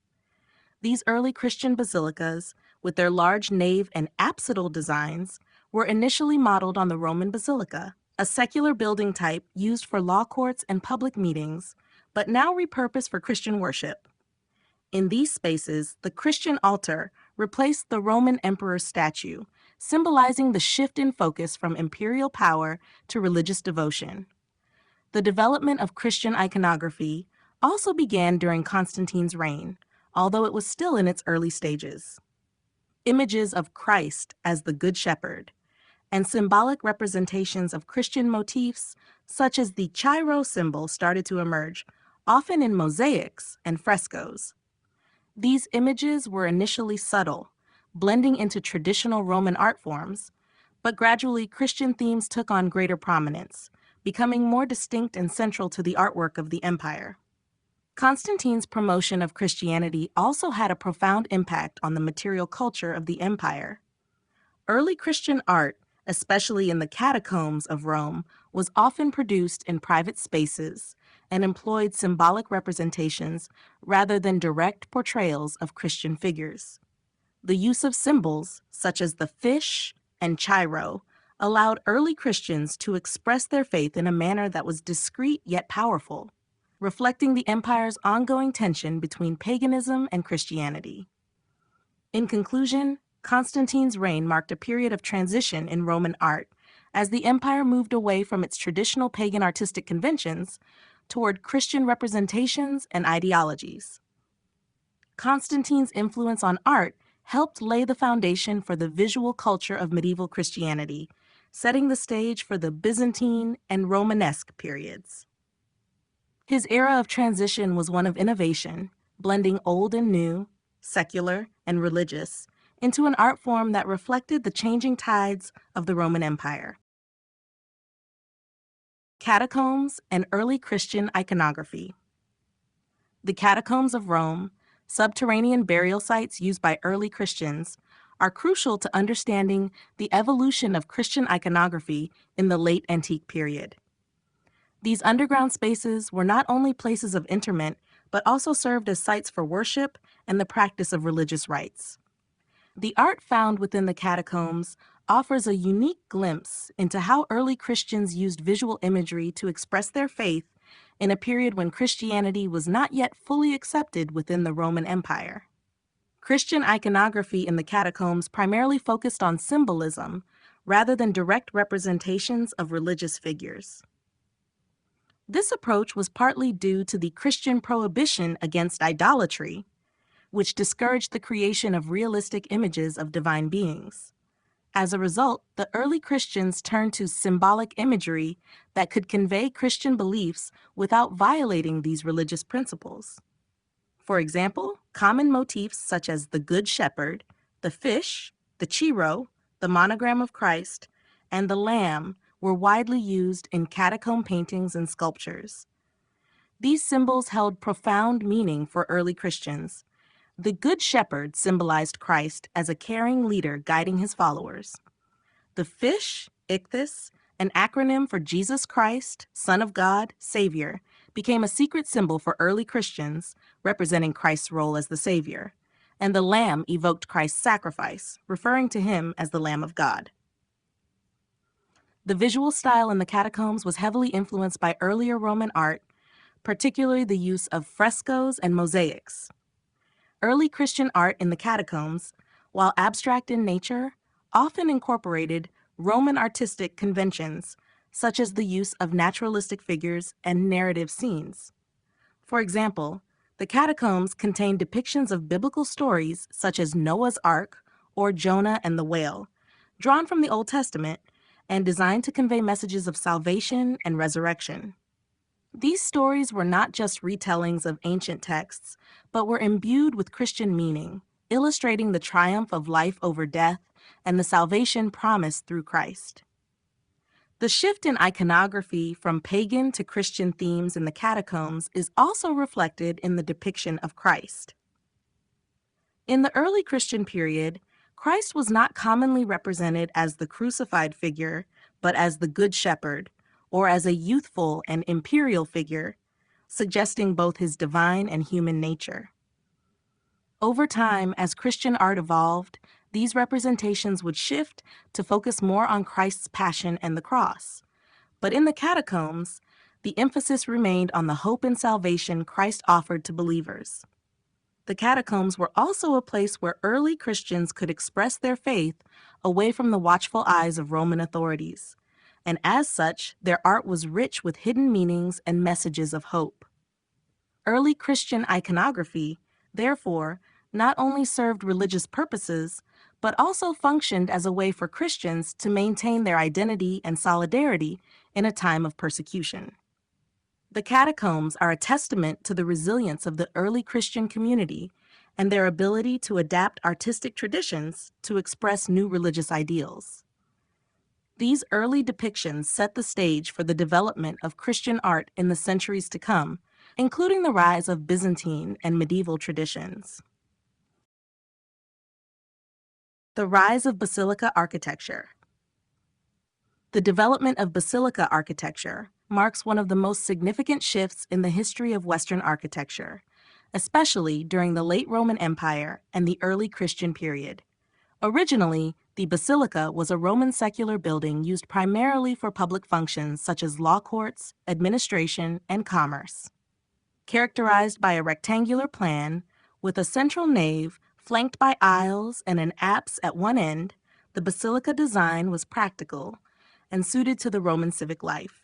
These early Christian basilicas, with their large nave and apsidal designs, were initially modeled on the Roman basilica, a secular building type used for law courts and public meetings, but now repurposed for Christian worship. In these spaces, the Christian altar replaced the Roman emperor's statue, symbolizing the shift in focus from imperial power to religious devotion. The development of Christian iconography also began during Constantine's reign, although it was still in its early stages. Images of Christ as the Good Shepherd and symbolic representations of Christian motifs, such as the Chi-Rho symbol, started to emerge, often in mosaics and frescoes. These images were initially subtle, blending into traditional Roman art forms, but gradually Christian themes took on greater prominence, becoming more distinct and central to the artwork of the empire. Constantine's promotion of Christianity also had a profound impact on the material culture of the empire. Early Christian art, especially in the catacombs of Rome, was often produced in private spaces and employed symbolic representations rather than direct portrayals of Christian figures. The use of symbols, such as the fish and Chi-Rho, allowed early Christians to express their faith in a manner that was discreet yet powerful, reflecting the empire's ongoing tension between paganism and Christianity. In conclusion, Constantine's reign marked a period of transition in Roman art as the empire moved away from its traditional pagan artistic conventions toward Christian representations and ideologies. Constantine's influence on art helped lay the foundation for the visual culture of medieval Christianity, setting the stage for the Byzantine and Romanesque periods. His era of transition was one of innovation, blending old and new, secular and religious, into an art form that reflected the changing tides of the Roman Empire. Catacombs and early Christian iconography. The catacombs of Rome, subterranean burial sites used by early Christians, are crucial to understanding the evolution of Christian iconography in the late antique period. These underground spaces were not only places of interment, but also served as sites for worship and the practice of religious rites. The art found within the catacombs offers a unique glimpse into how early Christians used visual imagery to express their faith in a period when Christianity was not yet fully accepted within the Roman Empire. Christian iconography in the catacombs primarily focused on symbolism rather than direct representations of religious figures. This approach was partly due to the Christian prohibition against idolatry, which discouraged the creation of realistic images of divine beings. As a result, the early Christians turned to symbolic imagery that could convey Christian beliefs without violating these religious principles. For example, common motifs such as the Good Shepherd, the fish, the Chi-Rho, the monogram of Christ, and the lamb were widely used in catacomb paintings and sculptures. These symbols held profound meaning for early Christians. The Good Shepherd symbolized Christ as a caring leader guiding his followers. The fish, ichthys, an acronym for Jesus Christ, Son of God, Savior, became a secret symbol for early Christians, representing Christ's role as the Savior, and the lamb evoked Christ's sacrifice, referring to him as the Lamb of God. The visual style in the catacombs was heavily influenced by earlier Roman art, particularly the use of frescoes and mosaics. Early Christian art in the catacombs, while abstract in nature, often incorporated Roman artistic conventions, such as the use of naturalistic figures and narrative scenes. For example, the catacombs contain depictions of biblical stories such as Noah's Ark or Jonah and the whale, drawn from the Old Testament and designed to convey messages of salvation and resurrection. These stories were not just retellings of ancient texts, but were imbued with Christian meaning, illustrating the triumph of life over death and the salvation promised through Christ. The shift in iconography from pagan to Christian themes in the catacombs is also reflected in the depiction of Christ. In the early Christian period, Christ was not commonly represented as the crucified figure, but as the Good Shepherd, or as a youthful and imperial figure, suggesting both his divine and human nature. Over time, as Christian art evolved, these representations would shift to focus more on Christ's passion and the cross. But in the catacombs, the emphasis remained on the hope and salvation Christ offered to believers. The catacombs were also a place where early Christians could express their faith away from the watchful eyes of Roman authorities, and as such, their art was rich with hidden meanings and messages of hope. Early Christian iconography, therefore, not only served religious purposes, but also functioned as a way for Christians to maintain their identity and solidarity in a time of persecution. The catacombs are a testament to the resilience of the early Christian community and their ability to adapt artistic traditions to express new religious ideals. These early depictions set the stage for the development of Christian art in the centuries to come, including the rise of Byzantine and medieval traditions. The rise of basilica architecture. The development of basilica architecture marks one of the most significant shifts in the history of Western architecture, especially during the late Roman Empire and the early Christian period. Originally, the basilica was a Roman secular building used primarily for public functions such as law courts, administration, and commerce. Characterized by a rectangular plan, with a central nave flanked by aisles and an apse at one end, the basilica design was practical and suited to the Roman civic life.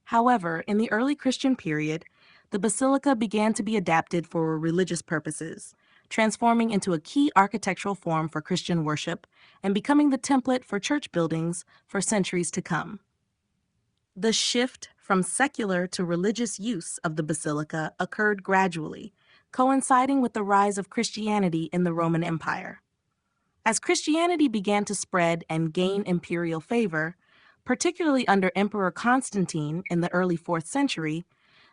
However, in the early Christian period, the basilica began to be adapted for religious purposes, transforming into a key architectural form for Christian worship and becoming the template for church buildings for centuries to come. The shift from secular to religious use of the basilica occurred gradually, coinciding with the rise of Christianity in the Roman Empire. As Christianity began to spread and gain imperial favor, particularly under Emperor Constantine in the early 4th century,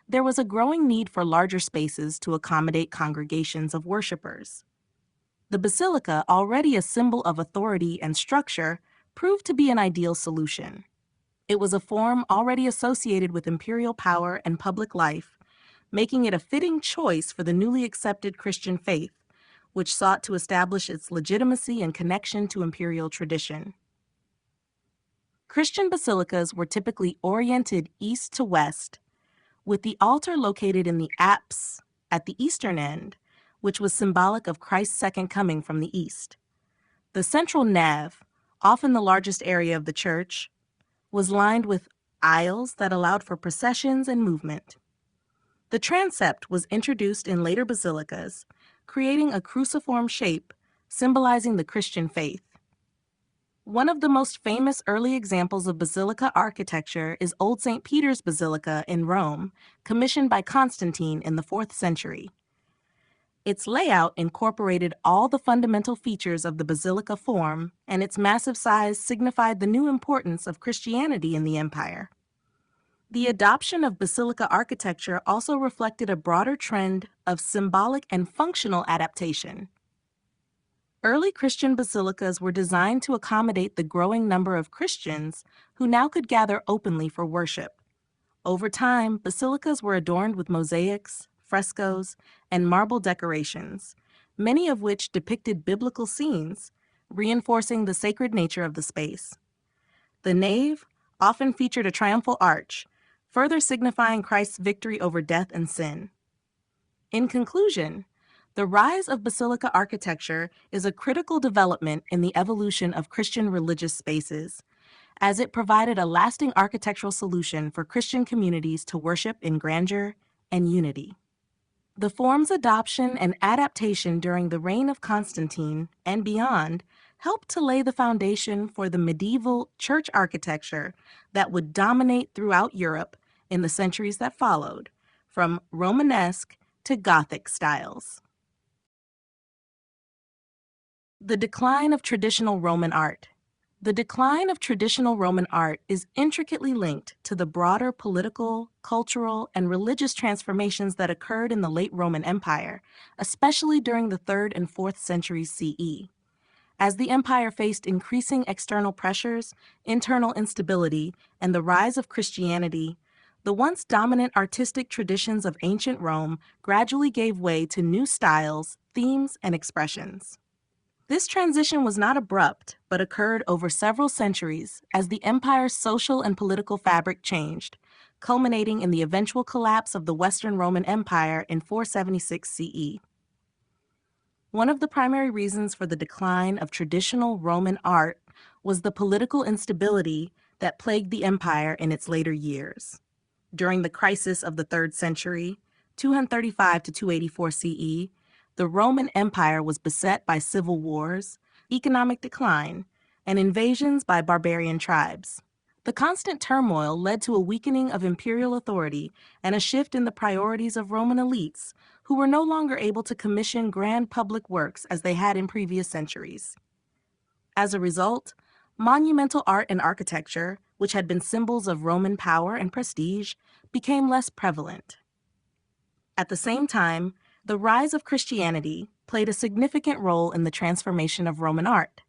there was a growing need for larger spaces to accommodate congregations of worshipers. The basilica, already a symbol of authority and structure, proved to be an ideal solution. It was a form already associated with imperial power and public life, making it a fitting choice for the newly accepted Christian faith, which sought to establish its legitimacy and connection to imperial tradition. Christian basilicas were typically oriented east to west, with the altar located in the apse at the eastern end, which was symbolic of Christ's second coming from the east. The central nave, often the largest area of the church, was lined with aisles that allowed for processions and movement. The transept was introduced in later basilicas, creating a cruciform shape symbolizing the Christian faith. One of the most famous early examples of basilica architecture is Old St. Peter's Basilica in Rome, commissioned by Constantine in the 4th century. Its layout incorporated all the fundamental features of the basilica form, and its massive size signified the new importance of Christianity in the empire. The adoption of basilica architecture also reflected a broader trend of symbolic and functional adaptation. Early Christian basilicas were designed to accommodate the growing number of Christians who now could gather openly for worship. Over time, basilicas were adorned with mosaics, frescoes, and marble decorations, many of which depicted biblical scenes, reinforcing the sacred nature of the space. The nave often featured a triumphal arch, further signifying Christ's victory over death and sin. In conclusion, the rise of basilica architecture is a critical development in the evolution of Christian religious spaces, as it provided a lasting architectural solution for Christian communities to worship in grandeur and unity. The form's adoption and adaptation during the reign of Constantine and beyond helped to lay the foundation for the medieval church architecture that would dominate throughout Europe in the centuries that followed, from Romanesque to Gothic styles. The decline of traditional Roman art. The decline of traditional Roman art is intricately linked to the broader political, cultural, and religious transformations that occurred in the late Roman Empire, especially during the 3rd and 4th centuries CE. As the empire faced increasing external pressures, internal instability, and the rise of Christianity, the once dominant artistic traditions of ancient Rome gradually gave way to new styles, themes, and expressions. This transition was not abrupt, but occurred over several centuries as the empire's social and political fabric changed, culminating in the eventual collapse of the Western Roman Empire in 476 CE. One of the primary reasons for the decline of traditional Roman art was the political instability that plagued the empire in its later years. During the crisis of the 3rd century, 235 to 284 CE, the Roman Empire was beset by civil wars, economic decline, and invasions by barbarian tribes. The constant turmoil led to a weakening of imperial authority and a shift in the priorities of Roman elites, who were no longer able to commission grand public works as they had in previous centuries. As a result, monumental art and architecture, which had been symbols of Roman power and prestige, became less prevalent. At the same time, the rise of Christianity played a significant role in the transformation of Roman art.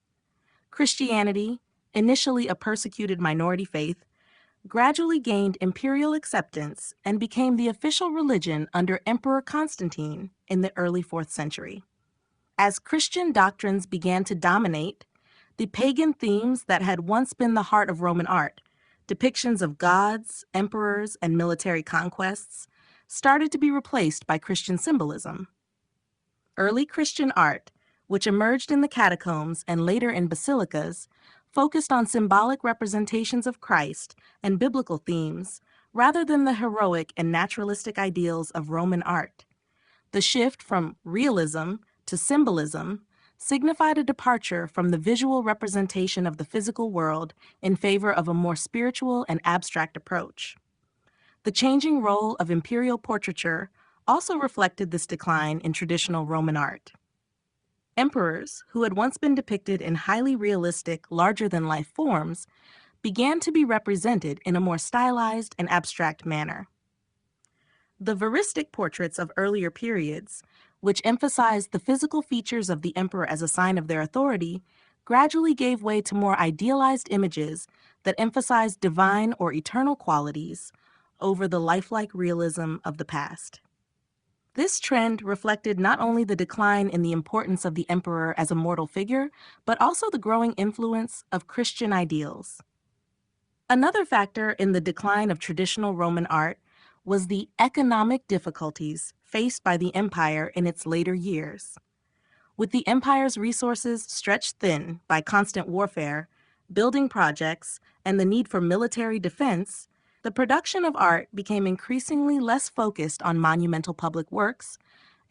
Christianity, initially a persecuted minority faith, gradually gained imperial acceptance and became the official religion under Emperor Constantine in the early 4th century. As Christian doctrines began to dominate, the pagan themes that had once been the heart of Roman art, depictions of gods, emperors, and military conquests, started to be replaced by Christian symbolism. Early Christian art, which emerged in the catacombs and later in basilicas, focused on symbolic representations of Christ and biblical themes rather than the heroic and naturalistic ideals of Roman art. The shift from realism to symbolism signified a departure from the visual representation of the physical world in favor of a more spiritual and abstract approach. The changing role of imperial portraiture also reflected this decline in traditional Roman art. Emperors, who had once been depicted in highly realistic, larger-than-life forms, began to be represented in a more stylized and abstract manner. The veristic portraits of earlier periods, which emphasized the physical features of the emperor as a sign of their authority, gradually gave way to more idealized images that emphasized divine or eternal qualities over the lifelike realism of the past. This trend reflected not only the decline in the importance of the emperor as a mortal figure, but also the growing influence of Christian ideals. Another factor in the decline of traditional Roman art was the economic difficulties faced by the empire in its later years. With the empire's resources stretched thin by constant warfare, building projects, and the need for military defense, the production of art became increasingly less focused on monumental public works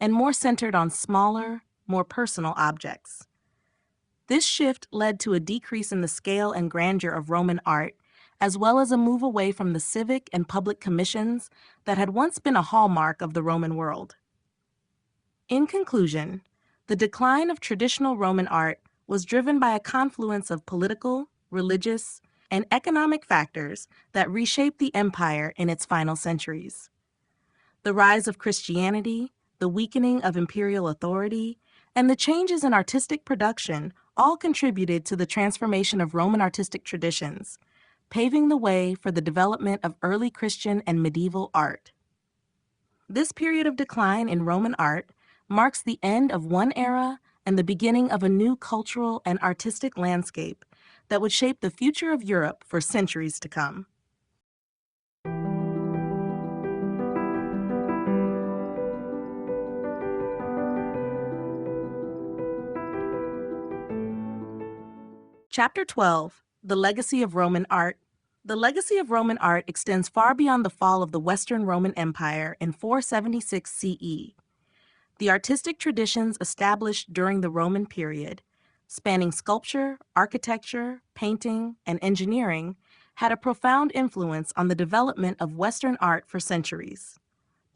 and more centered on smaller, more personal objects. This shift led to a decrease in the scale and grandeur of Roman art, as well as a move away from the civic and public commissions that had once been a hallmark of the Roman world. In conclusion, the decline of traditional Roman art was driven by a confluence of political, religious, and economic factors that reshaped the empire in its final centuries. The rise of Christianity, the weakening of imperial authority, and the changes in artistic production all contributed to the transformation of Roman artistic traditions, paving the way for the development of early Christian and medieval art. This period of decline in Roman art marks the end of one era and the beginning of a new cultural and artistic landscape that would shape the future of Europe for centuries to come. Chapter 12, The Legacy of Roman Art. The legacy of Roman art extends far beyond the fall of the Western Roman Empire in 476 CE. The artistic traditions established during the Roman period, spanning sculpture, architecture, painting, and engineering, had a profound influence on the development of Western art for centuries.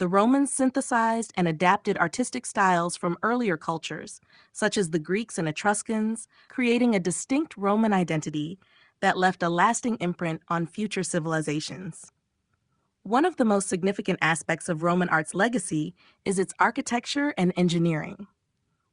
The Romans synthesized and adapted artistic styles from earlier cultures, such as the Greeks and Etruscans, creating a distinct Roman identity that left a lasting imprint on future civilizations. One of the most significant aspects of Roman art's legacy is its architecture and engineering.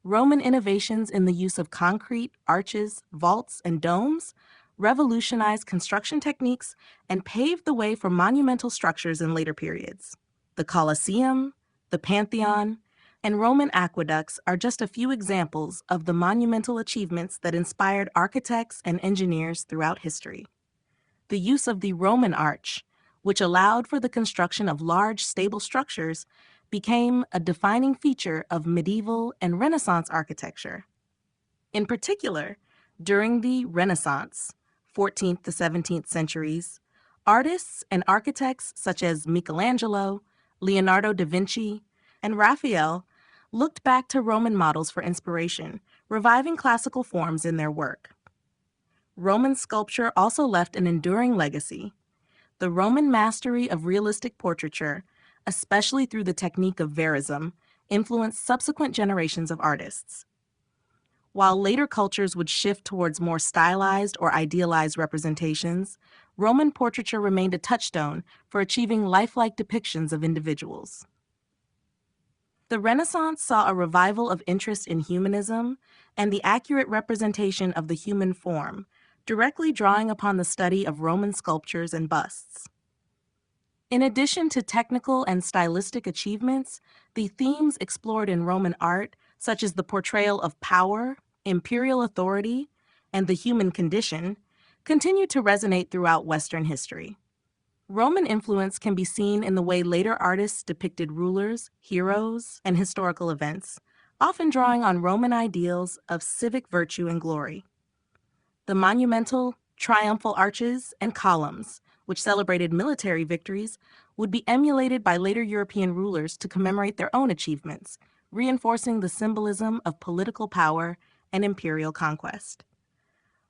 Roman innovations in the use of concrete, arches, vaults, and domes revolutionized construction techniques and paved the way for monumental structures in later periods. The Colosseum, the Pantheon, and Roman aqueducts are just a few examples of the monumental achievements that inspired architects and engineers throughout history. The use of the Roman arch, which allowed for the construction of large, stable structures, became a defining feature of medieval and Renaissance architecture. In particular, during the Renaissance, 14th to 17th centuries, artists and architects such as Michelangelo, Leonardo da Vinci, and Raphael looked back to Roman models for inspiration, reviving classical forms in their work. Roman sculpture also left an enduring legacy. The Roman mastery of realistic portraiture, especially through the technique of verism, influenced subsequent generations of artists. While later cultures would shift towards more stylized or idealized representations, Roman portraiture remained a touchstone for achieving lifelike depictions of individuals. The Renaissance saw a revival of interest in humanism and the accurate representation of the human form, directly drawing upon the study of Roman sculptures and busts. In addition to technical and stylistic achievements, the themes explored in Roman art, such as the portrayal of power, imperial authority, and the human condition, continue to resonate throughout Western history. Roman influence can be seen in the way later artists depicted rulers, heroes, and historical events, often drawing on Roman ideals of civic virtue and glory. The monumental, triumphal arches and columns, which celebrated military victories, would be emulated by later European rulers to commemorate their own achievements, reinforcing the symbolism of political power and imperial conquest.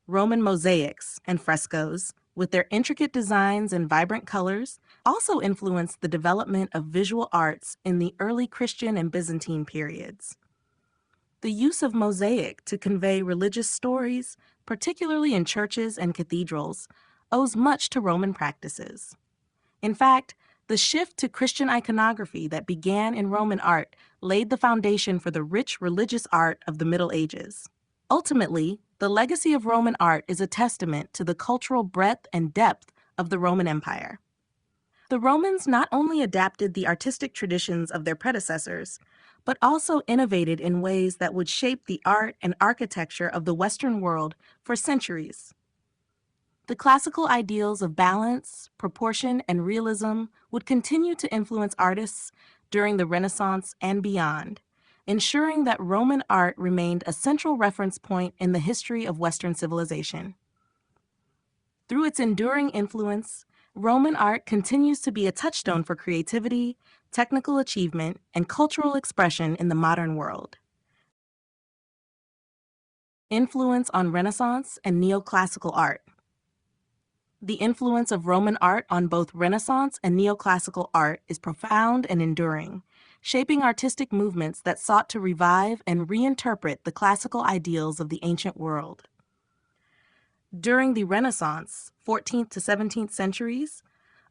Roman mosaics and frescoes, with their intricate designs and vibrant colors, also influenced the development of visual arts in the early Christian and Byzantine periods. The use of mosaic to convey religious stories, particularly in churches and cathedrals, owes much to Roman practices. In fact, the shift to Christian iconography that began in Roman art laid the foundation for the rich religious art of the Middle Ages. Ultimately, the legacy of Roman art is a testament to the cultural breadth and depth of the Roman Empire. The Romans not only adapted the artistic traditions of their predecessors, but also innovated in ways that would shape the art and architecture of the Western world for centuries. The classical ideals of balance, proportion, and realism would continue to influence artists during the Renaissance and beyond, ensuring that Roman art remained a central reference point in the history of Western civilization. Through its enduring influence, Roman art continues to be a touchstone for creativity, technical achievement, and cultural expression in the modern world. Influence on Renaissance and neoclassical art. The influence of Roman art on both Renaissance and neoclassical art is profound and enduring, shaping artistic movements that sought to revive and reinterpret the classical ideals of the ancient world. During the Renaissance, 14th to 17th centuries,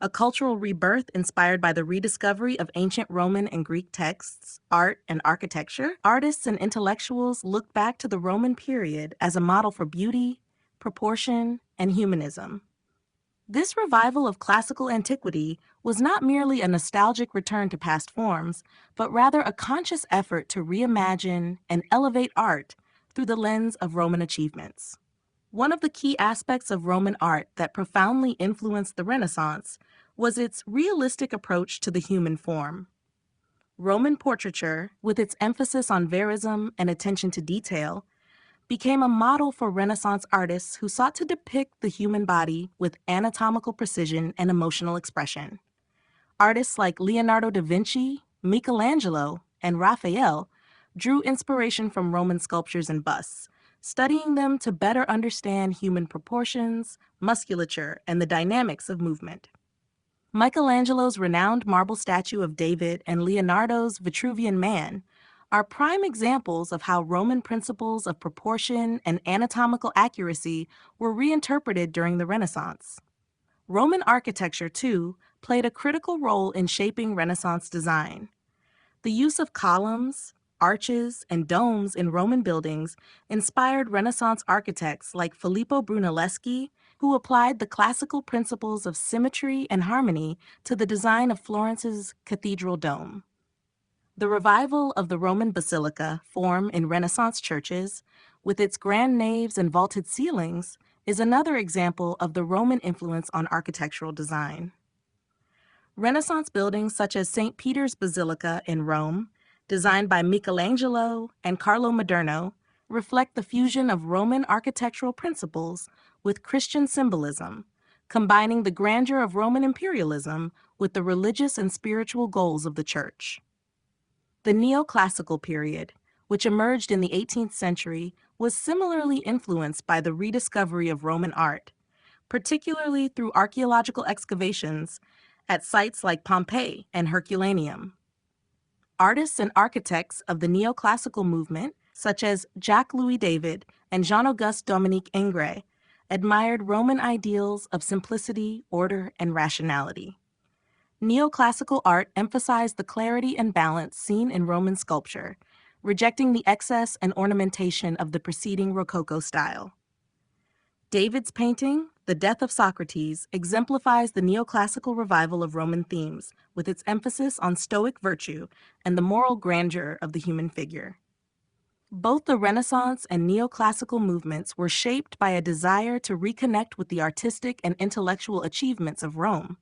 a cultural rebirth inspired by the rediscovery of ancient Roman and Greek texts, art, and architecture. Artists and intellectuals looked back to the Roman period as a model for beauty, proportion, and humanism. This revival of classical antiquity was not merely a nostalgic return to past forms, but rather a conscious effort to reimagine and elevate art through the lens of Roman achievements. One of the key aspects of Roman art that profoundly influenced the Renaissance was its realistic approach to the human form. Roman portraiture, with its emphasis on verism and attention to detail, became a model for Renaissance artists who sought to depict the human body with anatomical precision and emotional expression. Artists like Leonardo da Vinci, Michelangelo, and Raphael drew inspiration from Roman sculptures and busts, studying them to better understand human proportions, musculature, and the dynamics of movement. Michelangelo's renowned marble statue of David and Leonardo's Vitruvian Man are prime examples of how Roman principles of proportion and anatomical accuracy were reinterpreted during the Renaissance. Roman architecture, too, played a critical role in shaping Renaissance design. The use of columns, arches, and domes in Roman buildings inspired Renaissance architects like Filippo Brunelleschi, who applied the classical principles of symmetry and harmony to the design of Florence's cathedral dome. The revival of the Roman basilica form in Renaissance churches, with its grand naves and vaulted ceilings, is another example of the Roman influence on architectural design. Renaissance buildings such as St. Peter's Basilica in Rome, designed by Michelangelo and Carlo Maderno, reflect the fusion of Roman architectural principles with Christian symbolism, combining the grandeur of Roman imperialism with the religious and spiritual goals of the Church. The neoclassical period, which emerged in the 18th century, was similarly influenced by the rediscovery of Roman art, particularly through archaeological excavations at sites like Pompeii and Herculaneum. Artists and architects of the neoclassical movement, such as Jacques-Louis David and Jean-Auguste Dominique Ingres, admired Roman ideals of simplicity, order, and rationality. Neoclassical art emphasized the clarity and balance seen in Roman sculpture, rejecting the excess and ornamentation of the preceding Rococo style. David's painting, The Death of Socrates, exemplifies the neoclassical revival of Roman themes, with its emphasis on Stoic virtue and the moral grandeur of the human figure. Both the Renaissance and neoclassical movements were shaped by a desire to reconnect with the artistic and intellectual achievements of Rome.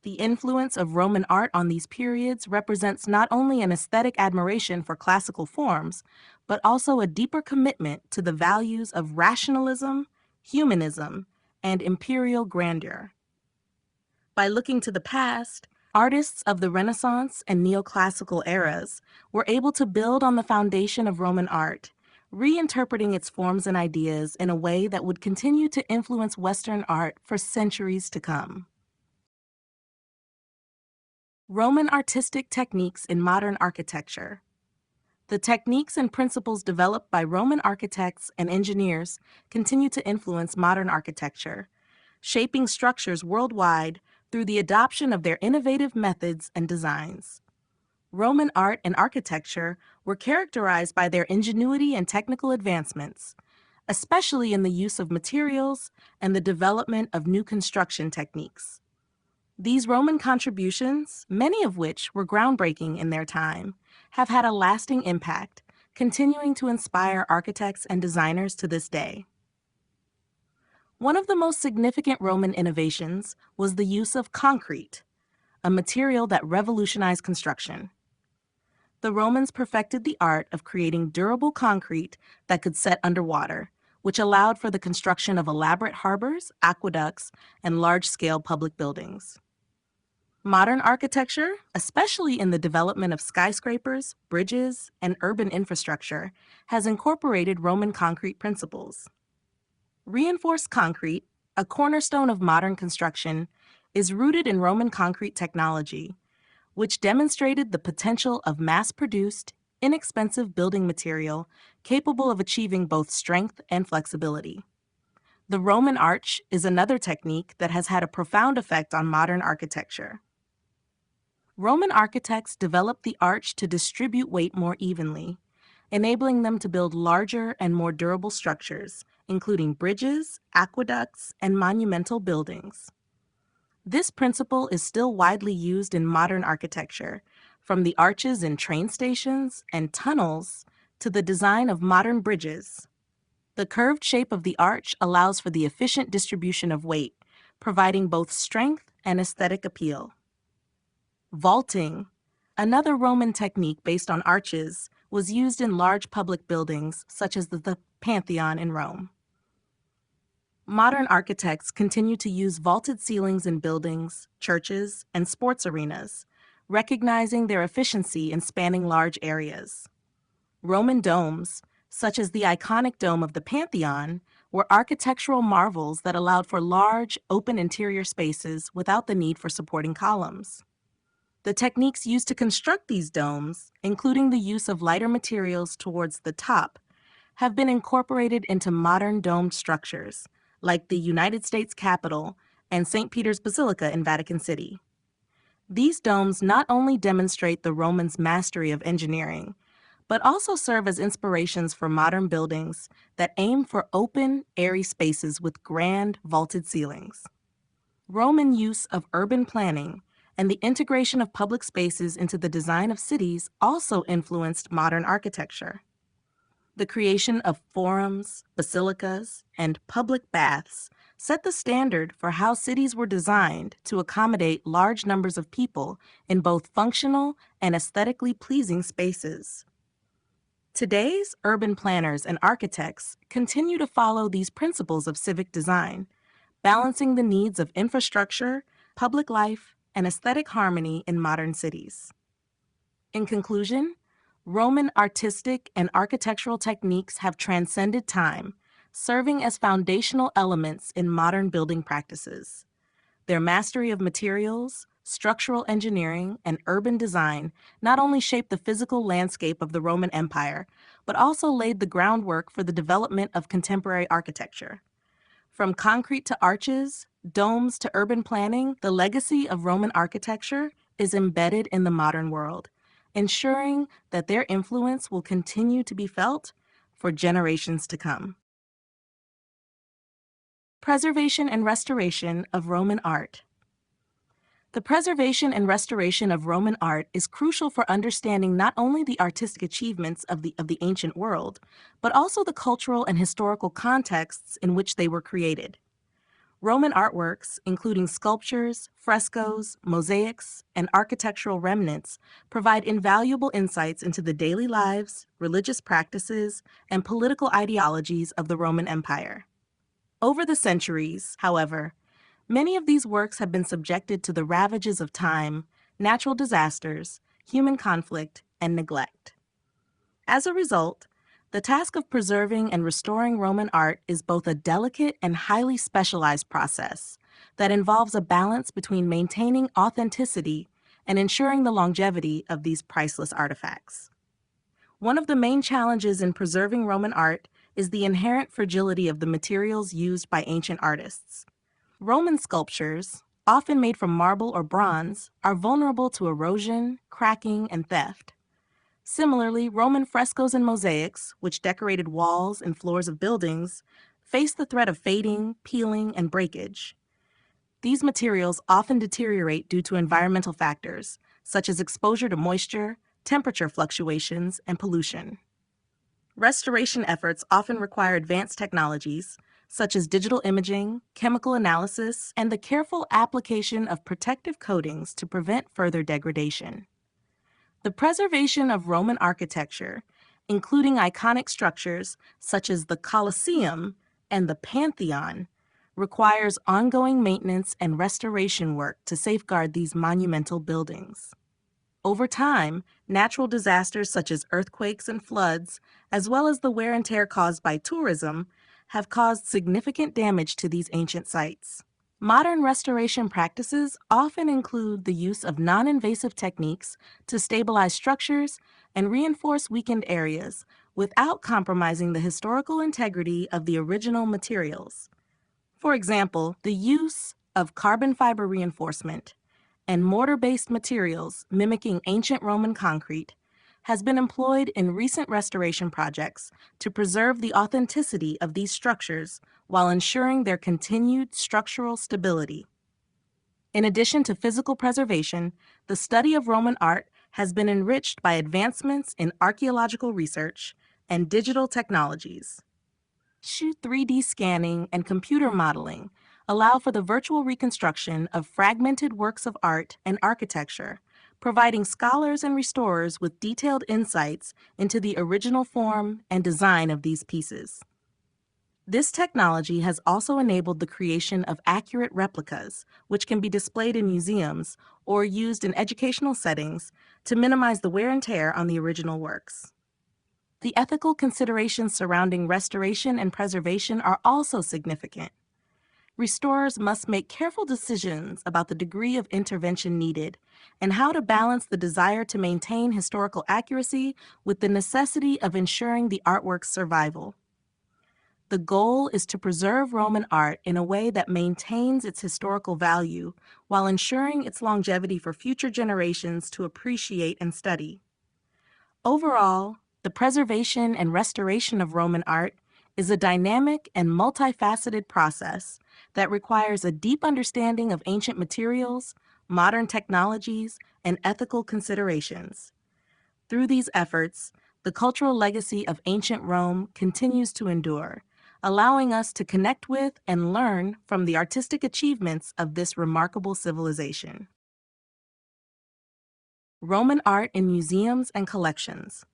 The influence of Roman art on these periods represents not only an aesthetic admiration for classical forms, but also a deeper commitment to the values of rationalism, humanism, and imperial grandeur. By looking to the past, artists of the Renaissance and neoclassical eras were able to build on the foundation of Roman art, reinterpreting its forms and ideas in a way that would continue to influence Western art for centuries to come. Roman artistic techniques in modern architecture. The techniques and principles developed by Roman architects and engineers continue to influence modern architecture, shaping structures worldwide through the adoption of their innovative methods and designs. Roman art and architecture were characterized by their ingenuity and technical advancements, especially in the use of materials and the development of new construction techniques. These Roman contributions, many of which were groundbreaking in their time, have had a lasting impact, continuing to inspire architects and designers to this day. One of the most significant Roman innovations was the use of concrete, a material that revolutionized construction. The Romans perfected the art of creating durable concrete that could set underwater, which allowed for the construction of elaborate harbors, aqueducts, and large-scale public buildings. Modern architecture, especially in the development of skyscrapers, bridges, and urban infrastructure, has incorporated Roman concrete principles. Reinforced concrete, a cornerstone of modern construction, is rooted in Roman concrete technology, which demonstrated the potential of mass-produced, inexpensive building material capable of achieving both strength and flexibility. The Roman arch is another technique that has had a profound effect on modern architecture. Roman architects developed the arch to distribute weight more evenly, enabling them to build larger and more durable structures, including bridges, aqueducts, and monumental buildings. This principle is still widely used in modern architecture, from the arches in train stations and tunnels to the design of modern bridges. The curved shape of the arch allows for the efficient distribution of weight, providing both strength and aesthetic appeal. Vaulting, another Roman technique based on arches, was used in large public buildings such as the Pantheon in Rome. Modern architects continue to use vaulted ceilings in buildings, churches, and sports arenas, recognizing their efficiency in spanning large areas. Roman domes, such as the iconic dome of the Pantheon, were architectural marvels that allowed for large, open interior spaces without the need for supporting columns. The techniques used to construct these domes, including the use of lighter materials towards the top, have been incorporated into modern domed structures, like the United States Capitol and St. Peter's Basilica in Vatican City. These domes not only demonstrate the Romans' mastery of engineering, but also serve as inspirations for modern buildings that aim for open, airy spaces with grand, vaulted ceilings. Roman use of urban planning and the integration of public spaces into the design of cities also influenced modern architecture. The creation of forums, basilicas, and public baths set the standard for how cities were designed to accommodate large numbers of people in both functional and aesthetically pleasing spaces. Today's urban planners and architects continue to follow these principles of civic design, balancing the needs of infrastructure, public life, and aesthetic harmony in modern cities. In conclusion, Roman artistic and architectural techniques have transcended time, serving as foundational elements in modern building practices. Their mastery of materials, structural engineering, and urban design not only shaped the physical landscape of the Roman Empire, but also laid the groundwork for the development of contemporary architecture. From concrete to arches, domes to urban planning, the legacy of Roman architecture is embedded in the modern world, ensuring that their influence will continue to be felt for generations to come. Preservation and restoration of Roman art. The preservation and restoration of Roman art is crucial for understanding not only the artistic achievements of the ancient world, but also the cultural and historical contexts in which they were created. Roman artworks, including sculptures, frescoes, mosaics, and architectural remnants, provide invaluable insights into the daily lives, religious practices, and political ideologies of the Roman Empire. Over the centuries, however, many of these works have been subjected to the ravages of time, natural disasters, human conflict, and neglect. As a result, the task of preserving and restoring Roman art is both a delicate and highly specialized process that involves a balance between maintaining authenticity and ensuring the longevity of these priceless artifacts. One of the main challenges in preserving Roman art is the inherent fragility of the materials used by ancient artists. Roman sculptures, often made from marble or bronze, are vulnerable to erosion, cracking, and theft. Similarly, Roman frescoes and mosaics, which decorated walls and floors of buildings, face the threat of fading, peeling, and breakage. These materials often deteriorate due to environmental factors, such as exposure to moisture, temperature fluctuations, and pollution. Restoration efforts often require advanced technologies, such as digital imaging, chemical analysis, and the careful application of protective coatings to prevent further degradation. The preservation of Roman architecture, including iconic structures such as the Colosseum and the Pantheon, requires ongoing maintenance and restoration work to safeguard these monumental buildings. Over time, natural disasters such as earthquakes and floods, as well as the wear and tear caused by tourism, have caused significant damage to these ancient sites. Modern restoration practices often include the use of non-invasive techniques to stabilize structures and reinforce weakened areas without compromising the historical integrity of the original materials. For example, the use of carbon fiber reinforcement and mortar-based materials mimicking ancient Roman concrete has been employed in recent restoration projects to preserve the authenticity of these structures while ensuring their continued structural stability. In addition to physical preservation, the study of Roman art has been enriched by advancements in archaeological research and digital technologies. 3D scanning and computer modeling allow for the virtual reconstruction of fragmented works of art and architecture, providing scholars and restorers with detailed insights into the original form and design of these pieces. This technology has also enabled the creation of accurate replicas, which can be displayed in museums or used in educational settings to minimize the wear and tear on the original works. The ethical considerations surrounding restoration and preservation are also significant. Restorers must make careful decisions about the degree of intervention needed and how to balance the desire to maintain historical accuracy with the necessity of ensuring the artwork's survival. The goal is to preserve Roman art in a way that maintains its historical value while ensuring its longevity for future generations to appreciate and study. Overall, the preservation and restoration of Roman art is a dynamic and multifaceted process that requires a deep understanding of ancient materials, modern technologies, and ethical considerations. Through these efforts, the cultural legacy of ancient Rome continues to endure, allowing us to connect with and learn from the artistic achievements of this remarkable civilization. Roman art in museums and collections.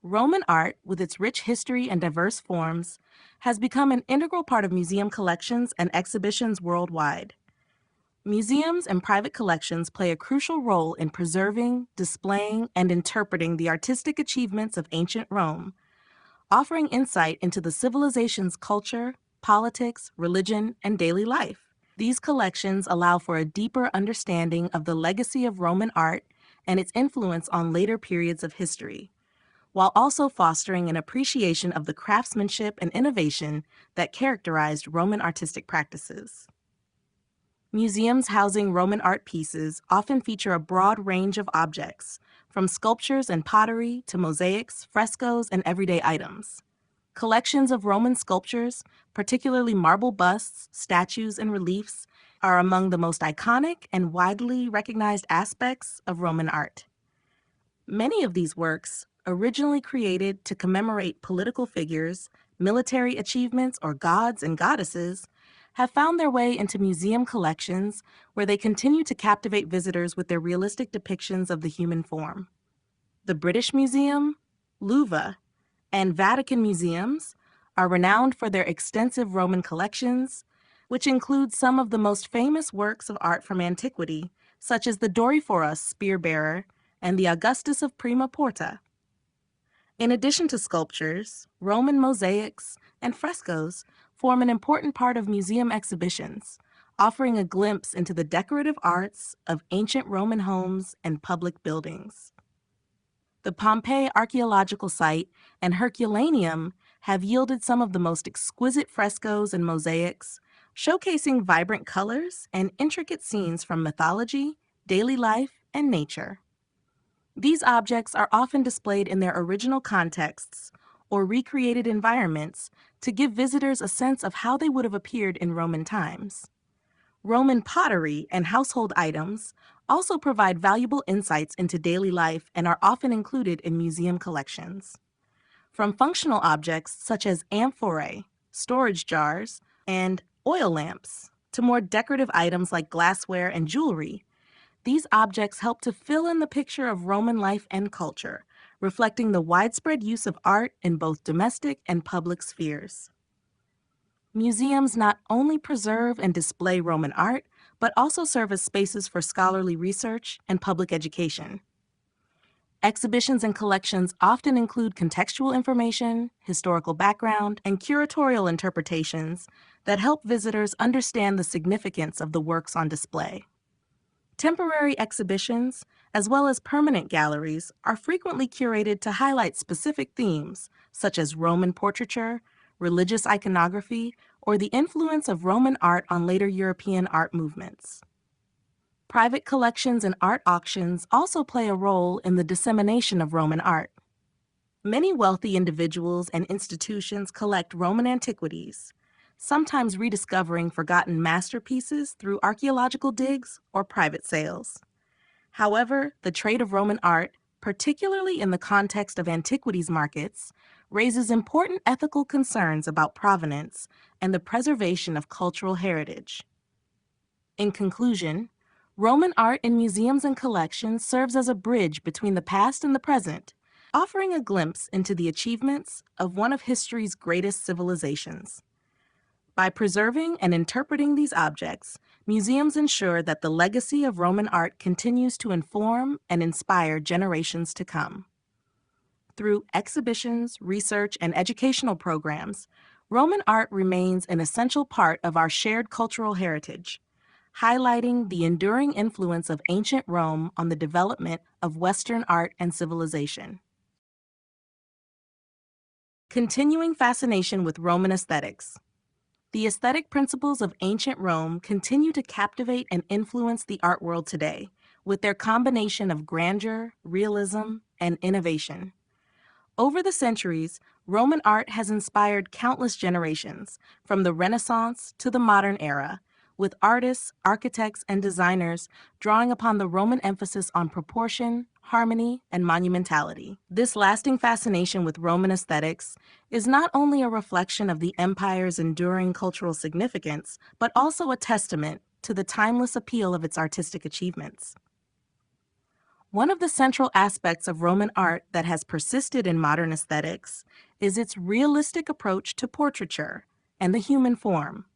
Roman art, with its rich history and diverse forms, has become an integral part of museum collections and exhibitions worldwide. Museums and private collections play a crucial role in preserving, displaying, and interpreting the artistic achievements of ancient Rome, offering insight into the civilization's culture, politics, religion, and daily life. These collections allow for a deeper understanding of the legacy of Roman art and its influence on later periods of history, while also fostering an appreciation of the craftsmanship and innovation that characterized Roman artistic practices. Museums housing Roman art pieces often feature a broad range of objects, from sculptures and pottery to mosaics, frescoes, and everyday items. Collections of Roman sculptures, particularly marble busts, statues, and reliefs, are among the most iconic and widely recognized aspects of Roman art. Many of these works, originally created to commemorate political figures, military achievements, or gods and goddesses, have found their way into museum collections where they continue to captivate visitors with their realistic depictions of the human form. The British Museum, Louvre, and Vatican museums are renowned for their extensive Roman collections, which include some of the most famous works of art from antiquity, such as the Doryphorus spear-bearer and the Augustus of Prima Porta. In addition to sculptures, Roman mosaics and frescoes form an important part of museum exhibitions, offering a glimpse into the decorative arts of ancient Roman homes and public buildings. The Pompeii archaeological site and Herculaneum have yielded some of the most exquisite frescoes and mosaics, showcasing vibrant colors and intricate scenes from mythology, daily life, and nature. These objects are often displayed in their original contexts or recreated environments to give visitors a sense of how they would have appeared in Roman times. Roman pottery and household items also provide valuable insights into daily life and are often included in museum collections. From functional objects such as amphorae, storage jars, and oil lamps, to more decorative items like glassware and jewelry, these objects help to fill in the picture of Roman life and culture, reflecting the widespread use of art in both domestic and public spheres. Museums not only preserve and display Roman art, but also serve as spaces for scholarly research and public education. Exhibitions and collections often include contextual information, historical background, and curatorial interpretations that help visitors understand the significance of the works on display. Temporary exhibitions, as well as permanent galleries, are frequently curated to highlight specific themes, such as Roman portraiture, religious iconography, or the influence of Roman art on later European art movements. Private collections and art auctions also play a role in the dissemination of Roman art. Many wealthy individuals and institutions collect Roman antiquities, sometimes rediscovering forgotten masterpieces through archaeological digs or private sales. However, the trade of Roman art, particularly in the context of antiquities markets, raises important ethical concerns about provenance and the preservation of cultural heritage. In conclusion, Roman art in museums and collections serves as a bridge between the past and the present, offering a glimpse into the achievements of one of history's greatest civilizations. By preserving and interpreting these objects, museums ensure that the legacy of Roman art continues to inform and inspire generations to come. Through exhibitions, research, and educational programs, Roman art remains an essential part of our shared cultural heritage, highlighting the enduring influence of ancient Rome on the development of Western art and civilization. Continuing fascination with Roman aesthetics. The aesthetic principles of ancient Rome continue to captivate and influence the art world today, with their combination of grandeur, realism, and innovation. Over the centuries, Roman art has inspired countless generations, from the Renaissance to the modern era, with artists, architects, and designers drawing upon the Roman emphasis on proportion, harmony, and monumentality. This lasting fascination with Roman aesthetics is not only a reflection of the empire's enduring cultural significance, but also a testament to the timeless appeal of its artistic achievements. One of the central aspects of Roman art that has persisted in modern aesthetics is its realistic approach to portraiture and the human form.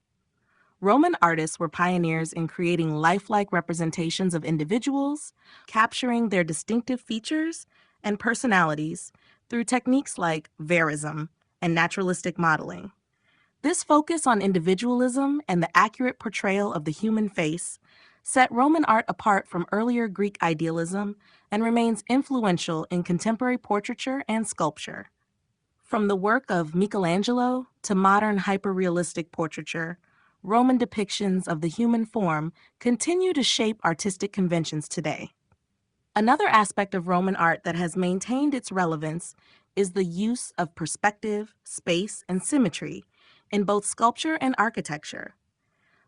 Roman artists were pioneers in creating lifelike representations of individuals, capturing their distinctive features and personalities through techniques like verism and naturalistic modeling. This focus on individualism and the accurate portrayal of the human face set Roman art apart from earlier Greek idealism and remains influential in contemporary portraiture and sculpture. From the work of Michelangelo to modern hyperrealistic portraiture, Roman depictions of the human form continue to shape artistic conventions today. Another aspect of Roman art that has maintained its relevance is the use of perspective, space, and symmetry in both sculpture and architecture.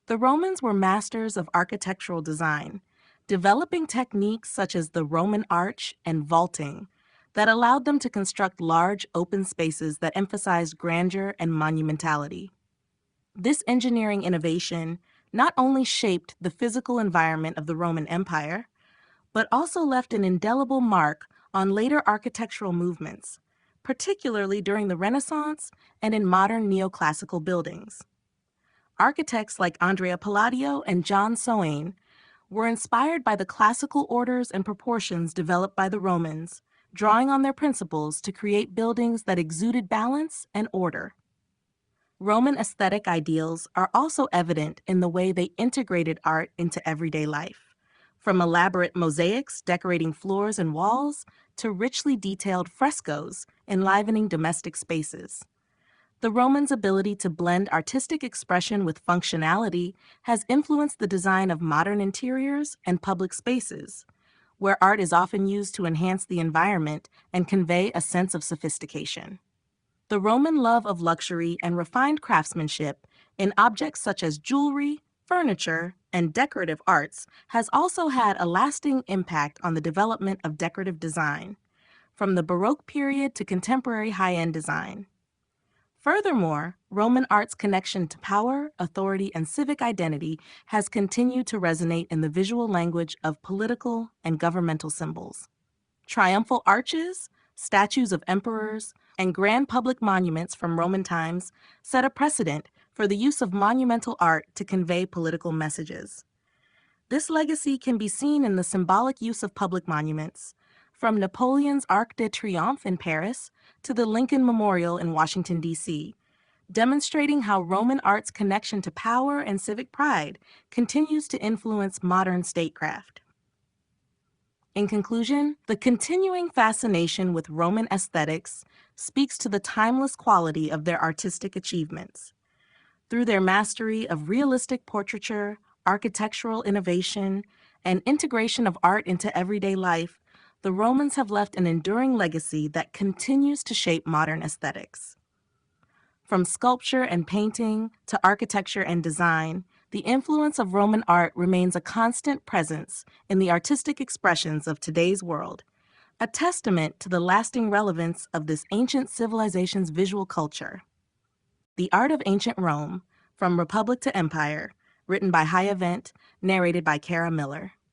The Romans were masters of architectural design, developing techniques such as the Roman arch and vaulting that allowed them to construct large open spaces that emphasized grandeur and monumentality. This engineering innovation not only shaped the physical environment of the Roman Empire, but also left an indelible mark on later architectural movements, particularly during the Renaissance and in modern neoclassical buildings. Architects like Andrea Palladio and John Soane were inspired by the classical orders and proportions developed by the Romans, drawing on their principles to create buildings that exuded balance and order. Roman aesthetic ideals are also evident in the way they integrated art into everyday life, from elaborate mosaics decorating floors and walls to richly detailed frescoes enlivening domestic spaces. The Romans' ability to blend artistic expression with functionality has influenced the design of modern interiors and public spaces, where art is often used to enhance the environment and convey a sense of sophistication. The Roman love of luxury and refined craftsmanship in objects such as jewelry, furniture, and decorative arts has also had a lasting impact on the development of decorative design, from the Baroque period to contemporary high-end design. Furthermore, Roman art's connection to power, authority, and civic identity has continued to resonate in the visual language of political and governmental symbols. Triumphal arches, statues of emperors, and grand public monuments from Roman times set a precedent for the use of monumental art to convey political messages. This legacy can be seen in the symbolic use of public monuments, from Napoleon's Arc de Triomphe in Paris to the Lincoln Memorial in Washington, D.C., demonstrating how Roman art's connection to power and civic pride continues to influence modern statecraft. In conclusion, the continuing fascination with Roman aesthetics speaks to the timeless quality of their artistic achievements. Through their mastery of realistic portraiture, architectural innovation, and integration of art into everyday life, the Romans have left an enduring legacy that continues to shape modern aesthetics. From sculpture and painting to architecture and design, the influence of Roman art remains a constant presence in the artistic expressions of today's world, a testament to the lasting relevance of this ancient civilization's visual culture. The Art of Ancient Rome, From Republic to Empire, written by High Event, narrated by Kara Miller.